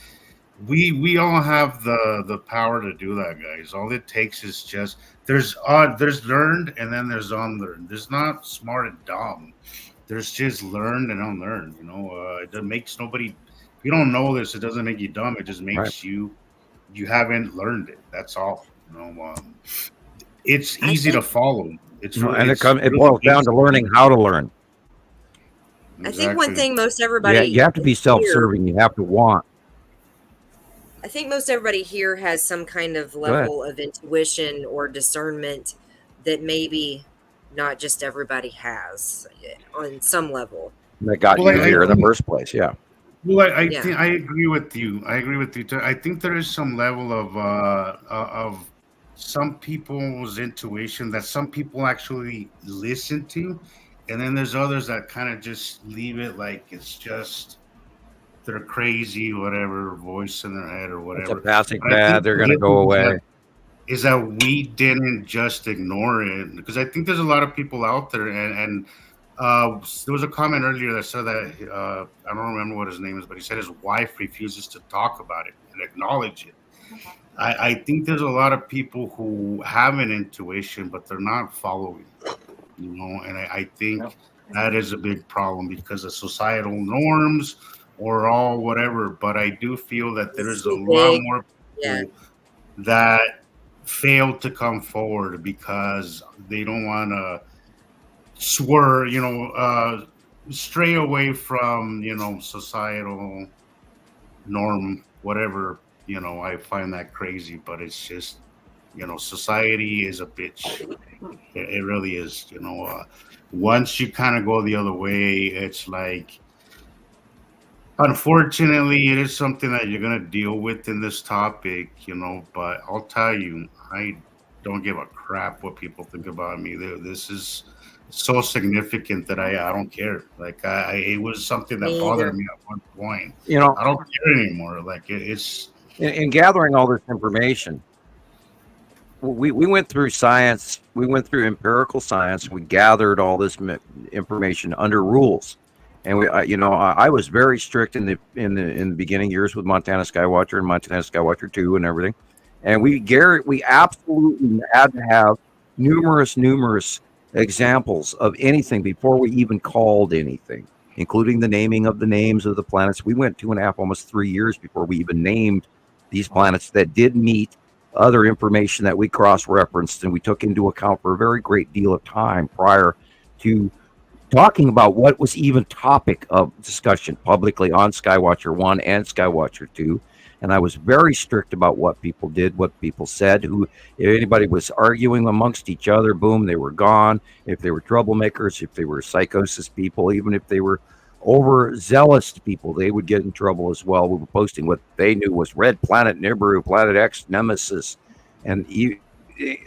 We all have the power to do that, guys. All it takes is just there's learned and then there's unlearned. There's not smart and dumb. There's just learned and unlearned. It makes nobody. If you don't know this, it doesn't make you dumb. It just makes you haven't learned it. That's all. It's easy to follow. It's really, it boils down to learning how to learn. Exactly. I think one thing most everybody. Yeah, you have to be self-serving. You have to want. I think most everybody here has some kind of level of intuition or discernment that maybe not just everybody has on some level. That got you here in the first place, yeah. Well, I think I agree with you. I think there is some level of some people's intuition that some people actually listen to, and then there's others that kind of just leave it like it's just they're crazy, whatever voice in their head or whatever. It's a passing fad. They're going to go away. Is that we didn't just ignore it, because I think there's a lot of people out there, and there was a comment earlier that said that I don't remember what his name is, but he said his wife refuses to talk about it and acknowledge it. I think there's a lot of people who have an intuition, but they're not following, and I think that is a big problem because of societal norms or all whatever. But I do feel that there is a lot more people that fail to come forward because they don't want to swerve, stray away from, societal norm, whatever. I find that crazy, but it's just, society is a bitch. It really is. Once you kind of go the other way, it's like, unfortunately, it is something that you're going to deal with in this topic, but I'll tell you, I don't give a crap what people think about me. This is so significant that I don't care. Like, it was something that bothered me at one point. I don't care anymore. Like, it's... In gathering all this information, we went through science, we went through empirical science, we gathered all this information under rules. And I was very strict in the beginning years with Montana Skywatcher and Montana Skywatcher 2 and everything. And we absolutely had to have numerous examples of anything before we even called anything, including the naming of the names of the planets. We went 2.5, almost 3 years before we even named these planets that did meet other information that we cross-referenced and we took into account for a very great deal of time prior to talking about what was even topic of discussion publicly on Skywatcher 1 and Skywatcher 2. And I was very strict about what people did, what people said, if anybody was arguing amongst each other, boom, they were gone. If they were troublemakers, if they were psychosis people, even if they were overzealous people, they would get in trouble as well. We were posting what they knew was Red Planet, Nibiru, Planet X, Nemesis. And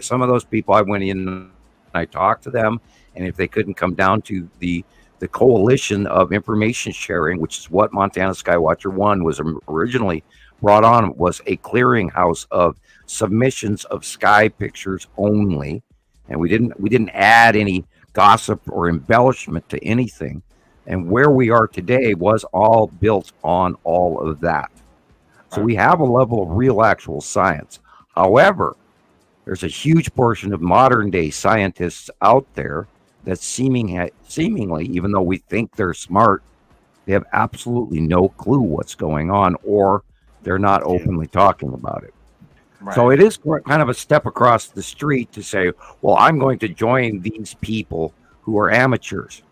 some of those people, I went in and I talked to them. And if they couldn't come down to the coalition of information sharing, which is what Montana Skywatcher 1 was originally brought on, was a clearinghouse of submissions of sky pictures only, and we didn't add any gossip or embellishment to anything. And where we are today was all built on all of that. So we have a level of real actual science. However, there's a huge portion of modern day scientists out there that seemingly, even though we think they're smart, they have absolutely no clue what's going on, or they're not openly talking about it. Right. So it is kind of a step across the street to say, well, I'm going to join these people who are amateurs.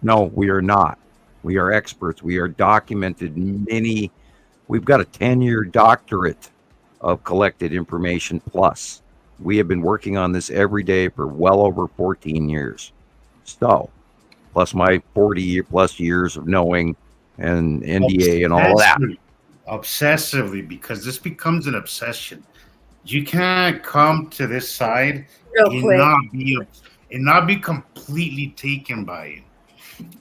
No, we are not. We are experts. We are documented we've got a 10-year doctorate of collected information plus. We have been working on this every day for well over 14 years. So, plus my 40+ years of knowing and NDA and all that. Obsessively, because this becomes an obsession. You can't come to this side and not be completely taken by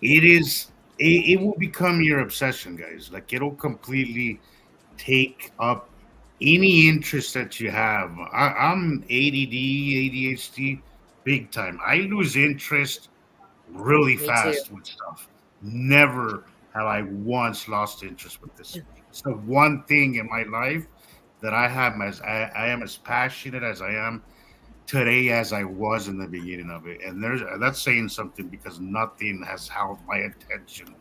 it. It will become your obsession, guys. Like, it'll completely take up any interest that you have. I'm ADD, ADHD, big time. I lose interest really fast with stuff. Never have I once lost interest with this. It's the one thing in my life that I am as passionate as I am today as I was in the beginning of it. And that's saying something, because nothing has held my attention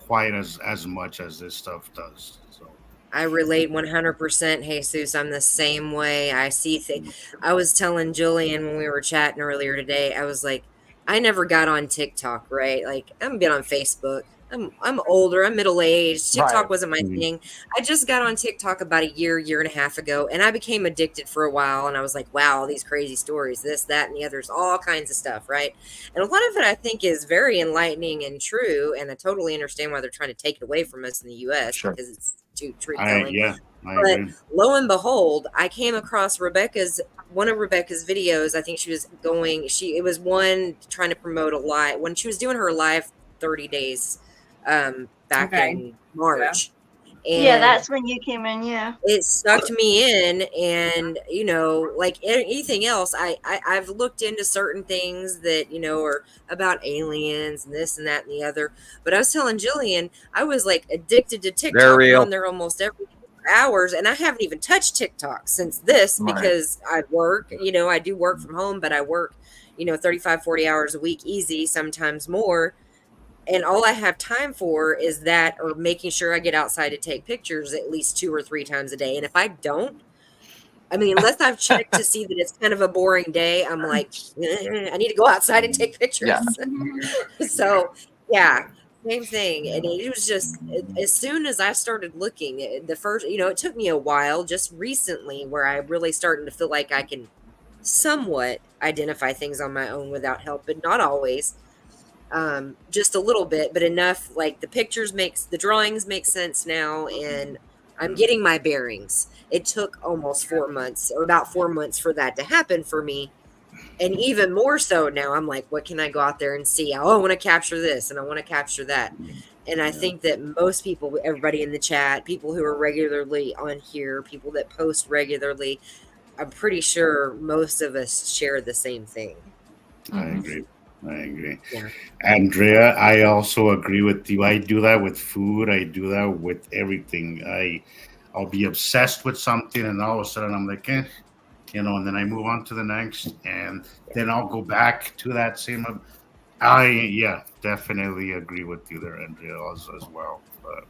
quite as much as this stuff does. So I relate 100%, Jesus. I'm the same way. I see things. I was telling Julian when we were chatting earlier today, I was like, I never got on TikTok, right? Like, I haven't been on Facebook. I'm older. I'm middle-aged. TikTok wasn't my thing. I just got on TikTok about a year and a half ago, and I became addicted for a while. And I was like, wow, all these crazy stories, this, that, and the others, all kinds of stuff, right? And a lot of it, I think, is very enlightening and true. And I totally understand why they're trying to take it away from us in the U.S. because it's too truth-telling. But lo and behold, I came across one of Rebecca's videos. I think it was one trying to promote a live when she was doing her live 30 days back in March. And that's when you came in. It sucked me in, and like anything else, I've looked into certain things that are about aliens and this and that and the other. But I was telling Jillian, I was like addicted to TikTok. On there almost every hours, and I haven't even touched TikTok since this because I work. I do work from home, but I work 35-40 hours a week easy, sometimes more. And all I have time for is that, or making sure I get outside to take pictures at least 2 or 3 times a day. And if I don't, unless I've checked to see that it's kind of a boring day, I'm like, I need to go outside and take pictures. Yeah. So, same thing. And it was just, as soon as I started looking, the first, it took me a while, just recently, where I really starting to feel like I can somewhat identify things on my own without help, but not always. Just a little bit, but enough. Like the drawings make sense now, and I'm getting my bearings. It took almost 4 months, or about 4 months, for that to happen for me. And even more so now, I'm like, what can I go out there and see? Oh, I want to capture this and I want to capture that. And I think that most people, everybody in the chat, people who are regularly on here, people that post regularly, I'm pretty sure most of us share the same thing. I agree. Yeah. Andrea, I also agree with you. I do that with food. I do that with everything. I'll be obsessed with something, and all of a sudden I'm like, and then I move on to the next, and then I'll go back to that same. I definitely agree with you there, Andrea, as well. But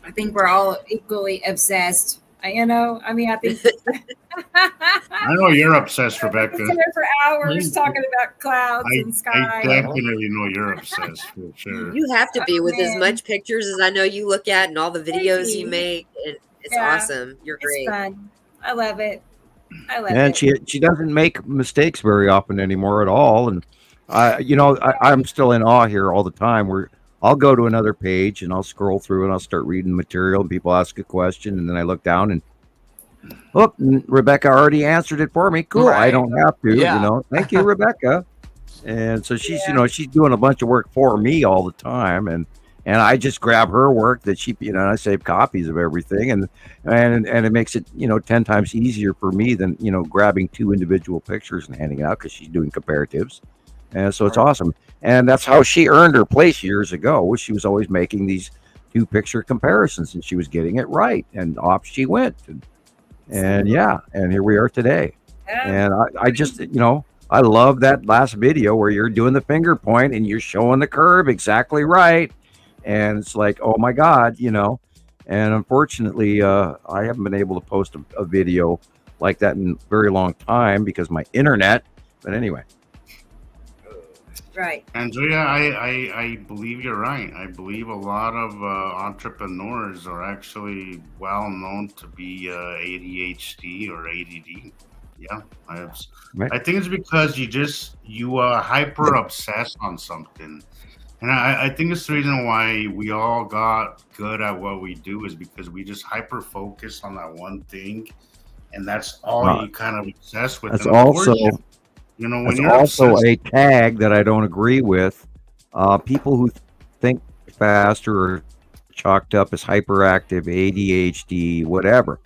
I think we're all equally obsessed. I think I know you're obsessed, Rebecca. We're there for hours talking about clouds and sky. I definitely know you're obsessed, for sure. You have to be with as much pictures as I know you look at and all the videos you make. And it's awesome. You're great. It's fun. I love it. And she doesn't make mistakes very often anymore at all. And I'm still in awe here all the time. I'll go to another page and I'll scroll through and I'll start reading material, and people ask a question, and then I look down and Rebecca already answered it for me. Cool. Right. I don't have to, Thank you, Rebecca. And so she's, she's doing a bunch of work for me all the time. And And I just grab her work that she, and I save copies of everything, and it makes it 10 times easier for me than grabbing 2 individual pictures and handing it out, because she's doing comparatives, and so it's awesome. And that's how she earned her place years ago. Was she was always making these 2 picture comparisons, and she was getting it right, and off she went, and here we are today. And I just I love that last video where you're doing the finger point and you're showing the curve exactly right. And it's like, oh my God, and unfortunately, I haven't been able to post a video like that in a very long time because my internet, but anyway. Right. Andrea, I believe you're right. I believe a lot of entrepreneurs are actually well known to be ADHD or ADD. Yeah, I think it's because you hyper obsess on something. And I think it's the reason why we all got good at what we do is because we just hyper focus on that one thing, and that's all you kind of obsess with. That's also, when that's you're also obsessed, a tag that I don't agree with. People who think faster are chalked up as hyperactive, ADHD, whatever.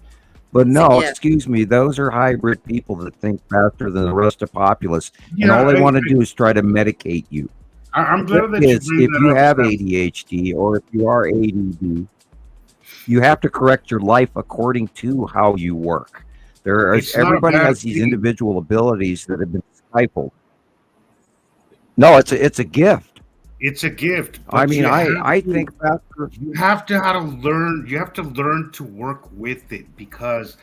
But no, excuse me, those are hybrid people that think faster than the rest of the populace, and all they want to do is try to medicate you. I'm glad that if you have ADHD or if you are ADD, you have to correct your life according to how you work. Everybody has these individual abilities that have been stifled. No, it's a gift. It's a gift. I mean, I think faster. You have to learn. You have to learn to work with it because.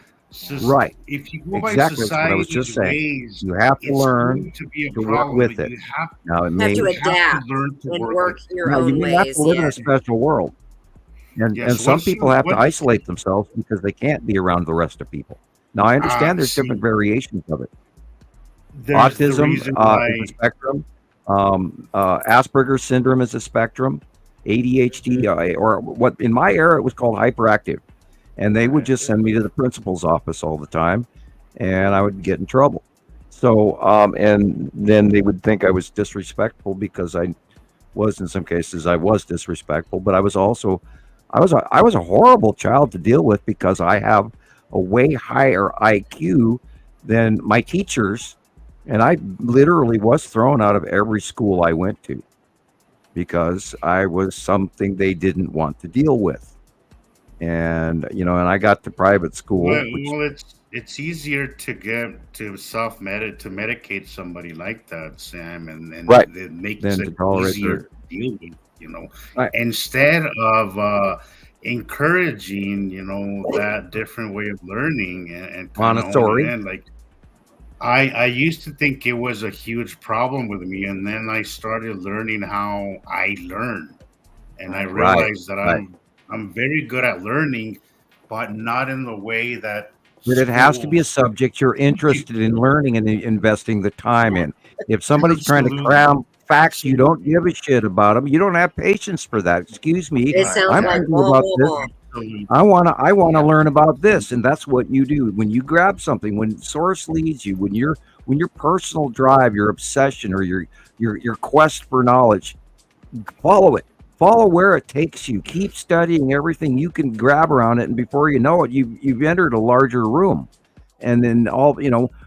Right. If you go by That's what I was just saying. ways, you have to learn to be a to problem, work with it. Now, it may to adapt learn to and work work with your own you ways. have to live in a special world, and some people have to isolate themselves because they can't be around the rest of people. Now, I understand there's different variations of it. Autism is a spectrum. Asperger's syndrome is a spectrum. ADHD, or what in my era it was called hyperactive. And they would just send me to the principal's office all the time, and I would get in trouble. So, and then they would think I was disrespectful because I was, in some cases, I was disrespectful. But I was also, I was a horrible child to deal with because I have a way higher IQ than my teachers, and I literally was thrown out of every school I went to because I was something they didn't want to deal with. And and I got to private school. Well, it's easier to get to medicate somebody like that, Sam, and it makes it easier to deal with, instead of encouraging, that different way of learning and Montessori. Like I used to think it was a huge problem with me, and then I started learning how I learn, and I realized that I'm very good at learning, but not in the way that. But it has to be a subject you're interested in learning and investing the time in. If somebody's trying to cram facts, you don't give a shit about them. You don't have patience for that. Excuse me. I'm thinking about this. I want to learn about this, and that's what you do when you grab something. When source leads you, when your personal drive, your obsession, or your quest for knowledge, follow it. Follow where it takes you. Keep studying everything you can grab around it, and before you know it, you've entered a larger room. And then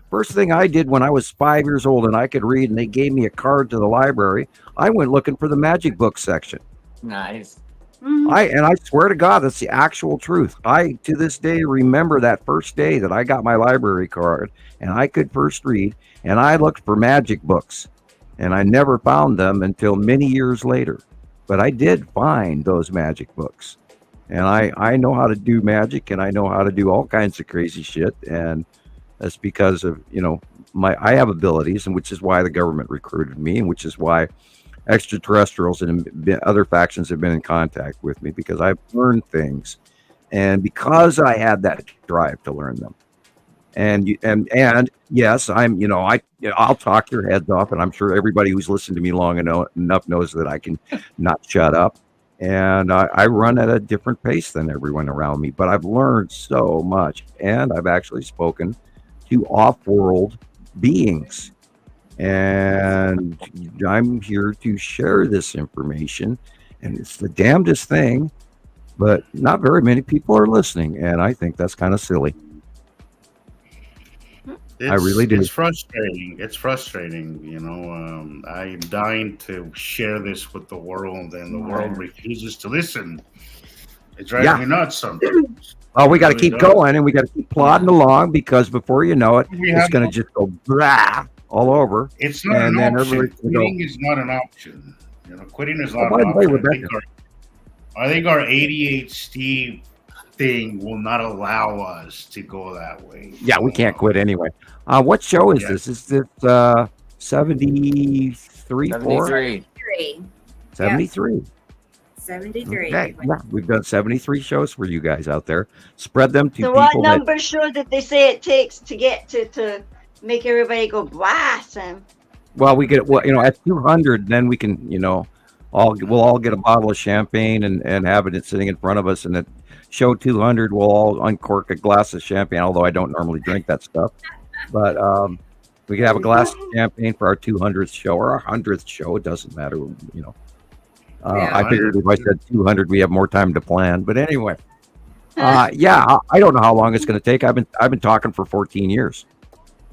first thing I did when I was 5 years old and I could read, and they gave me a card to the library, I went looking for the magic book section. Nice. I swear to God, that's the actual truth. I to this day remember that first day that I got my library card and I could first read, and I looked for magic books, and I never found them until many years later. But I did find those magic books, and I know how to do magic, and I know how to do all kinds of crazy shit. And that's because of, I have abilities, and which is why the government recruited me, and which is why extraterrestrials and other factions have been in contact with me, because I've learned things, and because I had that drive to learn them. And yes, I'll talk your heads off, and I'm sure everybody who's listened to me long enough knows that I can not shut up. And I run at a different pace than everyone around me, but I've learned so much, and I've actually spoken to off-world beings, and I'm here to share this information And it's the damnedest thing, but not very many people are listening. And I think that's kind of silly. I really do. It's frustrating. It's frustrating. I'm dying to share this with the world, and the world refuses to listen. It drives me nuts sometimes. Oh, we got to keep going, and we got to keep plodding along, because before you know it, it's going to just go blah all over. It's not an option. Quitting is not an option. Quitting is not an option. I think our ADHD thing will not allow us to go that way. Yeah, we can't quit anyway. What show is this? Is this 73? 73. 73. 73. Okay. Yeah, we've done 73 shows for you guys out there. Spread them to So people. what number show did they say it takes to get to make everybody go blah, Sam? Well, we get at 200, then we can we'll all get a bottle of champagne and have it sitting in front of us, and at show 200 we'll all uncork a glass of champagne. Although I don't normally drink that stuff. But we could have a glass of champagne for our 200th show or our 100th show. It doesn't matter, I figured if I said 200, we have more time to plan. But anyway, I don't know how long it's going to take. I've been talking for 14 years,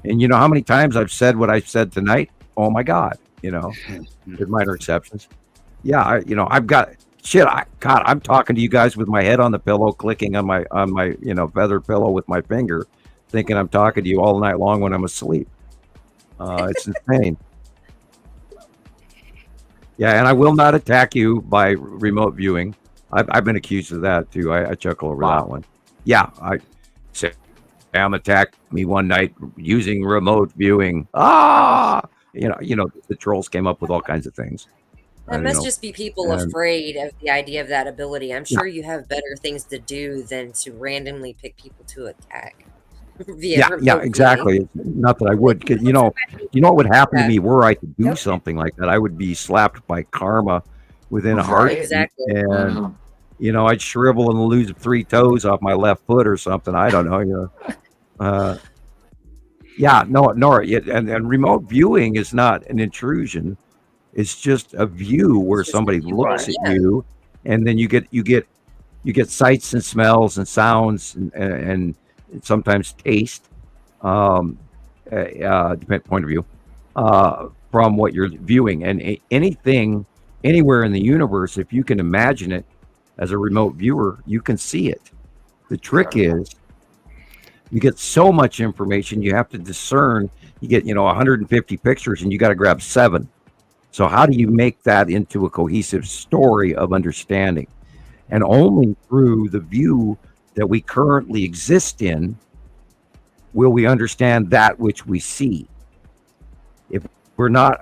and you know how many times I've said what I said tonight? Oh my God, with minor exceptions. Yeah, I've got shit. I'm talking to you guys with my head on the pillow, clicking on my feather pillow with my finger, thinking I'm talking to you all night long when I'm asleep. It's insane. Yeah, and I will not attack you by remote viewing. I've been accused of that too. I chuckle over that one. Yeah, Sam attacked me one night using remote viewing. The trolls came up with all kinds of things. That must just be people afraid of the idea of that ability. I'm sure you have better things to do than to randomly pick people to attack. Yeah, exactly. Not that I would. You know what would happen to me were I to do something like that? I would be slapped by karma within a heartbeat. Exactly. And I'd shrivel and lose 3 toes off my left foot or something. I don't know. And remote viewing is not an intrusion. It's just a view where somebody looks at you, and then you get sights and smells and sounds and sometimes taste, point of view, from what you're viewing. And anything, anywhere in the universe, if you can imagine it as a remote viewer, you can see it. The trick is you get so much information, you have to discern. You get 150 pictures, and you got to grab 7. So how do you make that into a cohesive story of understanding? And only through the view that we currently exist in will we understand that which we see. If we're not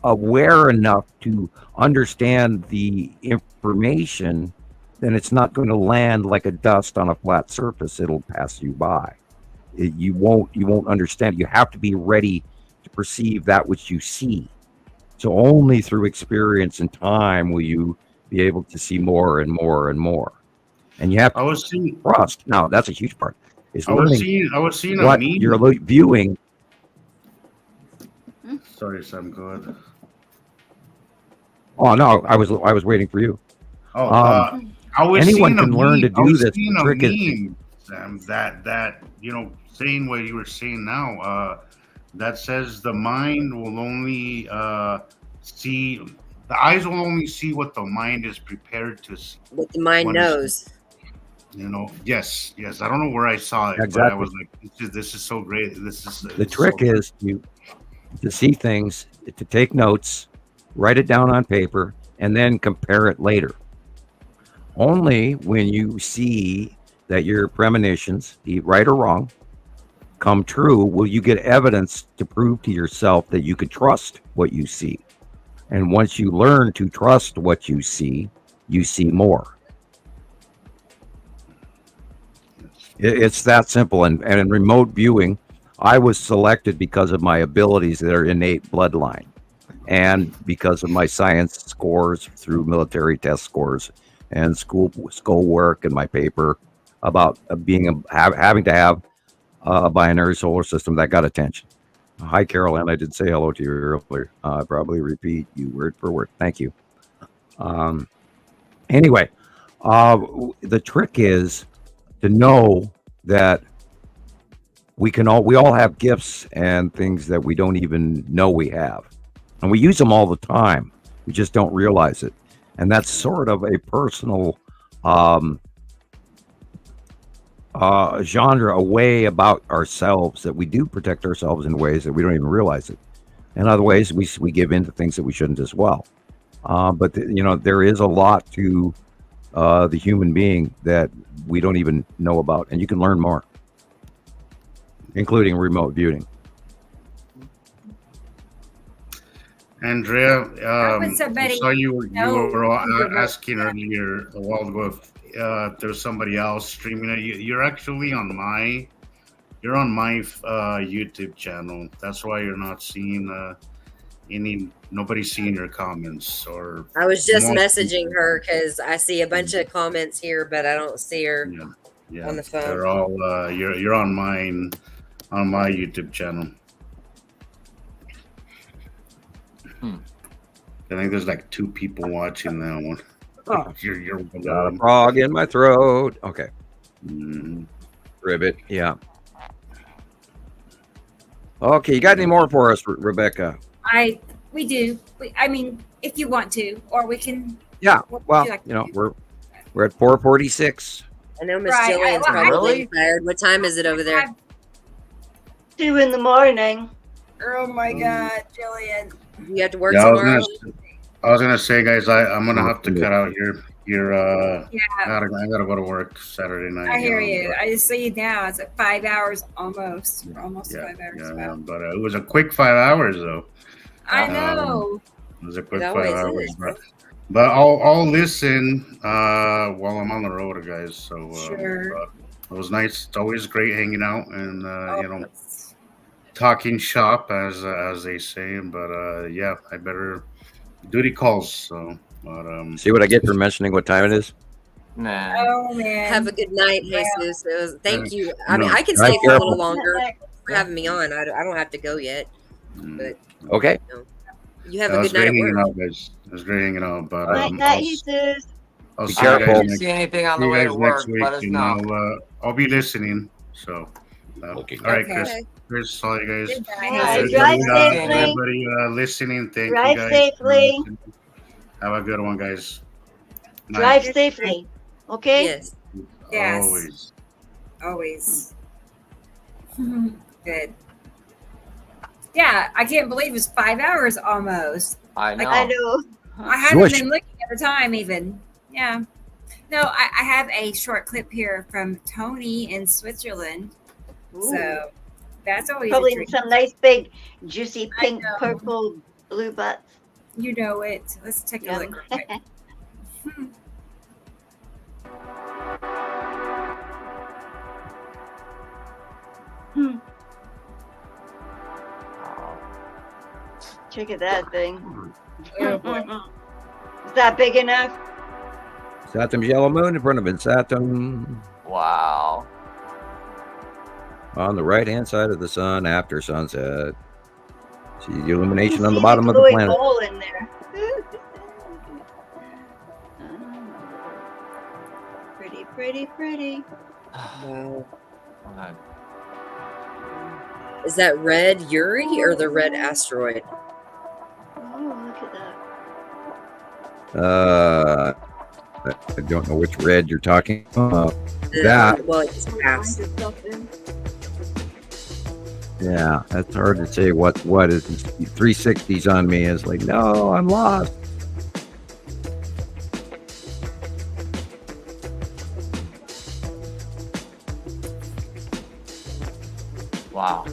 aware enough to understand the information, then it's not going to land like a dust on a flat surface. It'll pass you by. You won't understand. You have to be ready to perceive that which you see. So only through experience and time will you be able to see more and more and more. And you have to trust. Now, that's a huge part. Is I was seeing what a meme. you're viewing. Sorry, Sam. Go ahead. Oh no, I was waiting for you. I was anyone can learn to do this. Trick is, Sam, that saying what you were saying now. That says the mind will only see. The eyes will only see what the mind is prepared to see. What the mind knows. Yes. I don't know where I saw it, exactly. But I was like, "This is so great." The trick is to see things, to take notes, write it down on paper, and then compare it later. Only when you see that your premonitions, be right or wrong, come true, will you get evidence to prove to yourself that you can trust what you see. And once you learn to trust what you see more. It's that simple. And in remote viewing, I was selected because of my abilities that are innate bloodline, and because of my science scores through military test scores and school work and my paper about having to have a binary solar system that got attention. Hi, Carolyn. I did say hello to you earlier. Probably repeat you word for word. Thank you. Anyway, the trick is to know that we all have gifts and things that we don't even know we have, and we use them all the time. We just don't realize it, and that's sort of a personal genre, a way about ourselves that we do protect ourselves in ways that we don't even realize it. In other ways, we give in to things that we shouldn't as well. But there is a lot to the human being that we don't even know about, and you can learn more, including remote viewing. Andrea, somebody saw you were asking earlier a while ago if there's somebody else streaming it. You're actually on my YouTube channel. That's why you're not seeing nobody seeing your comments. Or I was just messaging her because I see a bunch of comments here, but I don't see her on the phone. They're all you're on my YouTube channel. I think there's like 2 people watching that one. Oh, you're got a frog in my throat. Okay. Ribbit. Yeah. Okay, you got any more for us, Rebecca? We do. I mean, if you want to, or we can. Yeah. Well, we're at 4:46. I know Miss Jillian's probably tired. What time is it over there? 2 a.m. Oh my God, Jillian! You have to work tomorrow. I was gonna say, guys, I'm gonna have to cut out your I gotta go to work Saturday night. I hear you. I just see you now. It's at 5 hours almost. We're almost 5 hours. Yeah, but it was a quick 5 hours though. I know. It was a quick 5 hours, but I'll listen while I'm on the road, guys. So sure. It was nice. It's always great hanging out and talking shop as they say. But I better duty calls. So, but see what I get for mentioning what time it is. Nah. Oh man. Have a good night, Jesus. Thank you. I mean, I can stay for a little longer for having me on. I don't have to go yet. But okay. You have a good night at work. Guys. It was great hanging out. But night, Jesus. I'll be see careful. you If you see anything on the way to work, let us know. I'll be listening. So, okay. All right, Chris, all you guys. Drive safely. Everybody listening, thank you guys. Drive safely. Have a good one, guys. Drive safely. Okay? Yes. Yes. Always. Good. Yeah, I can't believe it was 5 hours almost. I know. I know. I haven't been looking at the time even. Yeah. No, I have a short clip here from Tony in Switzerland. Ooh. So that's always probably some nice big juicy pink, purple, blue butts. You know it. Let's take a look real quick. Check at that thing. Oh, boy. Is that big enough? Saturn's yellow moon in front of it. Saturn. Wow. On the right-hand side of the sun after sunset. See the illumination on the bottom of the planet. Hole in there. Pretty, pretty, pretty. Wow. Is that red Yuri or the red asteroid? Oh, look at that. I don't know which red you're talking about. That. Well, it's past. Yeah, that's hard to say. What is 360s on me is like, no, I'm lost. Wow.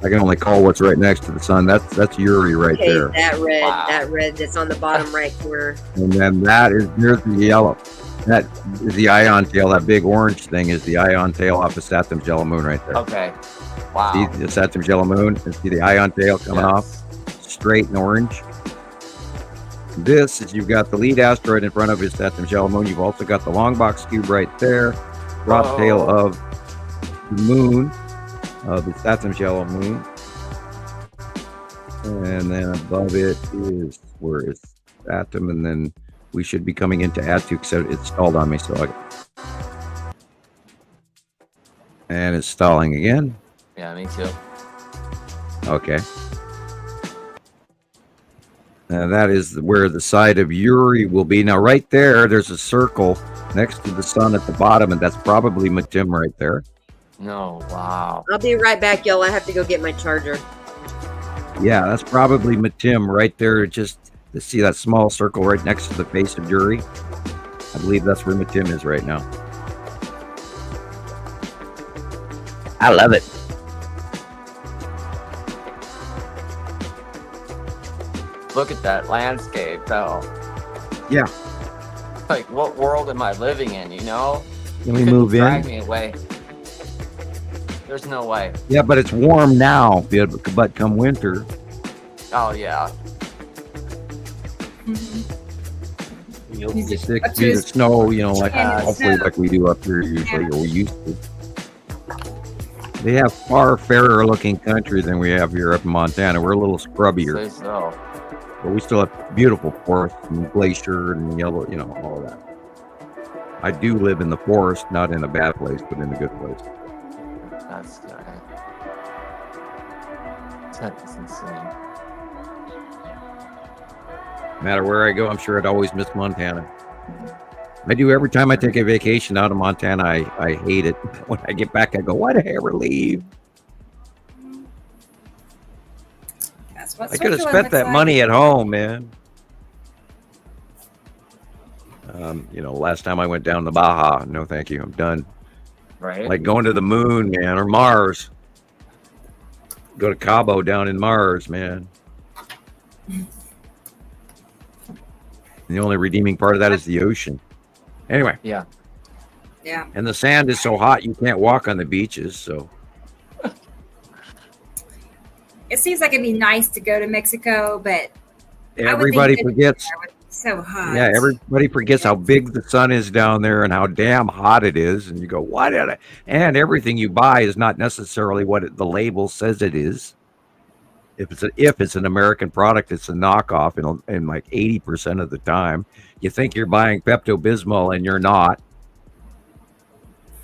I can only call what's right next to the sun. That's Yuri right there. That red that's on the bottom right corner. And then there's the yellow. That is the ion tail. That big orange thing is the ion tail off of Saturn's yellow moon right there. Okay. Wow. See the Saturn's yellow moon and see the ion tail coming off straight and orange. This is you've got the lead asteroid in front of his Saturn's yellow moon. You've also got the long box cube right there. Drop tail of the moon. The Saturn's yellow moon, and then above it is where it's Atom, and then we should be coming into Attu, because it stalled on me. And it's stalling again. Yeah, me too. Okay. And that is where the side of Uri will be. Now, right there's a circle next to the sun at the bottom, and that's probably Matim right there. No, wow. I'll be right back, y'all. I have to go get my charger. Yeah, that's probably Matim right there. Just to see that small circle right next to the face of Uri. I believe that's where Matim is right now. I love it. Look at that landscape, though. Yeah. Like, what world am I living in, you know? Can we move drag in? me away. There's no way. Yeah, but it's warm now. But come winter. Oh, yeah. You'll see 6 feet of snow, like hopefully like we do up here usually, or we used to. They have far fairer looking country than we have here up in Montana. We're a little scrubbier. Say so. But we still have beautiful forests and glacier and yellow, all of that. I do live in the forest, not in a bad place, but in a good place. That's That's insane. No matter where I go, I'm sure I'd always miss Montana. I do every time I take a vacation out of Montana. I hate it. When I get back, I go, why did I ever leave? I could have spent that money at home, man. Last time I went down to Baja, no thank you, I'm done. Right. Like going to the moon, man, or Mars. Go to Cabo down in Mars, man. The only redeeming part of that is the ocean. Anyway. Yeah. Yeah. And the sand is so hot you can't walk on the beaches, so. It seems like it'd be nice to go to Mexico, but everybody forgets. So hot. Yeah, everybody forgets how big the sun is down there and how damn hot it is. And you go, why did I? And everything you buy is not necessarily what the label says it is. If it's an American product, it's a knockoff in like 80% of the time. You think you're buying Pepto-Bismol and you're not.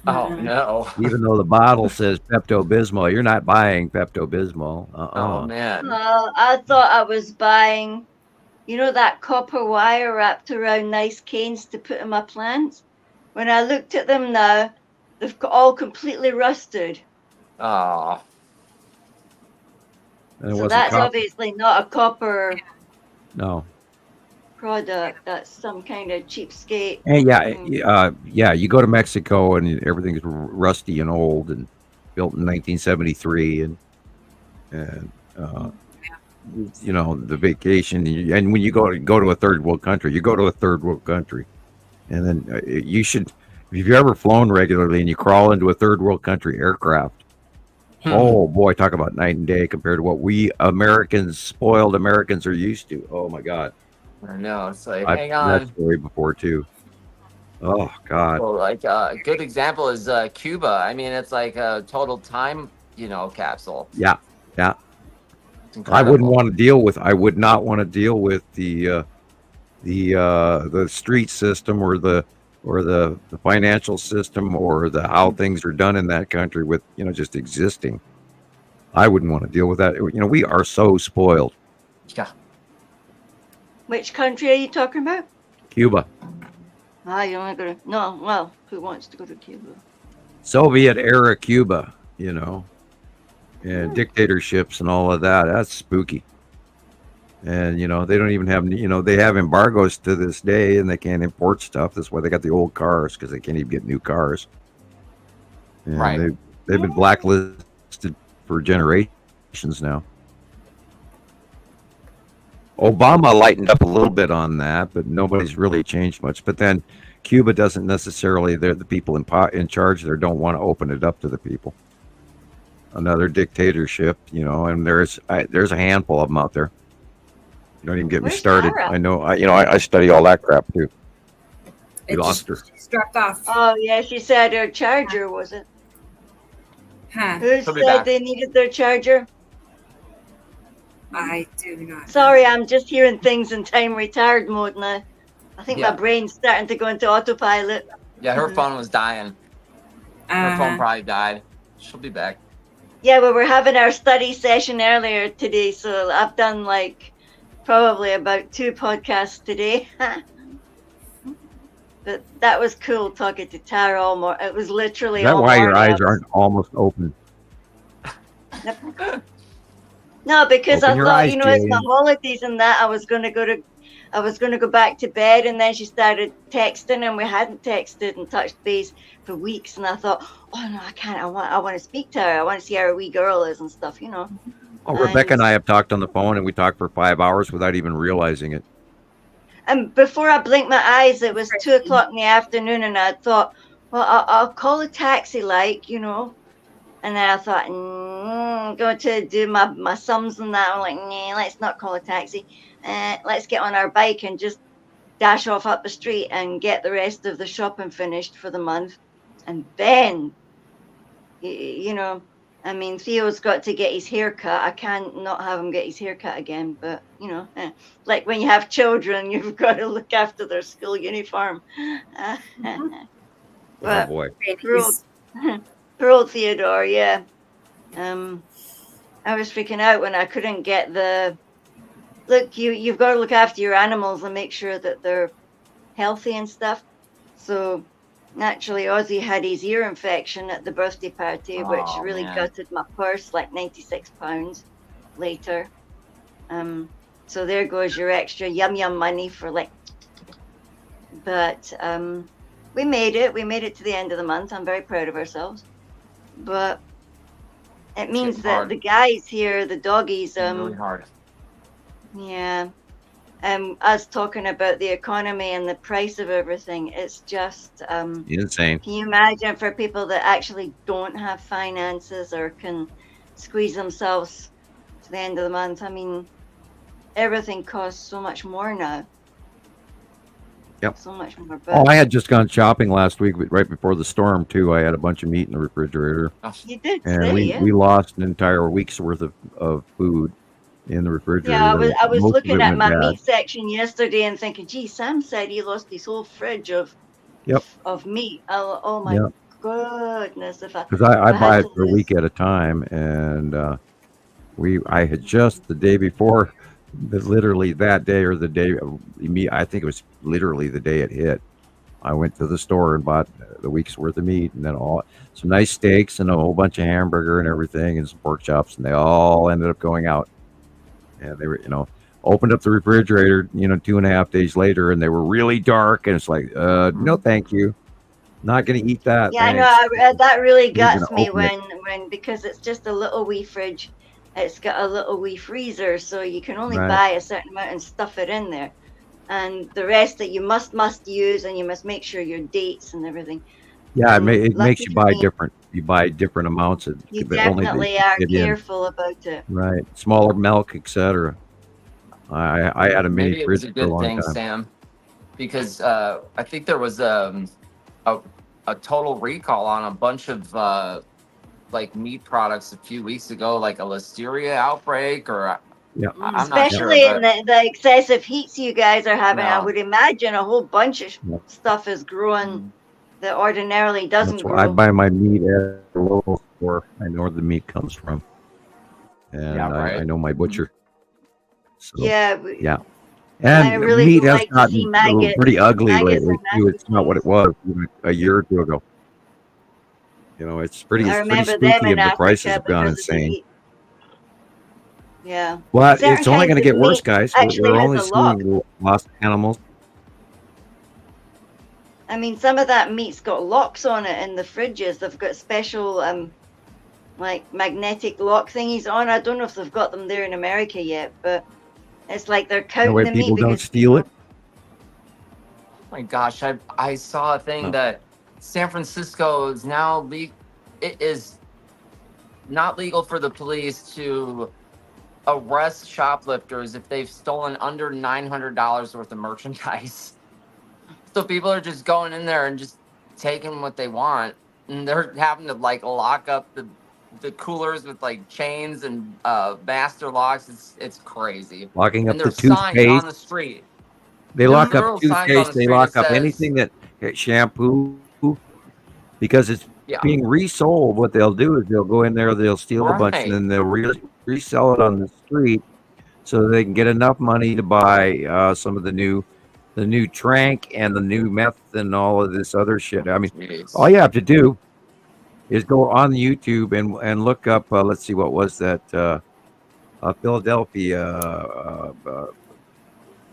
Oh, no. Even though the bottle says Pepto-Bismol, you're not buying Pepto-Bismol. Oh, man. Well, I thought I was buying, that copper wire wrapped around nice canes to put in my plants. When I looked at them now, they've all completely rusted. Oh. So that's obviously not a copper No. product. That's some kind of cheapskate. And yeah, you go to Mexico and everything's rusty and old and built in 1973 and the vacation and when you go to a third world country, and then you should, if you've ever flown regularly and you crawl into a third world country aircraft, oh boy, talk about night and day compared to what we spoiled Americans are used to. Oh my God. I know. It's like, hang I've on. heard that story before too. Oh God. Well, like a good example is Cuba. I mean, it's like a total time, capsule. Yeah. I would not want to deal with the street system or the financial system or how things are done in that country with just existing. I wouldn't want to deal with that. We are so spoiled. Yeah. Which country are you talking about? Cuba. You want to go to? No. Well, who wants to go to Cuba? Soviet era Cuba, and dictatorships and all of that. That's spooky. And they don't even have they have embargoes to this day, and they can't import stuff. That's why they got the old cars, because they can't even get new cars. And right. They've been blacklisted for generations now. Obama lightened up a little bit on that, but nobody's really changed much. But then Cuba doesn't necessarily, they're the people in charge there don't want to open it up to the people. Another dictatorship, and there's a handful of them out there. Don't even get me started. Sarah? I know, I study all that crap too. We lost her. Dropped off. Oh yeah, she said her charger was it? Huh. Who said they needed their charger? I do not. Sorry, I'm just hearing things in time retired mode now. I think my Yeah. brain's starting to go into autopilot. Yeah, her phone was dying. Her phone probably died. She'll be back. Yeah, well, we're having our study session earlier today, so I've done like probably about 2 podcasts today. But that was cool talking to Tara all morning. It was literally Is that all why your morning. eyes aren't almost open? No, because Open I your thought, eyes, you know, it's the Jane. holidays and that I was gonna go back to bed, and then she started texting, and we hadn't texted and touched base for weeks, and I thought, oh no, I can't. I want to speak to her. I want to see how her wee girl is and stuff, you know. Oh, Rebecca and I have talked on the phone, and we talked for 5 hours without even realizing it. And before I blinked my eyes, it was 2:00 in the afternoon, and I thought, well, I'll call a taxi, like, you know. And then I thought, going to do my sums and that. I'm like, nah, let's not call a taxi. Let's get on our bike and just dash off up the street and get the rest of the shopping finished for the month. And then, you know, I mean, Theo's got to get his hair cut. I can't not have him get his hair cut again. But, you know, like when you have children, you've got to look after their school uniform. Oh But boy. poor old Theodore, yeah. I was freaking out when I couldn't get the... Look, you've got to look after your animals and make sure that they're healthy and stuff. So naturally, Ozzy had his ear infection at the birthday party, which really gutted my purse, like £96 later. So there goes your extra yum money for like... But we made it. We made it to the end of the month. I'm very proud of ourselves. But it means that the guys here, the doggies, really hard. Yeah. Us talking about the economy and the price of everything, it's just Insane. can you imagine for people that actually don't have finances or can squeeze themselves to the end of the month? I mean, everything costs so much more now. Yep. So much more. Oh, I had just gone shopping last week, right before the storm too. I had a bunch of meat in the refrigerator. You did And say, we lost an entire week's worth of food in the refrigerator. Yeah, I was Most of looking it at went my bad. meat section yesterday and thinking, gee, Sam said he lost his whole fridge of meat. Oh my goodness. Because I had buy to it for a lose- week at a time, and I had just the day before, literally that day or the day, I think it was literally the day it hit. I went to the store and bought the week's worth of meat, and then some nice steaks and a whole bunch of hamburger and everything, and some pork chops, and they all ended up going out. And they were, opened up the refrigerator, 2.5 days later, and they were really dark, and it's like, no, thank you, not going to eat that. Yeah, thanks. I know. That really Who's gonna guts me open it? when because it's just a little wee fridge. It's got a little wee freezer, so you can only Right. buy a certain amount and stuff it in there. And the rest that you must use, and you must make sure your dates and everything. Yeah, it makes lucky you for buy me, different. You buy different amounts of. You but only definitely they are fit in. careful about it. Right, smaller milk, etc. I had a mini Maybe it was fridge a for a good long thing, time. Sam, because I think there was a total recall on a bunch of like meat products a few weeks ago, like a listeria outbreak, or Yeah, I'm not sure. Especially in But the excessive heats you guys are having, I No. would imagine a whole bunch of Yeah. stuff is growing that ordinarily doesn't That's why I grow. buy my meat at the local store. I know where the meat comes from, and Yeah, I right. know my butcher. So, Yeah, yeah. I And really meat do has like to see gotten pretty ugly maggots lately and too. It's not what it was even a year or two ago. It's pretty I remember them spooky, in and the prices Africa have gone because of the insane. meat. Yeah. But Certain it's only kinds going to of get worse, meat guys. actually We're has only a lock. seeing lost animals. I mean, some of that meat's got locks on it in the fridges. They've got special, like magnetic lock thingies on. I don't know if they've got them there in America yet, but it's like they're That counting way the meat people don't because steal it. oh my gosh, I saw a thing Huh. that San Francisco is now it is not legal for the police to arrest shoplifters if they've stolen under $900 worth of merchandise. So people are just going in there and just taking what they want, and they're having to like lock up the coolers with like chains and master locks. It's crazy. Locking up And the there's signs on toothpaste. the street. They There's lock literal up signs on toothpaste. the They street lock that up says, anything that shampoo, because it's yeah, being resold. What they'll do is they'll go in there, they'll steal a bunch, and right. then they'll resell it on the street, so they can get enough money to buy some of the new trank and the new meth and all of this other shit. I mean, Jeez. all you have to do is go on YouTube and look up. Let's see, what was that? Philadelphia.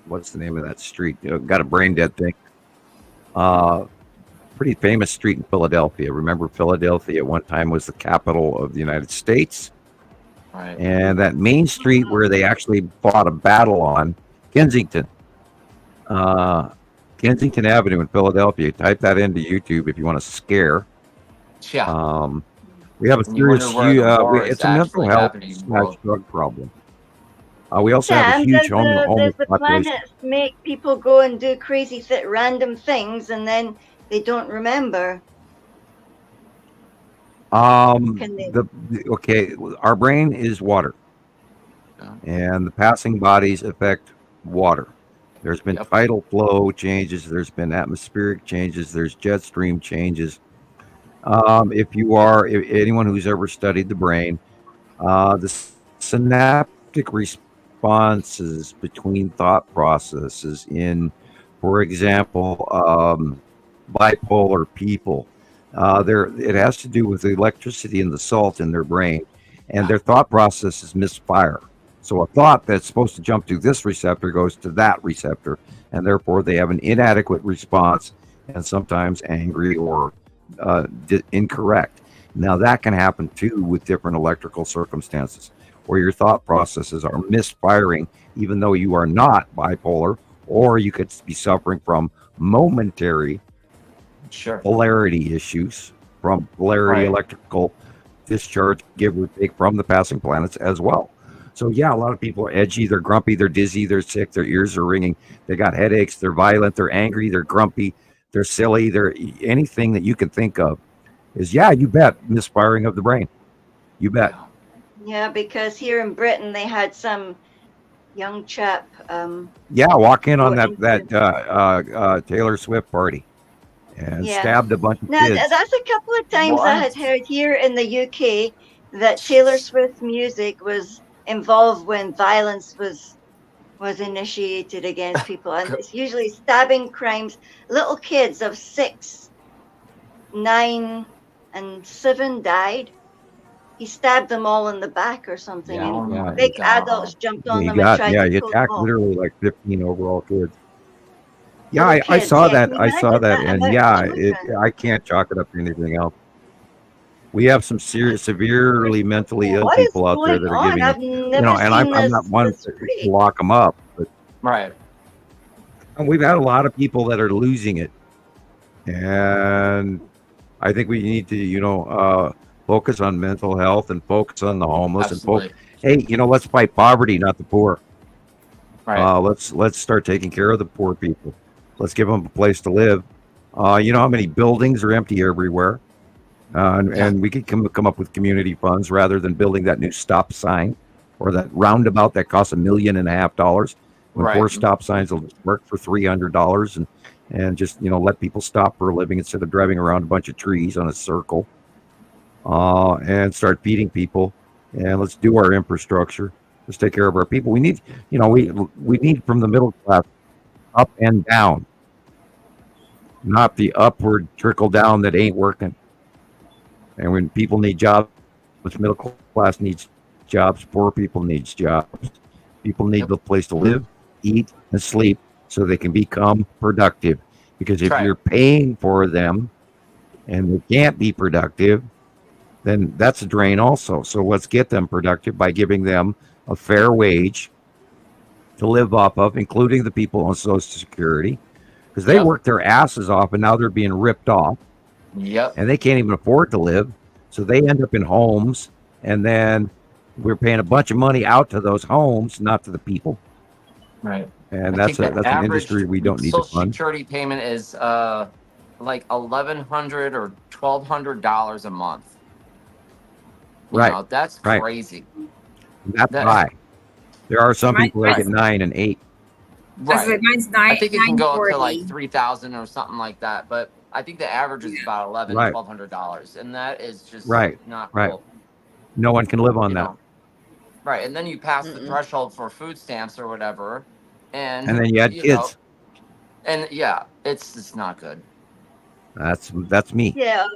What's the name of that street? Got a brain dead thing. Pretty famous street in Philadelphia. Remember, Philadelphia at one time was the capital of the United States. Right. And that main street where they actually fought a battle on, Kensington. Kensington Avenue in Philadelphia. Type that into YouTube if you want to scare. Yeah. We have a And you wonder serious, where the war is it's a mental actually health happening. / drug problem. We also have a Sam, huge does homeless the population. planets make people go and do crazy, random things, and then they don't remember? Okay, our brain is water, and the passing bodies affect water. There's been tidal flow changes. There's been atmospheric changes. There's jet stream changes. If anyone who's ever studied the brain, the synaptic responses between thought processes in, for example, bipolar people, it has to do with the electricity and the salt in their brain, and their thought processes misfire. So a thought that's supposed to jump to this receptor goes to that receptor, and therefore they have an inadequate response and sometimes angry or incorrect. Now that can happen too with different electrical circumstances, where your thought processes are misfiring, even though you are not bipolar, or you could be suffering from momentary polarity issues from polarity electrical discharge, give or take, from the passing planets as well. So yeah, a lot of people are edgy, they're grumpy, they're dizzy, they're sick, their ears are ringing, they got headaches, they're violent, they're angry, they're grumpy, they're silly, they're anything that you can think of is, yeah, you bet, misfiring of the brain. You bet. Yeah, because here in Britain they had some young chap. Walk in on that Taylor Swift party and stabbed a bunch of kids. That's a couple of times I had heard here in the UK that Taylor Swift music was involved when violence was initiated against people, and it's usually stabbing crimes. Little kids of 6, 9, and 7 died. He stabbed them all in the back or something, and big adults jumped on them and tried to he pull attacked them off. literally like 15 overall kids. Yeah, I saw that. I saw that, and I can't chalk it up to anything else. We have some severely mentally ill people out there that are giving, and I'm not one to lock them up, but and we've had a lot of people that are losing it, and I think we need to, focus on mental health and focus on the homeless. Absolutely. And let's fight poverty, not the poor. Right. Let's start taking care of the poor people. Let's give them a place to live. You know how many buildings are empty everywhere, and we could come up with community funds rather than building that new stop sign or that roundabout that costs $1.5 million when 4 stop signs will work for $300 and just let people stop for a living instead of driving around a bunch of trees on a circle. And start feeding people, and let's do our infrastructure. Let's take care of our people. We need, we need from the middle class up and down, not the upward trickle down that ain't working. And when people need jobs, which middle class needs jobs, poor people needs jobs. People need the place to live, eat, and sleep so they can become productive. Because if you're paying for them and they can't be productive, then that's a drain also. So let's get them productive by giving them a fair wage to live off of, including the people on Social Security, because they work their asses off and now they're being ripped off. Yep. And they can't even afford to live. So they end up in homes, and then we're paying a bunch of money out to those homes, not to the people. Right. And that's an industry we don't need to Social fund. Security payment is like $1,100 or $1,200 a month. Right. know, that's Right. crazy. That's That- high. There are some Mine- people that get 9 and 8. Right. Mine's I think it can go up to 940. like 3,000 or something like that, but I think the average is about Right. $1,200, and that is just Right. not Right. cool. No one can live on you that. know. Right, and then you pass the Mm-mm. threshold for food stamps or whatever, and And then you had know, kids. and yeah, it's not good. That's me. Yeah,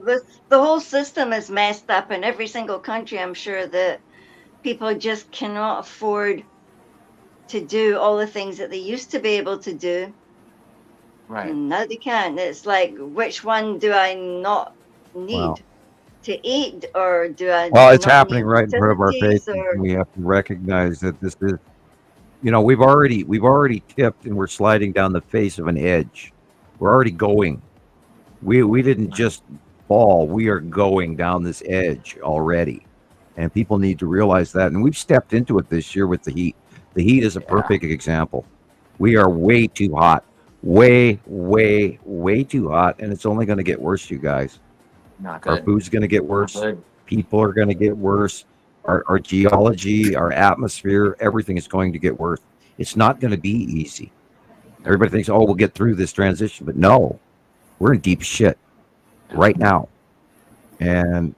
the whole system is messed up in every single country. I'm sure that people just cannot afford to do all the things that they used to be able to do. Right. And now they can. It's like, which one do I not need Wow. to eat, or do I? Well, it's not happening need right in front of our utilities, faces, or- and we have to recognize that this is, we've already tipped, and we're sliding down the face of an edge. We're already going. We didn't just fall. We are going down this edge already, and people need to realize that. And we've stepped into it this year with the heat. The heat is a perfect example. We are way too hot, way too hot, and it's only going to get worse, you guys. Not Our good. food's going to get worse. Not good. People are going to get worse. Our geology, our atmosphere, everything is going to get worse. It's not going to be easy. Everybody thinks, oh, we'll get through this transition, but no, we're in deep shit right now. And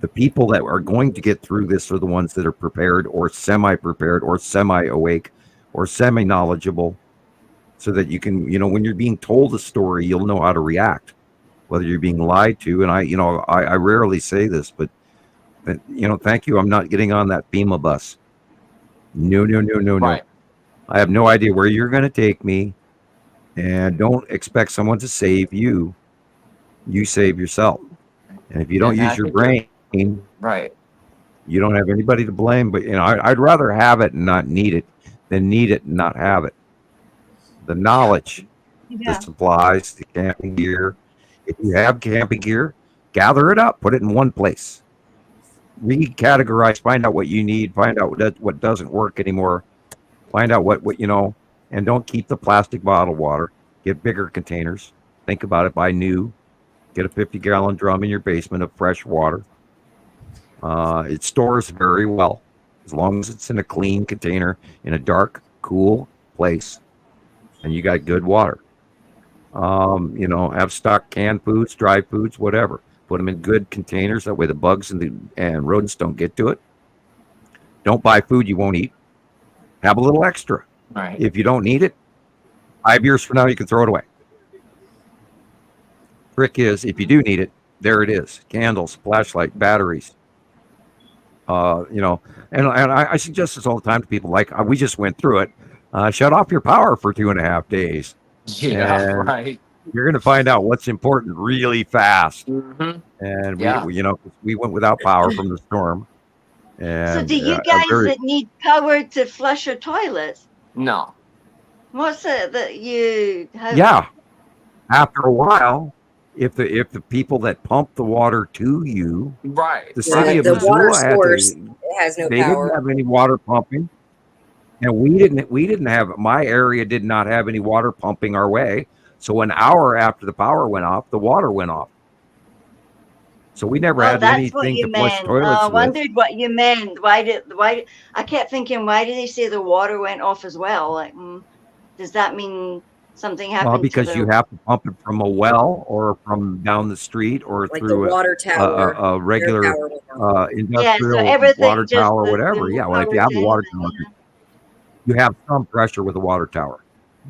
the people that are going to get through this are the ones that are prepared or semi-prepared or semi-awake or semi-knowledgeable, so that you can, when you're being told a story, you'll know how to react, whether you're being lied to. And I rarely say this, but thank you. I'm not getting on that FEMA bus. No. Right. I have no idea where you're going to take me, and don't expect someone to save you. You save yourself. And if you don't And I use your think brain, Right. you don't have anybody to blame. But I'd rather have it and not need it than need it and not have it. The knowledge, Yeah. the supplies, the camping gear. If you have camping gear, gather it up, put it in one place. Recategorize, find out what you need, find out what doesn't work anymore, find out what and don't keep the plastic bottled water. Get bigger containers. Think about it. Buy new. Get a 50-gallon drum in your basement of fresh water. It stores very well as long as it's in a clean container in a dark, cool place, and you got good water. Have stock canned foods, dry foods, whatever. Put them in good containers. That way the bugs and rodents don't get to it. Don't buy food you won't eat. Have a little extra. Right. If you don't need it, 5 years from now, you can throw it away. Trick is, if you do need it, there it is. Candles, flashlight, batteries. And I suggest this all the time to people. Like, we just went through it. Shut off your power for 2.5 days. Yeah. And Right. You're going to find out what's important really fast. Mm-hmm. And Yeah. we went without power from the storm. And So, do you a guys very- that need power to flush your toilets? No. What's it that you have? Yeah. After a while, if the people that pump the water to you, Right. the city of the water Missoula source had has no they didn't power. have any water pumping, and we didn't have. My area did not have any water pumping our way. So an hour after the power went off, the water went off. So we never Oh, had that's what anything you to flush meant. toilets I with. wondered what you meant. Why? I kept thinking, why did they say the water went off as well? Like, does that mean something happened? Well, because to the, you have to pump it from a well or from down the street or Like the through water tower. a regular their power went off. industrial everything water just tower or the whatever. Yeah, well, if you have a water tower, you have some pressure with a water tower.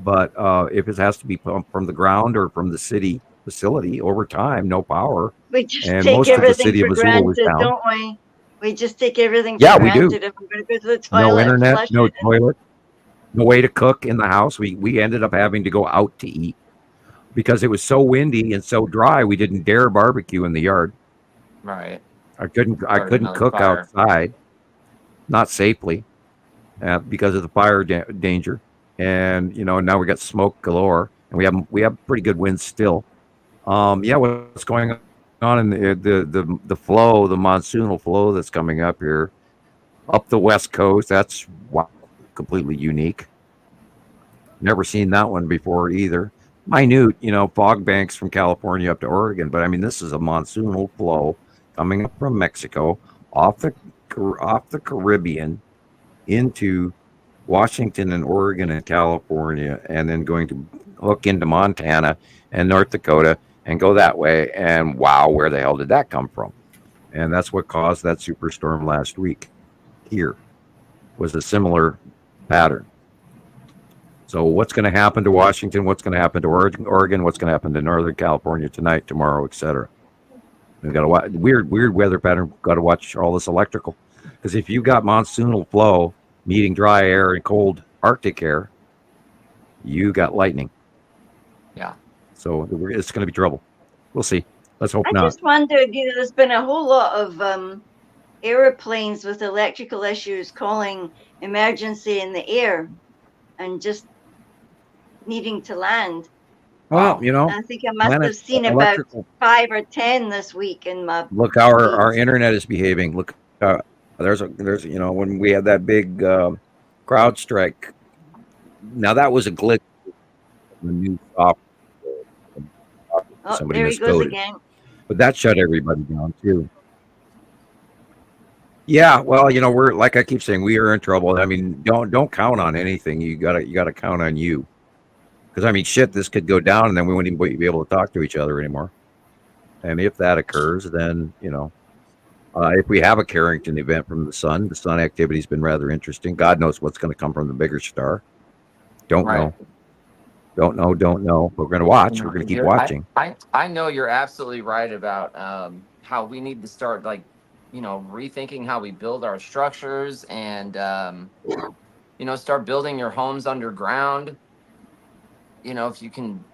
But if it has to be pumped from the ground or from the city facility over time, no power. we just and take most of the everything city of for Missoula was granted, down. don't we? We just take everything for Yeah, we do. granted. If we're going to go to the toilet, No internet, flush no it, toilet, no way to cook in the house. We ended up having to go out to eat because it was so windy and so dry. We didn't dare barbecue in the yard. Right. I couldn't another cook fire. outside, not safely, because of the fire danger. And now we got smoke galore, and we have pretty good winds still. What's going on in the flow, the monsoonal flow that's coming up here, up the west coast? That's completely unique. Never seen that one before either. Minute, fog banks from California up to Oregon, but I mean, this is a monsoonal flow coming up from Mexico off the Caribbean into Washington and Oregon and California, and then going to hook into Montana and North Dakota and go that way. And wow, where the hell did that come from? And that's what caused that superstorm last week. Here was a similar pattern. So what's going to happen to Washington? What's going to happen to Oregon? What's going to happen to Northern California tonight, tomorrow, etc.? We've got a weird weather pattern. We've got to watch all this electrical, because if you've got monsoonal flow meeting dry air and cold Arctic air, you got lightning. Yeah. So it's going to be trouble. We'll see. Let's hope I not. just wondered, there's been a whole lot of airplanes with electrical issues calling emergency in the air and just needing to land. Well, I think I must have seen about 5 or 10 this week in my. Look how our internet is behaving. Look, there's when we had that big crowd strike. Now that was a glitch. The new software. Somebody there he goes miscoded. again. But that shut everybody down too. Yeah, well, we're, like I keep saying, we are in trouble. I mean, don't count on anything. You gotta count on you. Because I mean, shit, this could go down, and then we wouldn't even be able to talk to each other anymore. And if that occurs, then if we have a Carrington event from the sun activity's been rather interesting. God knows what's going to come from the bigger star. Don't know. Don't know. We're going to watch. We're going to keep watching. I know you're absolutely right about how we need to start, rethinking how we build our structures and, start building your homes underground. If you can,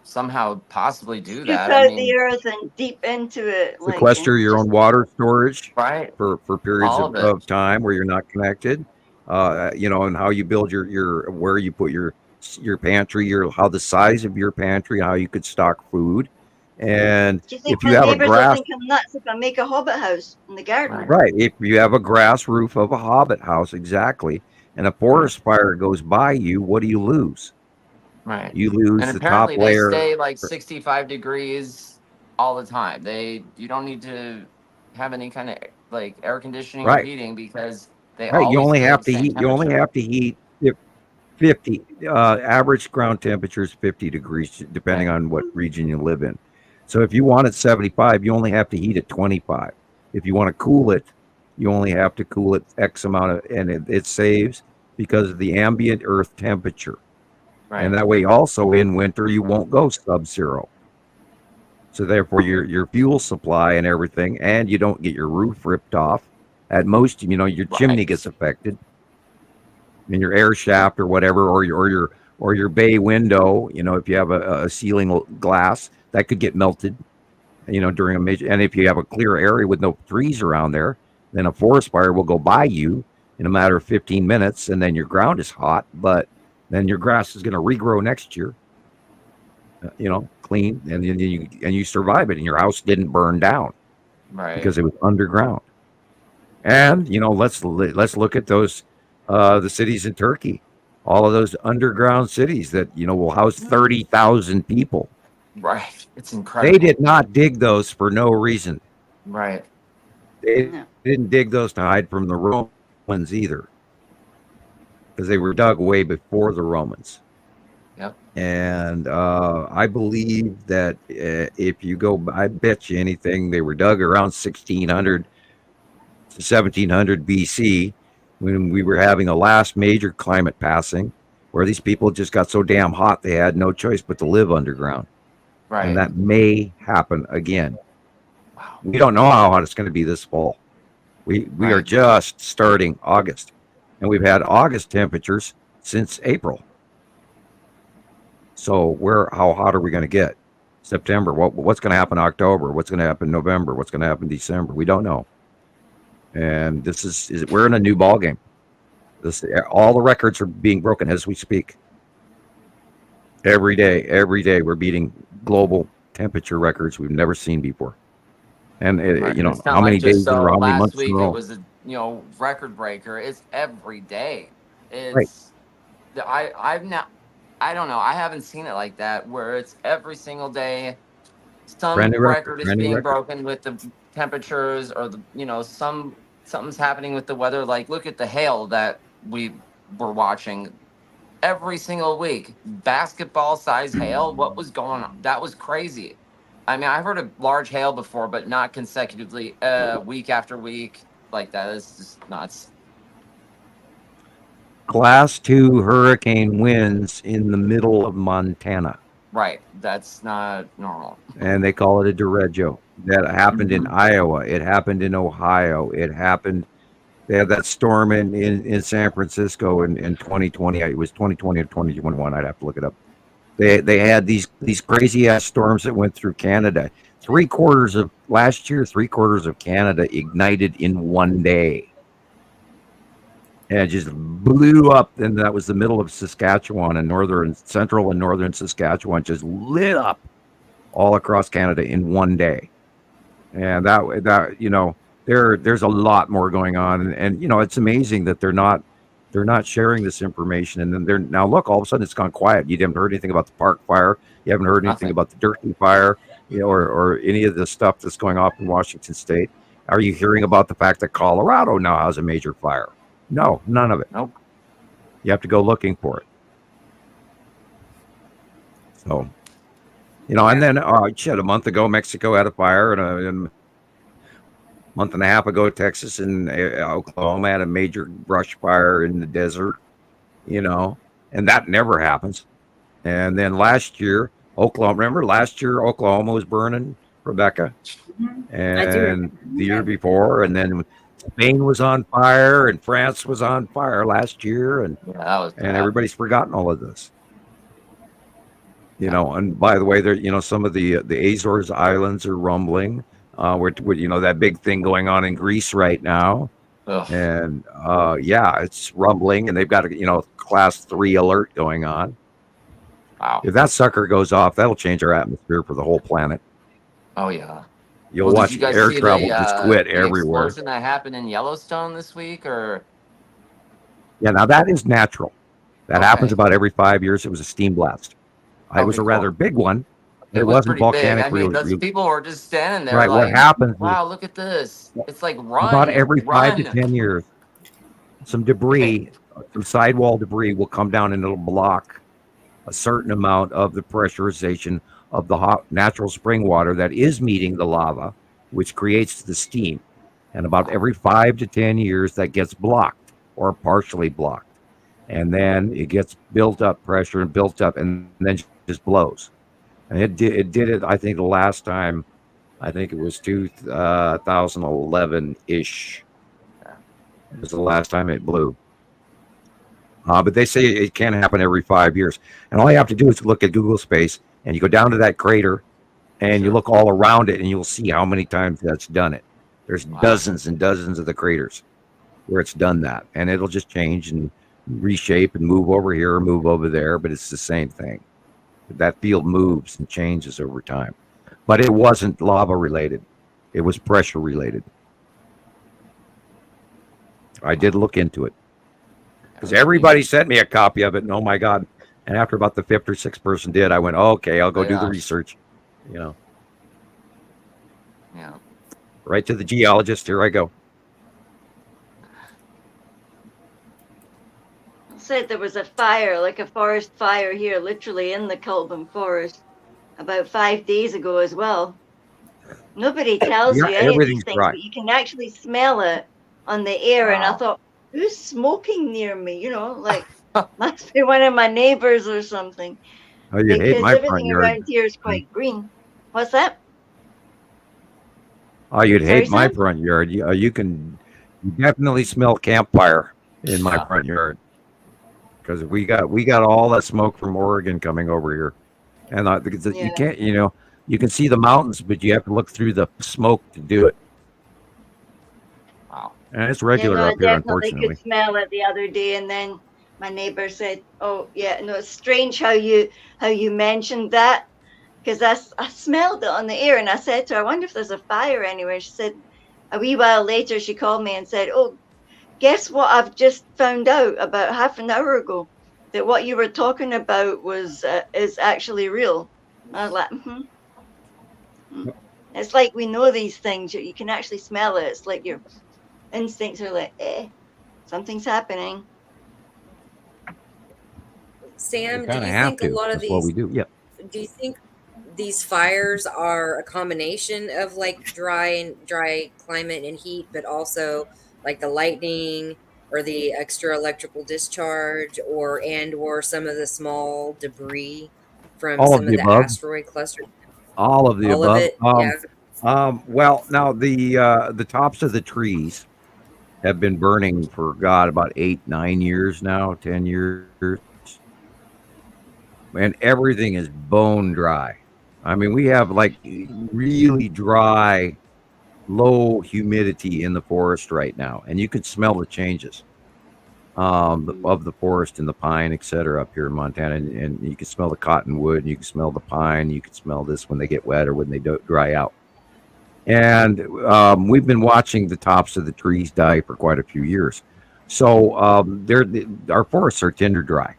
somehow possibly do that. Scoop out the earth and deep into it. Sequester your own water storage, right? For periods of time where you're not connected. And how you build your where you put your pantry, how the size of your pantry, how you could stock food. And do you think if you have a grass, think I'm nuts if I make a hobbit house in the garden? Right. If you have a grass roof of a hobbit house, exactly, and a forest fire goes by you, what do you lose? Right. You lose and the top layer. And apparently they stay 65 degrees all the time. You don't need to have any kind of air conditioning or heating because they always you only have to heat. You only have to heat 50. Average ground temperature is 50 degrees, depending on what region you live in. So if you want it 75, you only have to heat it 25. If you want to cool it, you only have to cool it X amount and it saves because of the ambient earth temperature. Right. And that way also in winter, you won't go sub-zero. So therefore your fuel supply and everything, and you don't get your roof ripped off. At most, your chimney gets affected. And your air shaft or whatever, or your bay window, if you have a ceiling glass, that could get melted, during a major. And if you have a clear area with no trees around there, then a forest fire will go by you in a matter of 15 minutes, and then your ground is hot, but then your grass is going to regrow next year, clean, and you survive it, and your house didn't burn down, right? Because it was underground. And let's look at those the cities in Turkey, all of those underground cities that will house 30,000 people. Right, it's incredible. They did not dig those for no reason. Right, they didn't dig those to hide from the Romans either, because they were dug way before the Romans. Yep. And I believe that if you go, I bet you anything, they were dug around 1600 to 1700 BC, when we were having the last major climate passing, where these people just got so damn hot they had no choice but to live underground. Right. And that may happen again. Wow. We don't know how hot it's going to be this fall. We are just starting August, and we've had August temperatures since April. So how hot are we going to get? September. What's going to happen in October? What's going to happen in November? What's going to happen in December? We don't know. And we're in a new ball game. All the records are being broken as we speak. Every day we're beating global temperature records we've never seen before. And how many days in a row, how many months in a row? Last week it was a record breaker. It's every day. It's I don't know. I haven't seen it like that where it's every single day some Brand new record is brand new being record. broken with the temperatures, or something's happening with the weather. Like, look at the hail that we were watching every single week. Basketball size hail. What was going on? That was crazy. I mean, I've heard of large hail before, but not consecutively, week after week like that. It's just nuts. Class 2 hurricane winds in the middle of Montana. Right. That's not normal. And they call it a derecho. That happened in Iowa. It happened in Ohio. It happened. They had that storm in San Francisco in 2020. It was 2020 or 2021. I'd have to look it up. They had these crazy ass storms that went through Canada. 3/4 of last year, 3/4 of Canada ignited in one day. And it just blew up. And that was the middle of Saskatchewan and central and northern Saskatchewan, just lit up all across Canada in one day. And that there's a lot more going on. And it's amazing that they're not sharing this information. And then now look, all of a sudden it's gone quiet. You haven't heard anything about the Park Fire. You haven't heard anything about the Durkee Fire, or any of the stuff that's going on in Washington State. Are you hearing about the fact that Colorado now has a major fire? No, none of it. Nope. You have to go looking for it. So, and then a month ago Mexico had a fire, and a month and a half ago Texas and Oklahoma had a major brush fire in the desert. And that never happens. And then last year Oklahoma was burning, Rebecca, and the year before, and then Spain was on fire and France was on fire last year, and everybody's forgotten all of this. And by the way, there, some of the Azores Islands are rumbling. We're that big thing going on in Greece right now. Ugh. And it's rumbling, and they've got a class 3 alert going on. Wow! If that sucker goes off, that'll change our atmosphere for the whole planet. Oh yeah. You'll watch air travel just quit everywhere. Explosion that happened in Yellowstone this week, or? Yeah, now that is natural. That happens about every 5 years. It was a steam blast. It was a rather big one. It wasn't volcanic. I mean, those people were just standing there. Right. Like, what happens? Wow! Look at this. It's like run. About every 5 to 10 years, some debris, some sidewall debris, will come down and it'll block a certain amount of the pressurization of the hot natural spring water that is meeting the lava, which creates the steam. And about every 5 to 10 years, that gets blocked or partially blocked. And then it gets built up pressure and built up, and then just blows. And it did it, I think, the last time, I think it was 2011-ish. It was the last time it blew. But they say it can happen every 5 years. And all you have to do is look at Google Space, and you go down to that crater, and you look all around it, and you'll see how many times that's done it. There's dozens and dozens of the craters where it's done that. And it'll just change and reshape and move over here or move over there, but it's the same thing. That field moves and changes over time. But it wasn't lava related. It was pressure related. I did look into it. Because everybody sent me a copy of it, and oh my God. And after about the 5th or 6th person did, I went, okay, I'll go do the research. Yeah. Right to the geologist. Here I go. Said there was a fire, like a forest fire here, literally in the Culbin Forest, about 5 days ago as well. Nobody tells you any of these things, but you can actually smell it on the air. Wow. And I thought, who's smoking near me? Like must be one of my neighbors or something. Oh, you hate my front yard. Because everything around here is quite green. What's that? Oh, you'd hate my front yard. You definitely smell campfire in my front yard. Because we got all that smoke from Oregon coming over here, and you can't, you can see the mountains, but you have to look through the smoke to do it. Wow! And it's regular up here, unfortunately. I could smell it the other day, and then my neighbor said, "Oh yeah, no, it's strange how you mentioned that, because I smelled it on the air." And I said to her, "I wonder if there's a fire anywhere." She said, a wee while later, she called me and said, "Oh, guess what I've just found out about half an hour ago, that what you were talking about is actually real." I was like, It's like we know these things. You can actually smell it. It's like your instincts are like, something's happening. Sam, We do kind of you have think a to. lot of That's what we these? do. Yeah. Do you think these fires are a combination of like dry climate and heat, but also like the lightning or the extra electrical discharge, or some of the small debris from All of some the of the above. asteroid clusters? All of the All of above. it, yeah. Well, now the tops of the trees have been burning for about 8-9 years now, 10 years, and everything is bone dry. I mean, we have like really dry, low humidity in the forest right now, and you can smell the changes of the forest and the pine, etc. up here in Montana, and you can smell the cottonwood, you can smell the pine, you can smell this when they get wet or when they dry out. And we've been watching the tops of the trees die for quite a few years. So our forests are tinder dry.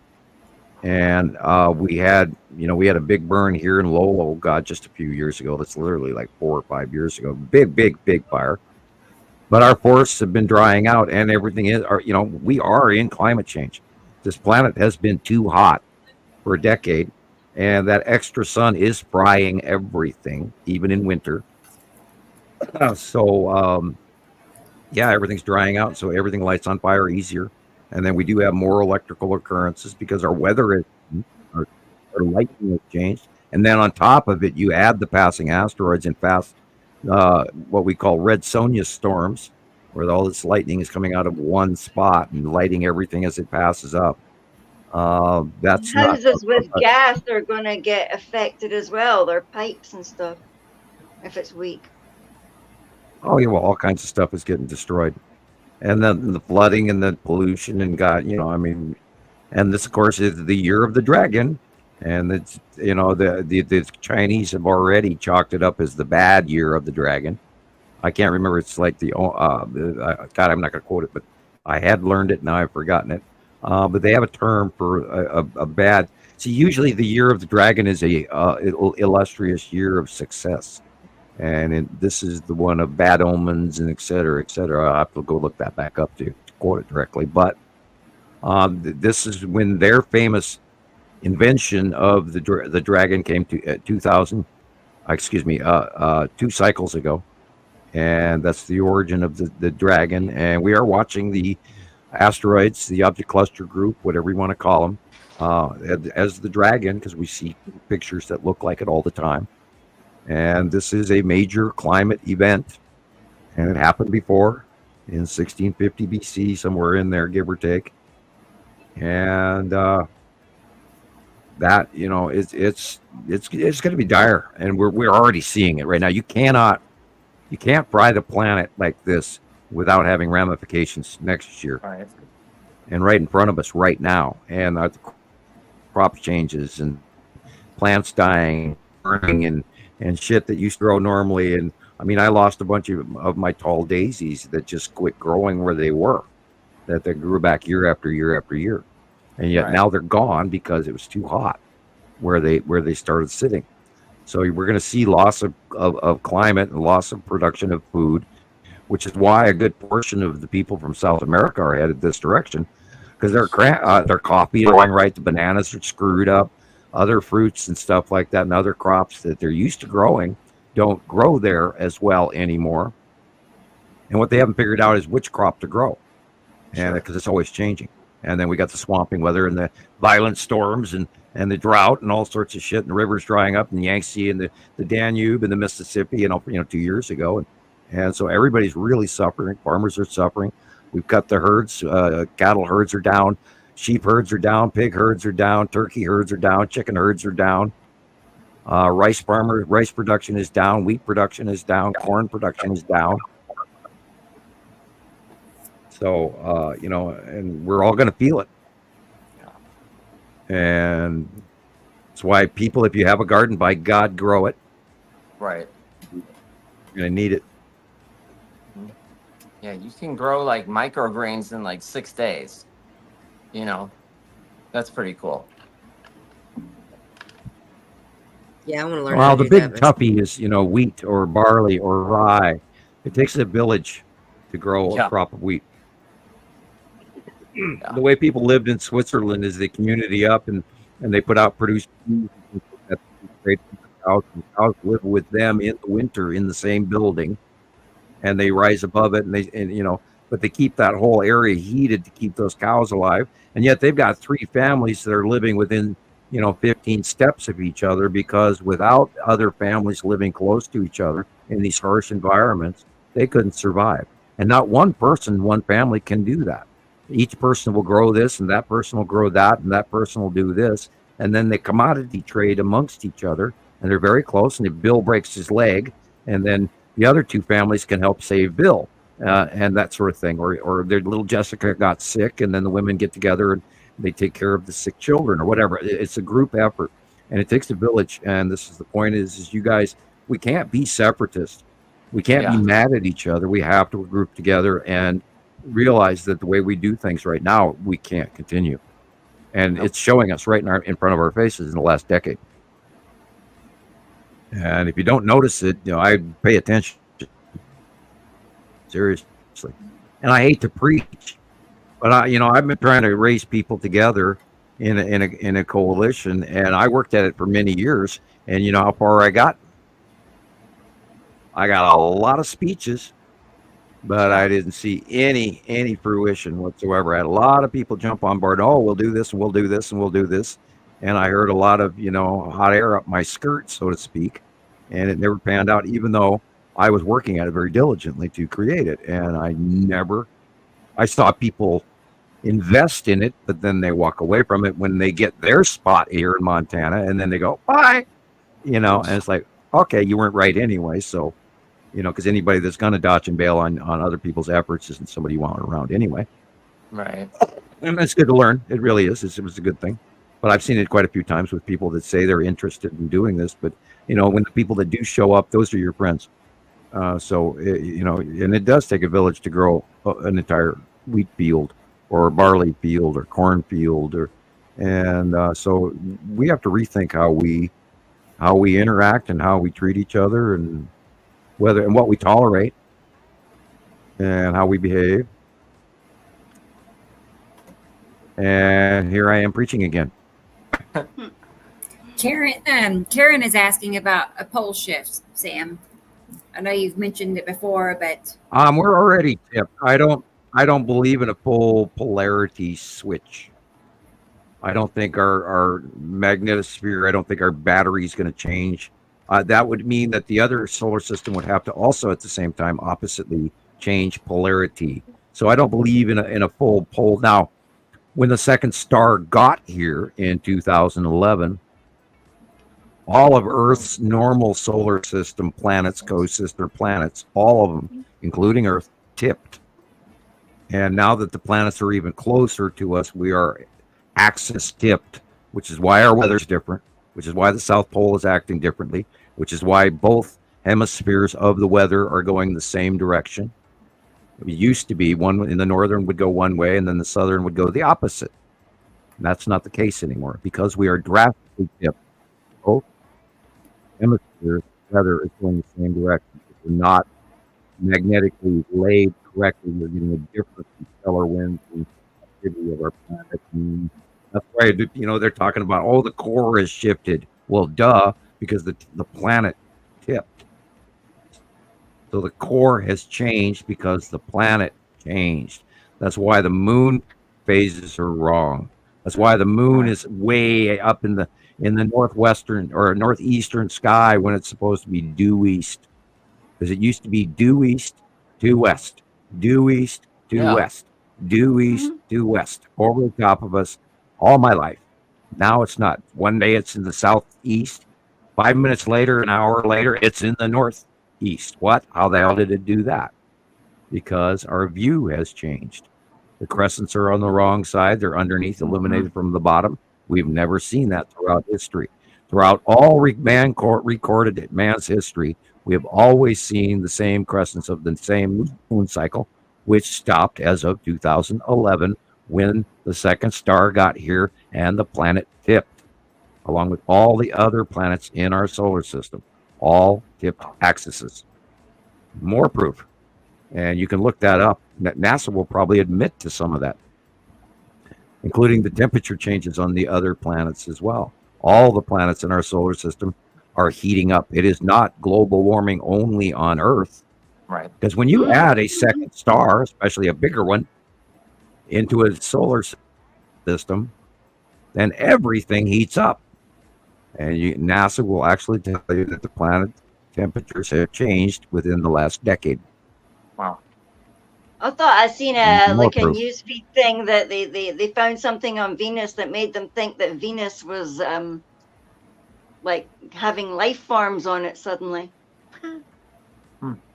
And we had a big burn here in Lowell, God, just a few years ago. That's literally like 4 or 5 years ago. Big fire. But our forests have been drying out, and everything we are in climate change. This planet has been too hot for a decade, and that extra sun is frying everything, even in winter. Everything's drying out, so everything lights on fire easier. And then we do have more electrical occurrences because our weather is, our lightning has changed. And then on top of it, you add the passing asteroids and what we call red Sonja storms, where all this lightning is coming out of one spot and lighting everything as it passes up. Houses with gas are going to get affected as well. Their pipes and stuff, if it's weak. Oh yeah, well, all kinds of stuff is getting destroyed, and then the flooding and the pollution and and this of course is the year of the dragon, and it's the Chinese have already chalked it up as the bad year of the dragon. I can't remember. It's like God, I'm not going to quote it, but I had learned it. Now I've forgotten it. But they have a term for a bad. See, usually the year of the dragon is a illustrious year of success. And this is the one of bad omens and et cetera, et cetera. I'll have to go look that back up to quote it directly. But this is when their famous invention of the dragon came to 2000, 2 cycles ago. And that's the origin of the dragon. And we are watching the asteroids, the object cluster group, whatever you want to call them, as the dragon, because we see pictures that look like it all the time. And this is a major climate event, and it happened before in 1650 BC, somewhere in there, give or take. And that it's going to be dire, and we're already seeing it right now. You can't fry the planet like this without having ramifications next year, Right. and right in front of us right now. And crop changes and plants dying, burning, and shit that used to grow normally. And I mean, I lost a bunch of my tall daisies that just quit growing where they were, that they grew back year after year after year. And yet now they're gone because it was too hot where they started sitting. So we're going to see loss of climate and loss of production of food, which is why a good portion of the people from South America are headed this direction, because their coffee is going right, the bananas are screwed up. Other fruits and stuff like that and other crops that they're used to growing don't grow there as well anymore. And what they haven't figured out is which crop to grow, and because it's always changing. And then we got the swamping weather and the violent storms and the drought and all sorts of shit, and the rivers drying up, and the Yangtze and the Danube and the Mississippi, 2 years ago. And so everybody's really suffering. Farmers are suffering. We've cut the herds. Cattle herds are down. Sheep herds are down, pig herds are down, turkey herds are down, chicken herds are down. Rice production is down, wheat production is down, corn production is down. So, and we're all going to feel it. And that's why people, if you have a garden, by God, grow it. Right. You're going to need it. Yeah, you can grow like microgreens in like 6 days. That's pretty cool. Yeah, I want to learn how Well, to the do big that. toughie is, wheat or barley or rye. It takes a village to grow a Yeah. crop of wheat. The way people lived in Switzerland is they community up and they put out produced food and put that food straight to the cows. And the cows live with them in the winter in the same building, and they rise above it, but they keep that whole area heated to keep those cows alive. And yet they've got 3 families that are living within 15 steps of each other, because without other families living close to each other in these harsh environments, they couldn't survive. And not one person, one family can do that. Each person will grow this, and that person will grow that, and that person will do this. And then they commodity trade amongst each other, and they're very close. And if Bill breaks his leg, and then the other 2 families can help save Bill, and that sort of thing. Or their little Jessica got sick, and then the women get together and they take care of the sick children or whatever. It's a group effort, and it takes a village. And this is the point: is you guys, we can't be separatists. We can't be mad at each other. We have to group together and realize that the way we do things right now, we can't continue. And it's showing us right in front of our faces in the last decade. And if you don't notice it, I pay attention. Seriously. And I hate to preach, but I've been trying to raise people together in a coalition, and I worked at it for many years. And you know how far I got? I got a lot of speeches, but I didn't see any fruition whatsoever. I had a lot of people jump on board. Oh, we'll do this and we'll do this and we'll do this. And I heard a lot of, hot air up my skirt, so to speak. And it never panned out, even though I was working at it very diligently to create it. And I saw people invest in it, but then they walk away from it when they get their spot here in Montana, and then they go, bye, and it's like, okay, you weren't right anyway. So, because anybody that's going to dodge and bail on other people's efforts isn't somebody you want around anyway. Right. And it's good to learn. It really is. It was a good thing. But I've seen it quite a few times with people that say they're interested in doing this. But, when the people that do show up, those are your friends. And it does take a village to grow an entire wheat field or barley field or corn field. So we have to rethink how we interact and how we treat each other, and what we tolerate and how we behave. And here I am preaching again. Karen is asking about a pole shift, Sam. I know you've mentioned it before, but we're already tipped. I don't believe in a full polarity switch. I don't think our magnetosphere, I don't think our battery is going to change. That would mean that the other solar system would have to also at the same time oppositely change polarity. So I don't believe in a full pole. Now, when the second star got here in 2011, all of Earth's normal solar system planets, co-sister planets, all of them, including Earth, tipped. And now that the planets are even closer to us, we are axis tipped, which is why our weather's different, which is why the South Pole is acting differently, which is why both hemispheres of the weather are going the same direction. It used to be one in the northern would go one way and then the southern would go the opposite. And that's not the case anymore because we are drastically tipped. Both hemispheres weather is going the same direction. If we're not magnetically laid correctly, we're getting a different stellar winds and activity of our planet. And that's why they're talking about the core has shifted. Well, duh, because the planet tipped. So the core has changed because the planet changed. That's why the moon phases are wrong. That's why the moon is way up in the northwestern or northeastern sky when it's supposed to be due east. Because it used to be due east, due west, due east, due west, due east, due west, over the top of us all my life. Now it's not. One day it's in the southeast. 5 minutes later, an hour later, it's in the northeast. What? How the hell did it do that? Because our view has changed. The crescents are on the wrong side. They're underneath, illuminated from the bottom. We've never seen that throughout history. Throughout all recorded at man's history, we have always seen the same crescents of the same moon cycle, which stopped as of 2011 when the second star got here and the planet tipped. along with all the other planets in our solar system, all tipped axes. More proof. And you can look that up. NASA will probably admit to some of that, including the temperature changes on the other planets as well. All the planets in our solar system are heating up. It is not global warming only on Earth. Right. Because when you add a second star, especially a bigger one, into a solar system, then everything heats up. And NASA will actually tell you that the planet temperatures have changed within the last decade. Wow. I thought I seen More like a proof. newsfeed thing that they found something on Venus that made them think that Venus was like having life forms on it suddenly.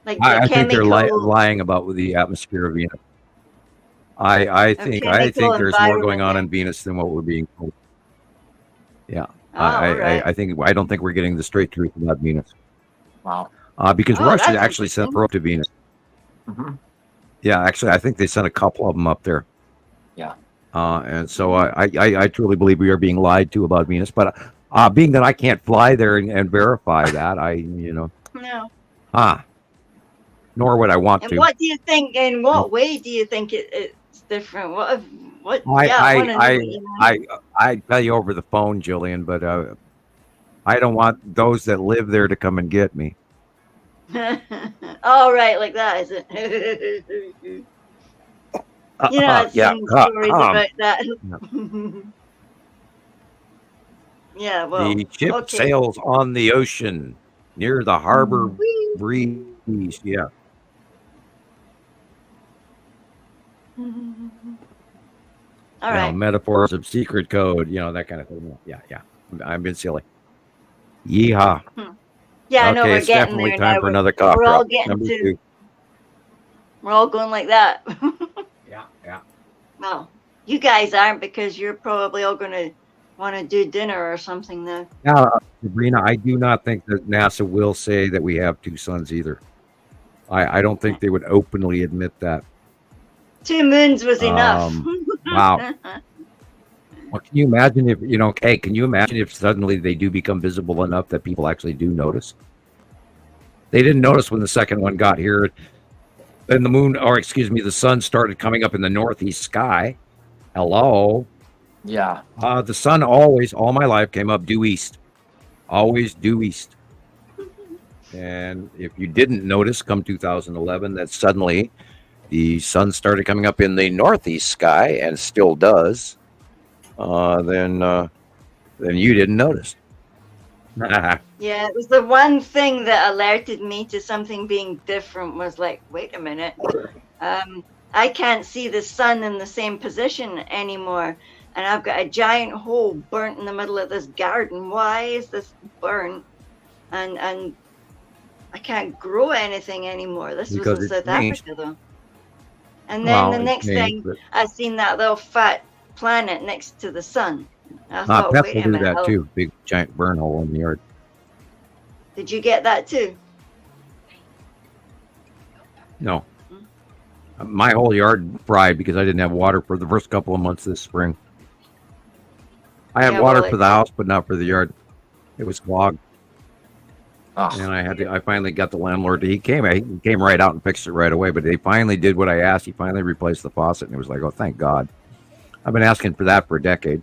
Like the I think they're chemical, lying about the atmosphere of Venus. I think chemical there's more going environment on there. in Venus than what we're being told. Yeah. Oh, all right. I don't think we're getting the straight truth about Venus. Wow. Because Oh, Russia that's actually sent a interesting. probe to Venus. Hmm. Yeah, actually, I think they sent a couple of them up there. Yeah. And so I truly believe we are being lied to about Venus. But being that I can't fly there and verify that, No. Nor would I want And to. what do you think? In what way do you think it's different? What? I Yeah, I want to know what you know. I tell you over the phone, Jillian, but I don't want those that live there to come and get me. All right, like that, is it? You know, I've yeah. seen stories about that. No. Yeah, well, The ship okay. sails on the ocean near the harbor Whee! breeze. Yeah. All right. Metaphors of secret code, that kind of thing. Yeah. I've been silly. Yeehaw. Yeah, I know Okay, we're it's getting definitely there time now. for another cough We're all drop. getting Number to. 2. We're all going like that. Yeah. Well, you guys aren't because you're probably all going to want to do dinner or something now. Now, Sabrina, I do not think that NASA will say that we have 2 suns either. I don't think they would openly admit that. 2 moons was enough. Wow. Well, can you imagine if, can you imagine if suddenly they do become visible enough that people actually do notice? They didn't notice when the second one got here. Then the sun started coming up in the northeast sky. Hello. Yeah. The sun always, all my life, came up due east. Always due east. And if you didn't notice come 2011 that suddenly the sun started coming up in the northeast sky and still does, then you didn't notice. Yeah, it was the one thing that alerted me to something being different was like, wait a minute. I can't see the sun in the same position anymore. And I've got a giant hole burnt in the middle of this garden. Why is this burnt? And I can't grow anything anymore. This Because was in it's South changed. Africa, though. And then the It's next changed, thing, I seen that little fat planet next to the sun. I but thought, Pets wait will a do minute. that too. Big giant burn hole in the yard. Did you get that too? No. My whole yard fried because I didn't have water for the first couple of months this spring. I had Yeah, water well, for the house, but not for the yard. It was clogged, Oh, and I finally got the landlord. He came right out and fixed it right away. But they finally did what I asked. He finally replaced the faucet, and it was like, oh, thank God. I've been asking for that for a decade.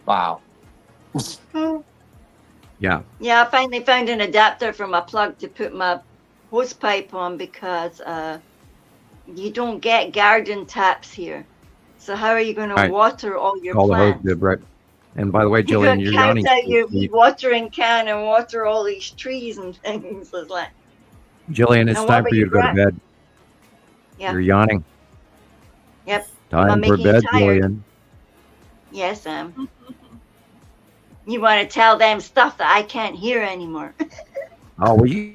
wow. Yeah. Yeah, I finally found an adapter for my plug to put my hose pipe on because you don't get garden taps here. So how are you going Right. to water all your Call the hose plants? bib, right? And by the way, You Jillian, got you're count yawning. out your watering can and water all these trees and things. It's like, Jillian, it's And what time about for you to go to your bed. yeah, You're yawning. yep. Am I Time for making you bed, tired? Jillian. Yes, you want to tell them stuff that I can't hear anymore. Oh well, you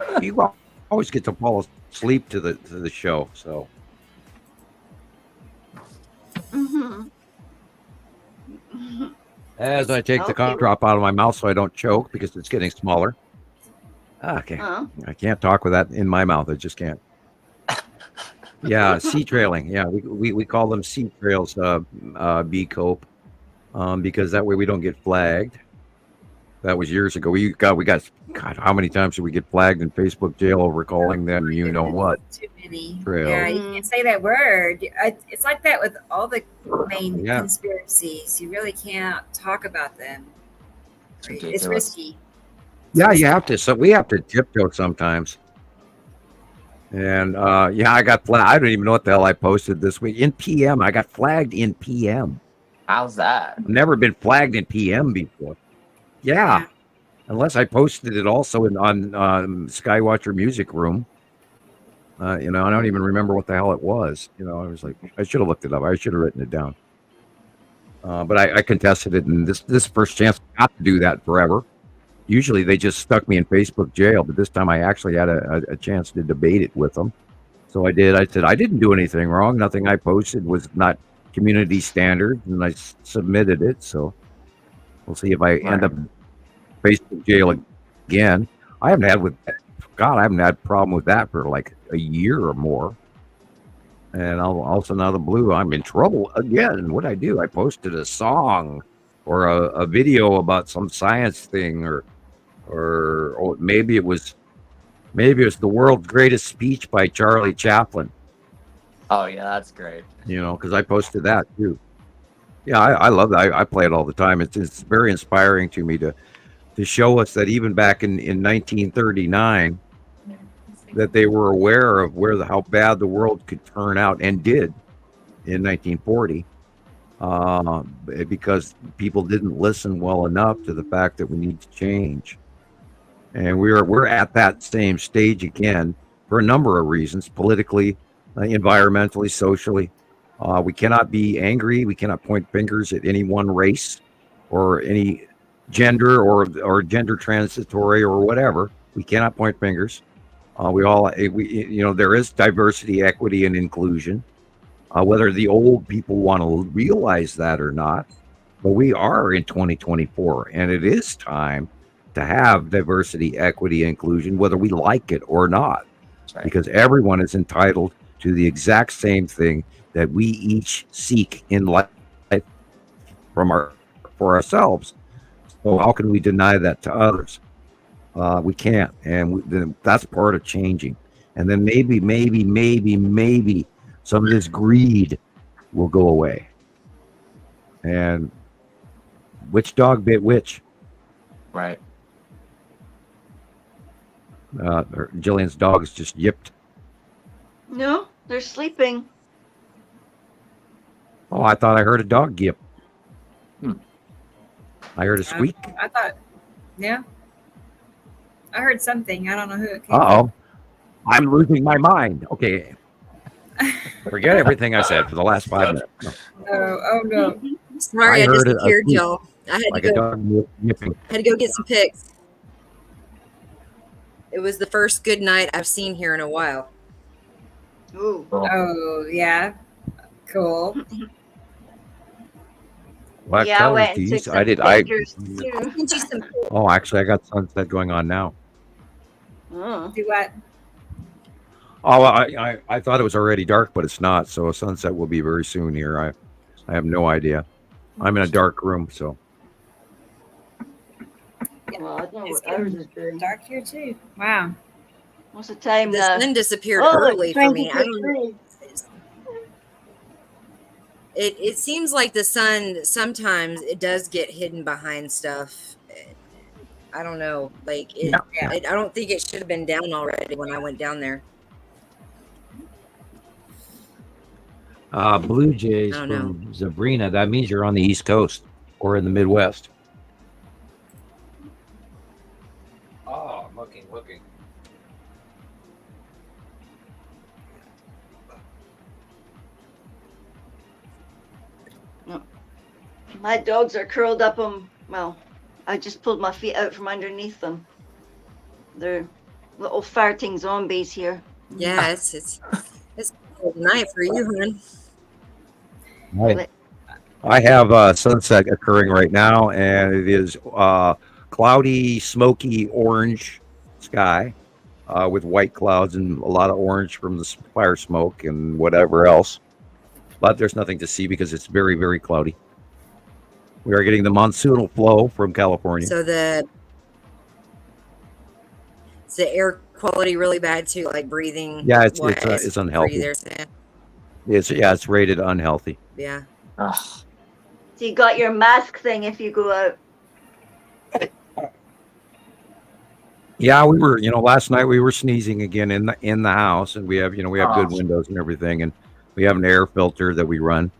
always get to fall asleep to the show. So Mhm. as I take the Okay. cough drop out of my mouth so I don't choke because it's getting smaller. Okay, Oh. I can't talk with that in my mouth. I just can't. Yeah, sea trailing. Yeah, we call them sea trails, B Cope, because that way we don't get flagged. That was years ago. We got God. How many times did we get flagged in Facebook jail over calling them? You know what? Too many. Trail. Yeah, you can't say that word. It's like that with all the main Yeah. conspiracies. You really can't talk about them. It's ridiculous. risky. Yeah, you have to. So we have to tiptoe sometimes. And yeah, I got flagged. I don't even know what the hell I posted this week in PM. I got flagged in PM. How's that? I've never been flagged in PM before. Yeah, unless I posted it also on Skywatcher Music Room. You know, I don't even remember what the hell it was. You know, I was like, I should have looked it up. I should have written it down. But I contested it, and this first chance not to do that forever. Usually they just stuck me in Facebook jail, but this time I actually had a chance to debate it with them. So I did. I said I didn't do anything wrong. Nothing I posted was not community standard, and I submitted it. So we'll see if I end up Facebook jail again. I haven't had a problem with that for like a year or more. And all of a sudden, out of the blue, I'm in trouble again. What'd I do? I posted a song or a video about some science thing, or maybe it was the world's greatest speech by Charlie Chaplin. Oh yeah, that's great. You know, because I posted that too. Yeah, I love that. I play it all the time. It's very inspiring to me to show us that even back in 1939, that they were aware of how bad the world could turn out, and did in 1940, because people didn't listen well enough to the fact that we need to change. And we're at that same stage again for a number of reasons: politically, environmentally, socially. We cannot be angry. We cannot point fingers at any one race or any gender or gender transitory or whatever. We cannot point fingers. There is diversity, equity, and inclusion. Whether the old people want to realize that or not, but we are in 2024, and it is time to have diversity, equity, and inclusion, whether we like it or not, because everyone is entitled to the exact same thing that we each seek in life for ourselves. So how can we deny that to others? We can't, and that's part of changing. And then maybe some of this greed will go away. And which dog bit which? Right. Jillian's dog is just yipped. No, they're sleeping. Oh, I thought I heard a dog yip. I heard a squeak. I thought, yeah. I heard something. I don't know who it came Uh-oh. I'm losing my mind. Okay. Forget everything I said for the last 5 minutes. No. Oh no. Sorry, I disappeared, y'all. I had like to a go. dog yipping. Had to go get some pics. It was the first good night I've seen here in a while. Ooh. Oh yeah. Cool. Black Yeah, I colors, went and do you took use- some I did. pictures I too. sent you some pics. Oh, actually, I got sunset going on now. Oh. Do what? Oh, I thought it was already dark, but it's not. So sunset will be very soon here. I have no idea. I'm in a dark room, so. Well, I don't know It's what ours is doing. Dark here too. Wow. What's the time The now? sun disappeared Oh, early it's for me. I 22 don't. degrees. It seems like the sun sometimes it does get hidden behind stuff. I don't know. Like it, Yeah. I don't think it should have been down already when I went down there. Blue Jays I don't from Sabrina. That means you're on the East Coast or in the Midwest. Oh, I'm looking. My dogs are curled up on, well, I just pulled my feet out from underneath them. They're little farting zombies here. Yeah, it's a good night for you, hon. I have sunset occurring right now, and it is cloudy, smoky, orange sky with white clouds and a lot of orange from the fire smoke and whatever else. But there's nothing to see because it's very, very cloudy. We are getting the monsoonal flow from California. So the Is the air quality really bad too? Like breathing? Yeah, it's wise unhealthy. for you there, Sam? It's rated unhealthy. Yeah. Ugh. So you got your mask thing if you go out. Yeah, we were, last night we were sneezing again in the house, and we have good windows and everything, and we have an air filter that we run.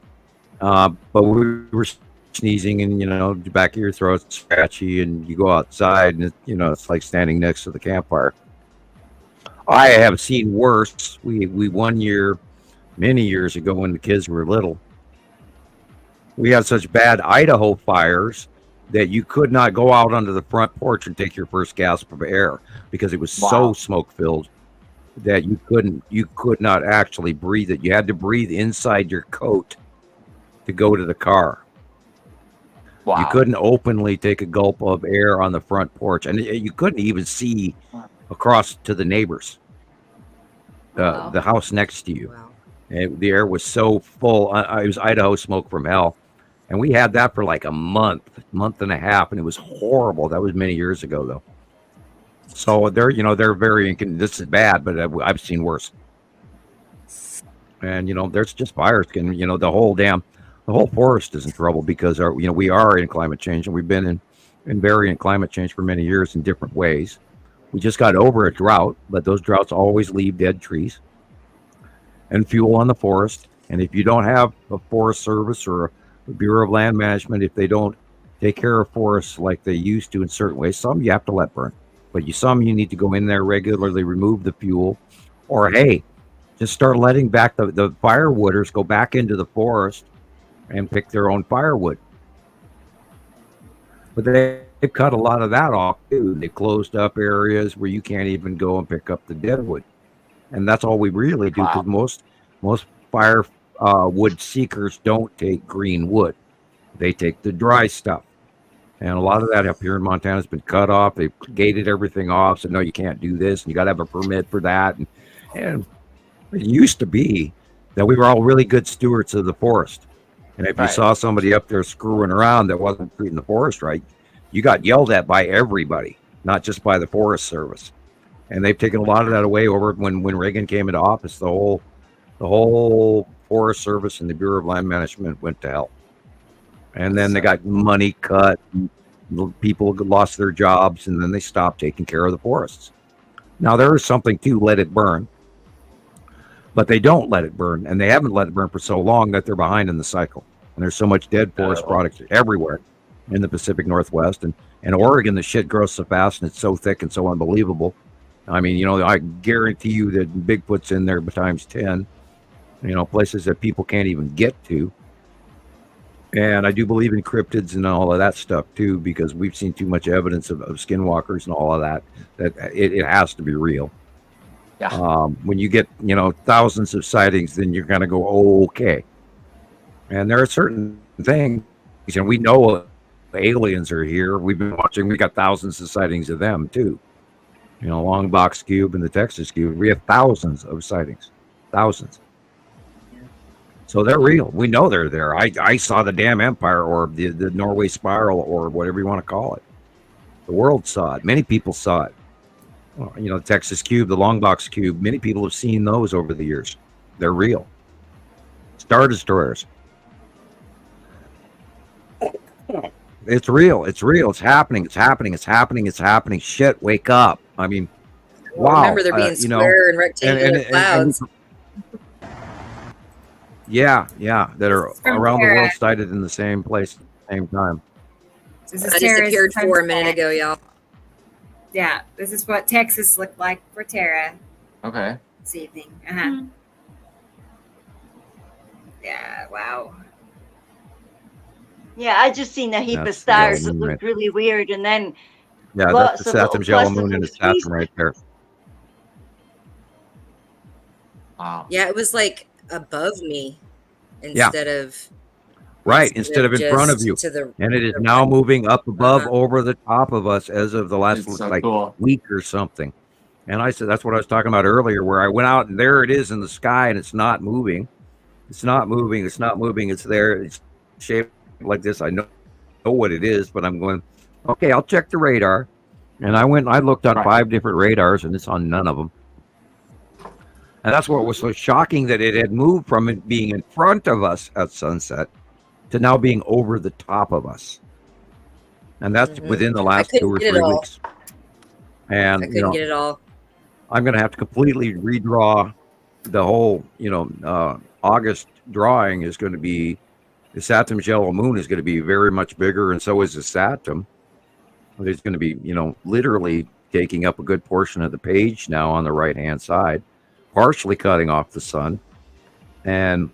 But we were sneezing, and the back of your throat's scratchy, and you go outside, and it's like standing next to the campfire. I have seen worse. We one year, many years ago, when the kids were little, we had such bad Idaho fires that you could not go out onto the front porch and take your first gasp of air because it was so smoke filled that you could not actually breathe it. You had to breathe inside your coat to go to the car. Wow. You couldn't openly take a gulp of air on the front porch, and you couldn't even see across to the neighbors, the house next to you. Wow. And the air was so full. It was Idaho smoke from hell. And we had that for like a month and a half, and it was horrible. That was many years ago, though. So they're very, this is bad, but I've seen worse. And, there's just fires. And, the whole forest is in trouble because we are in climate change, and we've been in varying climate change for many years in different ways. We just got over a drought, but those droughts always leave dead trees and fuel on the forest. And if you don't have a Forest Service or the Bureau of Land Management, if they don't take care of forests like they used to in certain ways, some you have to let burn, but some you need to go in there regularly, remove the fuel, or hey, just start letting back the firewooders go back into the forest and pick their own firewood. But they cut a lot of that off too. They closed up areas where you can't even go and pick up the dead wood, and that's all we really do because most fire wood seekers don't take green wood. They take the dry stuff. And a lot of that up here in Montana has been cut off. They've gated everything off. So no, you can't do this. And you got to have a permit for that. And it used to be that we were all really good stewards of the forest. And if you saw somebody up there screwing around that wasn't treating the forest right, you got yelled at by everybody, not just by the Forest Service. And they've taken a lot of that away over when Reagan came into office. The whole Forest Service and the Bureau of Land Management went to hell. And then they got money cut, people lost their jobs, and then they stopped taking care of the forests. Now there is something to let it burn, but they don't let it burn, and they haven't let it burn for so long that they're behind in the cycle. And there's so much dead forest products everywhere in the Pacific Northwest and Oregon. The shit grows so fast and it's so thick and so unbelievable. I mean, I guarantee you that Bigfoot's in there times 10. Places that people can't even get to. And I do believe in cryptids and all of that stuff too, because we've seen too much evidence of skinwalkers and all of that it has to be real. Yeah. When you get, thousands of sightings, then you're going to go, oh, okay. And there are certain things, we know aliens are here. We've been watching, we got thousands of sightings of them too. Long Box Cube and the Texas Cube, we have thousands of sightings, thousands. So they're real. We know they're there. I saw the damn Empire Orb, the Norway Spiral Orb, whatever you want to call it. The world saw it. Many people saw it. The Texas Cube, the Long Box Cube. Many people have seen those over the years. They're real. Star Destroyers. It's real. It's real. It's happening. It's happening. It's happening. It's happening. Shit, wake up. I mean, wow. Remember, they're being square and rectangular clouds. Yeah, that are around the world sighted in the same place at the same time. This is I disappeared 4 minutes ago, y'all. Yeah, this is what Texas looked like for Tara. Okay. This evening. Mm-hmm. Yeah, wow. Yeah, I just seen a heap of stars that looked really weird, and then that's the Saturn's yellow moon and the Saturn right there. Wow. Yeah, it was like above me instead of instead of in front of you, and it is now moving up above over the top of us as of the last week or something. And I said that's what I was talking about earlier, where I went out and there it is in the sky, and it's not moving. It's not moving. It's there. It's shaped like this. I know what it is, but I'm going, okay, I'll check the radar. And I went and I looked on Right. 5 different radars, and it's on none of them. And that's what was so shocking, that it had moved from it being in front of us at sunset to now being over the top of us. And that's within the last 2 or 3 weeks. And I couldn't get it all. I'm going to have to completely redraw the whole, August drawing is going to be, the Saturn's yellow moon is going to be very much bigger, and so is the Saturn. It's going to be, literally taking up a good portion of the page now on the right-hand side, partially cutting off the sun. And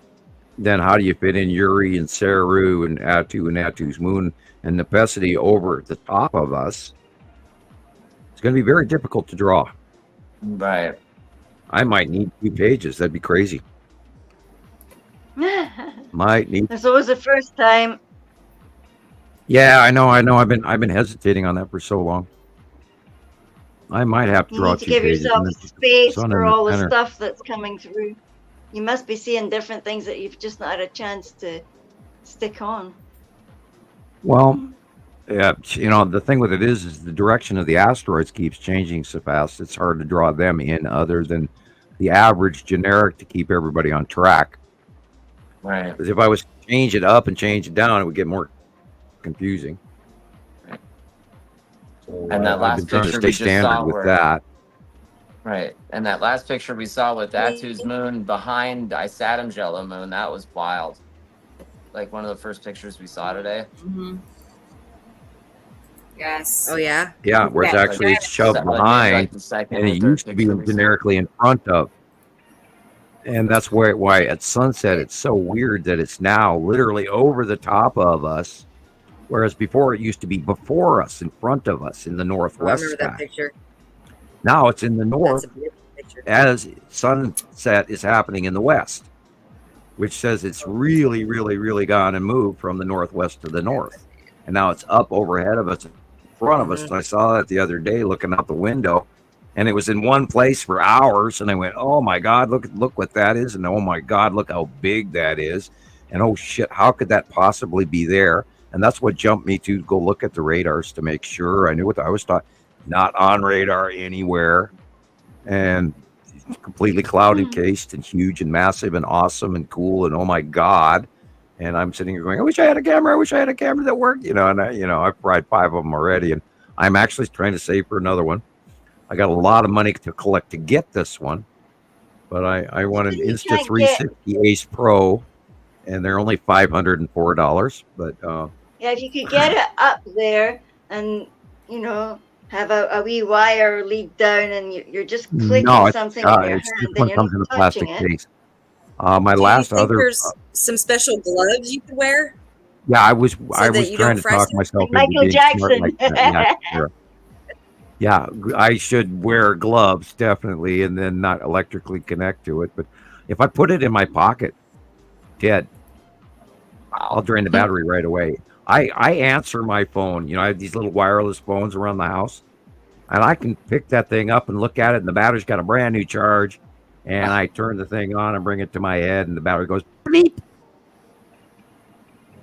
then how do you fit in Uri and Saru and Atu and Atu's moon and Nepesity over the top of us? It's going to be very difficult to draw. Right. I might need 2 pages. That'd be crazy. Might need. It's always the first time. Yeah, I know. I've been hesitating on that for so long. I might have to You draw need to 2 give pages. yourself and then space sun in for the all the center. stuff that's coming through. You must be seeing different things that you've just not had a chance to stick on. Well, yeah, the thing with it is the direction of the asteroids keeps changing so fast. It's hard to draw them in other than the average generic to keep everybody on track. Right. Because if I was to change it up and change it down, it would get more confusing. So, And that I've last been trying to picture stay we just standard saw with where- that. Right. And that last picture we saw with Atu's moon behind Isatum's yellow moon, that was wild. Like one of the first pictures we saw today. Mm-hmm. Yes. Oh yeah. Yeah, where it's Yeah, actually like shoved Like maybe behind, like the second and or it third used to be picture we saw. generically in front of. And that's why at sunset it's so weird that it's now literally over the top of us, whereas before it used to be before us, in front of us, in the Oh, I northwest remember that sky. picture. Now it's in the north, That's a beautiful picture. as sunset is happening in the west, which says it's really, really, really gone and moved from the northwest to the north. And now it's up overhead of us, in front of us. And I saw that the other day looking out the window, and it was in one place for hours. And I went, oh my God, look what that is. And oh my God, look how big that is. And oh shit, how could that possibly be there? And that's what jumped me to go look at the radars to make sure I knew what I was talking. Not on radar anywhere, and completely cloud encased and huge and massive and awesome and cool and oh my God. And I'm sitting here going, I wish I had a camera. I wish I had a camera that worked. And I've tried 5 of them already, and I'm actually trying to save for another one. I got a lot of money to collect to get this one, but I want an You Insta can't 360 Ace Pro, and they're only $504. But Yeah, if you could get it up there and, have a wee wire lead down and you're just clicking no, it's, something in your it's hand this and one you're comes in not a plastic touching it. case. My Do last you think other, there's some special gloves you could wear? yeah, I was that you trying don't to fry talk stuff? myself Like into Michael being smart Jackson. like that. Yeah, sure. Yeah, I should wear gloves definitely, and then not electrically connect to it. But if I put it in my pocket, dead, I'll drain the battery right away. I answer my phone. I have these little wireless phones around the house, and I can pick that thing up and look at it, and the battery's got a brand new charge. And I turn the thing on and bring it to my head, and the battery goes bleep.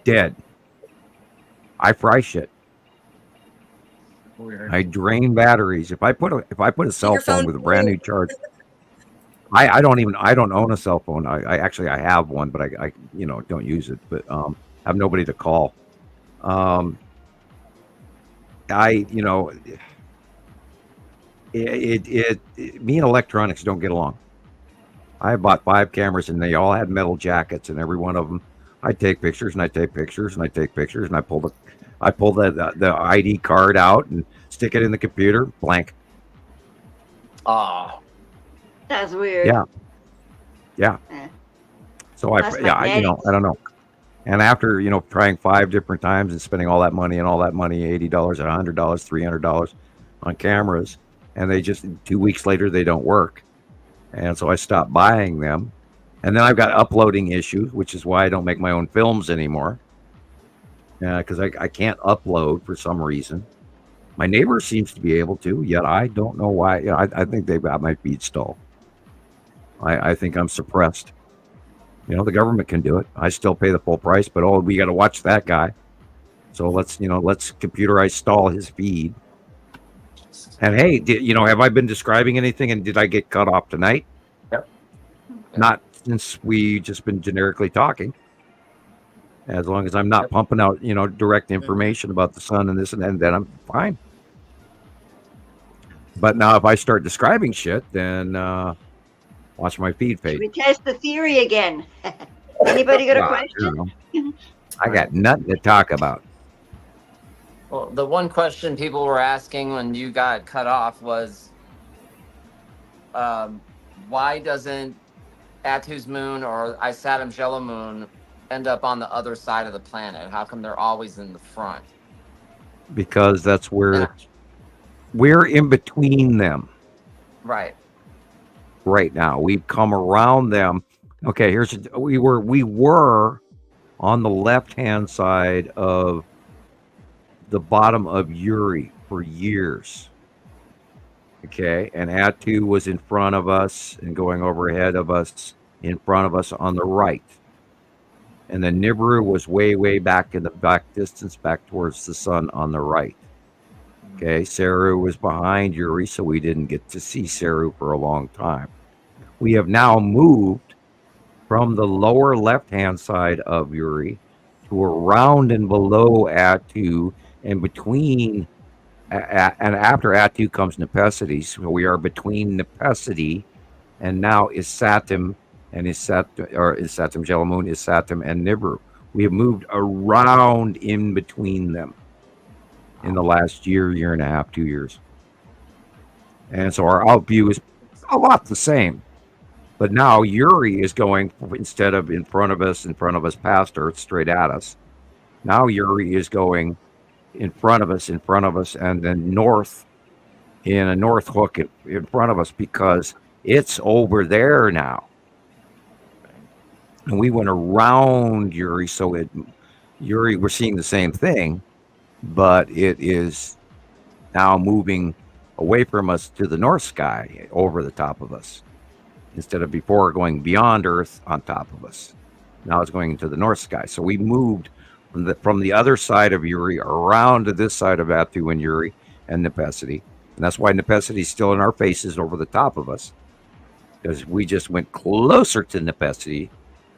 Dead. I fry shit. Weird. I drain batteries. If I put a cell your phone phone with a brand new charge, I don't own a cell phone. I actually have one, but I don't use it. But have nobody to call. Me and electronics don't get along. I bought 5 cameras, and they all had metal jackets, and every one of them, I take pictures, and I take pictures, and I take pictures, and I pull the ID card out and stick it in the computer, blank. Oh, That's weird. Yeah. Eh. So That's I magnetic. don't know. And after trying 5 different times and spending all that money, $80, $100, $300 on cameras, and they just 2 weeks later they don't work. And so I stopped buying them. And then I've got uploading issues, which is why I don't make my own films anymore. Because I can't upload for some reason. My neighbor seems to be able to, yet I don't know why. I think they've got my feed stalled. I think I'm suppressed. The government can do it. I still pay the full price, but we got to watch that guy. So let's computerize stall his feed. And hey, have I been describing anything, and did I get cut off tonight? Yep. Not since we just been generically talking. As long as I'm not pumping out, direct information about the sun and this and that, then I'm fine. But now if I start describing shit, then watch my feed page. We test the theory again. Anybody got a question? I got nothing to talk about. Well, the one question people were asking when you got cut off was, why doesn't Atu's moon or Isatum's yellow moon end up on the other side of the planet? How come they're always in the front? Because that's where we're in between them. Right. Right now, we've come around them. Okay, we were on the left-hand side of the bottom of Uri for years. Okay, and Atu was in front of us and going overhead of us, in front of us on the right. And then Nibiru was way, way back in the back distance, back towards the sun on the right. Okay, Saru was behind Uri, so we didn't get to see Saru for a long time. We have now moved from the lower left-hand side of Uri to around and below Atu, and between, and after Atu comes Nepesity. So we are between Nepesity and now Isatum and Isatum's yellow moon, Isatum and Nibiru. We have moved around in between them in the last year and a half, 2 years. And so our out view is a lot the same. But now Uri is going, instead of in front of us, past Earth, straight at us. Now Uri is going in front of us, and then north, in a north hook in front of us, because it's over there now. And we went around Uri, so Uri, we're seeing the same thing, but it is now moving away from us to the north sky, over the top of us. Instead of before going beyond Earth on top of us. Now it's going into the north sky. So we moved from the other side of Uri around to this side of Atu and Uri and Nepesity. And that's why Nepesity is still in our faces over the top of us. Because we just went closer to Nepesity,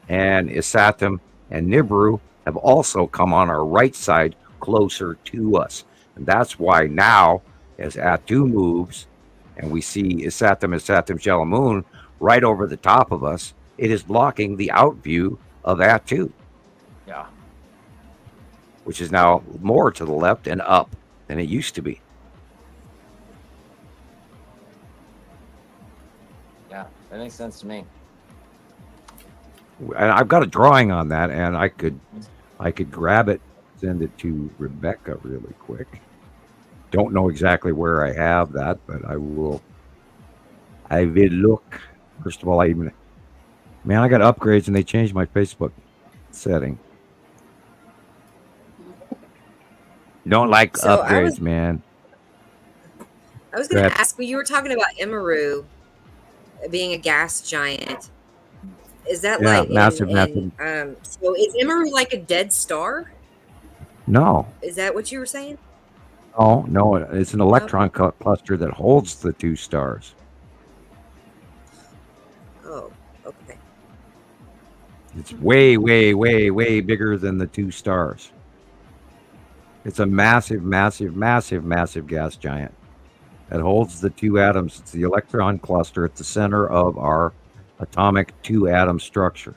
and Isatum and Nibiru have also come on our right side closer to us. And that's why now, as Atu moves, and we see Isatum's yellow moon right over the top of us, it is blocking the out view of Atu. Yeah. Which is now more to the left and up than it used to be. Yeah, that makes sense to me. And I've got a drawing on that, and I could grab it, send it to Rebecca really quick. Don't know exactly where I have that, but I will look. First of all, I got upgrades and they changed my Facebook setting. You don't like upgrades, man. I was going to ask, when you were talking about Immeru being a gas giant, is that massive? So is Immeru like a dead star? No. Is that what you were saying? Oh, no, it's an electron cluster that holds the two stars. Oh, okay. It's way, way, way, way bigger than the two stars. It's a massive, massive, massive, massive gas giant that holds the two atoms. It's the electron cluster at the center of our atomic two-atom structure.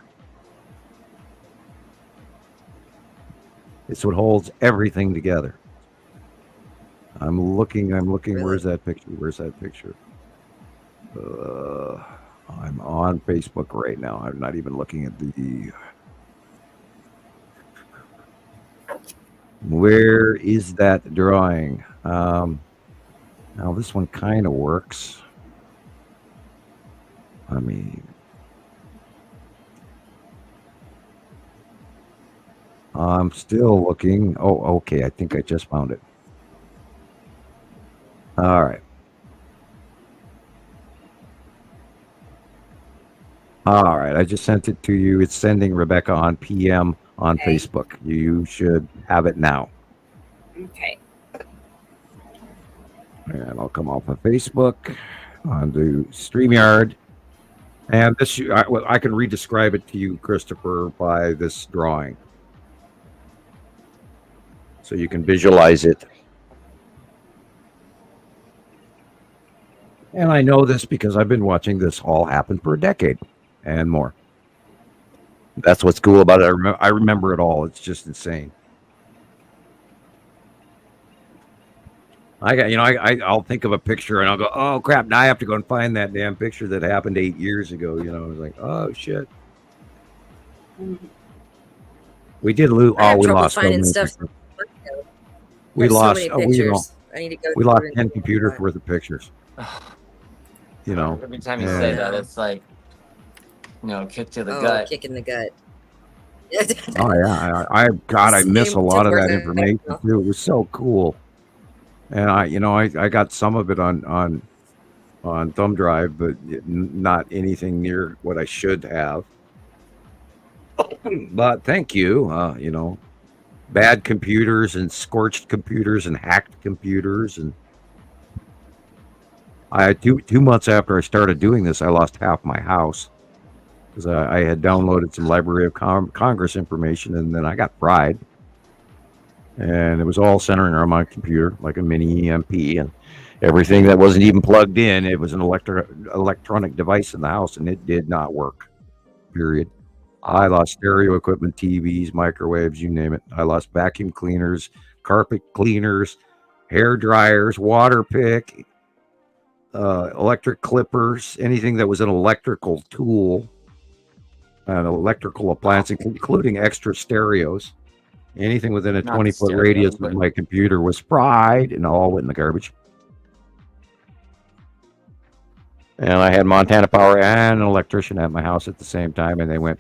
It's what holds everything together. I'm looking. Really? Where's that picture? I'm on Facebook right now. I'm not even looking at the... Where is that drawing? Now this one kind of works. I mean... I'm still looking. Oh, okay. I think I just found it. All right. All right. I just sent it to you. It's sending Rebecca on PM on Facebook. You should have it now. Okay. And I'll come off of Facebook onto StreamYard. And this, I can re-describe it to you, Christopher, by this drawing. So you can visualize it. And I know this because I've been watching this all happen for a decade and more. That's what's cool about it. I remember it all. It's just insane. I'll think of a picture and I'll go, oh crap! Now I have to go and find that damn picture that happened 8 years ago. You know, I was like, oh shit. We did lose. I have We trouble lost. finding stuff. We There's lost. so many pictures. I need to go. We lost through 10 and computers find. worth of pictures. You know. Every time you say that, it's like, kick to the gut. Kick in the gut. Oh yeah, I miss a lot of that information too. It was so cool, and I got some of it on thumb drive, but not anything near what I should have. But thank you. Bad computers and scorched computers and hacked computers, and I 2 months after I started doing this, I lost half my house. Because I had downloaded some Library of Congress information, and then I got fried. And it was all centering on my computer, like a mini EMP, and everything that wasn't even plugged in. It was an electronic device in the house, and it did not work, period. I lost stereo equipment, TVs, microwaves, you name it. I lost vacuum cleaners, carpet cleaners, hair dryers, water pick, electric clippers, anything that was an electrical tool. An electrical appliance, including extra stereos. Anything within a 20-foot radius of my computer was fried and all went in the garbage. And I had Montana Power and an electrician at my house at the same time, and they went,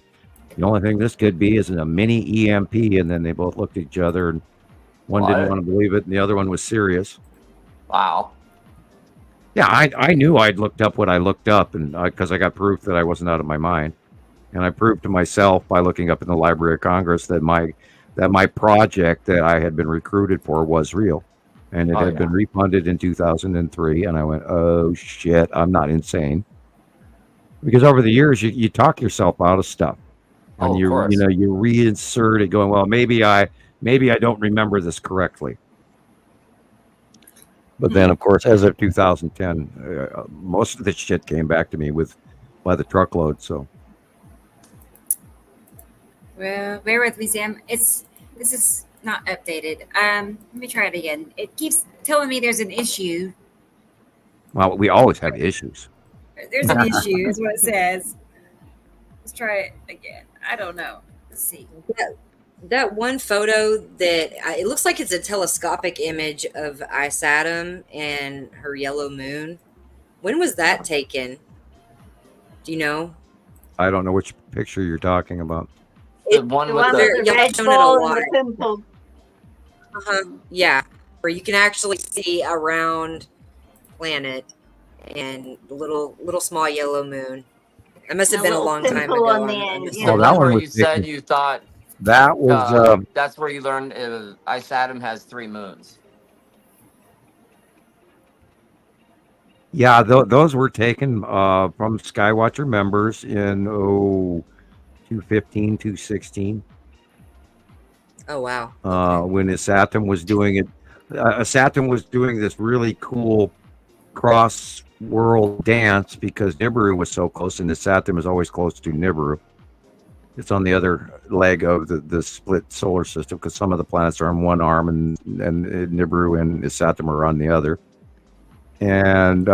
the only thing this could be is a mini EMP, and then they both looked at each other, and one didn't want to believe it, and the other one was serious. Wow. Yeah, I knew I'd looked up what I looked up, and because I got proof that I wasn't out of my mind. And I proved to myself by looking up in the Library of Congress that my project that I had been recruited for was real. And it had been refunded in 2003. And I went, oh, shit, I'm not insane. Because over the years, you talk yourself out of stuff. And you reinsert it going, well, maybe I don't remember this correctly. But then, of course, as of 2010, most of this shit came back to me by the truckload. So. Well, bear with me, Sam. This is not updated. Let me try it again. It keeps telling me there's an issue. Well, we always have issues. There's an issue, is what it says. Let's try it again. I don't know. Let's see. That one photo that it looks like it's a telescopic image of Isatum and her yellow moon. When was that taken? Do you know? I don't know which picture you're talking about. The one with the red ball and the pimple. Yeah, where you can actually see a round planet and the little small yellow moon. That must have been a long time ago. On the end. Oh, that one was you said you thought that was. That's where you learned Isatum has 3 moons. Yeah, those were taken from Skywatcher members in 215, 216. Oh wow! When Isatum was doing it, Isatum was doing this really cool cross-world dance because Nibiru was so close, and Isatum is always close to Nibiru. It's on the other leg of the split solar system because some of the planets are on one arm, and Nibiru and Isatum are on the other. And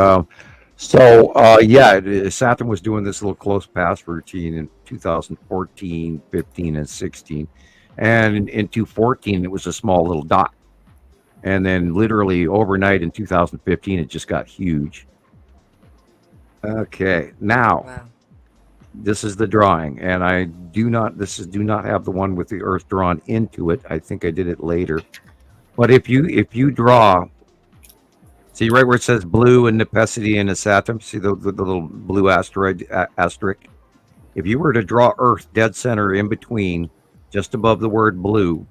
Saturn was doing this little close pass routine in 2014, 15, and 16. And in 2014, it was a small little dot. And then literally overnight in 2015, it just got huge. Okay, now, This is the drawing. And I do not have the one with the Earth drawn into it. I think I did it later. But if you draw... See right where it says blue and Nepesity and Isatum? See the little blue asterisk? If you were to draw Earth dead center in between, just above the word blue,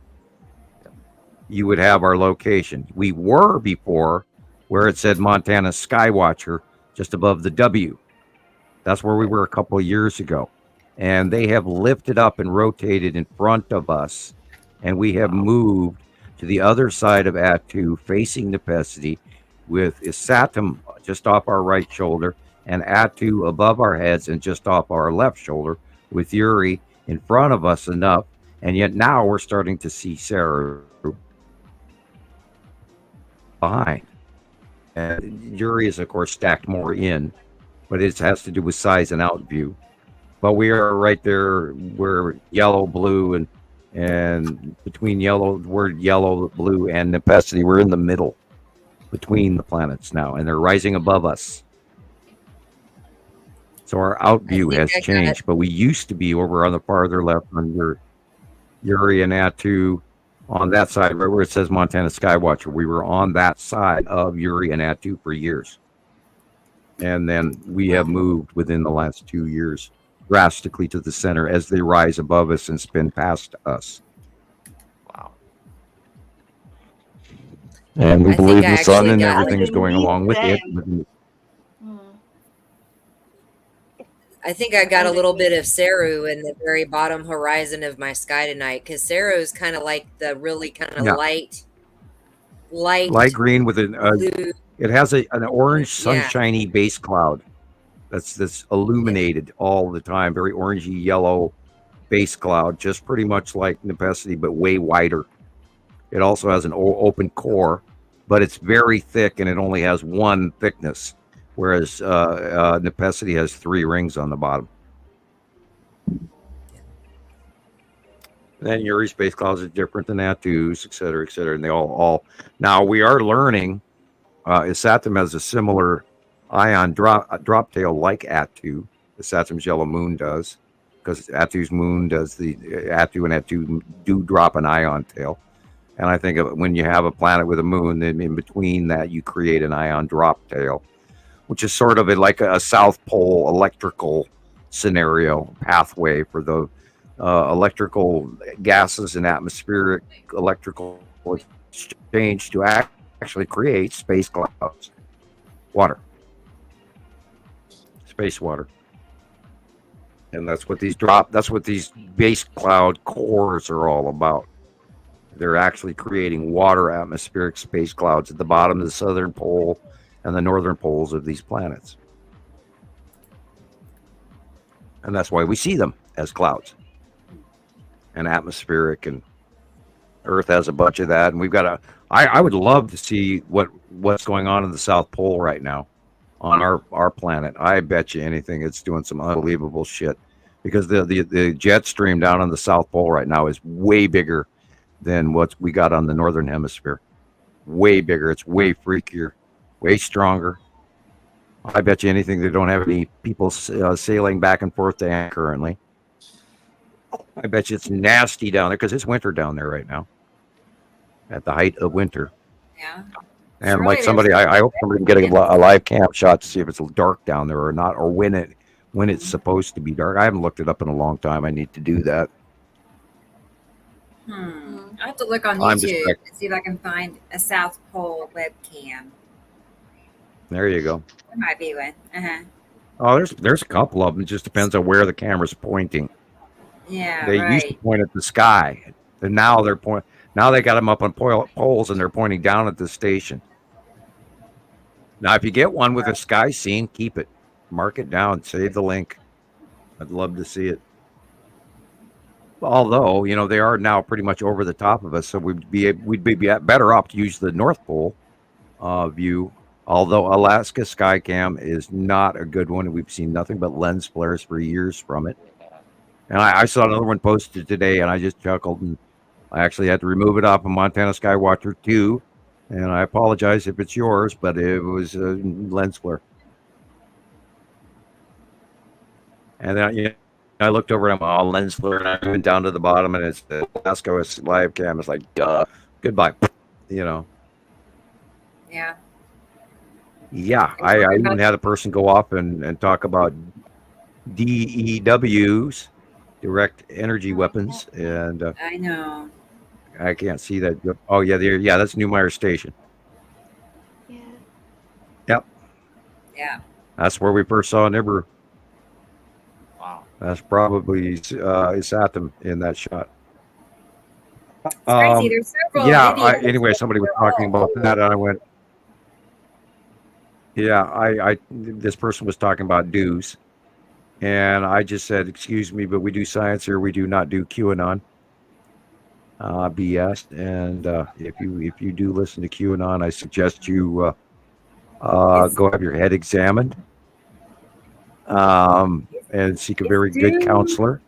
you would have our location. We were before where it said Montana Skywatcher just above the W. That's where we were a couple of years ago. And they have lifted up and rotated in front of us. And we have moved to the other side of Attu, facing Nepesity, with Isatum just off our right shoulder and Attu above our heads and just off our left shoulder, with Uri in front of us enough. And yet now we're starting to see Saru behind. And Uri is, of course, stacked more in, but it has to do with size and out view. But we are right there. We're yellow, blue, and between yellow, word yellow, blue, and Nepesity, we're in the middle between the planets now, and they're rising above us. So our out view has changed, but we used to be over on the farther left under Uri and Attu on that side, right where it says Montana Skywatcher. We were on that side of Uri and Attu for years. And then we have moved within the last 2 years drastically to the center as they rise above us and spin past us. Wow. And we I believe think in I the sun actually and got everything is going along with it. I think I got a little bit of Saru in the very bottom horizon of my sky tonight, because Saru is kind of like the really kind of light green with an blue. it has an orange sunshiny base cloud that's illuminated all the time, very orangey yellow base cloud, just pretty much like Nepesity but way wider. It also has an open core, but it's very thick and it only has one thickness, whereas Nepesity has 3 rings on the bottom. Then Uri's space clouds are different than Attu's, et cetera, and they all. Now we are learning. Isatum has a similar ion drop tail like Attu. Isatum's yellow moon does, because Attu's moon does Attu and Attu do drop an ion tail. And I think when you have a planet with a moon, then in between that you create an ion drop tail, which is sort of like a South Pole electrical scenario pathway for the electrical gases and atmospheric electrical exchange to actually create space clouds, space water. And that's what these base cloud cores are all about. They're actually creating water atmospheric space clouds at the bottom of the southern pole and the northern poles of these planets. And that's why we see them as clouds and atmospheric, and Earth has a bunch of that. And we've got I would love to see what's going on in the South Pole right now on our planet. I bet you anything it's doing some unbelievable shit, because the jet stream down on the South Pole right now is way bigger than what we got on the Northern Hemisphere. Way bigger. It's way freakier, way stronger. I bet you anything they don't have any people sailing back and forth to Anchor currently. I bet you it's nasty down there, because it's winter down there right now, at the height of winter. Yeah. And like somebody, I hope somebody can get a live cam shot to see if it's dark down there or not, or when it's supposed to be dark. I haven't looked it up in a long time. I need to do that. I have to look on YouTube and see if I can find a South Pole webcam. There you go. There might be one. Oh, there's a couple of them. It just depends on where the camera's pointing. Yeah, they used to point at the sky, and now they're Now they got them up on poles and they're pointing down at the station. Now, if you get one with a sky scene, keep it, mark it down, save the link. I'd love to see it. Although, they are now pretty much over the top of us, so we'd be better off to use the North Pole view. Although Alaska Skycam is not a good one, we've seen nothing but lens flares for years from it. And I saw another one posted today, and I just chuckled, and I actually had to remove it off of Montana Skywatcher 2, and I apologize if it's yours, but it was a lens flare. And then I looked over at my lens flare, and I went down to the bottom, and it's the Alaska live cam. It's like, duh, goodbye, Yeah. Yeah, I even had a person go off and talk about DEWs, direct energy weapons, and I know. I can't see that. Oh yeah, that's Neumeyer Station. Yeah. Yeah. That's where we first saw Nibiru. Wow. That's probably Isatham in that shot. It's crazy. There's several videos. Anyway, somebody was talking about that, and I went, yeah, this person was talking about dues, and I just said, excuse me, but we do science here. We do not do QAnon BS. And if you do listen to QAnon, I suggest you go have your head examined and seek a very good counselor.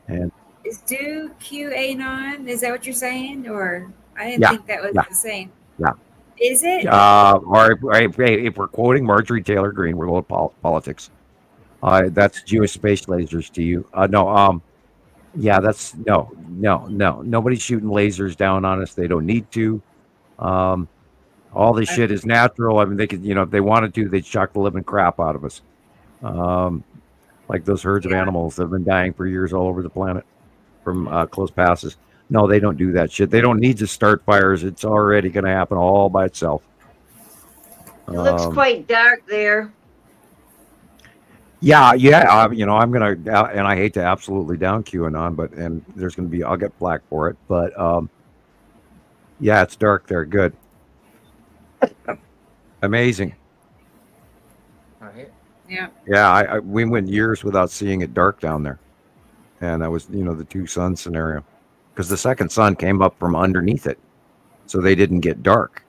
And is do QAnon? Is that what you're saying? Or I didn't think that was the same. Yeah. Is it? Or if we're quoting Marjorie Taylor Greene, we're going politics. That's Jewish space lasers to you. No. Yeah, that's no. Nobody's shooting lasers down on us. They don't need to. All this shit is natural. I mean, they could, if they wanted to, they'd shock the living crap out of us. Like those herds of animals that have been dying for years all over the planet from close passes. No, they don't do that shit. They don't need to start fires. It's already going to happen all by itself. It looks quite dark there. Yeah. I'm gonna, and I hate to absolutely down QAnon, but there's gonna be, I'll get flack for it, but yeah, it's dark there. Good, amazing. Right. Yeah. Yeah, we went years without seeing it dark down there, and that was the two sun scenario, because the second sun came up from underneath it, so they didn't get dark.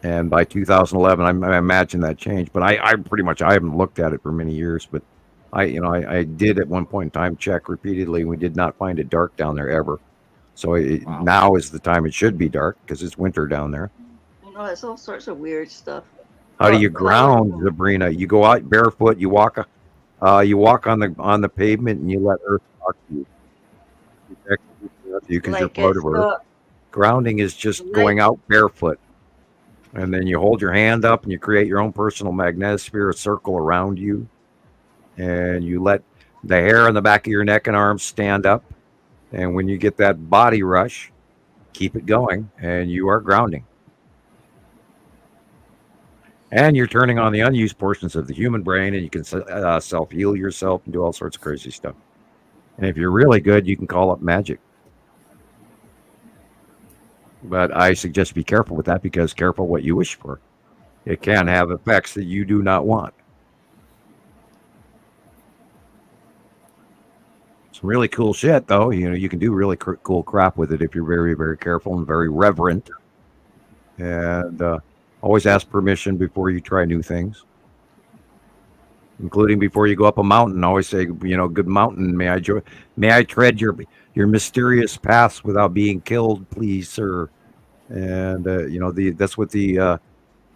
And by 2011, I imagine that changed. But I pretty much, I haven't looked at it for many years. But I did at one point in time check repeatedly. And we did not find it dark down there ever. So now is the time it should be dark because it's winter down there. I know, it's all sorts of weird stuff. How do you ground, Sabrina? You go out barefoot. You walk on the pavement, and you let Earth talk to you. Because you're part of Earth. Grounding is just going out barefoot. And then you hold your hand up and you create your own personal magnetosphere, a circle around you. And you let the hair on the back of your neck and arms stand up. And when you get that body rush, keep it going and you are grounding. And you're turning on the unused portions of the human brain, and you can self-heal yourself and do all sorts of crazy stuff. And if you're really good, you can call up magic. But I suggest be careful with that, because careful what you wish for. It can have effects that you do not want. Some really cool shit, though. You can do really cool crap with it if you're very, very careful and very reverent. And always ask permission before you try new things, including before you go up a mountain. Always say, good mountain, may I tread your mysterious paths without being killed, please, sir. And that's what the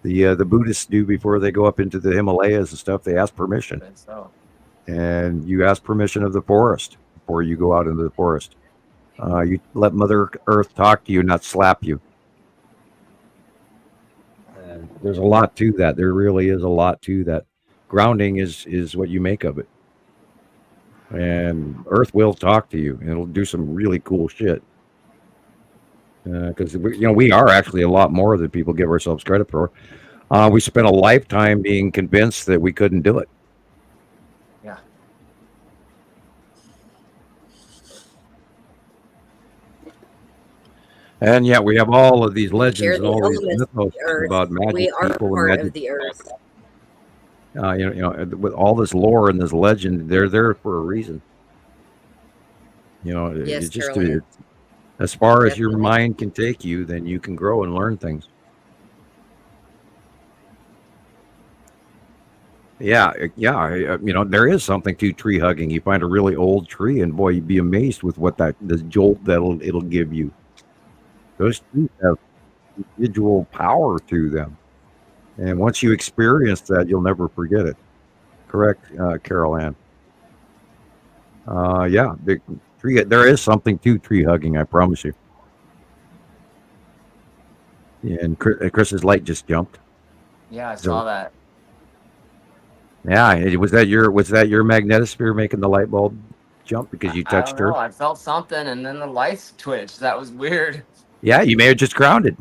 Buddhists do before they go up into the Himalayas and stuff. They ask permission. So. And you ask permission of the forest before you go out into the forest. You let Mother Earth talk to you, not slap you. And there's a lot to that. There really is a lot to that. Grounding is what you make of it. And Earth will talk to you, and it'll do some really cool shit. Because we are actually a lot more than people give ourselves credit for. We spent a lifetime being convinced that we couldn't do it. Yeah. And yet we have all of these legends and all these elements mythos about magic We are people part and magic. of the earth. With all this lore and this legend, they're there for a reason. Yes, it just Carolyn. as far as your Definitely. mind can take you, then you can grow and learn things. Yeah. There is something to tree hugging. You find a really old tree, and boy, you'd be amazed with what the jolt it'll give you. Those trees have individual power to them, and once you experience that, you'll never forget it. Correct, Carol Ann? Yeah, big tree. There is something to tree hugging, I promise you. Yeah, and Chris's light just jumped. Yeah, I saw that. Yeah, was that your magnetosphere making the light bulb jump because you touched her? I felt something, and then the lights twitched. That was weird. Yeah, you may have just grounded.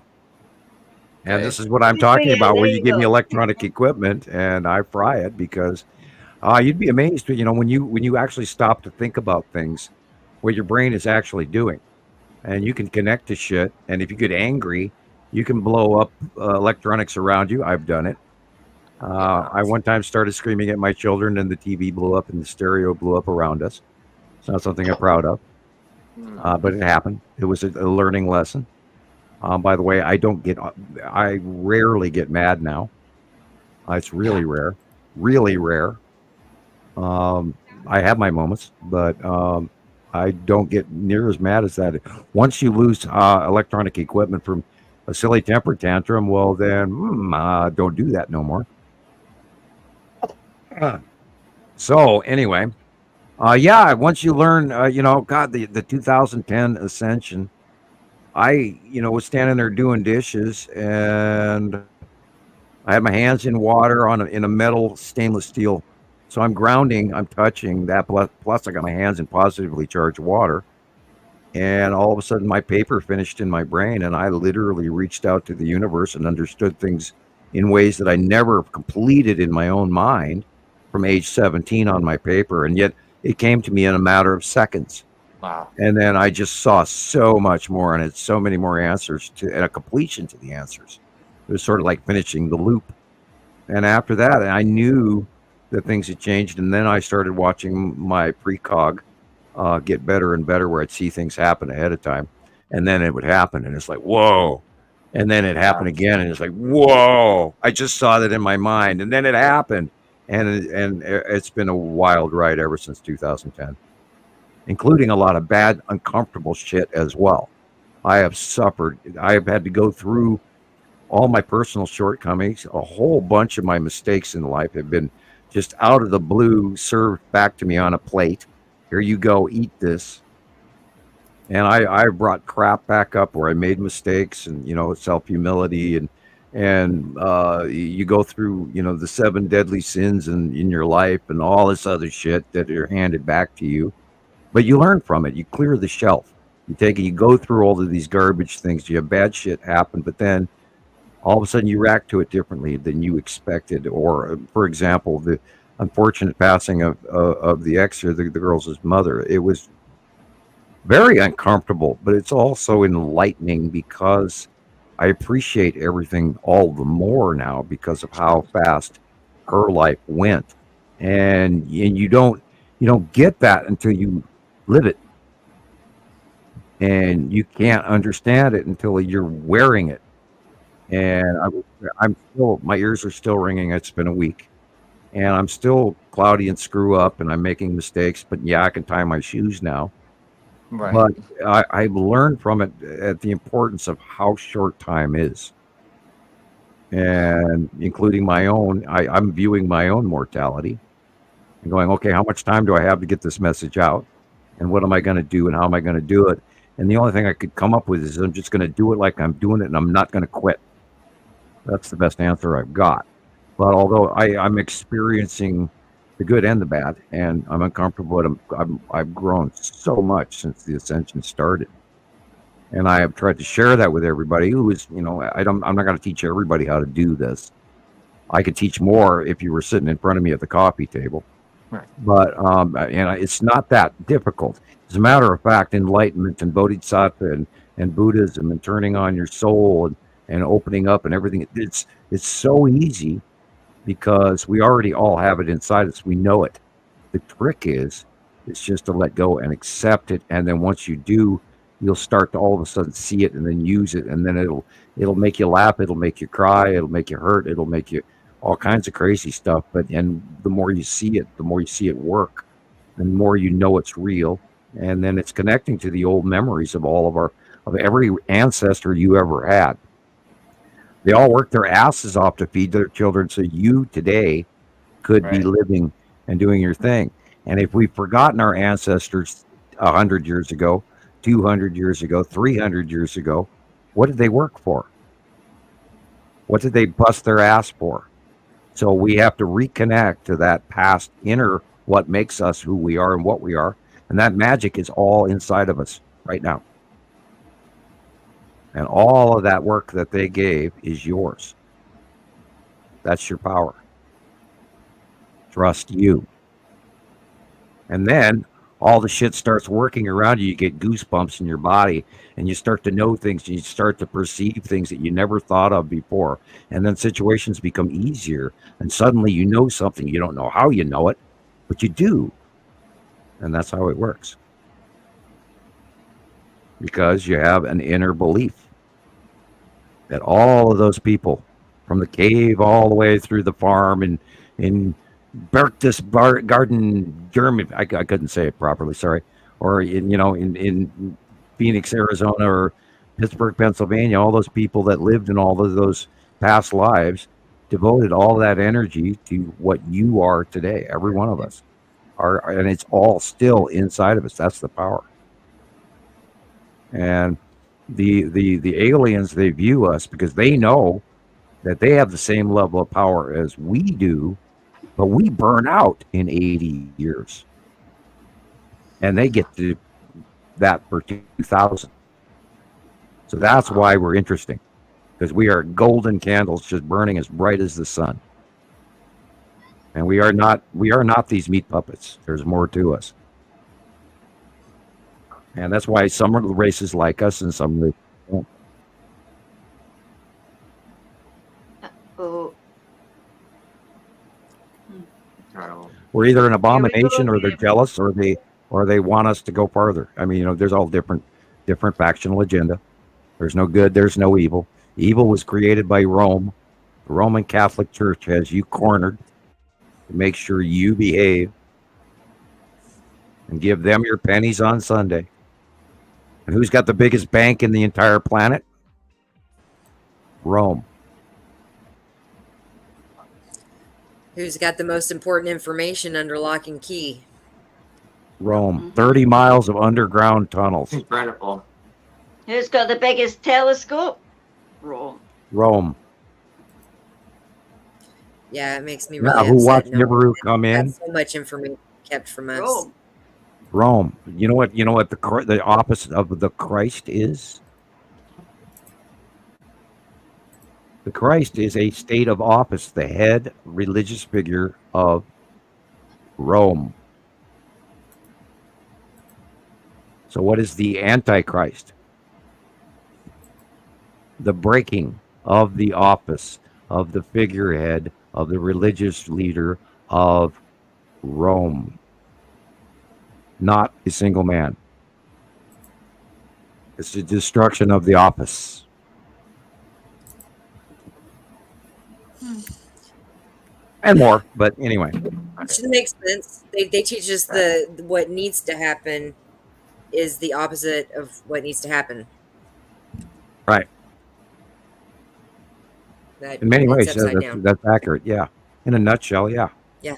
And this is what I'm talking about, where you give me electronic equipment and I fry it, because you'd be amazed, when you actually stop to think about things, what your brain is actually doing. And you can connect to shit. And if you get angry, you can blow up electronics around you. I've done it. I one time started screaming at my children, and the TV blew up and the stereo blew up around us. It's not something I'm proud of, but it happened. It was a learning lesson. By the way, I rarely get mad now. It's really rare, really rare. I have my moments, but I don't get near as mad as that. Once you lose electronic equipment from a silly temper tantrum, well then, don't do that no more. So anyway, once you learn, God, the 2010 Ascension, I, was standing there doing dishes, and I had my hands in water in a metal stainless steel. So I'm grounding, I'm touching that, plus I got my hands in positively charged water. And all of a sudden my paper finished in my brain, and I literally reached out to the universe and understood things in ways that I never completed in my own mind from age 17 on my paper. And yet it came to me in a matter of seconds. Wow. And then I just saw so much more, and it's so many more answers and a completion to the answers. It was sort of like finishing the loop. And after that, I knew that things had changed. And then I started watching my precog get better and better, where I'd see things happen ahead of time. And then it would happen, and it's like, whoa. And then it happened again, and it's like, whoa. I just saw that in my mind, and then it happened. And it's been a wild ride ever since 2010, including a lot of bad, uncomfortable shit as well. I have suffered. I have had to go through all my personal shortcomings. A whole bunch of my mistakes in life have been just out of the blue, served back to me on a plate. Here you go, eat this. And I brought crap back up where I made mistakes, and, self-humility, and you go through, the 7 deadly sins in your life and all this other shit that are handed back to you. But you learn from it. You clear the shelf. You take it, you go through all of these garbage things. You have bad shit happen, but then all of a sudden you react to it differently than you expected. Or, for example, the unfortunate passing of the ex, or the girl's mother. It was very uncomfortable, but it's also enlightening, because I appreciate everything all the more now because of how fast her life went. And you don't get that until you live it. And you can't understand it until you're wearing it. And I'm still, my ears are still ringing. It's been a week, and I'm still cloudy and screw up, and I'm making mistakes, but I can tie my shoes now. Right. But I've learned from it at the importance of how short time is, and including my own. I'm viewing my own mortality and going, okay, how much time do I have to get this message out, and what am I going to do, and how am I going to do it? And the only thing I could come up with is I'm just going to do it like I'm doing it, and I'm not going to quit. That's the best answer I've got. But although I'm experiencing the good and the bad, and I'm uncomfortable, but I've grown so much since the Ascension started. And I have tried to share that with everybody who is, I'm not going to teach everybody how to do this. I could teach more if you were sitting in front of me at the coffee table. Right. But it's not that difficult. As a matter of fact, enlightenment and bodhisattva and Buddhism and turning on your soul and opening up and everything, it's so easy, because we already all have it inside us. We know it. The trick is, it's just to let go and accept it. And then once you do, you'll start to all of a sudden see it and then use it. And then it'll make you laugh. It'll make you cry. It'll make you hurt. It'll make you all kinds of crazy stuff. And the more you see it, the more you see it work, the more you know it's real. And then it's connecting to the old memories of of every ancestor you ever had. They all worked their asses off to feed their children, so you today could be living and doing your thing. And if we've forgotten our ancestors 100 years ago, 200 years ago, 300 years ago, what did they work for? What did they bust their ass for? So we have to reconnect to that past inner, what makes us who we are and what we are. And that magic is all inside of us right now. And all of that work that they gave is yours. That's your power. Trust you. And then all the shit starts working around you. You get goosebumps in your body, and you start to know things, and you start to perceive things that you never thought of before. And then situations become easier, and suddenly you know something. You don't know how you know it, but you do. And that's how it works. Because you have an inner belief that all of those people, from the cave all the way through the farm and in Berchtesgaden, Germany, I couldn't say it properly, sorry, or in Phoenix, Arizona, or Pittsburgh, Pennsylvania, all those people that lived in all of those past lives devoted all that energy to what you are today. Every one of us are, and it's all still inside of us. That's the power. And the aliens, they view us because they know that they have the same level of power as we do, but we burn out in 80 years. And they get to that for 2,000. So that's why we're interesting, because we are golden candles just burning as bright as the sun. And we are not these meat puppets. There's more to us. And that's why some of the races like us and some of them don't. Oh. We're either an abomination, or they're jealous, or they want us to go farther. I mean, there's all different factional agenda. There's no good, there's no evil. Evil was created by Rome. The Roman Catholic Church has you cornered to make sure you behave and give them your pennies on Sunday. And who's got the biggest bank in the entire planet? Rome. Who's got the most important information under lock and key? Rome. 30 miles of underground tunnels. Incredible. Who's got the biggest telescope? Rome. Yeah, it makes me really Now, who upset. watched knowing Nibiru that come in? so much information kept from us. Rome. You know what the opposite of the Christ is? The Christ is a state of office, the head religious figure of Rome. So what is the Antichrist? The breaking of the office of the figurehead of the religious leader of Rome. Not a single man. It's the destruction of the office. And more, but anyway. Which makes sense. They teach us what needs to happen is the opposite of what needs to happen. Right. That In many ways, it's upside down. that's accurate. Yeah. In a nutshell, yeah. Yeah.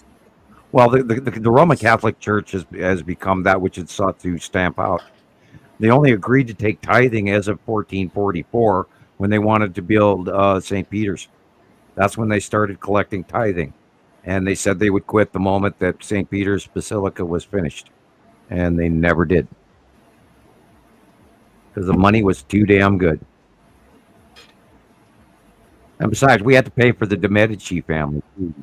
Well, the Roman Catholic Church has become that which it sought to stamp out. They only agreed to take tithing as of 1444 when they wanted to build St. Peter's. That's when they started collecting tithing. And they said they would quit the moment that St. Peter's Basilica was finished. And they never did. Because the money was too damn good. And besides, we had to pay for the de Medici family too.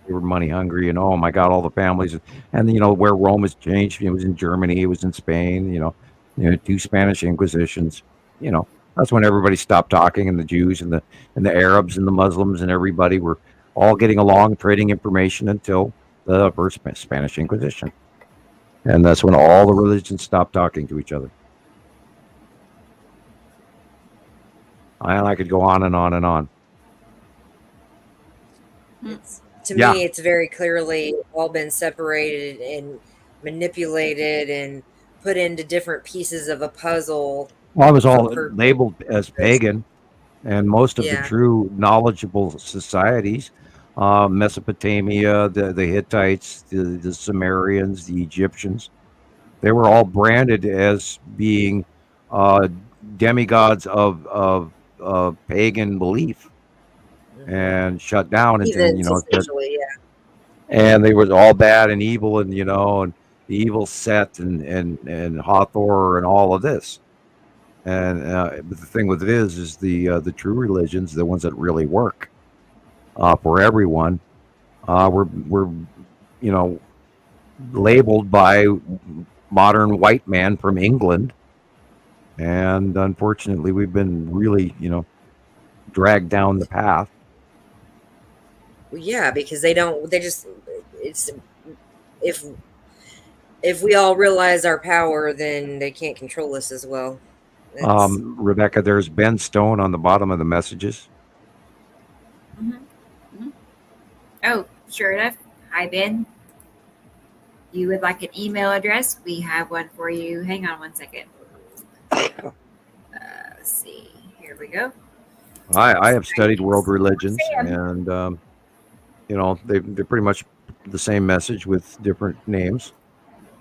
They were money hungry, and oh my God, all the families, and where Rome has changed. It was in Germany, it was in Spain. 2 Spanish Inquisitions. That's when everybody stopped talking, and the Jews and the Arabs and the Muslims and everybody were all getting along, trading information until the first Spanish Inquisition, and that's when all the religions stopped talking to each other. And I could go on and on and on. To me, it's very clearly all been separated and manipulated and put into different pieces of a puzzle. Well, it was all labeled as pagan, and most of the true knowledgeable societies, Mesopotamia, the Hittites, the Sumerians, the Egyptians, they were all branded as being demigods of pagan belief, and shut down, and they were all bad and evil, and and the evil Set and Hathor and all of this. But the thing with it is the true religions, the ones that really work for everyone, we're labeled by modern white man from England, and unfortunately, we've been really dragged down the path. Yeah, because they just, it's, if we all realize our power, then they can't control us as well. Rebecca, there's Ben Stone on the bottom of the messages. Oh, sure enough. Hi, Ben. You would like an email address? We have one for you. Hang on one second. Let's see. Here we go. I have studied world religions, and they're pretty much the same message with different names.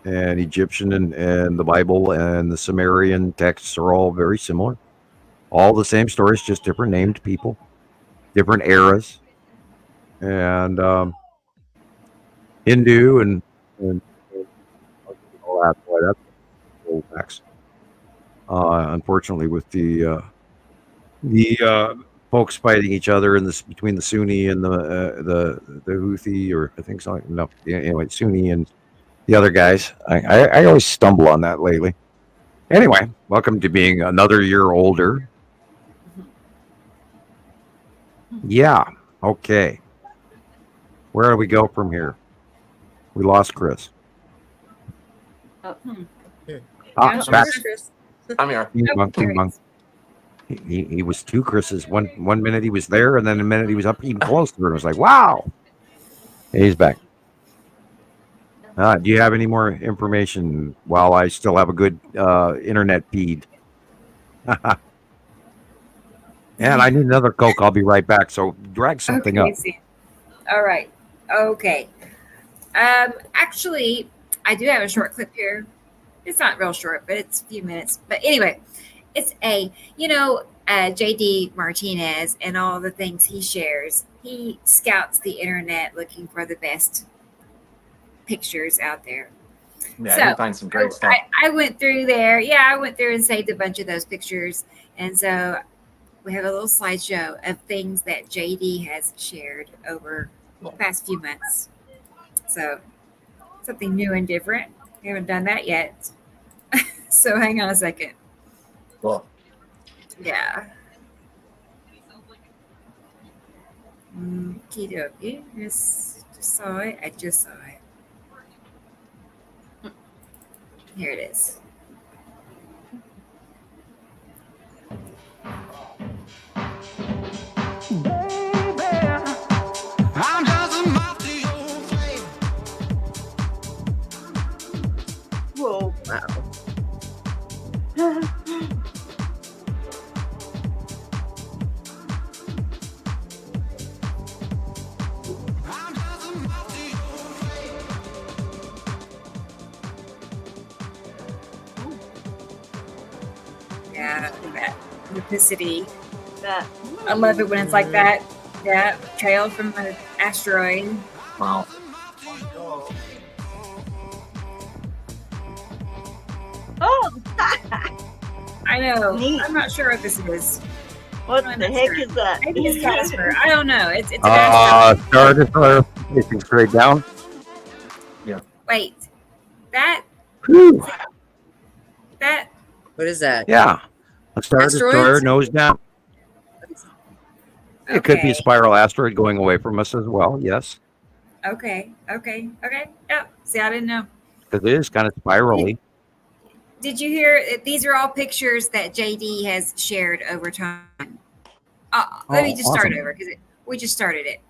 And Egyptian and the Bible and the Sumerian texts are all very similar. All the same stories, just different named people, different eras. And Hindu and all that. Boy, that's old facts. Unfortunately, with the folks fighting each other between the Sunni and the Houthi, or I think so. No, anyway, Sunni and the other guys. I always stumble on that lately. Anyway, welcome to being another year older. Yeah. Okay. Where do we go from here? We lost Chris. Back. I'm here. He was two Chris's. One minute he was there, and then a minute he was up even closer, and it was like, wow. He's back. Do you have any more information while I still have a good internet feed? And I need another Coke. I'll be right back. So drag something up. All right. Okay. Actually, I do have a short clip here. It's not real short, but it's a few minutes. But anyway, it's JD Martinez and all the things he shares. He scouts the internet looking for the best pictures out there. Yeah, so you find some great stuff. I went through there. Yeah, I went through and saved a bunch of those pictures. And so we have a little slideshow of things that JD has shared over the past few months. So something new and different. We haven't done that yet. So hang on a second. Cool. Yeah. Okie dokie. Just saw it. I just saw it. Here it is. Whoa. Wow. Yeah, that lupicity. That. I love it when it's like that. Yeah, trail from an asteroid. Wow. Oh. I know. Neat. I'm not sure what this is. What I'm the not heck sure. is that? Maybe it's Casper. I don't know. It's an asteroid. Star Destroyer facing straight down. Wait, that Whew. What is that? Yeah. A Star Destroyer Asteroids? nose down. It could be a Okay. spiral asteroid going away from us as well. Yes. Okay. Yeah. See, I didn't know. Because it is kind of spirally. Did you hear? These are all pictures that JD has shared over time. Let me just start awesome. over because we just started it.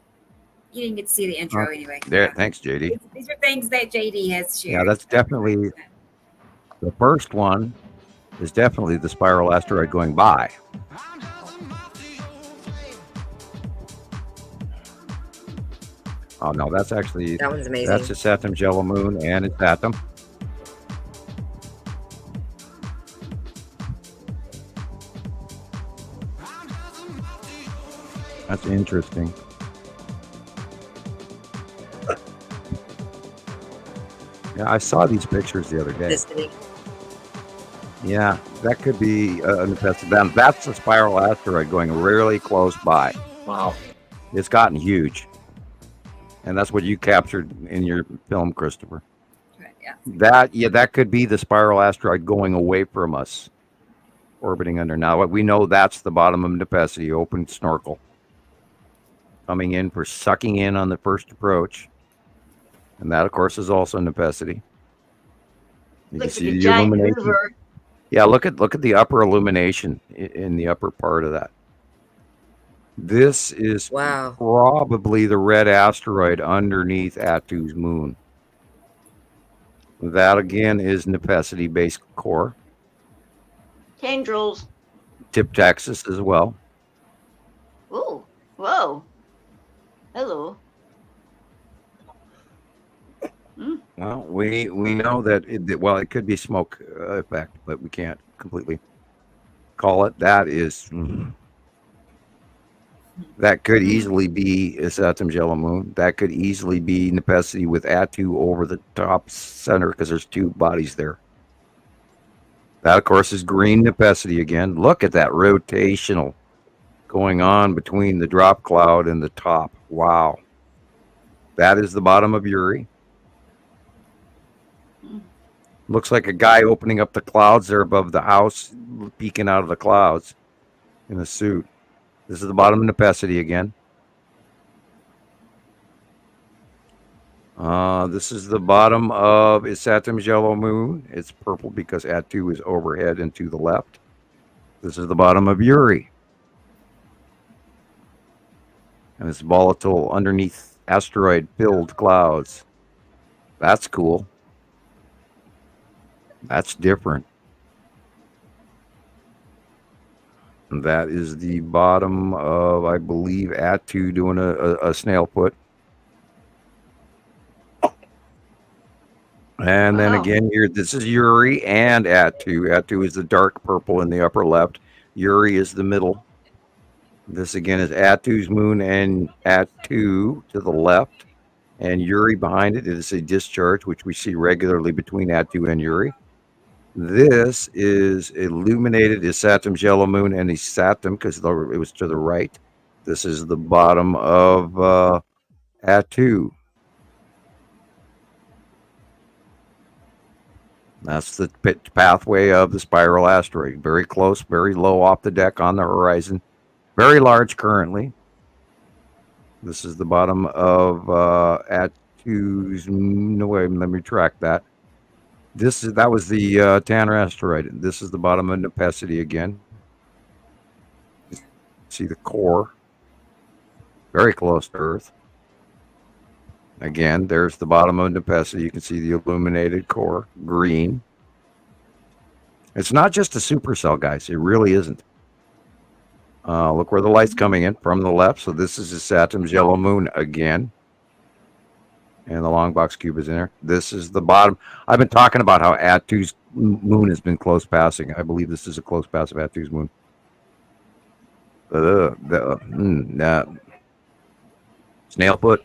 You didn't get to see the intro anyway. There. Thanks, JD. These are things that JD has shared. Yeah, that's definitely the first one. Is definitely the spiral asteroid going by. Oh no, that's actually That one's amazing. that's a Saturn Jello moon, and it's Saturn. That's interesting. Yeah, I saw these pictures the other day. This city. Yeah, that could be that's a spiral asteroid going really close by. Wow. It's gotten huge. And that's what you captured in your film, Christopher. Yeah. That could be the spiral asteroid going away from us, orbiting under. Now, we know that's the bottom of Nepesi, open snorkel. Coming in for sucking in on the first approach. And that, of course, is also Nepesi. You can see the illumination. Hoover. Yeah, look at the upper illumination in the upper part of that. This is Wow. probably the red asteroid underneath Attu's moon. That again is Nepesi base core. Tendrils. Tip Texas as well. Ooh. Whoa. Hello. Well, we know that it could be smoke effect, but we can't completely call it. That could easily be Saturn yellow moon. That could easily be Nepesi with Attu over the top center because there's two bodies there. That, of course, is green Nepesi again. Look at that rotational going on between the drop cloud and the top. Wow. That is the bottom of Uri. Looks like a guy opening up the clouds there above the house, peeking out of the clouds in a suit. This is the bottom of Nepesi again. This is the bottom of Saturn's yellow moon. It's purple because Attu is overhead and to the left. This is the bottom of Uri. And it's volatile underneath asteroid-filled clouds. That's cool. That's different. And that is the bottom of, I believe, Attu doing a snail put. And then again here, this is Uri and Attu. Attu is the dark purple in the upper left. Uri is the middle. This again is Attu's moon and Attu to the left. And Uri behind it is a discharge, which we see regularly between Attu and Uri. This is illuminated is Saturn's yellow moon and is Saturn because it was to the right. This is the bottom of Attu. That's the pathway of the spiral asteroid. Very close, very low off the deck on the horizon. Very large currently. This is the bottom of Attu's. No way, let me track that. That was the Tanner asteroid. This is the bottom of Nepesi again. See the core. Very close to Earth. Again, there's the bottom of Nepesi. You can see the illuminated core, green. It's not just a supercell, guys. It really isn't. Look where the light's coming in from the left. So this is Saturn's yellow moon again. And the long box cube is in there. This is the bottom. I've been talking about how Attu's moon has been close passing. I believe this is a close pass of Attu's moon. Snail put.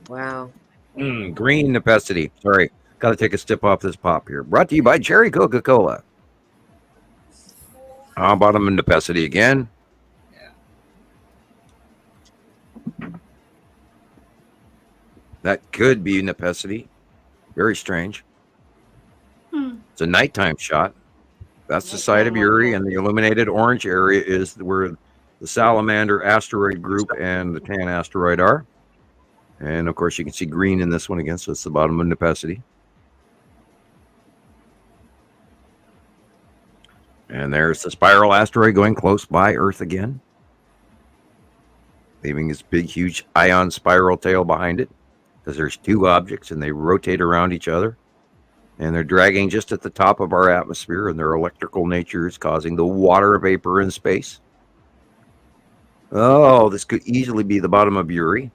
Wow. Green Nepesi. Sorry. Got to take a step off this pop here. Brought to you by Cherry Coca-Cola. Bottom of Nepesi again. That could be Nepesi. Very strange. It's a nighttime shot. That's the site of Uri, and the illuminated orange area is where the Salamander asteroid group and the Tan asteroid are. And, of course, you can see green in this one again, so it's the bottom of Nepesi. And there's the spiral asteroid going close by Earth again, leaving this big, huge ion spiral tail behind it. Because there's two objects and they rotate around each other, and they're dragging just at the top of our atmosphere, and their electrical nature is causing the water vapor in space. Oh, this could easily be the bottom of Uri.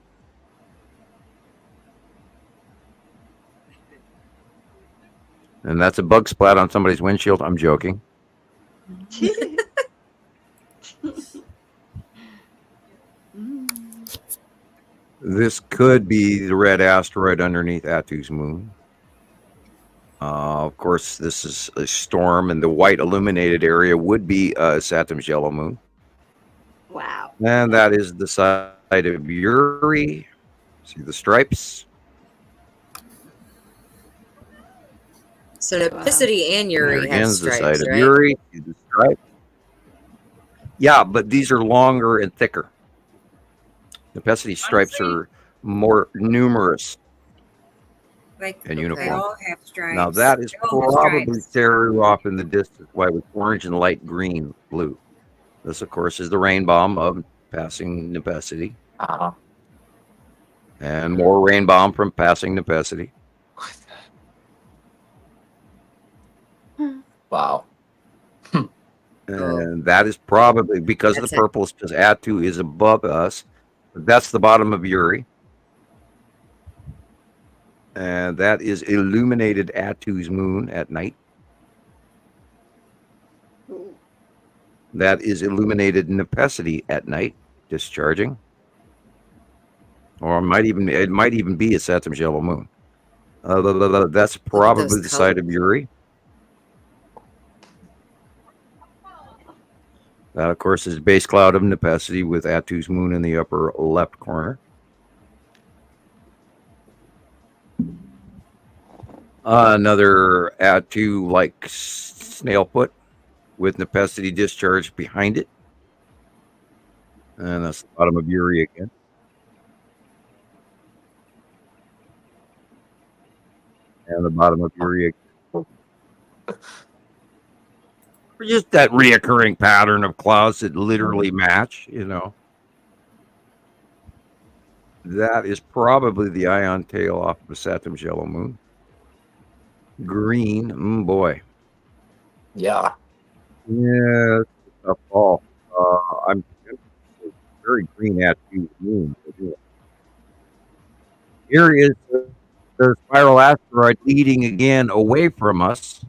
And that's a bug splat on somebody's windshield. I'm joking. This could be the red asteroid underneath Attu's moon. Of course, this is a storm, and the white illuminated area would be Saturn's yellow moon. Wow. And that is the side of Uri. See the stripes? So Nipicity and Uri have Again's the stripes, side right? of Uri. See the stripes? Yeah, but these are longer and thicker. Nipicity stripes are more numerous Like and they uniform. all have stripes. Now that is They all have probably stripes. Ceru off in the distance, white with orange and light green, blue. This, of course, is the rain bomb of passing Nipicity, Uh-huh. and more rain bomb from passing Nipicity. Wow. And that is probably because of That's the it. purple, because Attu is above us. That's the bottom of Uri. And that is illuminated Attu's moon at night. That is illuminated Nipicity at night, discharging. Or it might even be a Saturn's yellow moon. That's probably the side of Uri. That, of course, is base cloud of Nipicity with Attu's moon in the upper left corner. Another Attu like snail foot with Nipicity discharge behind it. And that's the bottom of Uri again. And the bottom of Uri again. Just that reoccurring pattern of clouds that literally match, you know. That is probably the ion tail off of Saturn's yellow moon. Green, boy. Yeah. Yeah, it's a tough call. I'm very green at the moon. Here is the spiral asteroid leading again away from us.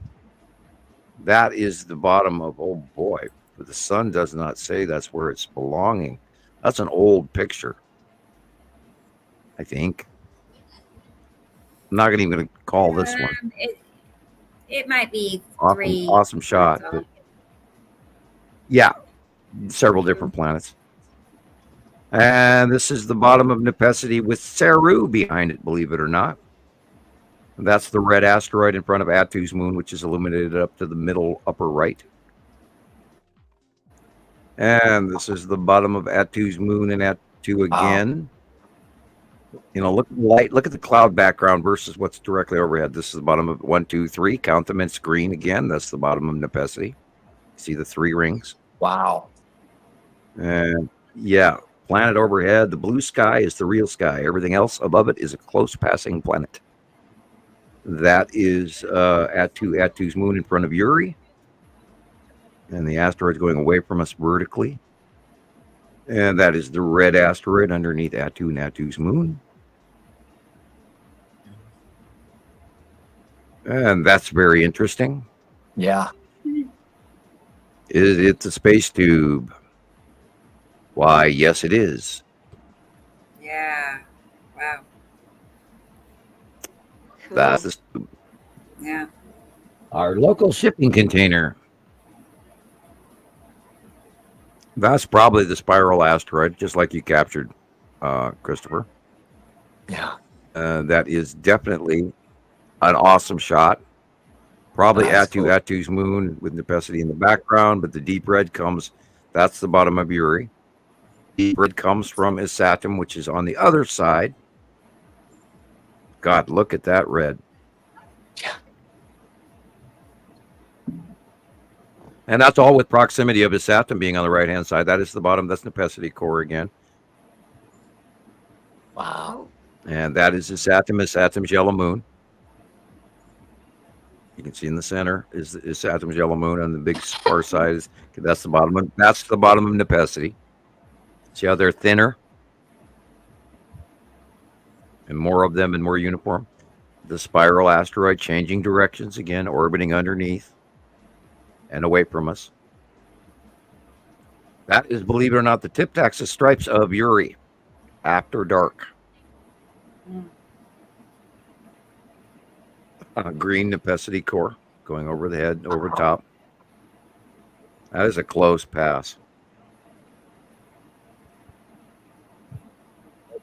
That is the bottom of, oh boy, but the sun does not say that's where it's belonging. That's an old picture, I think. I'm not even going to call this one. It might be three. Awesome shot. But yeah, several different planets. And this is the bottom of Nipicity with Ceru behind it, believe it or not. That's the red asteroid in front of Attu's moon, which is illuminated up to the middle upper right. And this is the bottom of Attu's moon and Attu again. You know, look at the light, look at the cloud background versus what's directly overhead. This is the bottom of 1, 2, 3. Count them, it's green again. That's the bottom of Nipicity. See the 3 rings? Wow. And yeah, planet overhead. The blue sky is the real sky. Everything else above it is a close passing planet. That is Attu's moon in front of Uri. And the asteroid's going away from us vertically. And that is the red asteroid underneath Attu and Attu's moon. And that's very interesting. Yeah. Is it the space tube? Why, yes, it is. Yeah. Wow. That's the Yeah. our local shipping container. That's probably the spiral asteroid, just like you captured, Christopher. Yeah. That is definitely an awesome shot. Probably That's cool. Attu's moon with Nipicity in the background, but the deep red comes, that's the bottom of Uri. Deep red comes from Isatum, which is on the other side. God, look at that red. Yeah. And that's all with proximity of Isatum being on the right-hand side. That is the bottom. That's Nipicity core again. Wow. And that is Isatum's yellow moon. You can see in the center is Isatum's yellow moon, and the big far side is that's the bottom of Nipicity. See how they're thinner and more of them and more uniform. The spiral asteroid changing directions again, orbiting underneath and away from us. That is, believe it or not, the tip taxis stripes of Uri after dark. Green Nepacity core going over the head, over top. That is a close pass.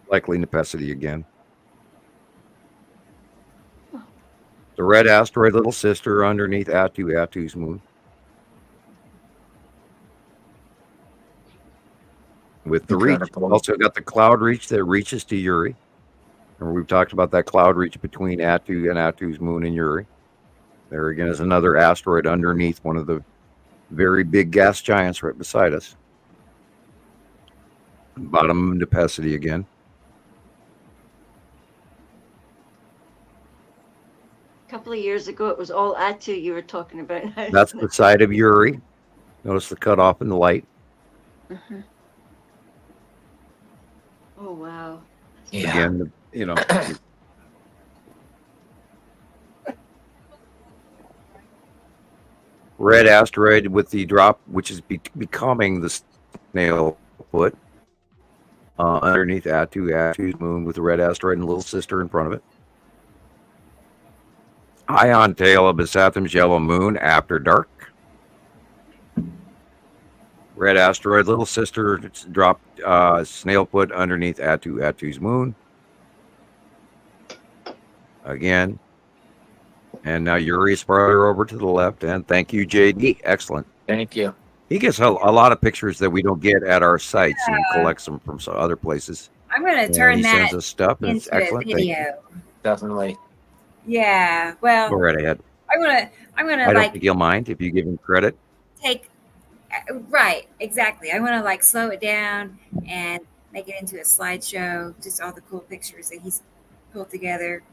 Likely Nepacity again. The red asteroid little sister underneath Atu's moon. With the reach, also got the cloud reach that reaches to Uri. And we've talked about that cloud reach between Atu and Atu's moon and Uri. There again is another asteroid underneath one of the very big gas giants right beside us. Bottom Nepacity again. A couple of years ago, it was all Atu you were talking about. That's the side of Uri. Notice the cutoff in the light. Uh-huh. Oh, wow. Yeah. Again, you know. Red asteroid with the drop, which is becoming the snail foot underneath Atu's moon with the red asteroid and little sister in front of it. Ion tail of Besathem's yellow moon after dark. Red asteroid, little sister dropped snail foot underneath Atu's moon. Again. And now Uri's farther over to the left. And thank you, JD. Excellent. Thank you. He gets a lot of pictures that we don't get at our sites and collects them from some other places. I'm going to turn that sends us stuff, and it's into a excellent. video. Definitely. Yeah. Well, Go right ahead. I'm gonna I don't like think he'll mind if you give him credit. take right, exactly. I want to like slow it down and make it into a slideshow, just all the cool pictures that he's pulled together,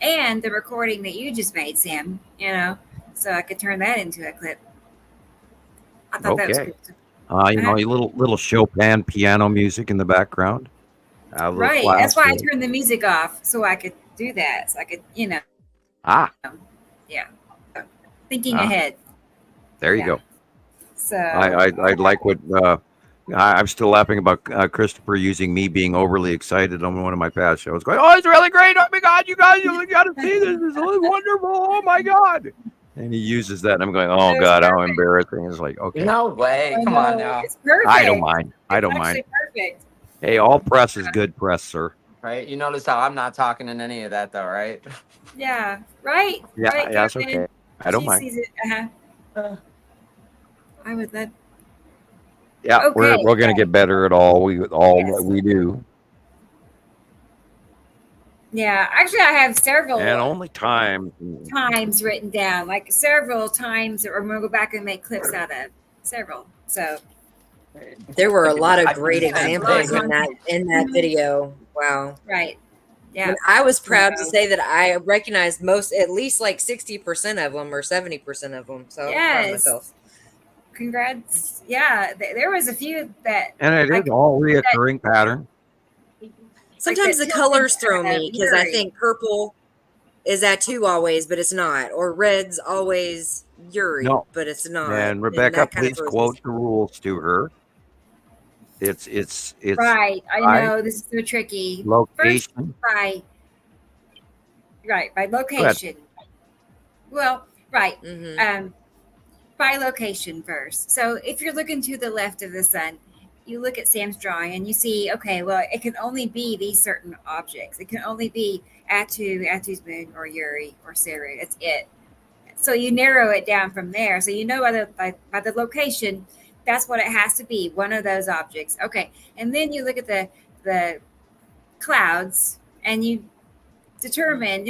and the recording that you just made, Sam. You know, so I could turn that into a clip. I thought that was Okay. cool. You know, your little Chopin piano music in the background. Right. That's why I turned the music off so I could do that. So I could, you know, yeah, thinking ahead. There you Yeah. go. So I like what I'm still laughing about Christopher using me being overly excited on one of my past shows, going, "Oh, it's really great! Oh my God, you guys, you got to see this! It's wonderful! Oh my God!" And he uses that, and I'm going, "Oh God, how embarrassing!" It's like, okay, No way. Come on now. It's perfect. I don't mind. I don't It's mind. actually perfect. Hey, all press is good press, sir. Right? You notice how I'm not talking in any of that, though, right? Yeah. Right. Yeah, Right, that's Captain? okay. I don't She mind. sees it. Uh-huh. I would let. Yeah, we're Okay. gonna get better at all Yes. what we do, Yeah. Actually, I have several and only time. times written down, like several times, or I'm gonna go back and make clips out of several. So There were a lot of great Yeah, examples a lot of in that Mhm. video. Wow. right. Yeah. And I was proud to So- say that I recognized at least like 60% of them or 70% of them. So I'm proud of Yes. myself. Congrats. Yeah. There was a few that And it like is all reoccurring pattern. Sometimes that the colors throw tilted, me because I Yuri. think purple is Atu always, but it's not. Or red's always Uri, No. but it's not. And Rebecca, that kinda please throws me. quote the rules to her. It's Right. I by know this is so tricky. location. By location. Well, right. Mhm. By location first. So if you're looking to the left of the sun, you look at Sam's drawing and you see, okay, well, it can only be these certain objects. It can only be Atu's moon, or Uri, or Ceres. That's it. So you narrow it down from there. So you know by the location, that's what it has to be. One of those objects. Okay. And then you look at the clouds and you determine,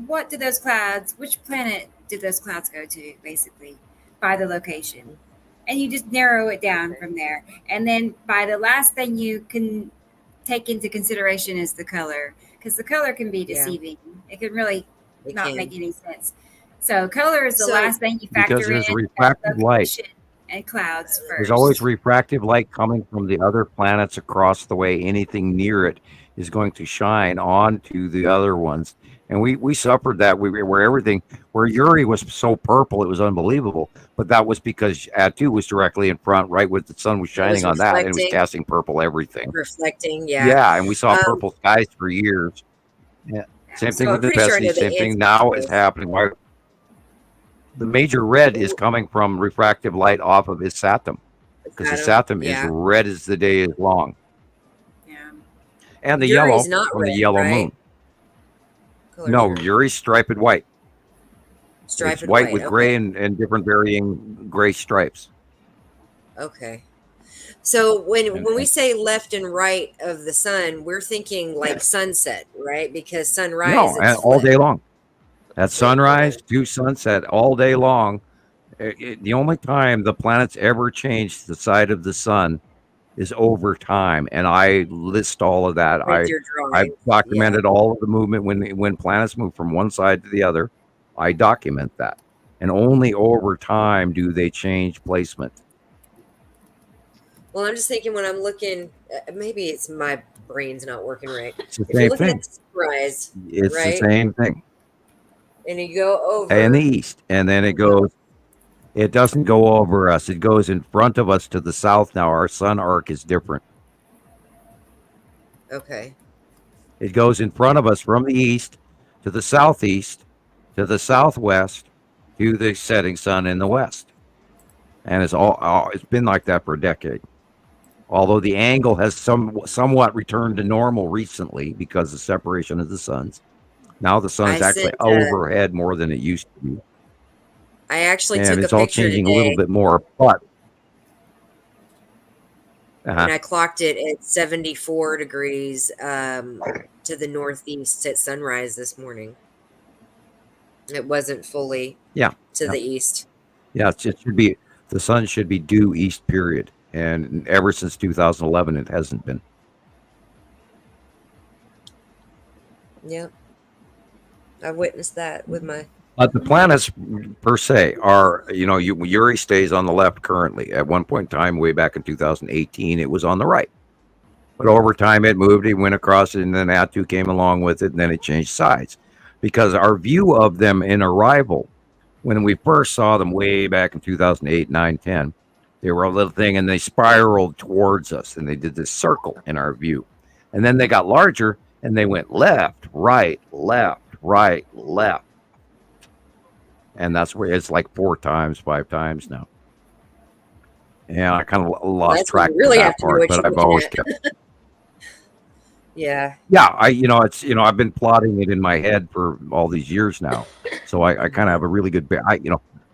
what do those clouds, which planet did those clouds go to, basically, by the location. And you just narrow it down from there. And then by the last thing you can take into consideration is the color, because the color can be Yeah. deceiving. It can really It not can. make any sense. So color is the So- last thing you factor Because there's in. refracted light. Location and clouds first. There's always refractive light coming from the other planets across the way. Anything near it is going to shine onto the other ones. And we suffered that. Where Uri was so purple, it was unbelievable. But that was because Atu was directly in front, right, with the sun was shining on that, and it was reflecting. casting purple everything. Reflecting, yeah. Yeah, and we saw Um, purple skies for years. Yeah. Same So thing I'm with the pretty sure I know Pesci. the Same thing answer now to is this. happening. Why the major red is coming from refractive light off of his Saturn, because the Saturn is Yeah. red as the day is long, Yeah. and the Uri's yellow not from the red, yellow right? moon. Color's No, Uri? Uri's striped white. Striped It's white with okay. gray and different varying gray stripes. Okay. So when And, we say left and right of the sun, we're thinking like sunset, right? Because sunrise no, and it's all flipped. day long. At sunrise to sunset, all day long. The only time the planets ever change the side of the sun is over time, and I list all of that. With your I've drawing. documented all of the movement when planets move from one side to the other. I document that, and only over time do they change placement. Well, I'm just thinking when I'm looking, maybe it's my brain's not working right. It's the If you're same looking thing. at the sunrise, It's right? the same thing And you go over. in the east, and then it goes. It doesn't go over us. It goes in front of us to the south. Now our sun arc is different. Okay. It goes in front of us from the east to the southeast to the southwest to the setting sun in the west, and it's been like that for a decade. Although the angle has somewhat returned to normal recently because of separation of the suns. Now the sun is I actually sent, overhead more than it used to be, I actually and took it's a all picture changing today, a little bit more. But and I clocked it at 74 degrees to the northeast at sunrise this morning. It wasn't fully yeah, to the east. yeah, it should be, the sun should be due east, period. And ever since 2011, it hasn't been. Yep. I witnessed that with my. But the planets per se are, Uri stays on the left currently. At one point in time, way back in 2018, it was on the right. But over time, it moved, it went across it, and then Atu came along with it, and then it changed sides. Because our view of them in arrival, when we first saw them way back in 2008, 9, 10, they were a little thing, and they spiraled towards us, and they did this circle in our view. And then they got larger, and they went left, right, left, right, left. And that's where it's like 4 times, 5 times now. Yeah, I kind of lost track of that part, but I've always kept. Yeah. Yeah, I've been plotting it in my head for all these years now, so I kind of have a really good,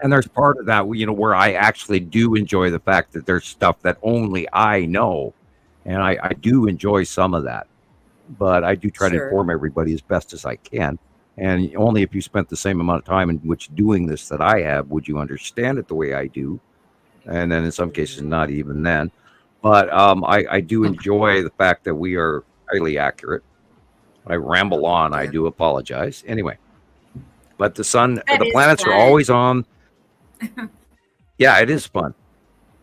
and there's part of that, where I actually do enjoy the fact that there's stuff that only I know, and I do enjoy some of that, but I do try to inform everybody as best as I can, and only if you spent the same amount of time in which doing this that I have would you understand it the way I do, and then in some cases not even then, but I do enjoy the fact that we are highly accurate. I ramble on. I do apologize. Anyway, but the planets are always on. Yeah, it is fun.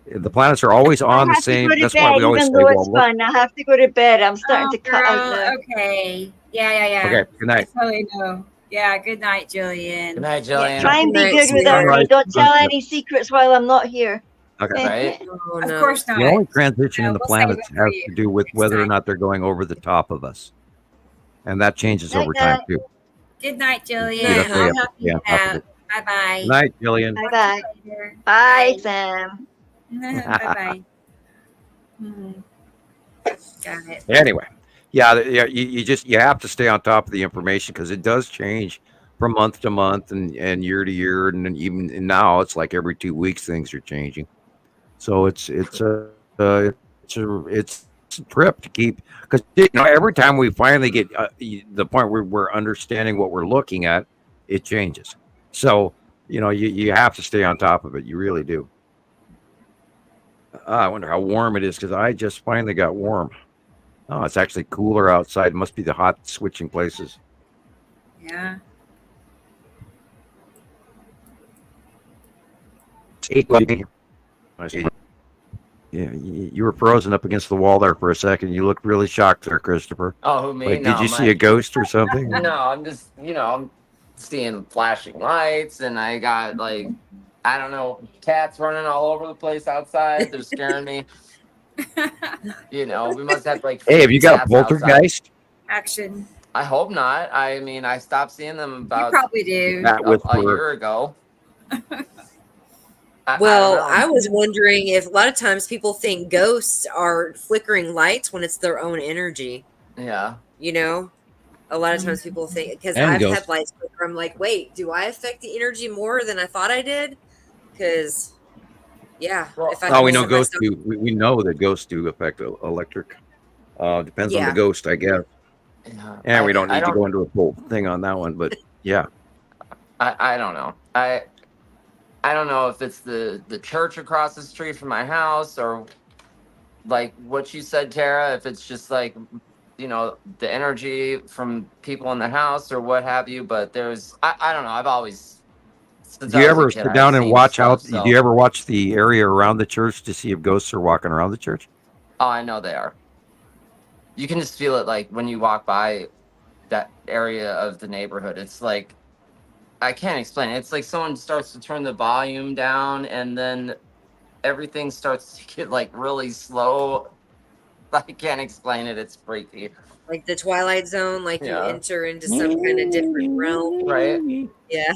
The planets are always on the same. That's why we always say, it's fun. I have to go to bed. I'm starting to cut out now. Okay. Yeah. Okay. Good night. I totally know. Yeah. Good night, Jillian. Good night, Jillian. Try and be good without me. Don't tell any secrets while I'm not here. Okay. Right? Oh, Of no. course not. The only transition in the we'll save planets it for has you to do with next whether or time. not they're going over the top of us, and that changes over time too. Good night, Jillian. Night, I'll help you yeah, out. Bye-bye. Good night, Jillian. Bye bye. Later. Bye, Sam. Bye-bye. Got it. Anyway, yeah, you have to stay on top of the information because it does change from month to month and year to year, and even now it's like every 2 weeks things are changing. So it's a trip to keep, because every time we finally get the point where we're understanding what we're looking at, it changes. So you have to stay on top of it. You really do. I wonder how warm it is because I just finally got warm. Oh, it's actually cooler outside. It must be the hot switching places. Yeah. Yeah, you were frozen up against the wall there for a second. You looked really shocked there, Christopher. Oh, who, me? Like, No, did you see a ghost or something? No, I'm just, I'm seeing flashing lights, and I got I don't know, cats running all over the place outside. They're scaring me. We must have Hey, have you got a poltergeist? Action. I hope not. I mean, I stopped seeing them You about probably do. That a whisperer. year ago. Well, I I don't know. was wondering if a lot of times people think ghosts are flickering lights when it's their own energy. Yeah. You know, a lot of times people think, because And I've ghosts. had lights flicker. I'm like, wait, do I affect the energy more than I thought I did? Because, yeah, Well, if I Oh, we can know set ghosts myself, do. We know that ghosts do affect electric. Depends on the yeah, ghost, I guess. Yeah. And we don't I need to don't. go into a full thing on that one, but yeah. I don't know. I don't know if it's the church across the street from my house, or like what you said, Tara. If it's just like, you know, the energy from people in the house or what have you. But I don't know. I've always, since Do you I was a ever kid, sit I've down and seen watch stuff. out? Do So, you ever watch the area around the church to see if ghosts are walking around the church? oh, I know they are. You can just feel it, like when you walk by that area of the neighborhood. It's like, I can't explain it. It's like someone starts to turn the volume down, and then everything starts to get like really slow. I can't explain it. It's freaky. like the Twilight Zone, like you Yeah. enter into some kind of different realm. Right. Yeah.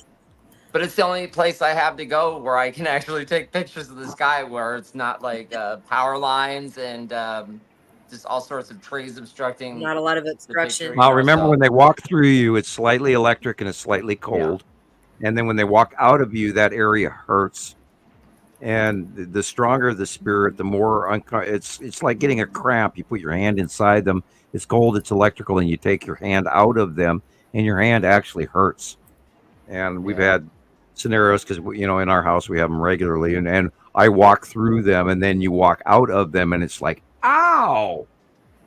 But it's the only place I have to go where I can actually take pictures of the sky, where it's not like power lines and just all sorts of trees obstructing Not a lot of the picture. obstruction. You Well, know, remember so when they walk through you, it's slightly electric and it's slightly yeah. cold. And then when they walk out of you, that area hurts. And the stronger the spirit, the more it's like getting a cramp. You put your hand inside them, it's cold, it's electrical, and you take your hand out of them, and your hand actually hurts. And we've Yeah. had scenarios because you know in our house we have them regularly, and I walk through them, and then you walk out of them, and it's like, ow,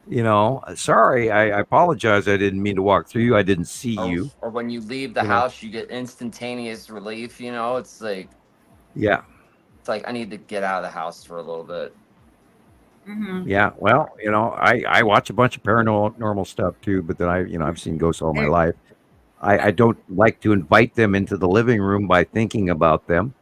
you know, sorry, I apologize, I didn't mean to walk through you, I didn't see you. Or when you leave the You know. house, you get instantaneous relief. You know, it's like I need to get out of the house for a little bit. Yeah, well, you know, I watch a bunch of paranormal stuff too, but then I've seen ghosts all my life. I don't like to invite them into the living room by thinking about them.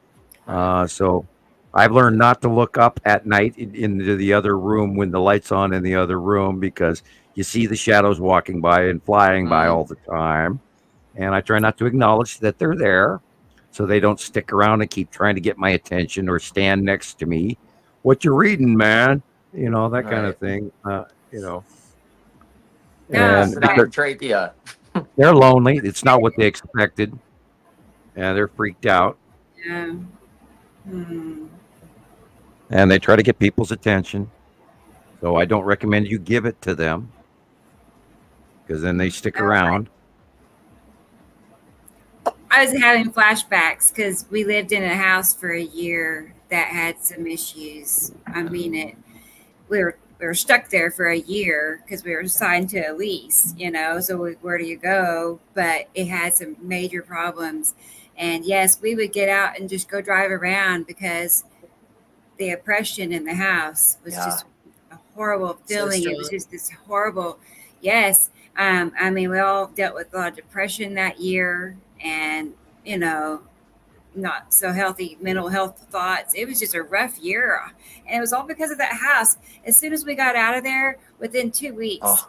So I've learned not to look up at night into the other room when the light's on in the other room, because you see the shadows walking by and flying by all the time. And I try not to acknowledge that they're there, so they don't stick around and keep trying to get my attention or stand next to me. What you reading, man? You know, that kind of thing. You know. And Trachea. they're lonely. It's not what they expected. And they're freaked out. Yeah. And they try to get people's attention. So I don't recommend you give it to them, because then they stick around. I was having flashbacks because we lived in a house for a year that had some issues. I mean, we were stuck there for a year because we were signed to a lease, you know, so where do you go? But it had some major problems. And yes, we would get out and just go drive around because the oppression in the house was just a horrible feeling. It was just this horrible, yes. I mean, we all dealt with a lot of depression that year and, you know, not so healthy mental health thoughts. It was just a rough year. And it was all because of that house. As soon as we got out of there, within 2 weeks,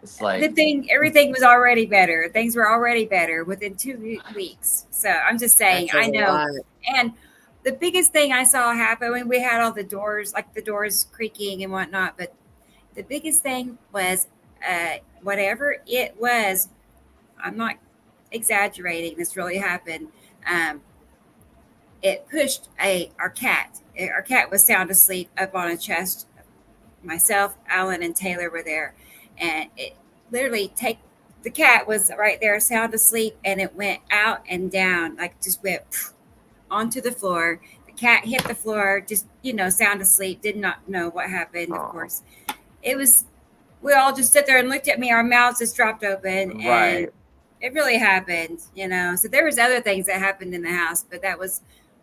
it's like everything was already better. Things were already better within 2 weeks. So I'm just saying, I know. And the biggest thing I saw happen when we had all the doors, like the doors creaking and whatnot, but the biggest thing was whatever it was, I'm not exaggerating, this really happened. It pushed our cat. Our cat was sound asleep up on a chest. Myself, Alan, and Taylor were there, and it literally the cat was right there, sound asleep, and it went out and down, like just went onto the floor. The cat hit the floor, just, you know, sound asleep, did not know what happened. Of course, we all just sit there and looked at me. Our mouths just dropped open, and it really happened, you know. So there was other things that happened in the house, but that was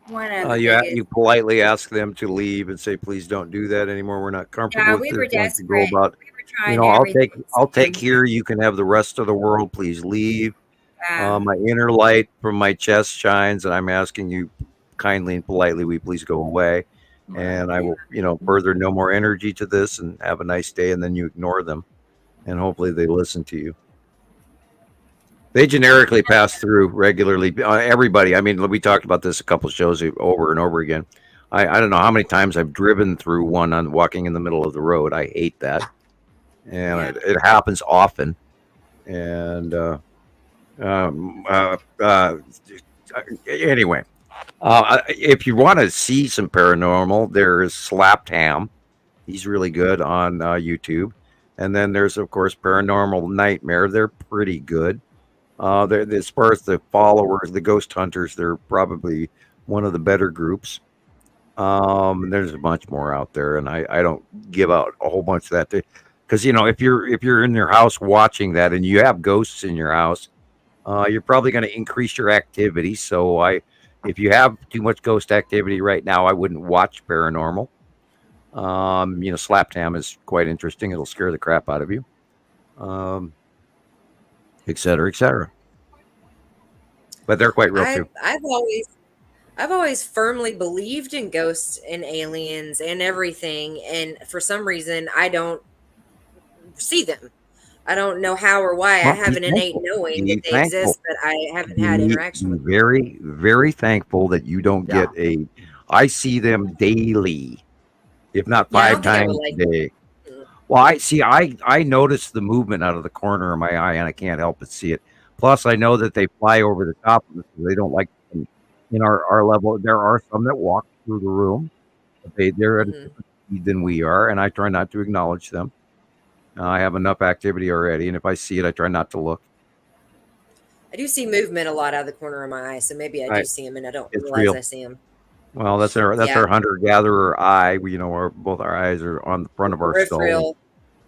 one of the biggest. You politely ask them to leave and say, please don't do that anymore. We're not comfortable with we this. were Want to go desperate. about, We were trying you know, everything. I'll take here. You can have the rest of the world. Please leave. My inner light from my chest shines, and I'm asking you kindly and politely, we please go away. And I will, you know, further no more energy to this, and have a nice day. And then you ignore them, and hopefully they listen to you. They generically pass through regularly. Everybody. I mean, we talked about this a couple of shows over and over again. I don't know how many times I've driven through one on walking in the middle of the road. I hate that, and it happens often. And anyway, if you want to see some paranormal, there's Slapped Ham. He's really good on YouTube. And then there's, of course, Paranormal Nightmare. They're pretty good. As far as the followers, the ghost hunters, they're probably one of the better groups. There's a bunch more out there, and I don't give out a whole bunch of that because if you're in your house watching that and you have ghosts in your house, you're probably going to increase your activity. So if you have too much ghost activity right now, I wouldn't watch paranormal. Slapped Ham is quite interesting. It'll scare the crap out of you. Et cetera, et cetera. But they're quite real too. I've always firmly believed in ghosts and aliens and everything, and for some reason I don't see them. I don't know how or why. I have an innate knowing that they exist, but I haven't had interaction with them. Very, very thankful that you don't get I see them daily, if not 5 times a day. Well, I notice the movement out of the corner of my eye, and I can't help but see it. Plus, I know that they fly over the top of us. They don't like them in our level. There are some that walk through the room. But they're at a different speed than we are, and I try not to acknowledge them. I have enough activity already, and if I see it, I try not to look. I do see movement a lot out of the corner of my eye, so maybe I do see them, and I don't realize real. I see them. Well, that's our hunter-gatherer eye. Both our eyes are on the front of our skull.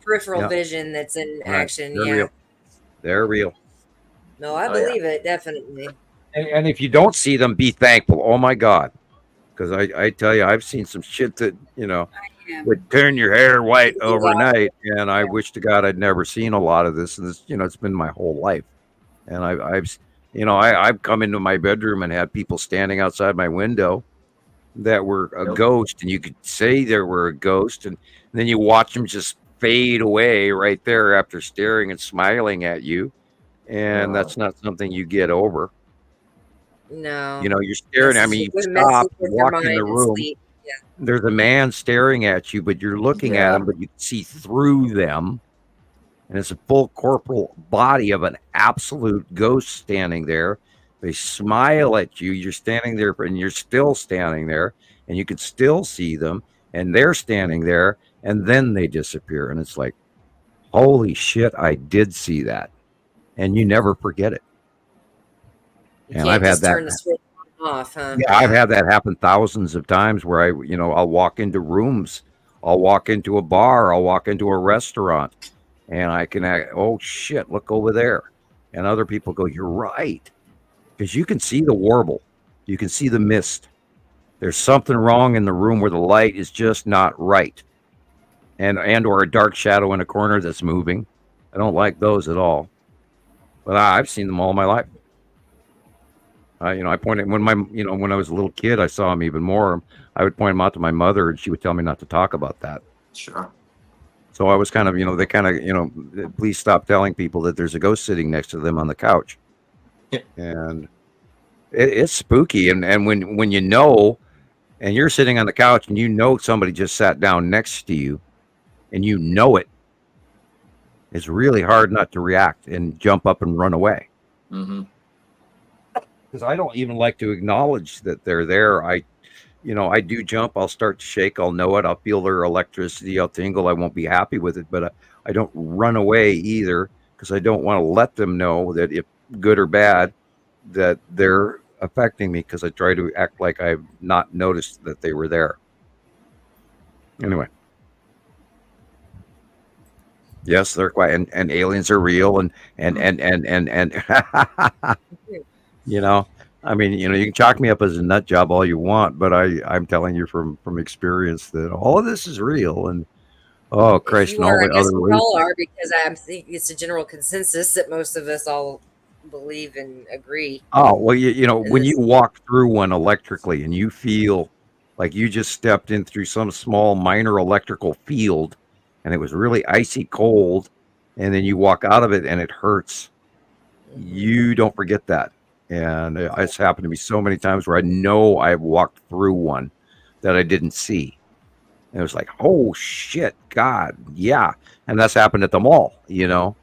Peripheral vision that's in action. They're real. They're real. No, I believe it, definitely. And if you don't see them, be thankful. Oh my God, because I tell you, I've seen some shit that would turn your hair white overnight, and I wish to God I'd never seen a lot of this. And this, it's been my whole life, and I've come into my bedroom and had people standing outside my window that were a ghost, and you could say they were a ghost, and then you watch them just fade away right there after staring and smiling at you, and that's not something you get over. No, you're staring. I mean, you stop, walk in the room. There's a man staring at you, but you're looking at him, but you can see through them, and it's a full corporal body of an absolute ghost standing there. They smile at you. You're standing there, and you're still standing there, and you can still see them, and they're standing there, and then they disappear. And it's like, holy shit, I did see that. And you never forget it. And I've had that. Turn the switch off, huh? Yeah, I've had that happen thousands of times where I'll walk into rooms, I'll walk into a bar, I'll walk into a restaurant, and I can act, oh shit, look over there. And other people go, you're right. Because you can see the warble, you can see the mist. There's something wrong in the room where the light is just not right, and or a dark shadow in a corner that's moving. I don't like those at all, but I've seen them all my life. I pointed when when I was a little kid, I saw them even more. I would point them out to my mother, and she would tell me not to talk about that. Sure. So I was kind of, they kind of, please stop telling people that there's a ghost sitting next to them on the couch. Yeah. And it's spooky. And when and you're sitting on the couch and somebody just sat down next to you and it's really hard not to react and jump up and run away. Mm-hmm. Because I don't even like to acknowledge that they're there. I do jump. I'll start to shake. I'll know it. I'll feel their electricity. I'll tingle. I won't be happy with it, but I don't run away either because I don't want to let them know that if good or bad, that they're affecting me, because I try to act like I've not noticed that they were there. Anyway. Yes, they're quite, and aliens are real, and I mean, you can chalk me up as a nut job all you want, but I'm telling you from experience that all of this is real. And oh Christ, and all the other ways. We all are, because I think it's a general consensus that most of us all believe and agree. Oh well, when you walk through one electrically and you feel like you just stepped in through some small minor electrical field, and it was really icy cold, and then you walk out of it and it hurts. you don't forget that. And it's happened to me so many times where I know I've walked through one that I didn't see. And it was like, oh shit, God, yeah. And that's happened at the mall, you know.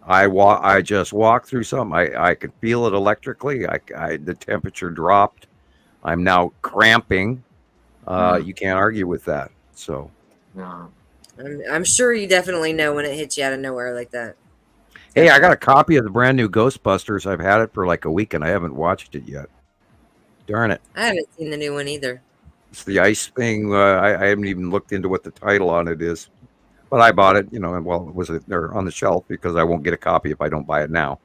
I just walked through something. I could feel it electrically. The temperature dropped. I'm now cramping. You can't argue with that. So No. I'm sure you definitely know when it hits you out of nowhere like that. hey, I got a copy of the brand new Ghostbusters. I've had it for like a week and I haven't watched it yet. Darn it. I haven't seen the new one either. It's the ice thing. I haven't even looked into what the title on it is. But I bought it, you know, and well, it was there on the shelf because I won't get a copy if I don't buy it now.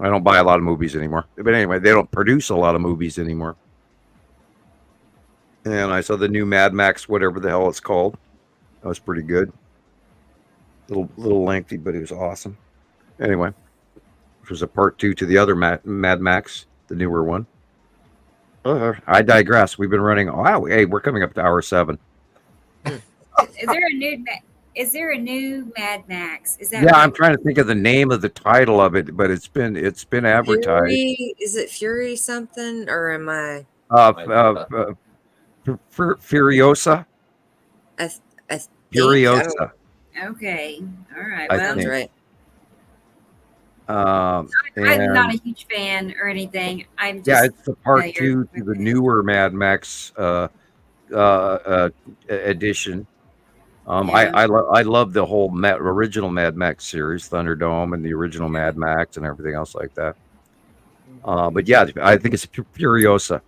I don't buy a lot of movies anymore. But anyway, they don't produce a lot of movies anymore. And I saw the new Mad Max, whatever the hell it's called. That was pretty good. Little lengthy, but it was awesome. Anyway, which was a part 2 to the other Mad Max, the newer one. I digress. We've been running. Wow, hey, we're coming up to hour 7. Is there a new Mad Max? Is that Yeah, right? I'm trying to think of the name of the title of it, but it's been advertised. Fury, is it Fury something, or am I? Furiosa. I think Furiosa. Okay. All right. I Well, think. right. I'm And not a huge fan or anything. I'm just yeah, it's the part familiar 2 to the with it. newer Mad Max edition. Yeah. I love the whole original Mad Max series, Thunderdome, and the original Mad Max, and everything else like that. But yeah, I think it's Furiosa,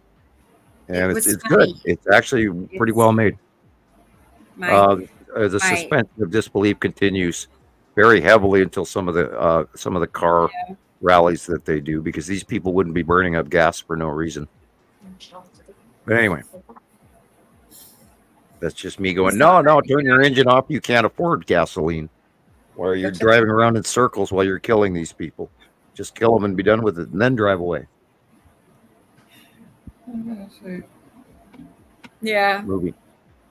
and was it's funny. good. It's actually pretty well made. My, The suspension of disbelief continues very heavily until some of the car rallies that they do, because these people wouldn't be burning up gas for no reason. But anyway, that's just me going, no, turn your engine off. You can't afford gasoline. While you're driving around in circles while you're killing these people. Just kill them and be done with it, and then drive away. yeah. Movie,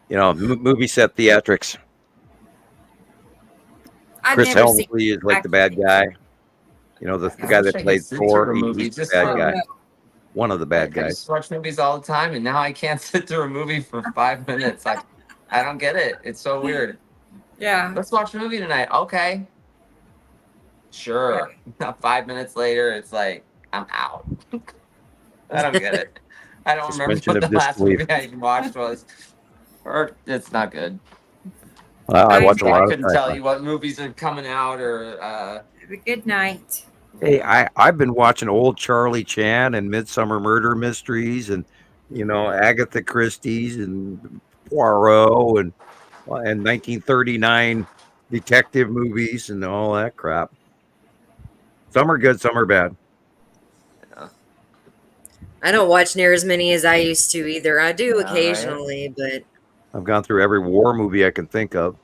you know, movie set theatrics. I've Chris never seen Helmsley is like the bad guy. You know, the guy that played Thor. He's the bad guy. One of the bad I guys. just watch movies all the time, and now I can't sit through a movie for 5 minutes. I don't get it. It's so weird. Yeah. Let's watch a movie tonight. Okay. Sure. 5 minutes later, it's like, I'm out. I don't get it. I don't remember Suspension what of the last disbelief. movie I watched was. Or it's not good. I watch a lot I of couldn't sci-fi. tell you what movies are coming out or Have a good night. Hey, I've been watching old Charlie Chan and Midsummer Murder Mysteries, and you know, Agatha Christie's and Poirot and 1939 detective movies and all that crap. Some are good, some are bad. I don't watch near as many as I used to either. I do right. occasionally, but I've gone through every war movie I can think of.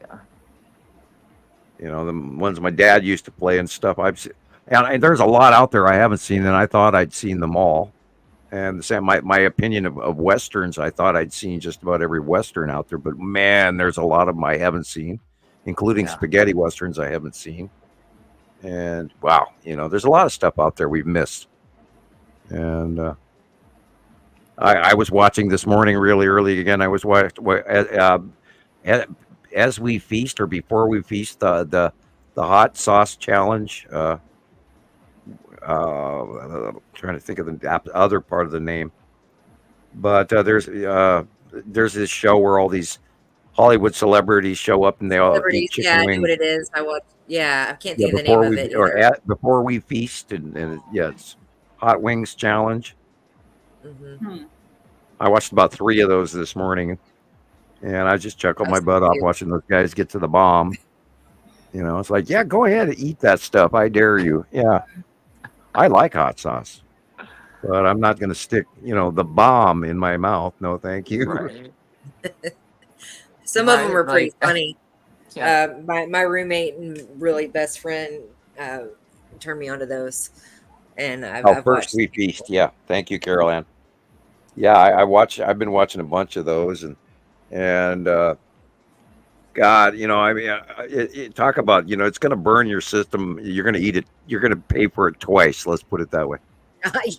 Yeah. You know, the ones my dad used to play and stuff. I've seen, and there's a lot out there I haven't seen, and I thought I'd seen them all. And the same, my opinion of westerns, I thought I'd seen just about every western out there, but man, there's a lot of them I haven't seen, including spaghetti westerns I haven't seen. And wow, you know, there's a lot of stuff out there we've missed. And I was watching this morning really early again. I was watching as we feast or before we feast the hot sauce challenge. I'm trying to think of the other part of the name, but there's this show where all these Hollywood celebrities show up and they all eat chicken I wings. know what it is. I can't think of the name of it. Or before we feast, and it's hot wings challenge. Mm-hmm. I watched about 3 of those this morning, and I just chuckled my butt off watching those guys get to the bomb. You know, it's like, yeah, go ahead and eat that stuff. I dare you. Yeah, I like hot sauce, but I'm not going to stick, you know, the bomb in my mouth. No, thank you. Right. Some of them were pretty Like, funny. yeah. My roommate and really best friend turned me onto those, and I've First watched. We Feast. Yeah, thank you, Carol Ann. Yeah, I've been watching a bunch of those, and God, I mean, talk about, it's going to burn your system. You're going to eat it. You're going to pay for it twice. Let's put it that way.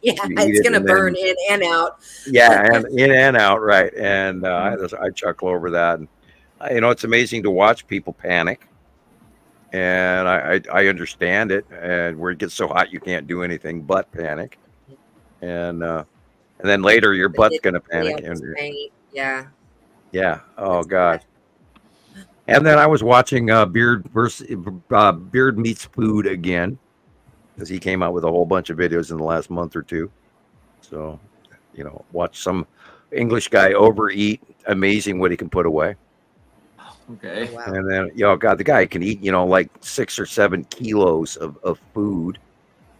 Yeah, it's going to burn in and out. Yeah, and in and out, right. And I chuckle over that. And, it's amazing to watch people panic. And I understand it. And where it gets so hot, you can't do anything but panic. And then later, your butt's going to panic. Yeah. Yeah. Oh, God. And then I was watching Beard Meets Food again, because he came out with a whole bunch of videos in the last month or two. So, watch some English guy overeat. Amazing what he can put away. Okay. Oh, wow. And then, God, the guy can eat, like 6 or 7 kilos of food.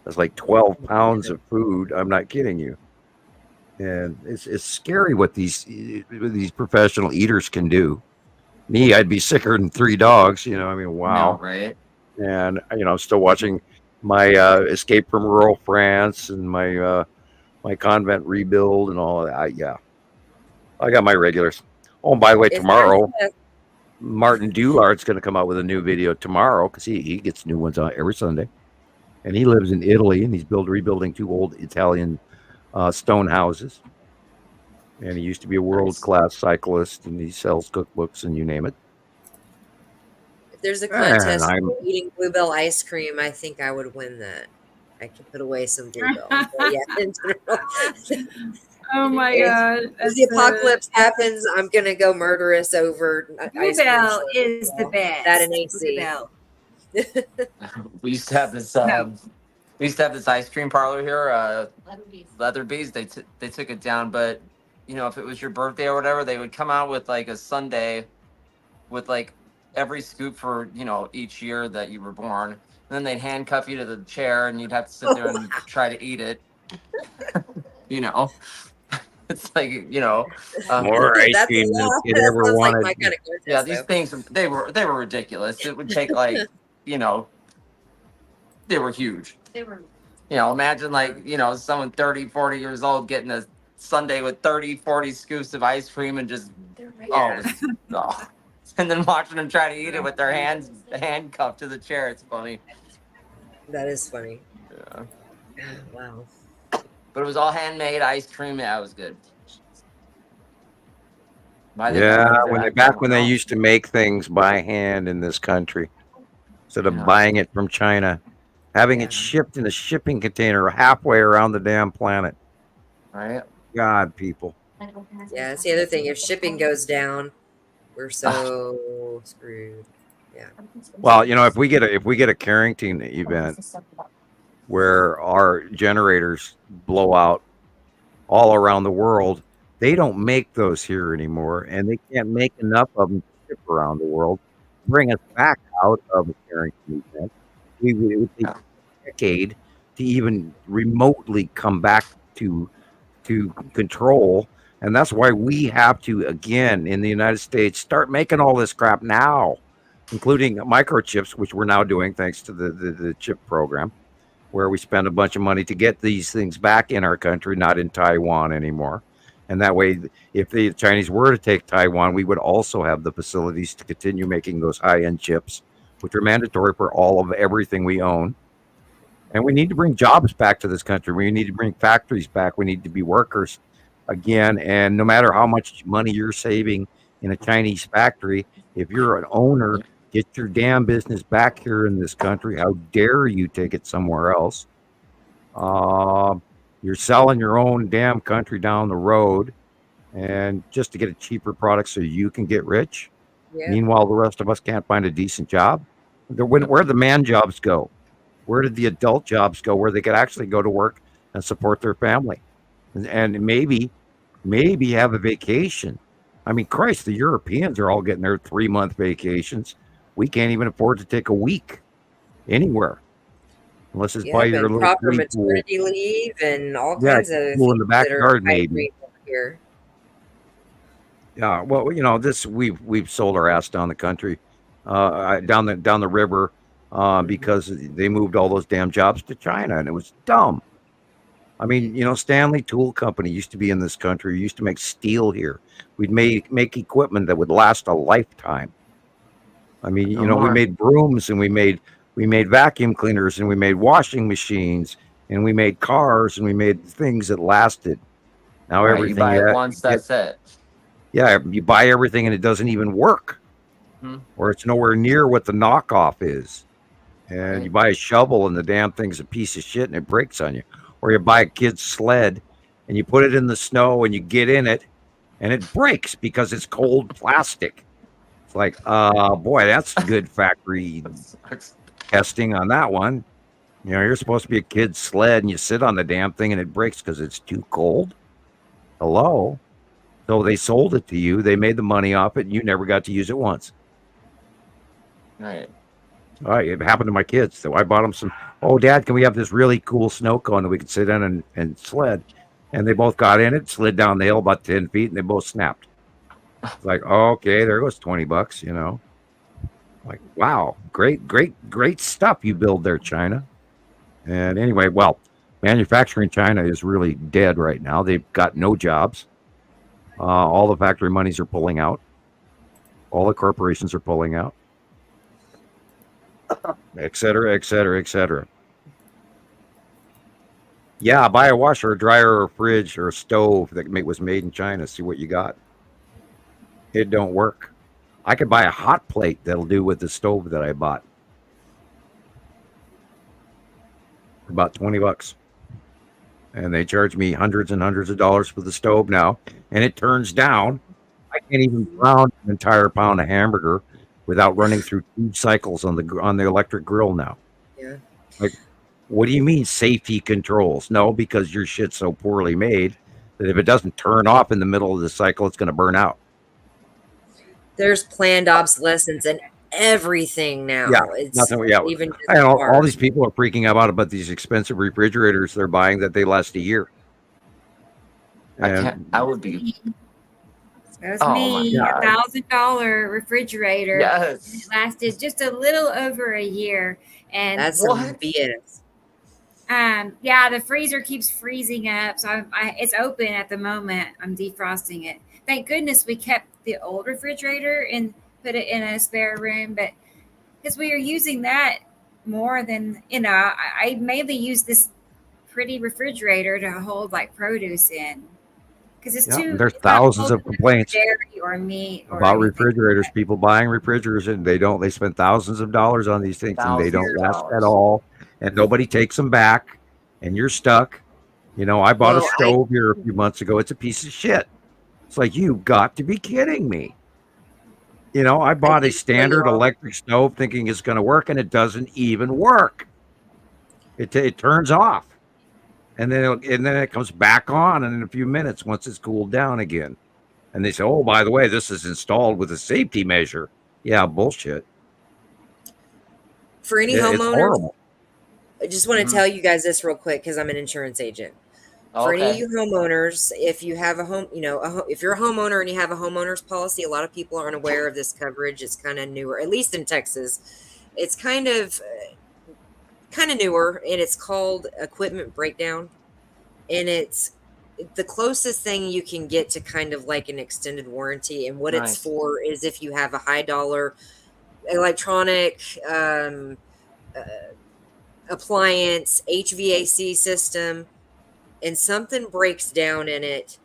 That's like 12 pounds of food. I'm not kidding you. And it's scary what these professional eaters can do. Me, I'd be sicker than 3 dogs. I mean, wow. No, right. And I'm still watching my Escape from Rural France and my convent rebuild and all of that. Yeah, I got my regulars. Oh, and by the way, tomorrow, Martin Doulard's going to come out with a new video tomorrow, because he gets new ones out every Sunday. And he lives in Italy, and he's rebuilding 2 old Italian stone houses. And he used to be a world-class cyclist, and he sells cookbooks and you name it. If there's a contest for eating Bluebell ice cream, I think I would win that. I could put away some Bluebell. Oh my God. If the apocalypse happens, I'm going to go murderous over Bluebell is the best. That and AC. We used to have this. We used to have this ice cream parlor here, Leatherby's. They took it down, but if it was your birthday or whatever, they would come out with like a sundae with like every scoop for each year that you were born. And then they'd handcuff you to the chair, and you'd have to sit there and try to eat it. It's like more ice cream than you ever wanted. Like kind of yeah, these things they were ridiculous. It would take like they were huge. They were. Imagine like someone 30, 40 years old getting a sundae with 30, 40 scoops of ice cream and just and then watching them try to eat it with their hands handcuffed to the chair. It's funny. That is funny. Yeah. Wow. But it was all handmade ice cream. Yeah, it was good. When they used to make things by hand in this country, instead of buying it from China, having it shipped in a shipping container halfway around the damn planet. Right. God, people. Yeah, that's the other thing. If shipping goes down, we're so screwed. Yeah. Well, if we get a Carrington event where our generators blow out all around the world, they don't make those here anymore, and they can't make enough of them to ship around the world. Bring us back out of a Carrington event. It would take a decade to even remotely come back to control. And that's why we have to, again, in the United States, start making all this crap now, including microchips, which we're now doing thanks to the chip program, where we spend a bunch of money to get these things back in our country, not in Taiwan anymore. And that way, if the Chinese were to take Taiwan, we would also have the facilities to continue making those high-end chips, which are mandatory for all of everything we own. And we need to bring jobs back to this country. We need to bring factories back. We need to be workers again. And no matter how much money you're saving in a Chinese factory, if you're an owner, get your damn business back here in this country. How dare you take it somewhere else? You're selling your own damn country down the road, and just to get a cheaper product so you can get rich. Yeah. Meanwhile, the rest of us can't find a decent job. Where the man jobs go? Where did the adult jobs go, where they could actually go to work and support their family, and maybe have a vacation? I mean, Christ, the Europeans are all getting their 3-month vacations. We can't even afford to take a week anywhere, unless it's by your little proper maternity leave and all kinds of pool in the backyard, maybe. Here. Yeah, well, we've sold our ass down the country, down the river. Because they moved all those damn jobs to China, and it was dumb. I mean, Stanley Tool Company used to be in this country. We used to make steel here. We'd make equipment that would last a lifetime. I mean, No you know, we more. made brooms and we made vacuum cleaners and we made washing machines and we made cars and we made things that lasted. Now Right, you everything buy it once, that's it. yeah, you buy everything and it doesn't even work, or it's nowhere near what the knockoff is. And Right. you buy a shovel and the damn thing's a piece of shit and it breaks on you. Or you buy a kid's sled and you put it in the snow and you get in it and it breaks because it's cold plastic. It's like, boy, that's good factory testing on that one. You know, you're supposed to be a kid's sled and you sit on the damn thing and it breaks because it's too cold. Hello? So they sold it to you. They made the money off it and you never got to use it once. Right. All right, it happened to my kids. So I bought them some, oh, Dad, can we have this really cool snow cone that we could sit in and sled? And they both got in it, slid down the hill about 10 feet, and they both snapped. It's like, oh, okay, there goes $20, you know. Like, wow, great stuff you build there, China. And anyway, well, manufacturing in China is really dead right now. They've got no jobs. All the factory monies are pulling out. All the corporations are pulling out. Et cetera, et cetera, et cetera. Yeah, buy a washer, a dryer, or a fridge, or a stove that was made in China. See what you got. It don't work. I could buy a hot plate that'll do with the stove that I bought. For about $20. And they charge me hundreds and hundreds of dollars for the stove now. And it turns down. I can't even brown an entire pound of hamburger without running through 2 cycles on the electric grill now. Yeah. Like, what do you mean safety controls? No, because your shit's so poorly made that if it doesn't turn off in the middle of the cycle, it's going to burn out. There's planned obsolescence and everything now. Yeah, It's nothing. Yeah, even I know all these people are freaking out about these expensive refrigerators they're buying that they last a year. I would be. That's Oh, me, my God. $1,000 refrigerator. Yes. It lasted just a little over a year. And That's some BS. yeah, the freezer keeps freezing up. So it's open at the moment. I'm defrosting it. Thank goodness we kept the old refrigerator and put it in a spare room. But because we are using that more than, I mainly use this pretty refrigerator to hold like produce in. Because it's too. There's thousands of complaints dairy or meat or about anything. refrigerators. People buying refrigerators and they spend thousands of dollars on these things and they don't last $1,000. at all. And nobody takes them back and you're stuck. You know, I bought a stove here a few months ago. It's a piece of shit. It's like, you've got to be kidding me. You know, I bought a standard electric stove thinking it's going to work and it doesn't even work. It turns off. And then it comes back on in a few minutes once it's cooled down again. And they say, oh, by the way, this is installed with a safety measure. Yeah, bullshit. For any It's homeowners, horrible. I just want to tell you guys this real quick because I'm an insurance agent. For any of you homeowners, if you have a home, if you're a homeowner and you have a homeowner's policy, a lot of people aren't aware of this coverage. It's kind of newer, at least in Texas. It's kind of newer, and it's called equipment breakdown. And it's the closest thing you can get to kind of like an extended warranty. And what it's for is if you have a high dollar electronic appliance, HVAC system, and something breaks down in it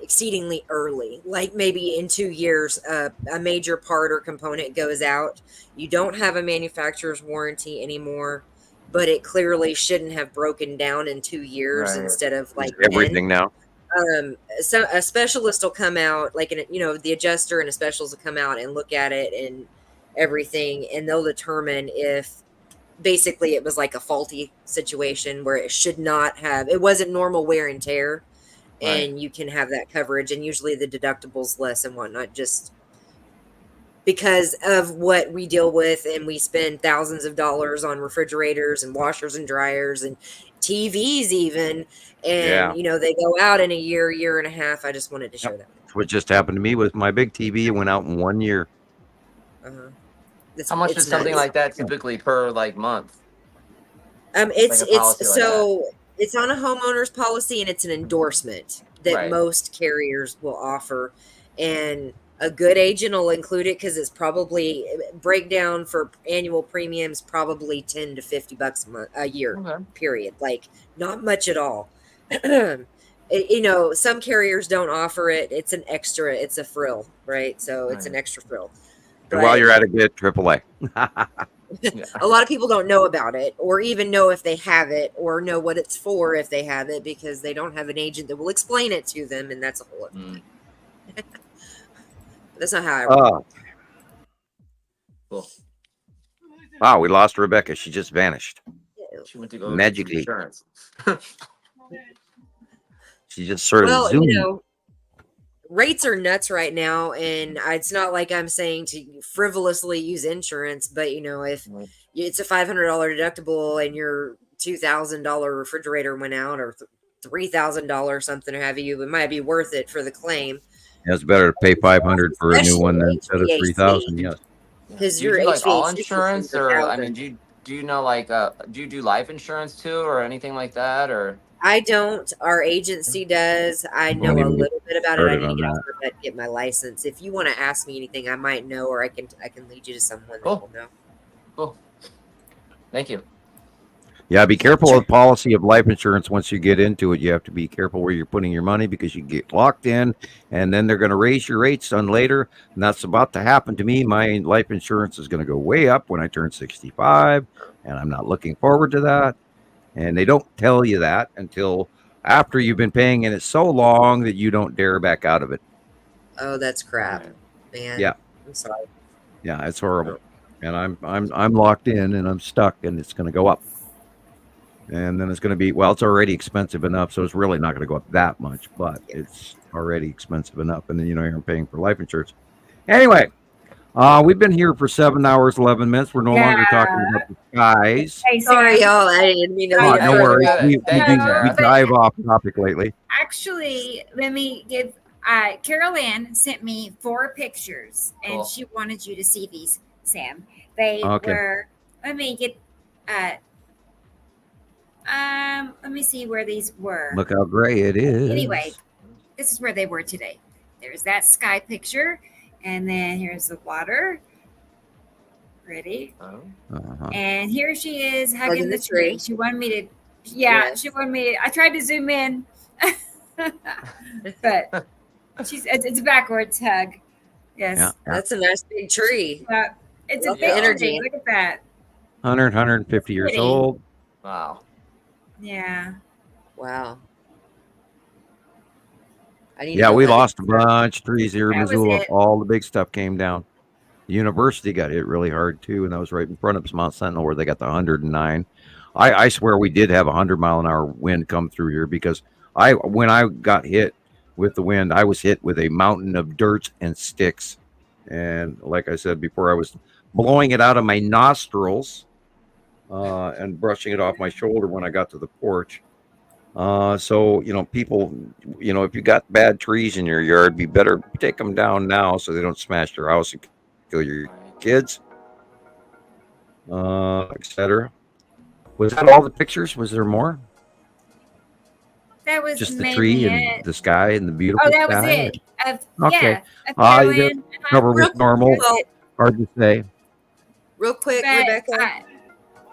exceedingly early, like maybe in 2 years, a major part or component goes out. You don't have a manufacturer's warranty anymore, but it clearly shouldn't have broken down in 2 years instead of like everything 10. now. So a specialist will come out, like the adjuster and a specialist will come out and look at it and everything, and they'll determine if basically it was like a faulty situation where it wasn't normal wear and tear, and you can have that coverage. And usually the deductible's less and whatnot, just because of what we deal with. And we spend thousands of dollars on refrigerators and washers and dryers and TVs even. And, they go out in a year and a half. I just wanted to share that. What just happened to me with my big TV. It went out in 1 year. How much is something like that typically per month? It's on a homeowner's policy, and it's an endorsement that most carriers will offer. And A good agent will include it because it's probably breakdown for annual premiums, probably $10 to $50 a year, period. Like not much at all. Some carriers don't offer it. It's an extra. It's a frill, right? So it's an extra frill. And while you're at it, get AAA. A lot of people don't know about it or even know if they have it or know what it's for if they have it because they don't have an agent that will explain it to them. And that's a whole other thing. That's not how I roll. Cool. Wow, we lost Rebecca. She just vanished. She went to go magically. Insurance. She just sort of zoomed. Rates are nuts right now, and it's not like I'm saying to frivolously use insurance, but if it's a $500 deductible and your $2,000 refrigerator went out or $3,000 something or have you, it might be worth it for the claim. Yeah, it's better to pay $500 for a new one than instead of $3,000. Yes, because your all insurance, or I mean, do you know do you do life insurance too, or anything like that, or? I don't. Our agency does. I know a little bit about it. I need to get off the bed, get my license. If you want to ask me anything, I might know, or I can lead you to someone that will know. Cool. Thank you. Yeah, be careful of the policy of life insurance. Once you get into it, you have to be careful where you're putting your money because you get locked in, and then they're going to raise your rates on later. And that's about to happen to me. My life insurance is going to go way up when I turn 65, and I'm not looking forward to that. And they don't tell you that until after you've been paying in it so long that you don't dare back out of it. Oh, that's crap, man. Yeah, I'm sorry. Yeah, it's horrible, and I'm locked in, and I'm stuck, and it's going to go up, and then it's going to be it's already expensive enough, so it's really not going to go up that much, but it's already expensive enough, and then you're paying for life insurance. Anyway. We've been here for 7 hours, 11 minutes. We're no longer talking about the skies. Hey, sorry, y'all. I didn't mean to. No worries. We dive off topic lately. Actually, let me give. Carol Ann sent me 4 pictures, and she wanted you to see these, Sam. They were. Let me get. Let me see where these were. Look how gray it is. Anyway, this is where they were today. There's that sky picture. And then here's the water. Ready? And here she is hugging the tree. She wanted me to, she wanted me. I tried to zoom in, but it's a backwards hug. Yes. Yeah. That's a nice big tree. It's a big energy. Look at that. 150 years old. Wow. Yeah. Wow. We lost a bunch of trees here in Missoula. All the big stuff came down. The university got hit really hard too, and that was right in front of Mount Sentinel where they got the 109. I swear we did have 100-mile-an-hour wind come through here because when I got hit with the wind, I was hit with a mountain of dirt and sticks, and like I said before, I was blowing it out of my nostrils and brushing it off my shoulder when I got to the porch. So, people, if you got bad trees in your yard, be better take them down now so they don't smash your house and kill your kids, etc. Was that all the pictures? Was there more? That was just the tree and the sky and the beautiful sky? Oh, that was it. Okay. Cover with normal. Hard to say. Real quick, Rebecca.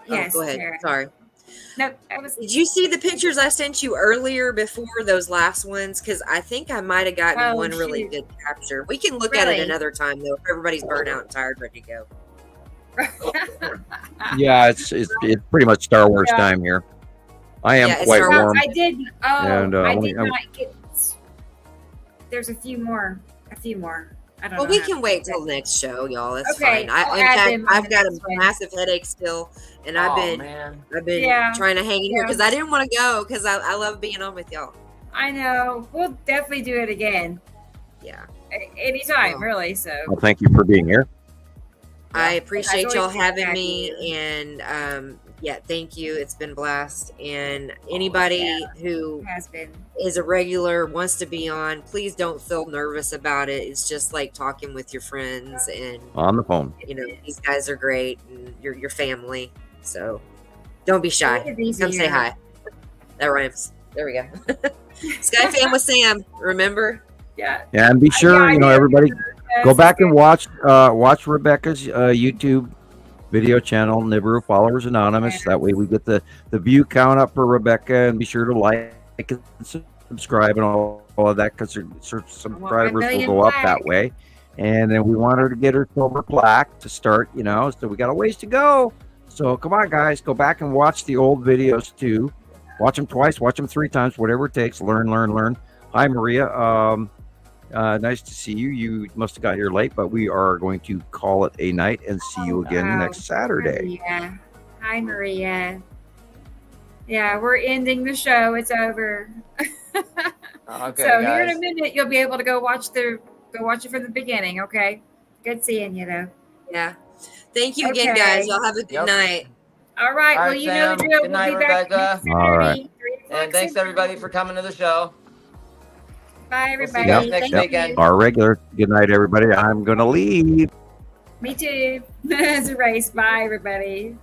Yes. Go ahead. Sarah. Sorry. No, Did you see the pictures I sent you earlier before those last ones? Because I think I might have gotten one really good capture. We can look at it another time though. If everybody's burnt out and tired, ready to go. Yeah, it's pretty much Star Wars time here. I am quite warm. I did. I did not get. There's a few more. I don't know. Well, we can wait till the next show, y'all. That's fine. I've got a massive headache still, and I've been trying to hang in here because I didn't want to go because I love being on with y'all. I know. We'll definitely do it again. Yeah. Anytime, really. So. Well, thank you for being here. I appreciate y'all having me, and thank you. It's been a blast. And anybody who is a regular, wants to be on, please don't feel nervous about it. It's just like talking with your friends and on the phone. These guys are great, and your family. So don't be shy. Come say hi. That rhymes. There we go. Sky Fam with Sam. Remember? Yeah. Yeah, and be sure everybody Go back and watch Rebecca's YouTube video channel, Nibiru Followers Anonymous. That way we get the view count up for Rebecca, and be sure to like and subscribe and all of that, because subscribers will go up that way. And then we want her to get her silver plaque to start, so we got a ways to go. So come on, guys, go back and watch the old videos too. Watch them twice, watch them 3 times, whatever it takes. Learn. Hi, Maria. Nice to see you. You must have got here late, but we are going to call it a night and see you again next Saturday. Maria. Hi, Maria. Yeah, we're ending the show. It's over. Okay, so guys. here in a minute, you'll be able to go watch it from the beginning. Okay. Good seeing you, though. Yeah. Thank you again, guys. Y'all have a good night. All right. All Well, right, you know Sam. the drill. Good night, we'll be back Rebecca. next Saturday, All right. 3 o'clock And thanks Central. everybody for coming to the show. Bye, We'll see everybody. you guys next Thank you. weekend. Our regular. Good night, everybody. I'm going to leave. Me too. It's a race. Bye, everybody.